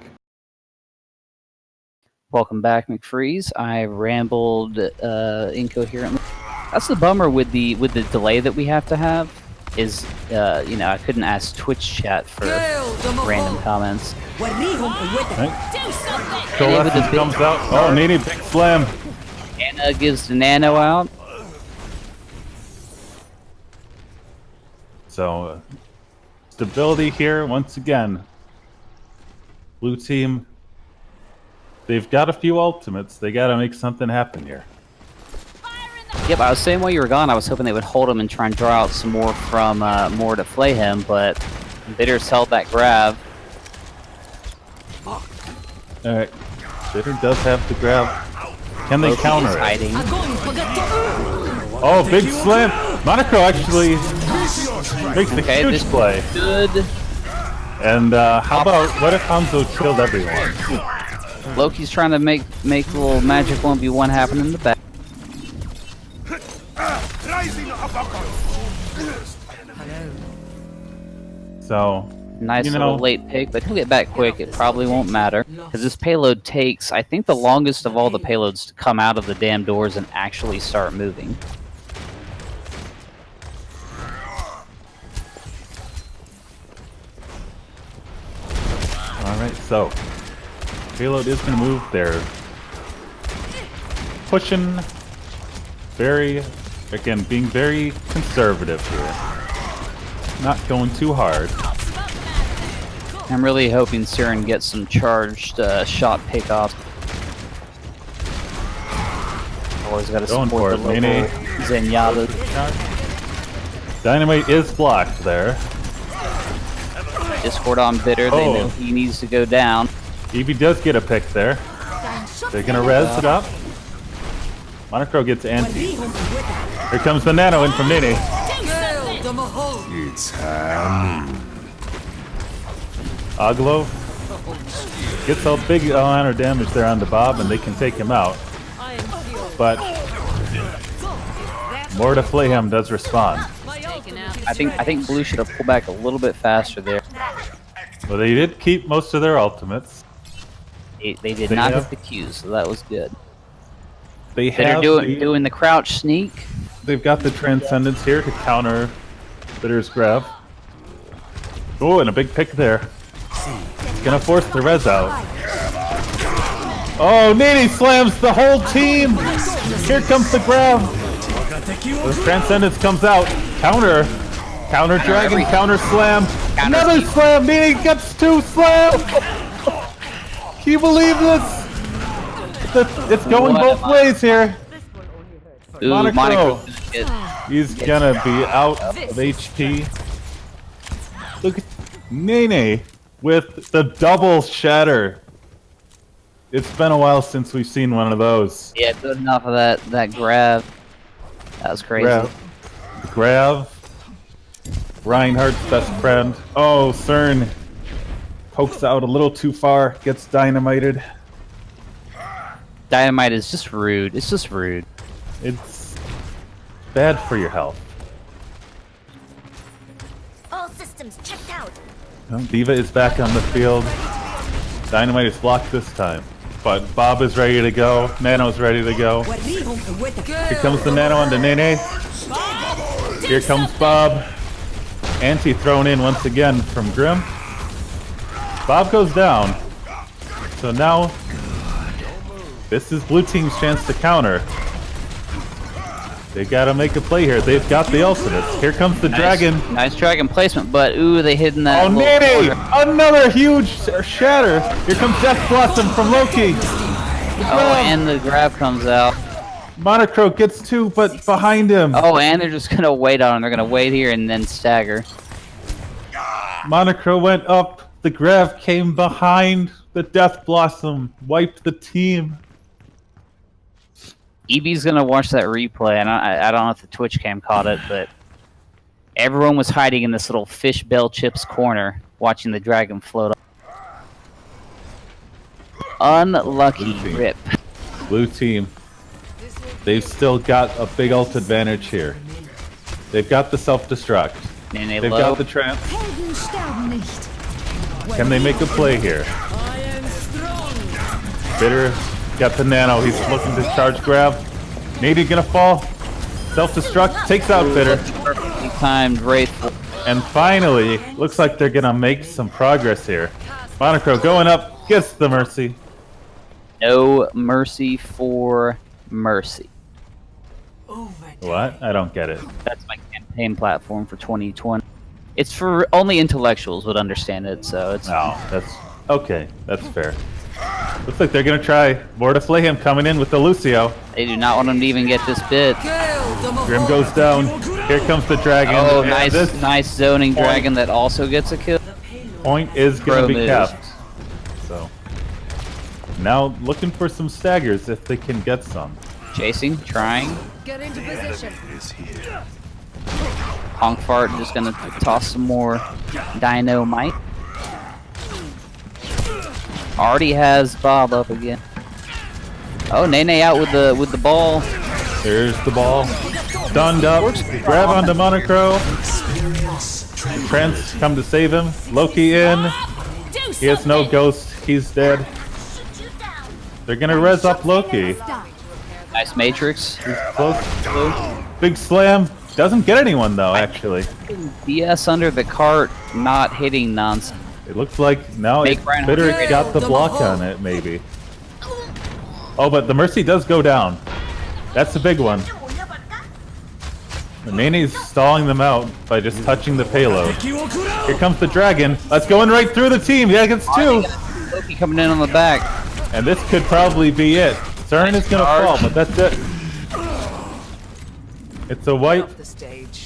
Welcome back, McFreeze. I rambled incoherently. That's the bummer with the delay that we have to have. Is you know, I couldn't ask Twitch chat for random comments. Colossus comes out. Oh, Nene big slam. Anna gives the nano out. So stability here once again. Blue team. They've got a few ultimates. They got to make something happen here. Yep, I was saying while you were gone, I was hoping they would hold him and try and draw out some more from more to play him, but Bitter's held that grab. Alright. Bitter does have the grab. Can they Loki counter is it? hiding. Oh, big slam! Monaco actually makes the huge play. Good. And how about, what if Hanzo killed everyone? Loki's trying to make a little magic 1v1 happen in the back. So, Nice you little know, late pick, but he'll get back quick. It probably won't matter. Because this payload takes, I think, the longest of all the payloads to come out of the damn doors and actually start moving. Alright, so payload is going to move there. Pushing very, again, being very conservative here. Not going too hard. I'm really hoping Siren gets some charged shot pickoffs. Always got to support the local Zenyatta. Dynamite is blocked there. Discord on Bitter, they know he needs to go down. Eevee does get a pick there. They're gonna res it up. Monocro gets anti. Here comes the nano in from Nene. It's happening. Aglo gets a big amount of damage there on the Bob, and they can take him out. But Morta Flayham does respond. I think Blue should have pulled back a little bit faster there. Well, they did keep most of their ultimates. They did not hit the Qs, so that was good. They're doing the crouch sneak. They've got the Transcendence here to counter Bitter's grab. Oh, and a big pick there. It's gonna force the res out. Oh, Nene slams the whole team! Here comes the grab! The Transcendence comes out. Counter Dragon, counter slam. Another slam! Nene gets 2 slam! Can you believe this? It's going both ways here. Ooh, Monocro. He's gonna be out of HP. Look at Nene with the double shatter. It's been a while since we've seen one of those. Yeah, good enough of that grab. That was crazy. Grab. Reinhardt's best friend. Oh, CERN pokes out a little too far, gets dynamited. Dynamite is just rude. It's just rude. It's bad for your health. All systems checked out. Well, Diva is back on the field. Dynamite is blocked this time. But Bob is ready to go. Nano's ready to go. Here comes the Nano onto Nene. Here comes Bob. Anti thrown in once again from Grim. Bob goes down. So now, this is Blue Team's chance to counter. They gotta make a play here. They've got the ultimates. Here comes the Dragon. Nice Dragon placement, but ooh, they hid in that. Oh, Nene! Another huge shatter. Here comes Death Blossom from Loki. Oh, and the grab comes out. Monocro gets 2, but behind him. Oh, and they're just gonna wait on him. They're gonna wait here and then stagger. Monocro went up. The grab came behind. The Death Blossom wiped the team. EB's gonna watch that replay, and I don't know if the Twitch cam caught it, but everyone was hiding in this little fish bell chips corner, watching the dragon float up. Unlucky rip. Blue team. They've still got a big ult advantage here. They've got the self-destruct. They've got the trance. Can they make a play here? Bitter got the Nano. He's looking to charge grab. Nady gonna fall. Self-destruct takes out Bitter. Perfectly timed Wraithful. And finally, looks like they're gonna make some progress here. Monocro going up, gets the Mercy. No mercy for Mercy. What? I don't get it. That's my campaign platform for 2020. It's for only intellectuals would understand it, so it's. Oh, that's okay. That's fair. Looks like they're gonna try Morta Flayham coming in with the Lucio. They do not want him to even get this bit. Grim goes down. Here comes the dragon. Oh, And nice zoning dragon that also gets a kill. Point is gonna be moves. kept. So now looking for some staggers if they can get some. Chasing, trying. Get into position. Honk Fart just gonna toss some more dynamite. Already has Bob up again. Oh, Nene out with the ball. There's the ball. Stunned up. Grab onto Monocro. Trent's come to save him. Loki in. He has no ghost. He's dead. They're gonna res up Loki. Nice Matrix. He's close. Big slam. Doesn't get anyone though, actually. BS under the cart, not hitting nonsense. It looks like now Bitter got the block on it, maybe. Oh, but the Mercy does go down. That's the big one. Nene's stalling them out by just touching the payload. Here comes the dragon. That's going right through the team. Yeah, gets two. Loki coming in on the back. And this could probably be it. CERN is gonna fall, but that's it. It's a white.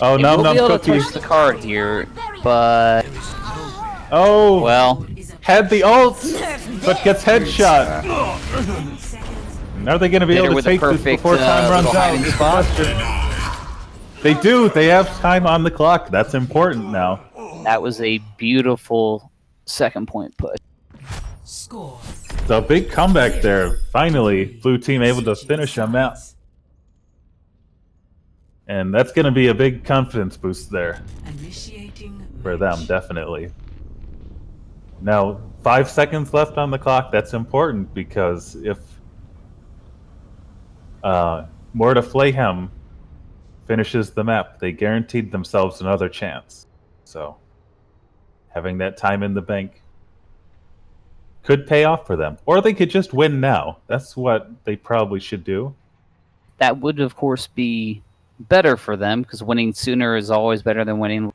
Oh, Num Num Cookie. Cookie. We'll touch the card here, but oh, well, had the ult, but gets headshot. And are they gonna be able to take this before time runs out? They do. They have time on the clock. That's important now. That was a beautiful second point push. Score. So big comeback there. Finally, blue team able to finish a map. And that's going to be a big confidence boost there. For them, definitely. Now, 5 seconds left on the clock. That's important because if Morta Flayhem finishes the map, they guaranteed themselves another chance. So, having that time in the bank could pay off for them. Or they could just win now. That's what they probably should do. That would, of course, be better for them, because winning sooner is always better than winning.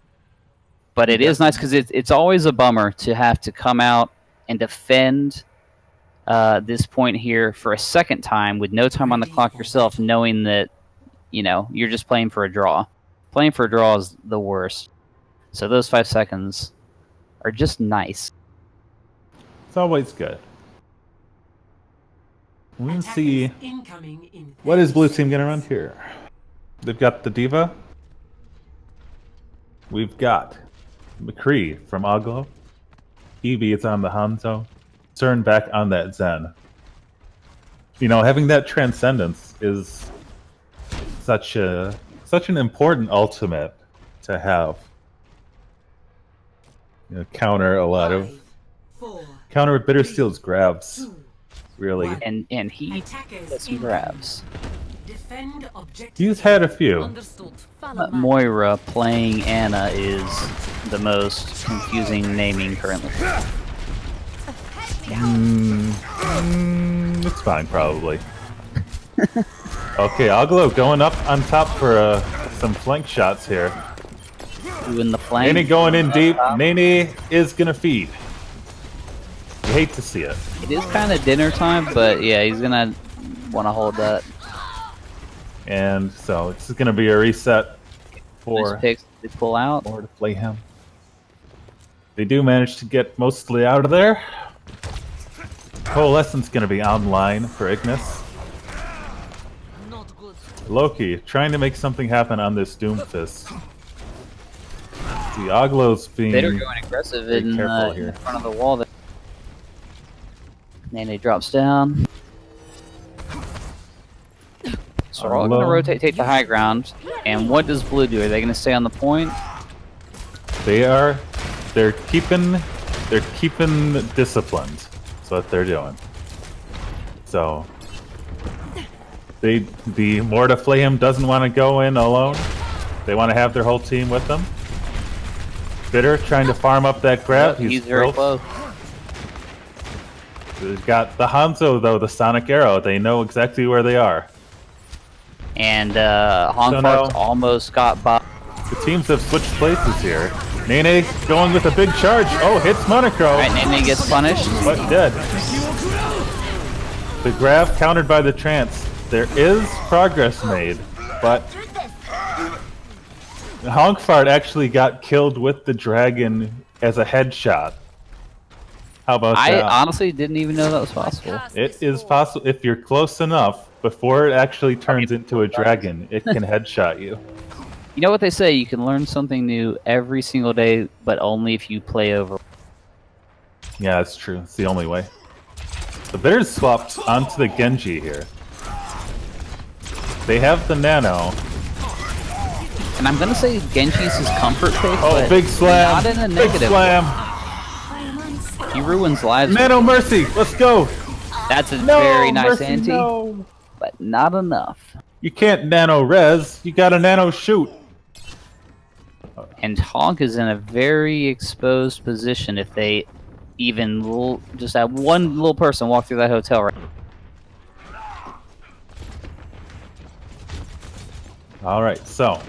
But it is nice, because it's always a bummer to have to come out and defend this point here for a second time with no time on the clock yourself, knowing that, you know, you're just playing for a draw. Playing for a draw is the worst. So those 5 seconds are just nice. It's always good. We'll see what is blue team gonna run here. They've got the Diva. We've got McCree from Aglo. Eevee is on the Hanzo. CERN back on that Zen. You know, having that Transcendence is such an important ultimate to have. You know, counter a lot of Bitter Steel's grabs. Really. And he gets some grabs. He's had a few. Moira playing Anna is the most confusing naming currently. It's fine, probably. Okay, Aglo going up on top for some flank shots here. Doing the flank. Nene going in deep. Nene is gonna feed. You hate to see it. It is kind of dinner time, but yeah, he's gonna want to hold that. And so this is gonna be a reset for nice picks to pull out or to play him. They do manage to get mostly out of there. Coalescence gonna be online for Ignis. Loki trying to make something happen on this Doomfist. The Aglo's being They're going aggressive in front of the wall there. Nene drops down. So we're all going to rotate, take the high ground. And what does blue do? Are they going to stay on the point? They're keeping disciplined. That's what they're doing. So the Morta Flayhem doesn't want to go in alone. They want to have their whole team with them. Bitter trying to farm up that grab. He's very close. They've got the Hanzo though, the Sonic Arrow. They know exactly where they are. And Hongfart's almost got by. The teams have switched places here. Nene going with a big charge. Oh, hits Monocro. Alright, Nene gets punished. But dead. The grab countered by the trance. There is progress made, but Hongfart actually got killed with the dragon as a headshot. How about that? I honestly didn't even know that was possible. It is possible if you're close enough before it actually turns into a dragon. It can headshot you. You know what they say? You can learn something new every single day, but only if you play over. Yeah, that's true. It's the only way. The Bitters swapped onto the Genji here. They have the Nano. And I'm gonna say Genji's his comfort pick. Oh, but big slam! Not in a Big negative. slam! He ruins lives. Nano Mercy, let's go! That's a No, very nice Mercy, ante, no. but not enough. You can't Nano Res, you gotta Nano Shoot. And Honk is in a very exposed position if they even just have one little person walk through that hotel right. Alright, so.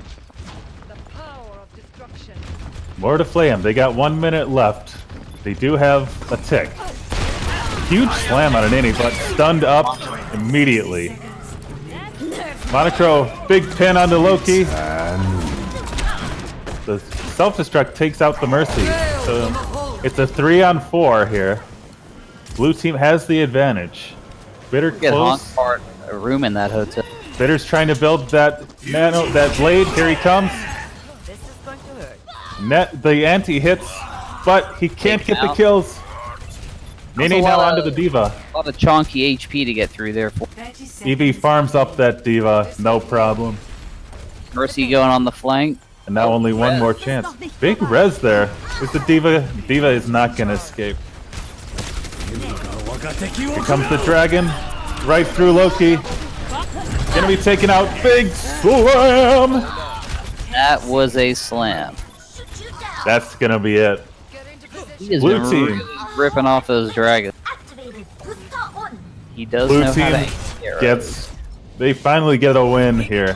More to Flame. They got 1 minute left. They do have a tick. Huge slam on an innie, but stunned up immediately. Monocro, big pin onto Loki. The self-destruct takes out the Mercy. So it's a 3-on-4 here. Blue team has the advantage. Bitter Get close. Honk part a room in that hotel. Bitter's trying to build that that blade. Here he comes. Net the anti hits, but he can't get the kills. Nene now onto the D.Va. A lot of chonky HP to get through there. EV farms up that D.Va, no problem. Mercy going on the flank. And now only one more chance. Big res there. Is the D.Va? D.Va is not gonna escape. Here comes the dragon, right through Loki. Gonna be taken out. Big slam! That was a slam. That's gonna be it. He is Blue team. really ripping off those dragons. He does Blue know how team to gets. They finally get a win here.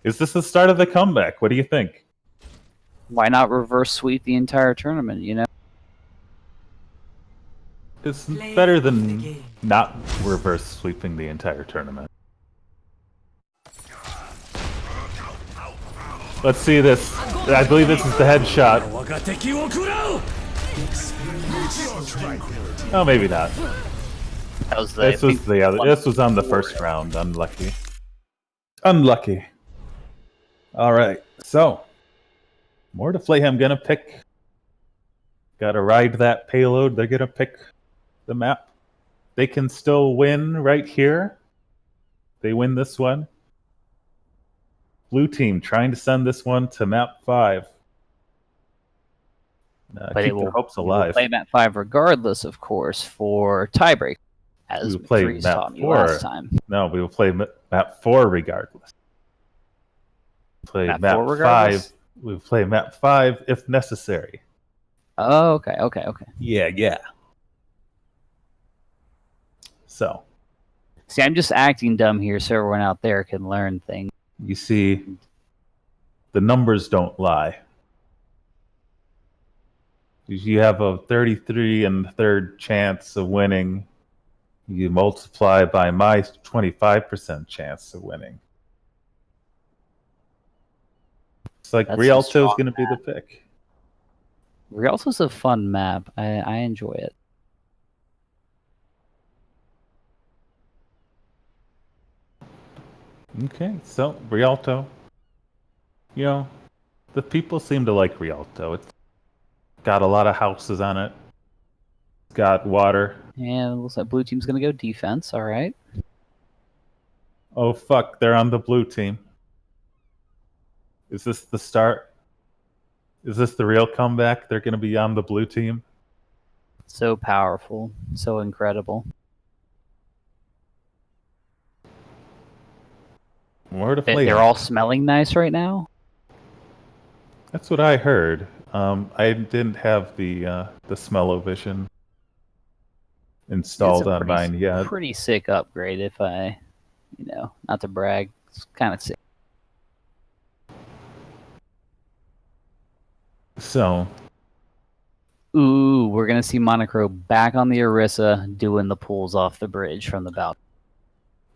Is this the start of the comeback? What do you think? Why not reverse sweep the entire tournament, you know? It's better than not reverse sweeping the entire tournament. Let's see this. I believe this is the headshot. Oh, maybe not. That was This was the other. This was on the first round. Unlucky. Unlucky. All right. So, more to Flayham gonna pick. Gotta ride that payload. They're gonna pick the map. They can still win right here. They win this one. Blue team trying to send this one to map 5. But keep it will, their hopes it will alive. play map 5 regardless, of course, for tiebreak. As We will play Freeze map taught me 4. last time. No, we will play map 4 regardless. Play Map map 4 5. regardless? We will play map 5 if necessary. Oh, okay. Yeah. So, See, I'm just acting dumb here so everyone out there can learn things. you see, the numbers don't lie. You have a 33 1/3 chance of winning. You multiply by my 25% chance of winning. It's like That's a Rialto is strong going to be the pick. Rialto's a fun map. I enjoy it. Okay, so Rialto. You know, the people seem to like Rialto. It's got a lot of houses on it. It's got water. And it looks like blue team's gonna go defense. All right. Oh fuck, they're on the blue team. Is this the start? Is this the real comeback? They're gonna be on the blue team? So powerful, so incredible. More to play. They're all smelling nice right now. That's what I heard. I didn't have the smell-o-vision installed It's a on mine yet. Pretty sick upgrade, if I, not to brag. It's kind of sick. So, ooh, we're gonna see Monocro back on the Orisa doing the pulls off the bridge from the balcony.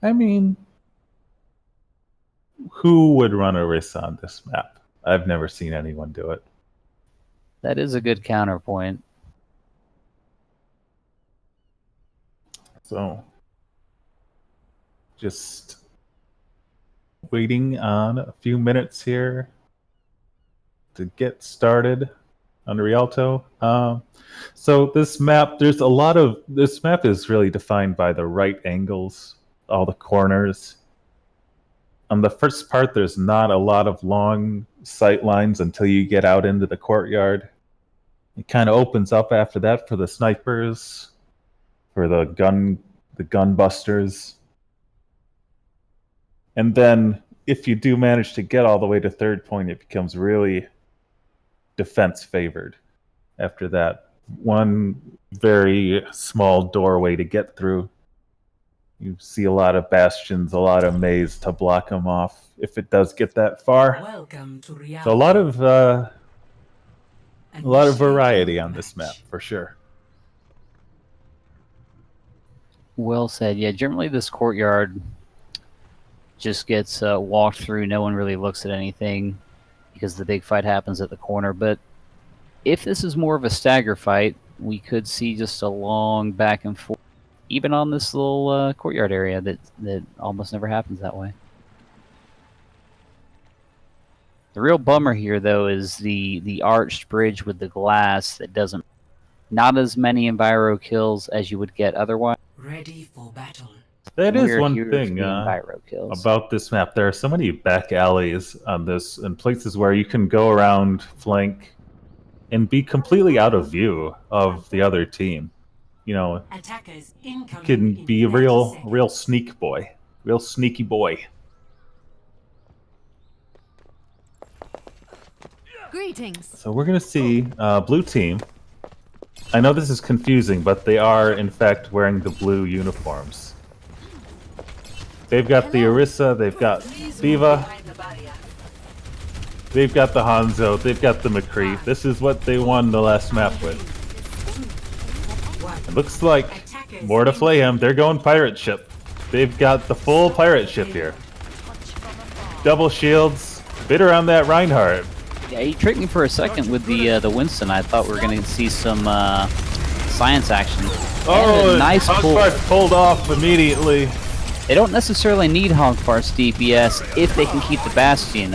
I mean, who would run Orisa on this map? I've never seen anyone do it. That is a good counterpoint. So, just waiting on a few minutes here to get started on Rialto. So this map, this map is really defined by the right angles, all the corners. On the first part, there's not a lot of long sight lines until you get out into the courtyard. It kind of opens up after that for the snipers, for the gun busters. And then if you do manage to get all the way to third point, it becomes really defense favored. After that, one very small doorway to get through. You see a lot of bastions, a lot of maze to block them off if it does get that far. Welcome to reality. So a lot of variety on this map for sure. Well said. Yeah, generally this courtyard just gets walked through. No one really looks at anything because the big fight happens at the corner. But if this is more of a stagger fight, we could see just a long back and forth, even on this little courtyard area that almost never happens that way. The real bummer here, though, is the arched bridge with the glass that doesn't... Not as many enviro kills as you would get otherwise. Ready for battle. That is We're one here thing for the enviro kills. about this map. There are so many back alleys on this and places where you can go around, flank, and be completely out of view of the other team. You know, Attackers you can be a real sneak boy, real sneaky boy. Greetings. So we're gonna see blue team. I know this is confusing, but they are in fact wearing the blue uniforms. They've got the Orisa, they've got Diva, they've got the Hanzo, they've got the McCree. This is what they won the last map with. It looks like more to Flayham. They're going pirate ship. They've got the full pirate ship here. Double shields. Bit around that Reinhardt. Yeah, he tricked me for a second with the Winston. I thought we were going to see some science action. Oh, nice pull. Pulled off immediately. They don't necessarily need Hogfart's DPS if they can keep the Bastion.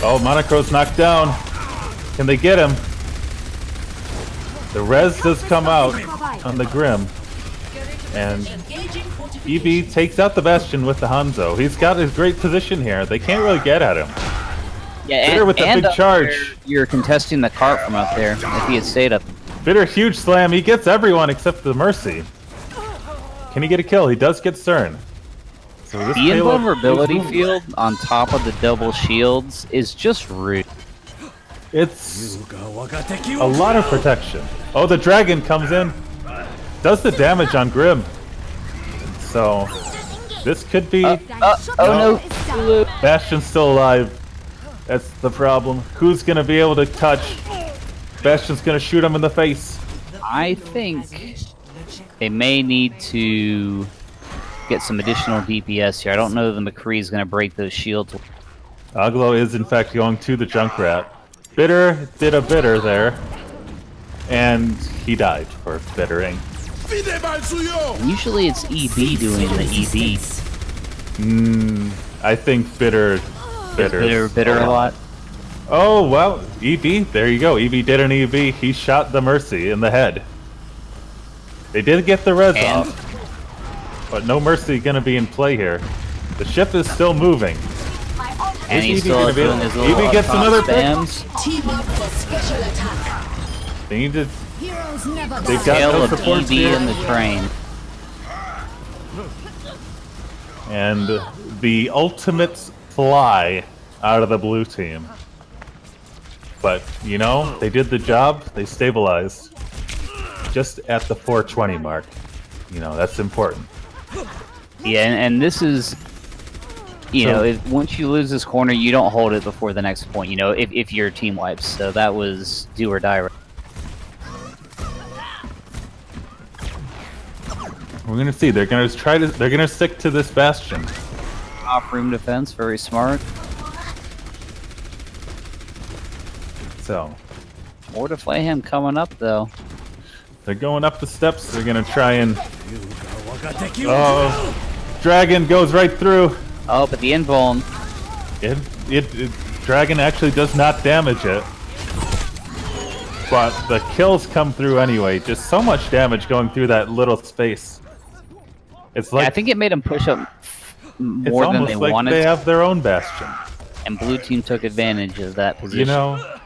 Oh, Monocro's knocked down. Can they get him? The res does come out on the Grim. And EB takes out the Bastion with the Hanzo. He's got a great position here. They can't really get at him. Yeah, Bitter with the big charge. You're contesting the cart from up there. If he had stayed up. Bitter huge slam. He gets everyone except the Mercy. Can he get a kill? He does get Cern. So this The invulnerability field on top of the double shields is just rude. It's a lot of protection. Oh, the dragon comes in. Does the damage on Grim. So this could be... oh no. Bastion's still alive. That's the problem. Who's going to be able to touch? Bastion's going to shoot him in the face. I think they may need to get some additional DPS here. I don't know that the McCree is going to break those shields. Aglo is in fact going to the Junkrat. Bitter did a bitter there. And he died for bittering. Usually it's EB doing the EB. I think bitter a lot. Oh, well, EB, there you go. EB did an EB. He shot the Mercy in the head. They did get the res off, but no Mercy gonna be in play here. The ship is still moving. And he's still doing his little EB gets another spams. They need to... They've got Tail no of support EB here. in the train. And the ultimate fly out of the blue team. But, you know, they did the job. They stabilized. Just at the 420 mark. You know, that's important. Yeah, and this is... You So- know, once you lose this corner, you don't hold it before the next point, you know, if your team wipes. So that was do or die. We're gonna see. They're gonna try to. They're gonna stick to this bastion. Off room defense, very smart. So More to Flayham coming up, though. they're going up the steps. They're gonna try and. Oh, dragon goes right through. Oh, but the invuln. Dragon actually does not damage it. but the kills come through anyway. Just so much damage going through that little space. It's like I think it made them push up more than they like wanted. They have their own bastion. And blue team took advantage of that position. You know,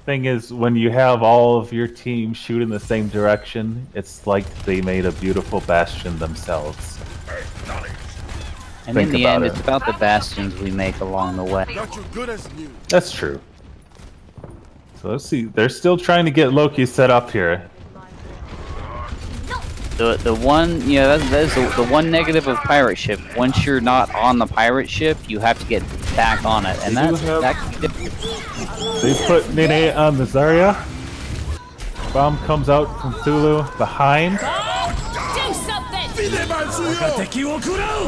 thing is, when you have all of your team shoot in the same direction, it's like they made a beautiful bastion themselves. And in the end, it's about the bastions we make along the way. That's true. So let's see. They're still trying to get Loki set up here. The one, you know, that is the one negative of pirate ship. Once you're not on the pirate ship, you have to get back on it, and that can be difficult. They put Nene on the Zarya. Bomb comes out from Thulu behind. Do something!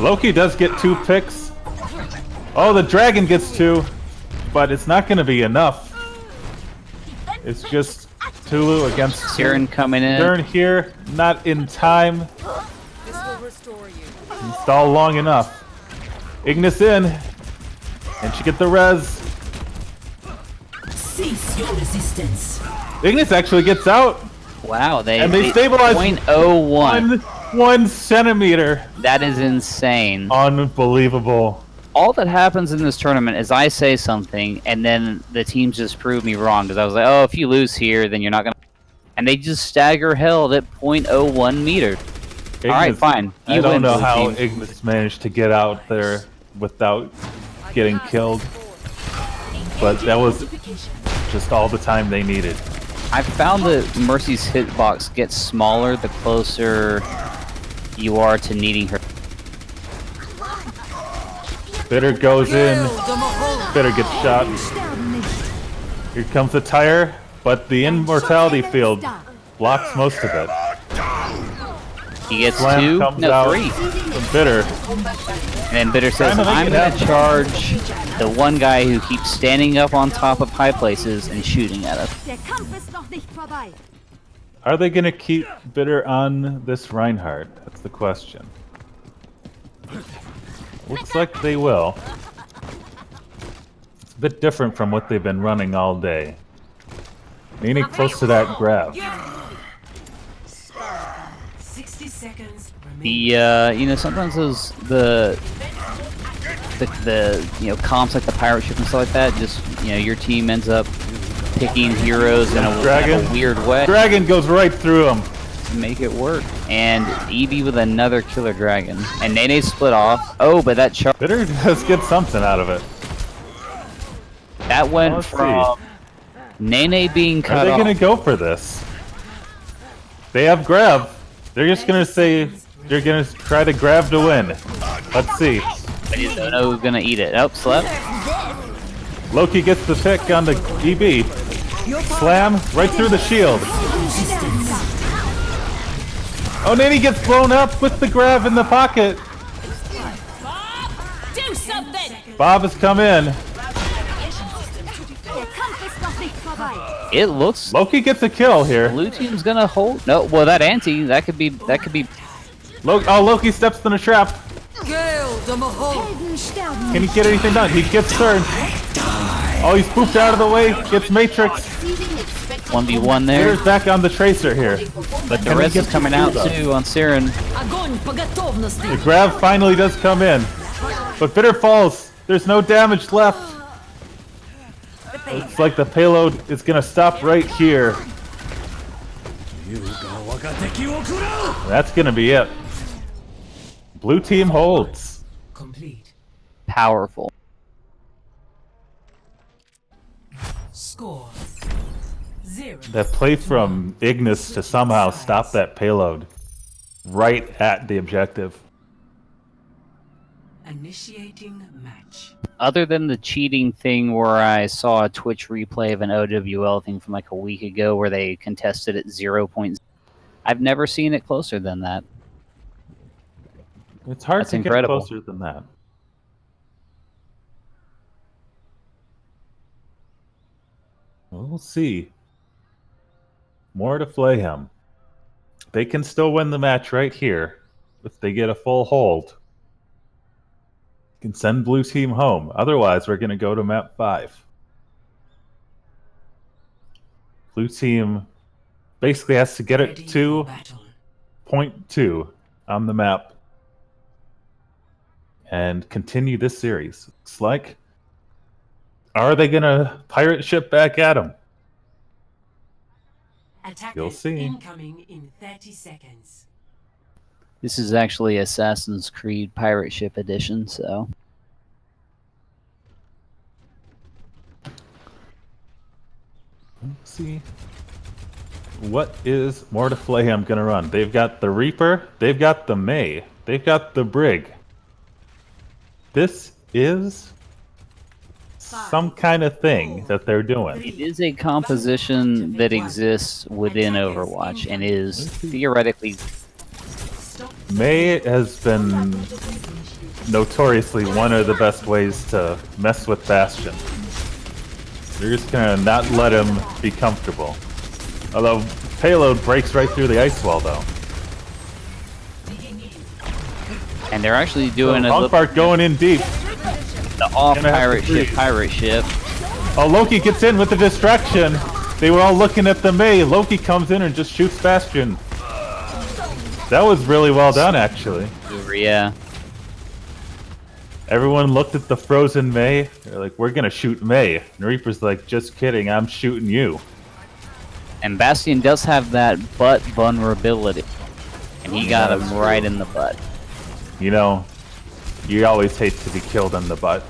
Loki does get 2 picks. Oh, the dragon gets 2, but it's not going to be enough. It's just Tulu against Siren coming in. Siren here, not in time. This will restore you. Install long enough. Ignis in, and she get the res. Cease your resistance. Ignis actually gets out. Wow, and they stabilize 0.01. 1 centimeter. That is insane. Unbelievable. All that happens in this tournament is I say something, and then the teams just prove me wrong, because I was like, oh, if you lose here, then you're not going to... And they just stagger held at 0.01 meters. Ignis, Alright, fine. I don't know how Ignis managed to get out there without getting killed. But that was just all the time they needed. I found that Mercy's hitbox gets smaller the closer you are to needing her. Bitter goes in. Bitter gets shot. Here comes the tire, but the immortality field blocks most of it. He gets Slam 2? comes No, out 3. from Bitter. And Bitter says, Trying to make I'm it going happen. to charge the one guy who keeps standing up on top of high places and shooting at us. Der Kampf ist noch nicht vorbei. Are they going to keep Bitter on this Reinhardt? That's the question. Looks like they will. It's a bit different from what they've been running all day. Meaning close to that grab. 60 seconds The you know, sometimes those the you know, comps like the pirate ship and stuff like that, just, you know, your team ends up picking heroes in a, Dragon. kind of a weird way Dragon goes right through him. to make it work. And Eevee with another killer dragon. And Nene split off. Oh, but that charge Bitter does get something out of it. that went Let's from Nene being Are cut they off. going to go for this? They have grab. They're just going to say they're going to try to grab to win. Let's see. But you don't know who's gonna eat it. Oh, slept. Loki gets the pick on the EB. Slam right through the shield. Oh, Nene gets blown up with the grab in the pocket. Do something! Bob has come in. Der Kampf ist noch nicht vorbei. It looks Loki gets a kill here. blue team's gonna hold. No, well that anti that could be Oh, Loki steps in a trap. Gale the Mahal! Helden sterben. Can he get anything done? He gets turned. Oh, he's pooped out of the way. Gets Matrix. 1v1 there. Bitter's back on the Tracer here. But The rest is coming out too on Siren. Огонь по готовности! The grab finally does come in. But Bitter falls. There's no damage left. Looks like the payload is going to stop right here. That's going to be it. Blue team holds. complete. Powerful. Score 0. That play from Ignis to somehow stop that payload right at the objective. Initiating match. Other than the cheating thing where I saw a Twitch replay of an OWL thing from like a week ago where they contested at 0. I've never seen it closer than that. It's hard That's to incredible. get closer than that. We'll see. More to Flayham. They can still win the match right here if they get a full hold. Can send blue team home. Otherwise, we're going to go to map 5. Blue team basically has to get it to point 2 on the map and continue this series. Looks like. Are they gonna pirate ship back at him? You'll see. Incoming in 30 seconds. This is actually Assassin's Creed Pirate Ship Edition, so. Let's see. What is more to Flame gonna run? They've got the Reaper, they've got the Mei, they've got the Brig. This is some kind of thing that they're doing. It is a composition that exists within Overwatch and is theoretically. Mei has been notoriously one of the best ways to mess with Bastion. They're just gonna not let him be comfortable. Although payload breaks right through the ice wall though. And they're actually doing a little part going in deep. The off pirate ship. Oh, Loki gets in with the distraction. They were all looking at the Mei. Loki comes in and just shoots Bastion. That was really well done, actually. Yeah. Everyone looked at the frozen Mei. They're like, we're gonna shoot Mei. And Reaper's like, just kidding, I'm shooting you. And Bastion does have that butt vulnerability. And he got him right in the butt. You know, you always hate to be killed in the butt.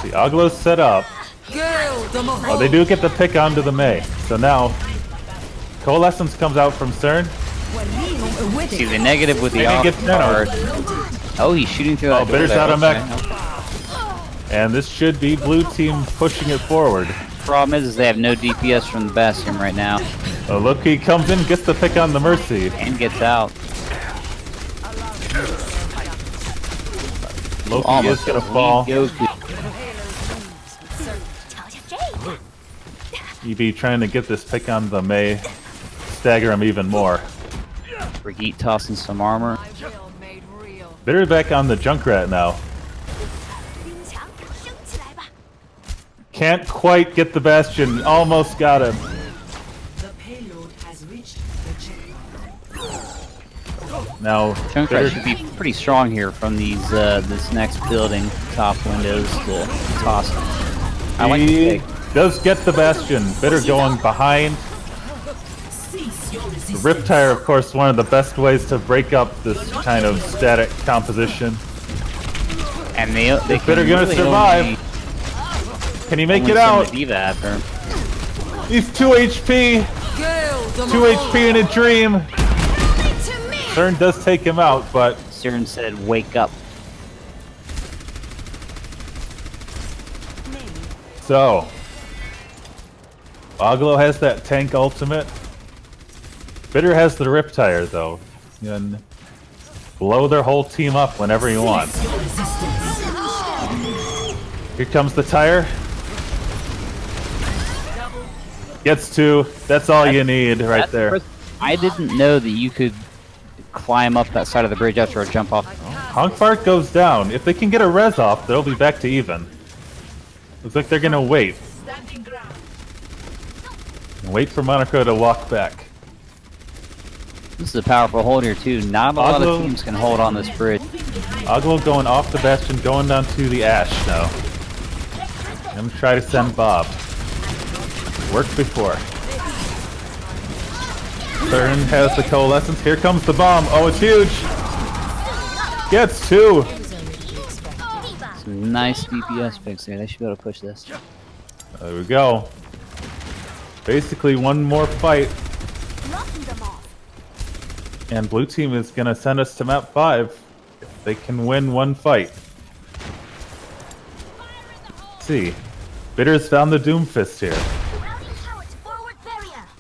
The Aglo's set up. Oh, they do get the pick onto the Mei. So now, Coalescence comes out from CERN. See the negative with the off part. Oh, he's shooting through that door. Bitter's out of mech. And this should be blue team pushing it forward. Problem is they have no DPS from the Bastion right now. Oh, look, he comes in, gets the pick on the Mercy. And gets out. Loki is gonna fall. EB trying to get this pick on the Mei. Stagger him even more. Brigitte tossing some armor. Bitter back on the Junkrat now. Can't quite get the Bastion. Almost got him. Now Junkrat should be pretty strong here from these this next building top windows to toss him. I like he does get the Bastion. Bitter going behind. The Riptire, of course, one of the best ways to break up this kind of static composition. And they Bitter gonna really survive. Can he make it out? He's 2 HP. 2 HP in a dream. CERN does take him out, but CERN said, "Wake up." So, Aglo has that tank ultimate. Bitter has the Riptire, though. You can blow their whole team up whenever you want. Here comes the tire. Gets 2. That's all you need right there. I didn't know that you could climb up that side of the bridge after a jump off. Honkbark goes down. If they can get a res off, they'll be back to even. Looks like they're gonna wait. Wait for Monaco to walk back. This is a powerful hold here too. Not a lot of teams can hold on this bridge. Aglo going off the Bastion, going down to the Ash now. I'm gonna try to send Bob. Worked before. CERN has the Coalescence. Here comes the bomb. Oh, it's huge. Gets 2. Some nice DPS picks here. They should be able to push this. There we go. Basically one more fight. And blue team is gonna send us to map 5 if they can win one fight. Let's see. Bitter's found the Doomfist here.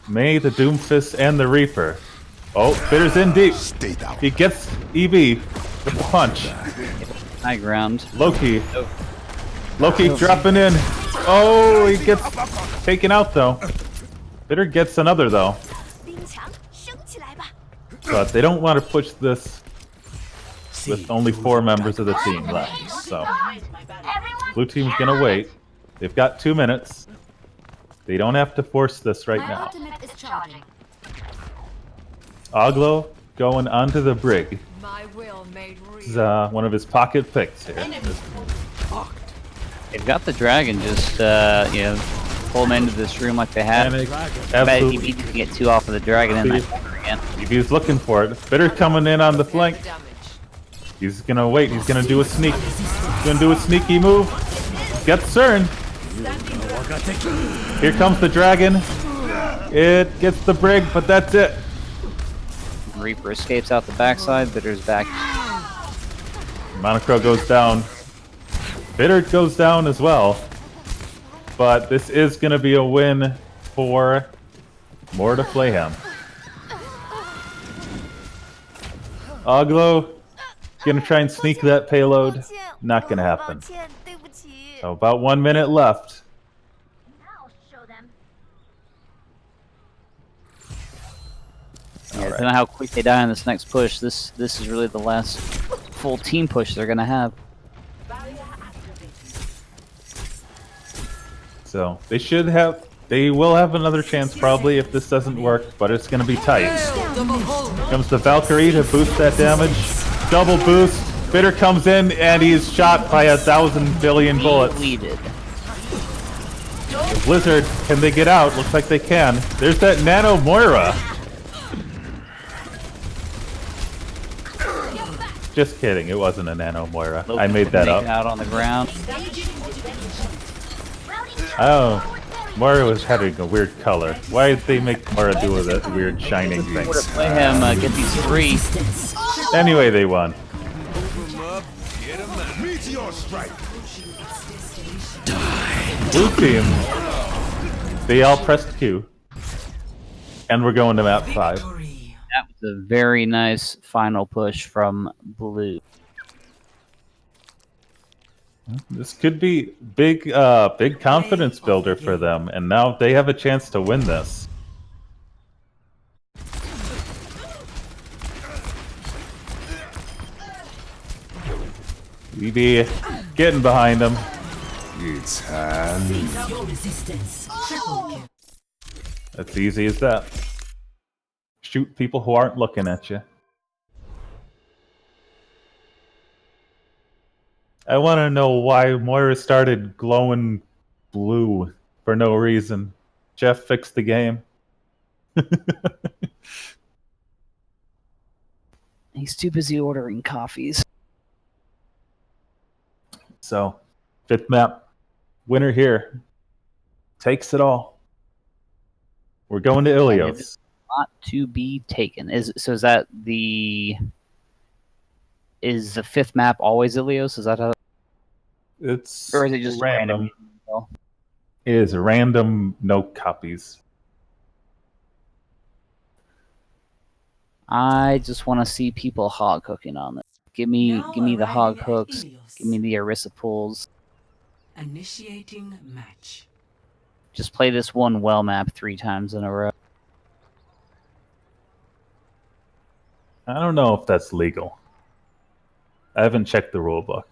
Mei, the Doomfist, and the Reaper. Oh, Bitter's in deep. He gets EB with the punch. High ground. Loki. Loki dropping in. Oh, he gets taken out though. Bitter gets another though. But they don't want to push this with only 4 members of the team left. So blue team's gonna wait. They've got 2 minutes. They don't have to force this right My now. ultimate is charging. Oglo going onto the brig. My will made This is real. one of his pocket picks here. They've got the dragon just, pull him into this room like they have. Panic. I bet he Absolutely. needs to get 2 off of the dragon in that See? corner again. He's looking for it. Bitter coming in on the flank. He's gonna wait. He's gonna do a sneak. He's gonna do a sneaky move. Get CERN. Here comes the dragon. It gets the brig, but that's it. Reaper escapes out the backside. Bitter's back. Monocro goes down. Bitter goes down as well. But this is gonna be a win for Morta Flayham. Oglo gonna try and sneak that payload. Not gonna happen. So about 1 minute left. Yeah, depending on how quick they die on this next push, this is really the last full team push they're gonna have. So they will have another chance probably if this doesn't work, but it's gonna be tight. Comes the Valkyrie to boost that damage. Double boost. Bitter comes in and he's shot by 1,000 billion bullets. Deleted. Blizzard, can they get out? Looks like they can. There's that Nano Moira. Just kidding, it wasn't a Nano Moira. I made that Make it up. out on the ground. Oh, Moira was having a weird color. Why did they make Moira do that weird shining thing? Play him, get these 3. Anyway, they won. Meteor strike. Blue team, they all pressed Q. And we're going to map 5. That was a very nice final push from Blue. This could be big confidence builder for them, and now they have a chance to win this. We be getting behind them. It's handy. That's easy as that. Shoot people who aren't looking at you. I want to know why Moira started glowing blue for no reason. Jeff fixed the game. He's too busy ordering coffees. So, 5th map. Winner here. Takes it all. We're going to Ilios. Not to be taken. Is that the... Is the 5th map always Ilios? Is that how... It's Or is it just random? It is random, no copies. I just want to see people hog hooking on this. Give me the hog hooks. Give me the Orisa pulls. Initiating match. Just play this one well map 3 times in a row. I don't know if that's legal. I haven't checked the rule book.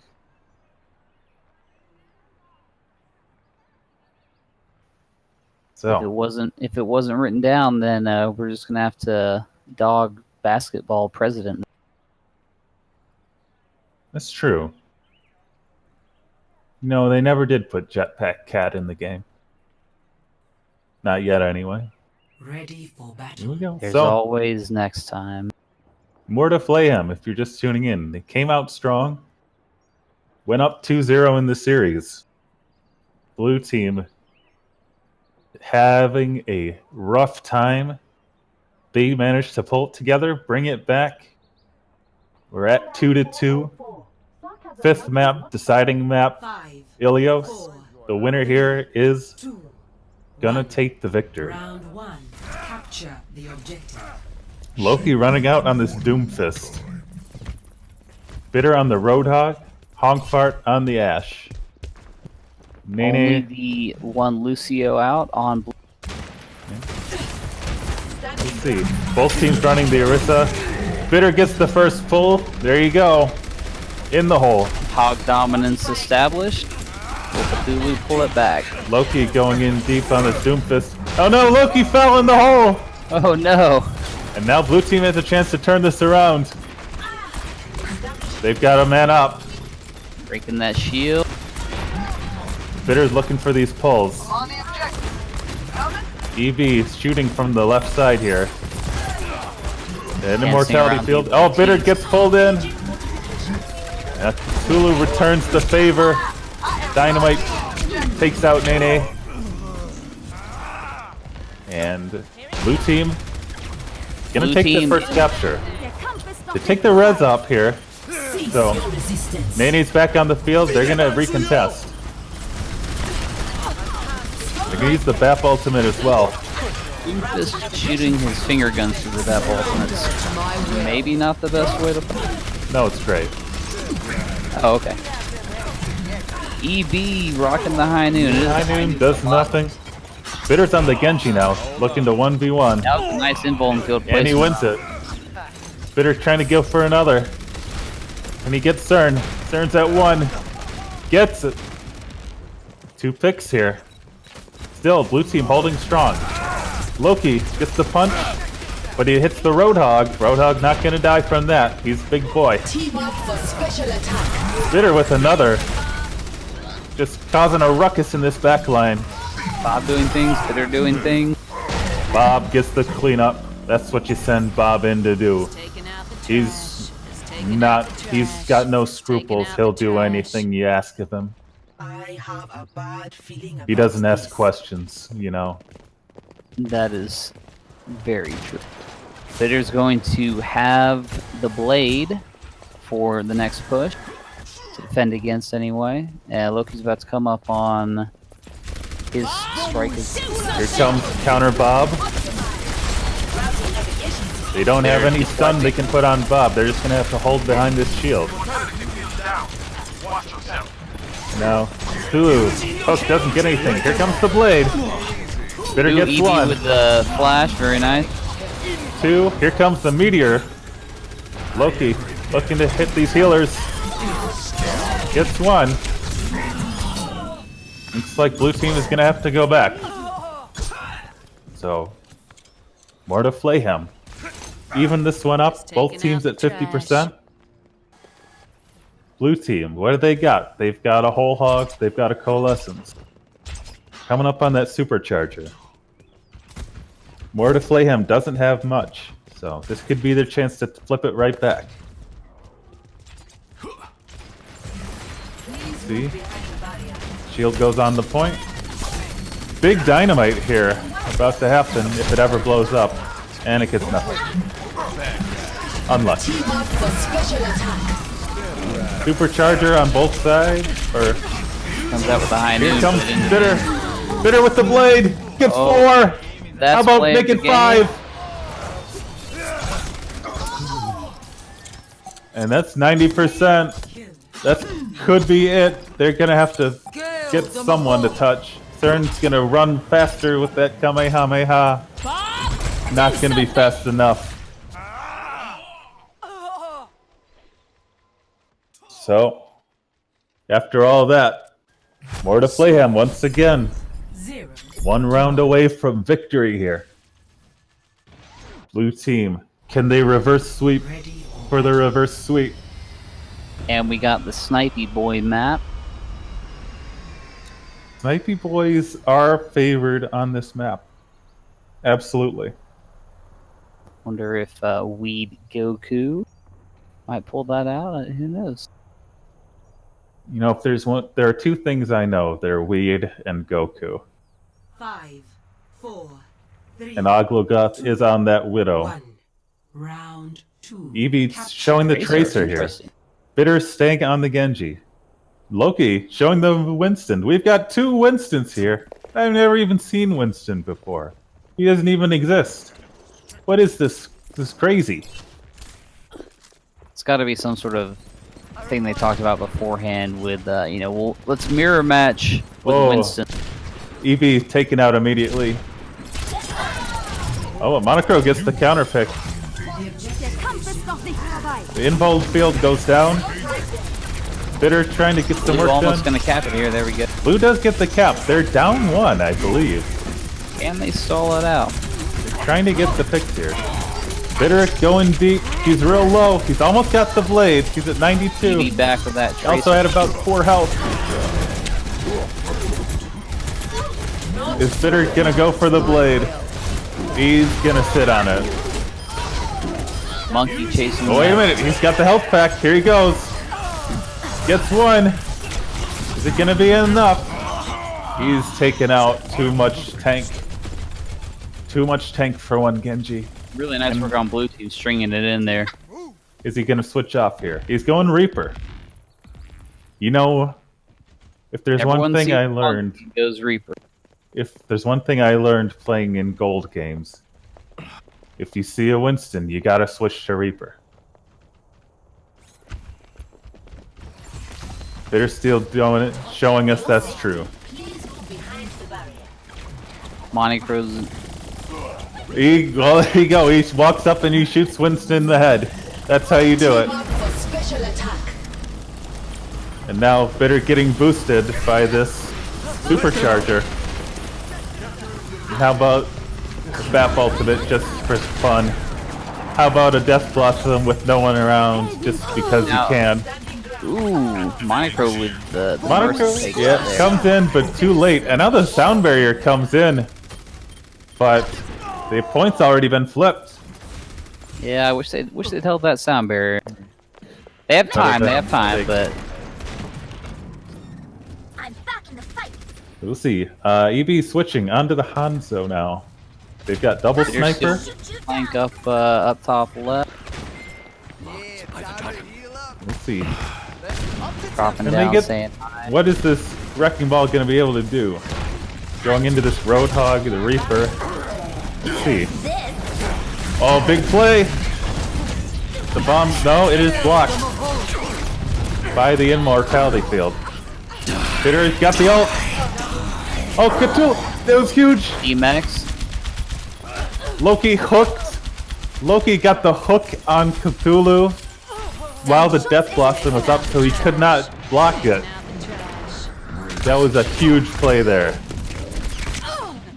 So If it wasn't written down, then we're just gonna have to dog basketball president. that's true. No, they never did put Jetpack Cat in the game. Not yet, anyway. Ready for battle. Here we go. There's So, always next time. Morta Flayham, if you're just tuning in, they came out strong. Went up 2-0 in the series. Blue team having a rough time. They managed to pull it together, bring it back. We're at 2-2. 5th map, deciding map, 5, Ilios. 4, The winner here is 2, gonna take the victory. round 1. Capture the objective. Loki running out on this Doomfist. Bitter on the Roadhog. Honkfart on the Ash. Only Nene. the one Lucio out on Blue. Let's see. Both teams running the Orisa. Bitter gets the first pull. There you go. In the hole. Hog dominance established. Will Cthulhu pull it back? Loki going in deep on his Doomfist. Oh no, Loki fell in the hole! Oh no! And now blue team has a chance to turn this around. They've got a man up. Breaking that shield. Bitter's looking for these pulls. EB shooting from the left side here. An immortality field. Oh, Bitter gets pulled in. Cthulhu returns the favor. Dynamite takes out Nene. And blue team gonna take the first capture. They take the res up here. So Nene's back on the field. They're gonna recontest. They're gonna use the BAP ultimate as well. Just shooting his finger guns through the BAP ultimates. Maybe not the best way to play. No, it's great. Oh, okay. EB rocking the high noon. High noon does nothing. Bitter's on the Genji now, looking to 1v1. That was a nice invuln field placement. And he wins it. Bitter's trying to go for another. And he gets CERN. CERN's at 1. Gets it. 2 picks here. Still, blue team holding strong. Loki gets the punch, but he hits the Roadhog. Roadhog not gonna die from that. He's a big boy. Bitter with another. Just causing a ruckus in this back line. Bob doing things, Bitter doing things. Bob gets the cleanup. That's what you send Bob in to do. He's got no scruples. He'll do anything you ask of him. He doesn't ask questions, you know. That is very true. Bitter's going to have the blade for the next push to defend against anyway. Loki's about to come up on his strikers. Here comes counter Bob. They don't have any stun they can put on Bob. They're just gonna have to hold behind this shield. Now, Cthulhu. Hook doesn't get anything. Here comes the blade. Bitter gets EB 1. with the flash, very nice. 2. Here comes the meteor. Loki looking to hit these healers. Gets 1. Looks like blue team is gonna have to go back. So, more to Flayhem. Even this one up. Both teams at 50%. Blue team, what do they got? They've got a whole hog, they've got a coalescence. Coming up on that supercharger. More to Flayhem doesn't have much, so this could be their chance to flip it right back. See? Shield goes on the point. Big dynamite here about to happen if it ever blows up. And it gets nothing. Unlucky. Supercharger on both sides, or comes out with the high noon. Here comes Bitter. Bitter with the blade. Gets 4. How about making 5? And that's 90%. That could be it. They're gonna have to get someone to touch. CERN's gonna run faster with that Kamehameha. Not gonna be fast enough. So, after all that, more to Flayhem once again. 1 round away from victory here. Blue team, can they reverse sweep for the reverse sweep? And we got the Snipey Boy map. Snipey Boys are favored on this map. Absolutely. Wonder if Weed Goku might pull that out. Who knows? You know, if there's one, there are 2 things I know. They're Weed and Goku. 5, 4, 3. And Oglogoth is on that Widow. 1. Round 2. Eevee's showing the Tracer here. Bitter staying on the Genji. Loki showing the Winston. We've got 2 Winstons here. I've never even seen Winston before. He doesn't even exist. What is this? This is crazy. It's got to be some sort of thing they talked about beforehand with, you know, let's mirror match with Winston. Eevee taken out immediately. Oh, Monocro gets the counter pick. The invuln field goes down. Bitter trying to get some Blue work almost done. gonna cap it here. There we go. Blue does get the cap. They're down 1, I believe. Can they stall it out? They're trying to get the picks here. Bitter going deep. He's real low. He's almost got the blade. He's at 92. Be back with that. Also had about 4 health. Is Bitter gonna go for the blade? He's gonna sit on it. Monkey chasing. Oh, wait a minute. He's got the health pack. Here he goes. Gets 1. Is it gonna be enough? He's taken out too much tank. Too much tank for one Genji. Really nice work on blue team, stringing it in there. Is he gonna switch off here? He's going Reaper. You know, if there's one thing I learned, goes Reaper. if there's one thing I learned playing in gold games, if you see a Winston, you gotta switch to Reaper. Bittersteel doing it, showing us that's true. Monocro's. Well, there you go. He walks up and he shoots Winston in the head. That's how you do it. And now Bitter getting boosted by this supercharger. How about BAP ultimate just for fun? How about a Death Blossom with no one around just because you can? Ooh, Monocro with the Monocro, take yeah, there. comes in, but too late. And now the sound barrier comes in, but the point's already been flipped. Yeah, I wish they'd held that sound barrier. They have time, but I'm back in the fight. We'll see. EB switching onto the Hanzo now. They've got double sniper. Flank up top left. We'll see. Dropping Can down, they get, saying hi. what is this Wrecking Ball going to be able to do? Going into this Roadhog, the Reaper. Let's see. Oh, big play! The bomb, no, it is blocked by the Immortality Field. Bitter got the ult. Oh, Cthulhu! That was huge! E-Max. Loki hooked. Loki got the hook on Cthulhu while the Death Blossom was up, so he could not block it. That was a huge play there.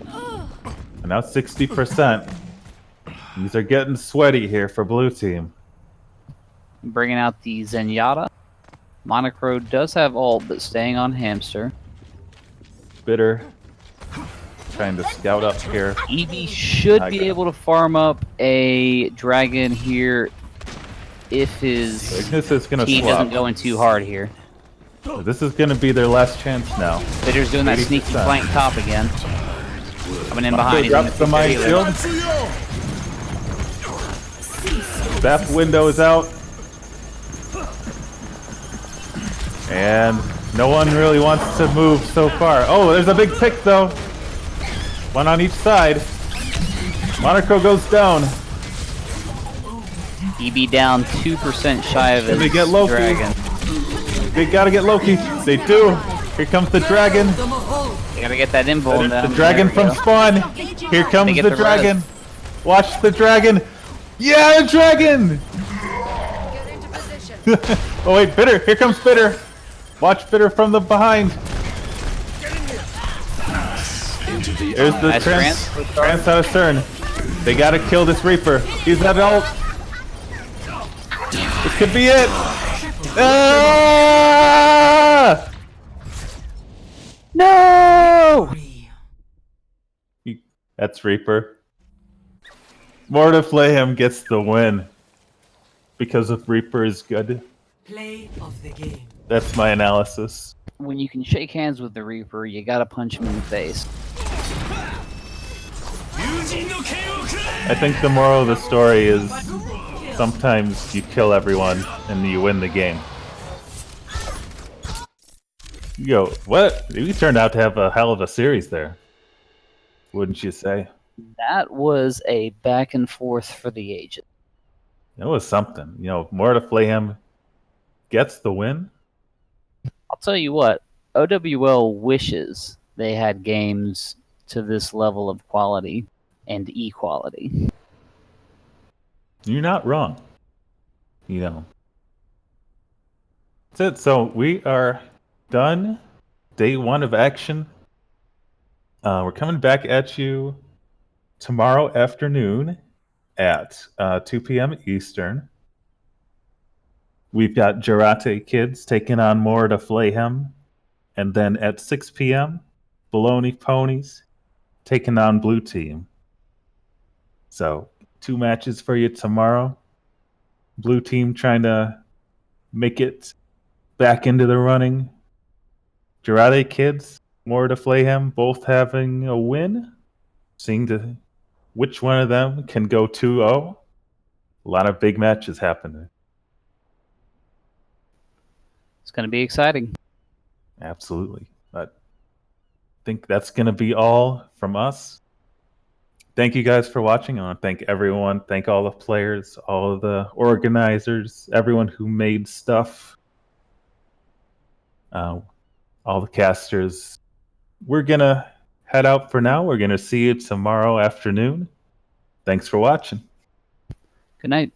And now 60%. These are getting sweaty here for blue team. Bringing out the Zenyatta. Monocro does have ult, but staying on Hamster. Bitter trying to scout up here. EB should be able to farm up a dragon here if his Ignis is gonna team swap. isn't going too hard here. This is going to be their last chance now. Bitter's doing that sneaky 80%. flank top again. Coming in behind. He's Drops the Mind Shield. That window is out. And no one really wants to move so far. Oh, there's a big pick though. One on each side. Monaco goes down. EB down 2% shy of Can they his get Loki? dragon. They gotta get Loki. They do. Here comes the dragon. They gotta get that invuln down. The dragon There we from go. spawn. Here comes They get the the dragon. Watch the dragon. Yeah, dragon. Oh wait, Bitter. Here comes Bitter. Watch Bitter from the behind. There's the Nice trans out of Stern. They gotta kill this Reaper. He's at ult. This could be it. Ah! No! That's Reaper. Mortiflame gets the win because of Reaper is good. Play of the game. That's my analysis. When you can shake hands with the Reaper, you gotta punch him in the face. I think the moral of the story is sometimes you kill everyone and you win the game. You go, what? We turned out to have a hell of a series there. Wouldn't you say? That was a back and forth for the ages. It was something. You know, Mortiflame gets the win. I'll tell you what, OWL wishes they had games to this level of quality and equality. You're not wrong. You know. That's it. So we are done. Day 1 of action. We're coming back at you tomorrow afternoon at 2 p.m. Eastern. We've got Jarate Kids taking on Morta Flayhem. And then at 6 p.m., Baloney Ponies taking on Blue Team. So 2 matches for you tomorrow. Blue Team trying to make it back into the running. Jarate Kids, Morta Flayhem, both having a win. Seeing which one of them can go 2-0. A lot of big matches happening. It's going to be exciting. Absolutely. But I think that's going to be all from us. Thank you guys for watching. I want to thank everyone. Thank all the players, all of the organizers, everyone who made stuff, all the casters. We're going to head out for now. We're going to see you tomorrow afternoon. Thanks for watching. Good night.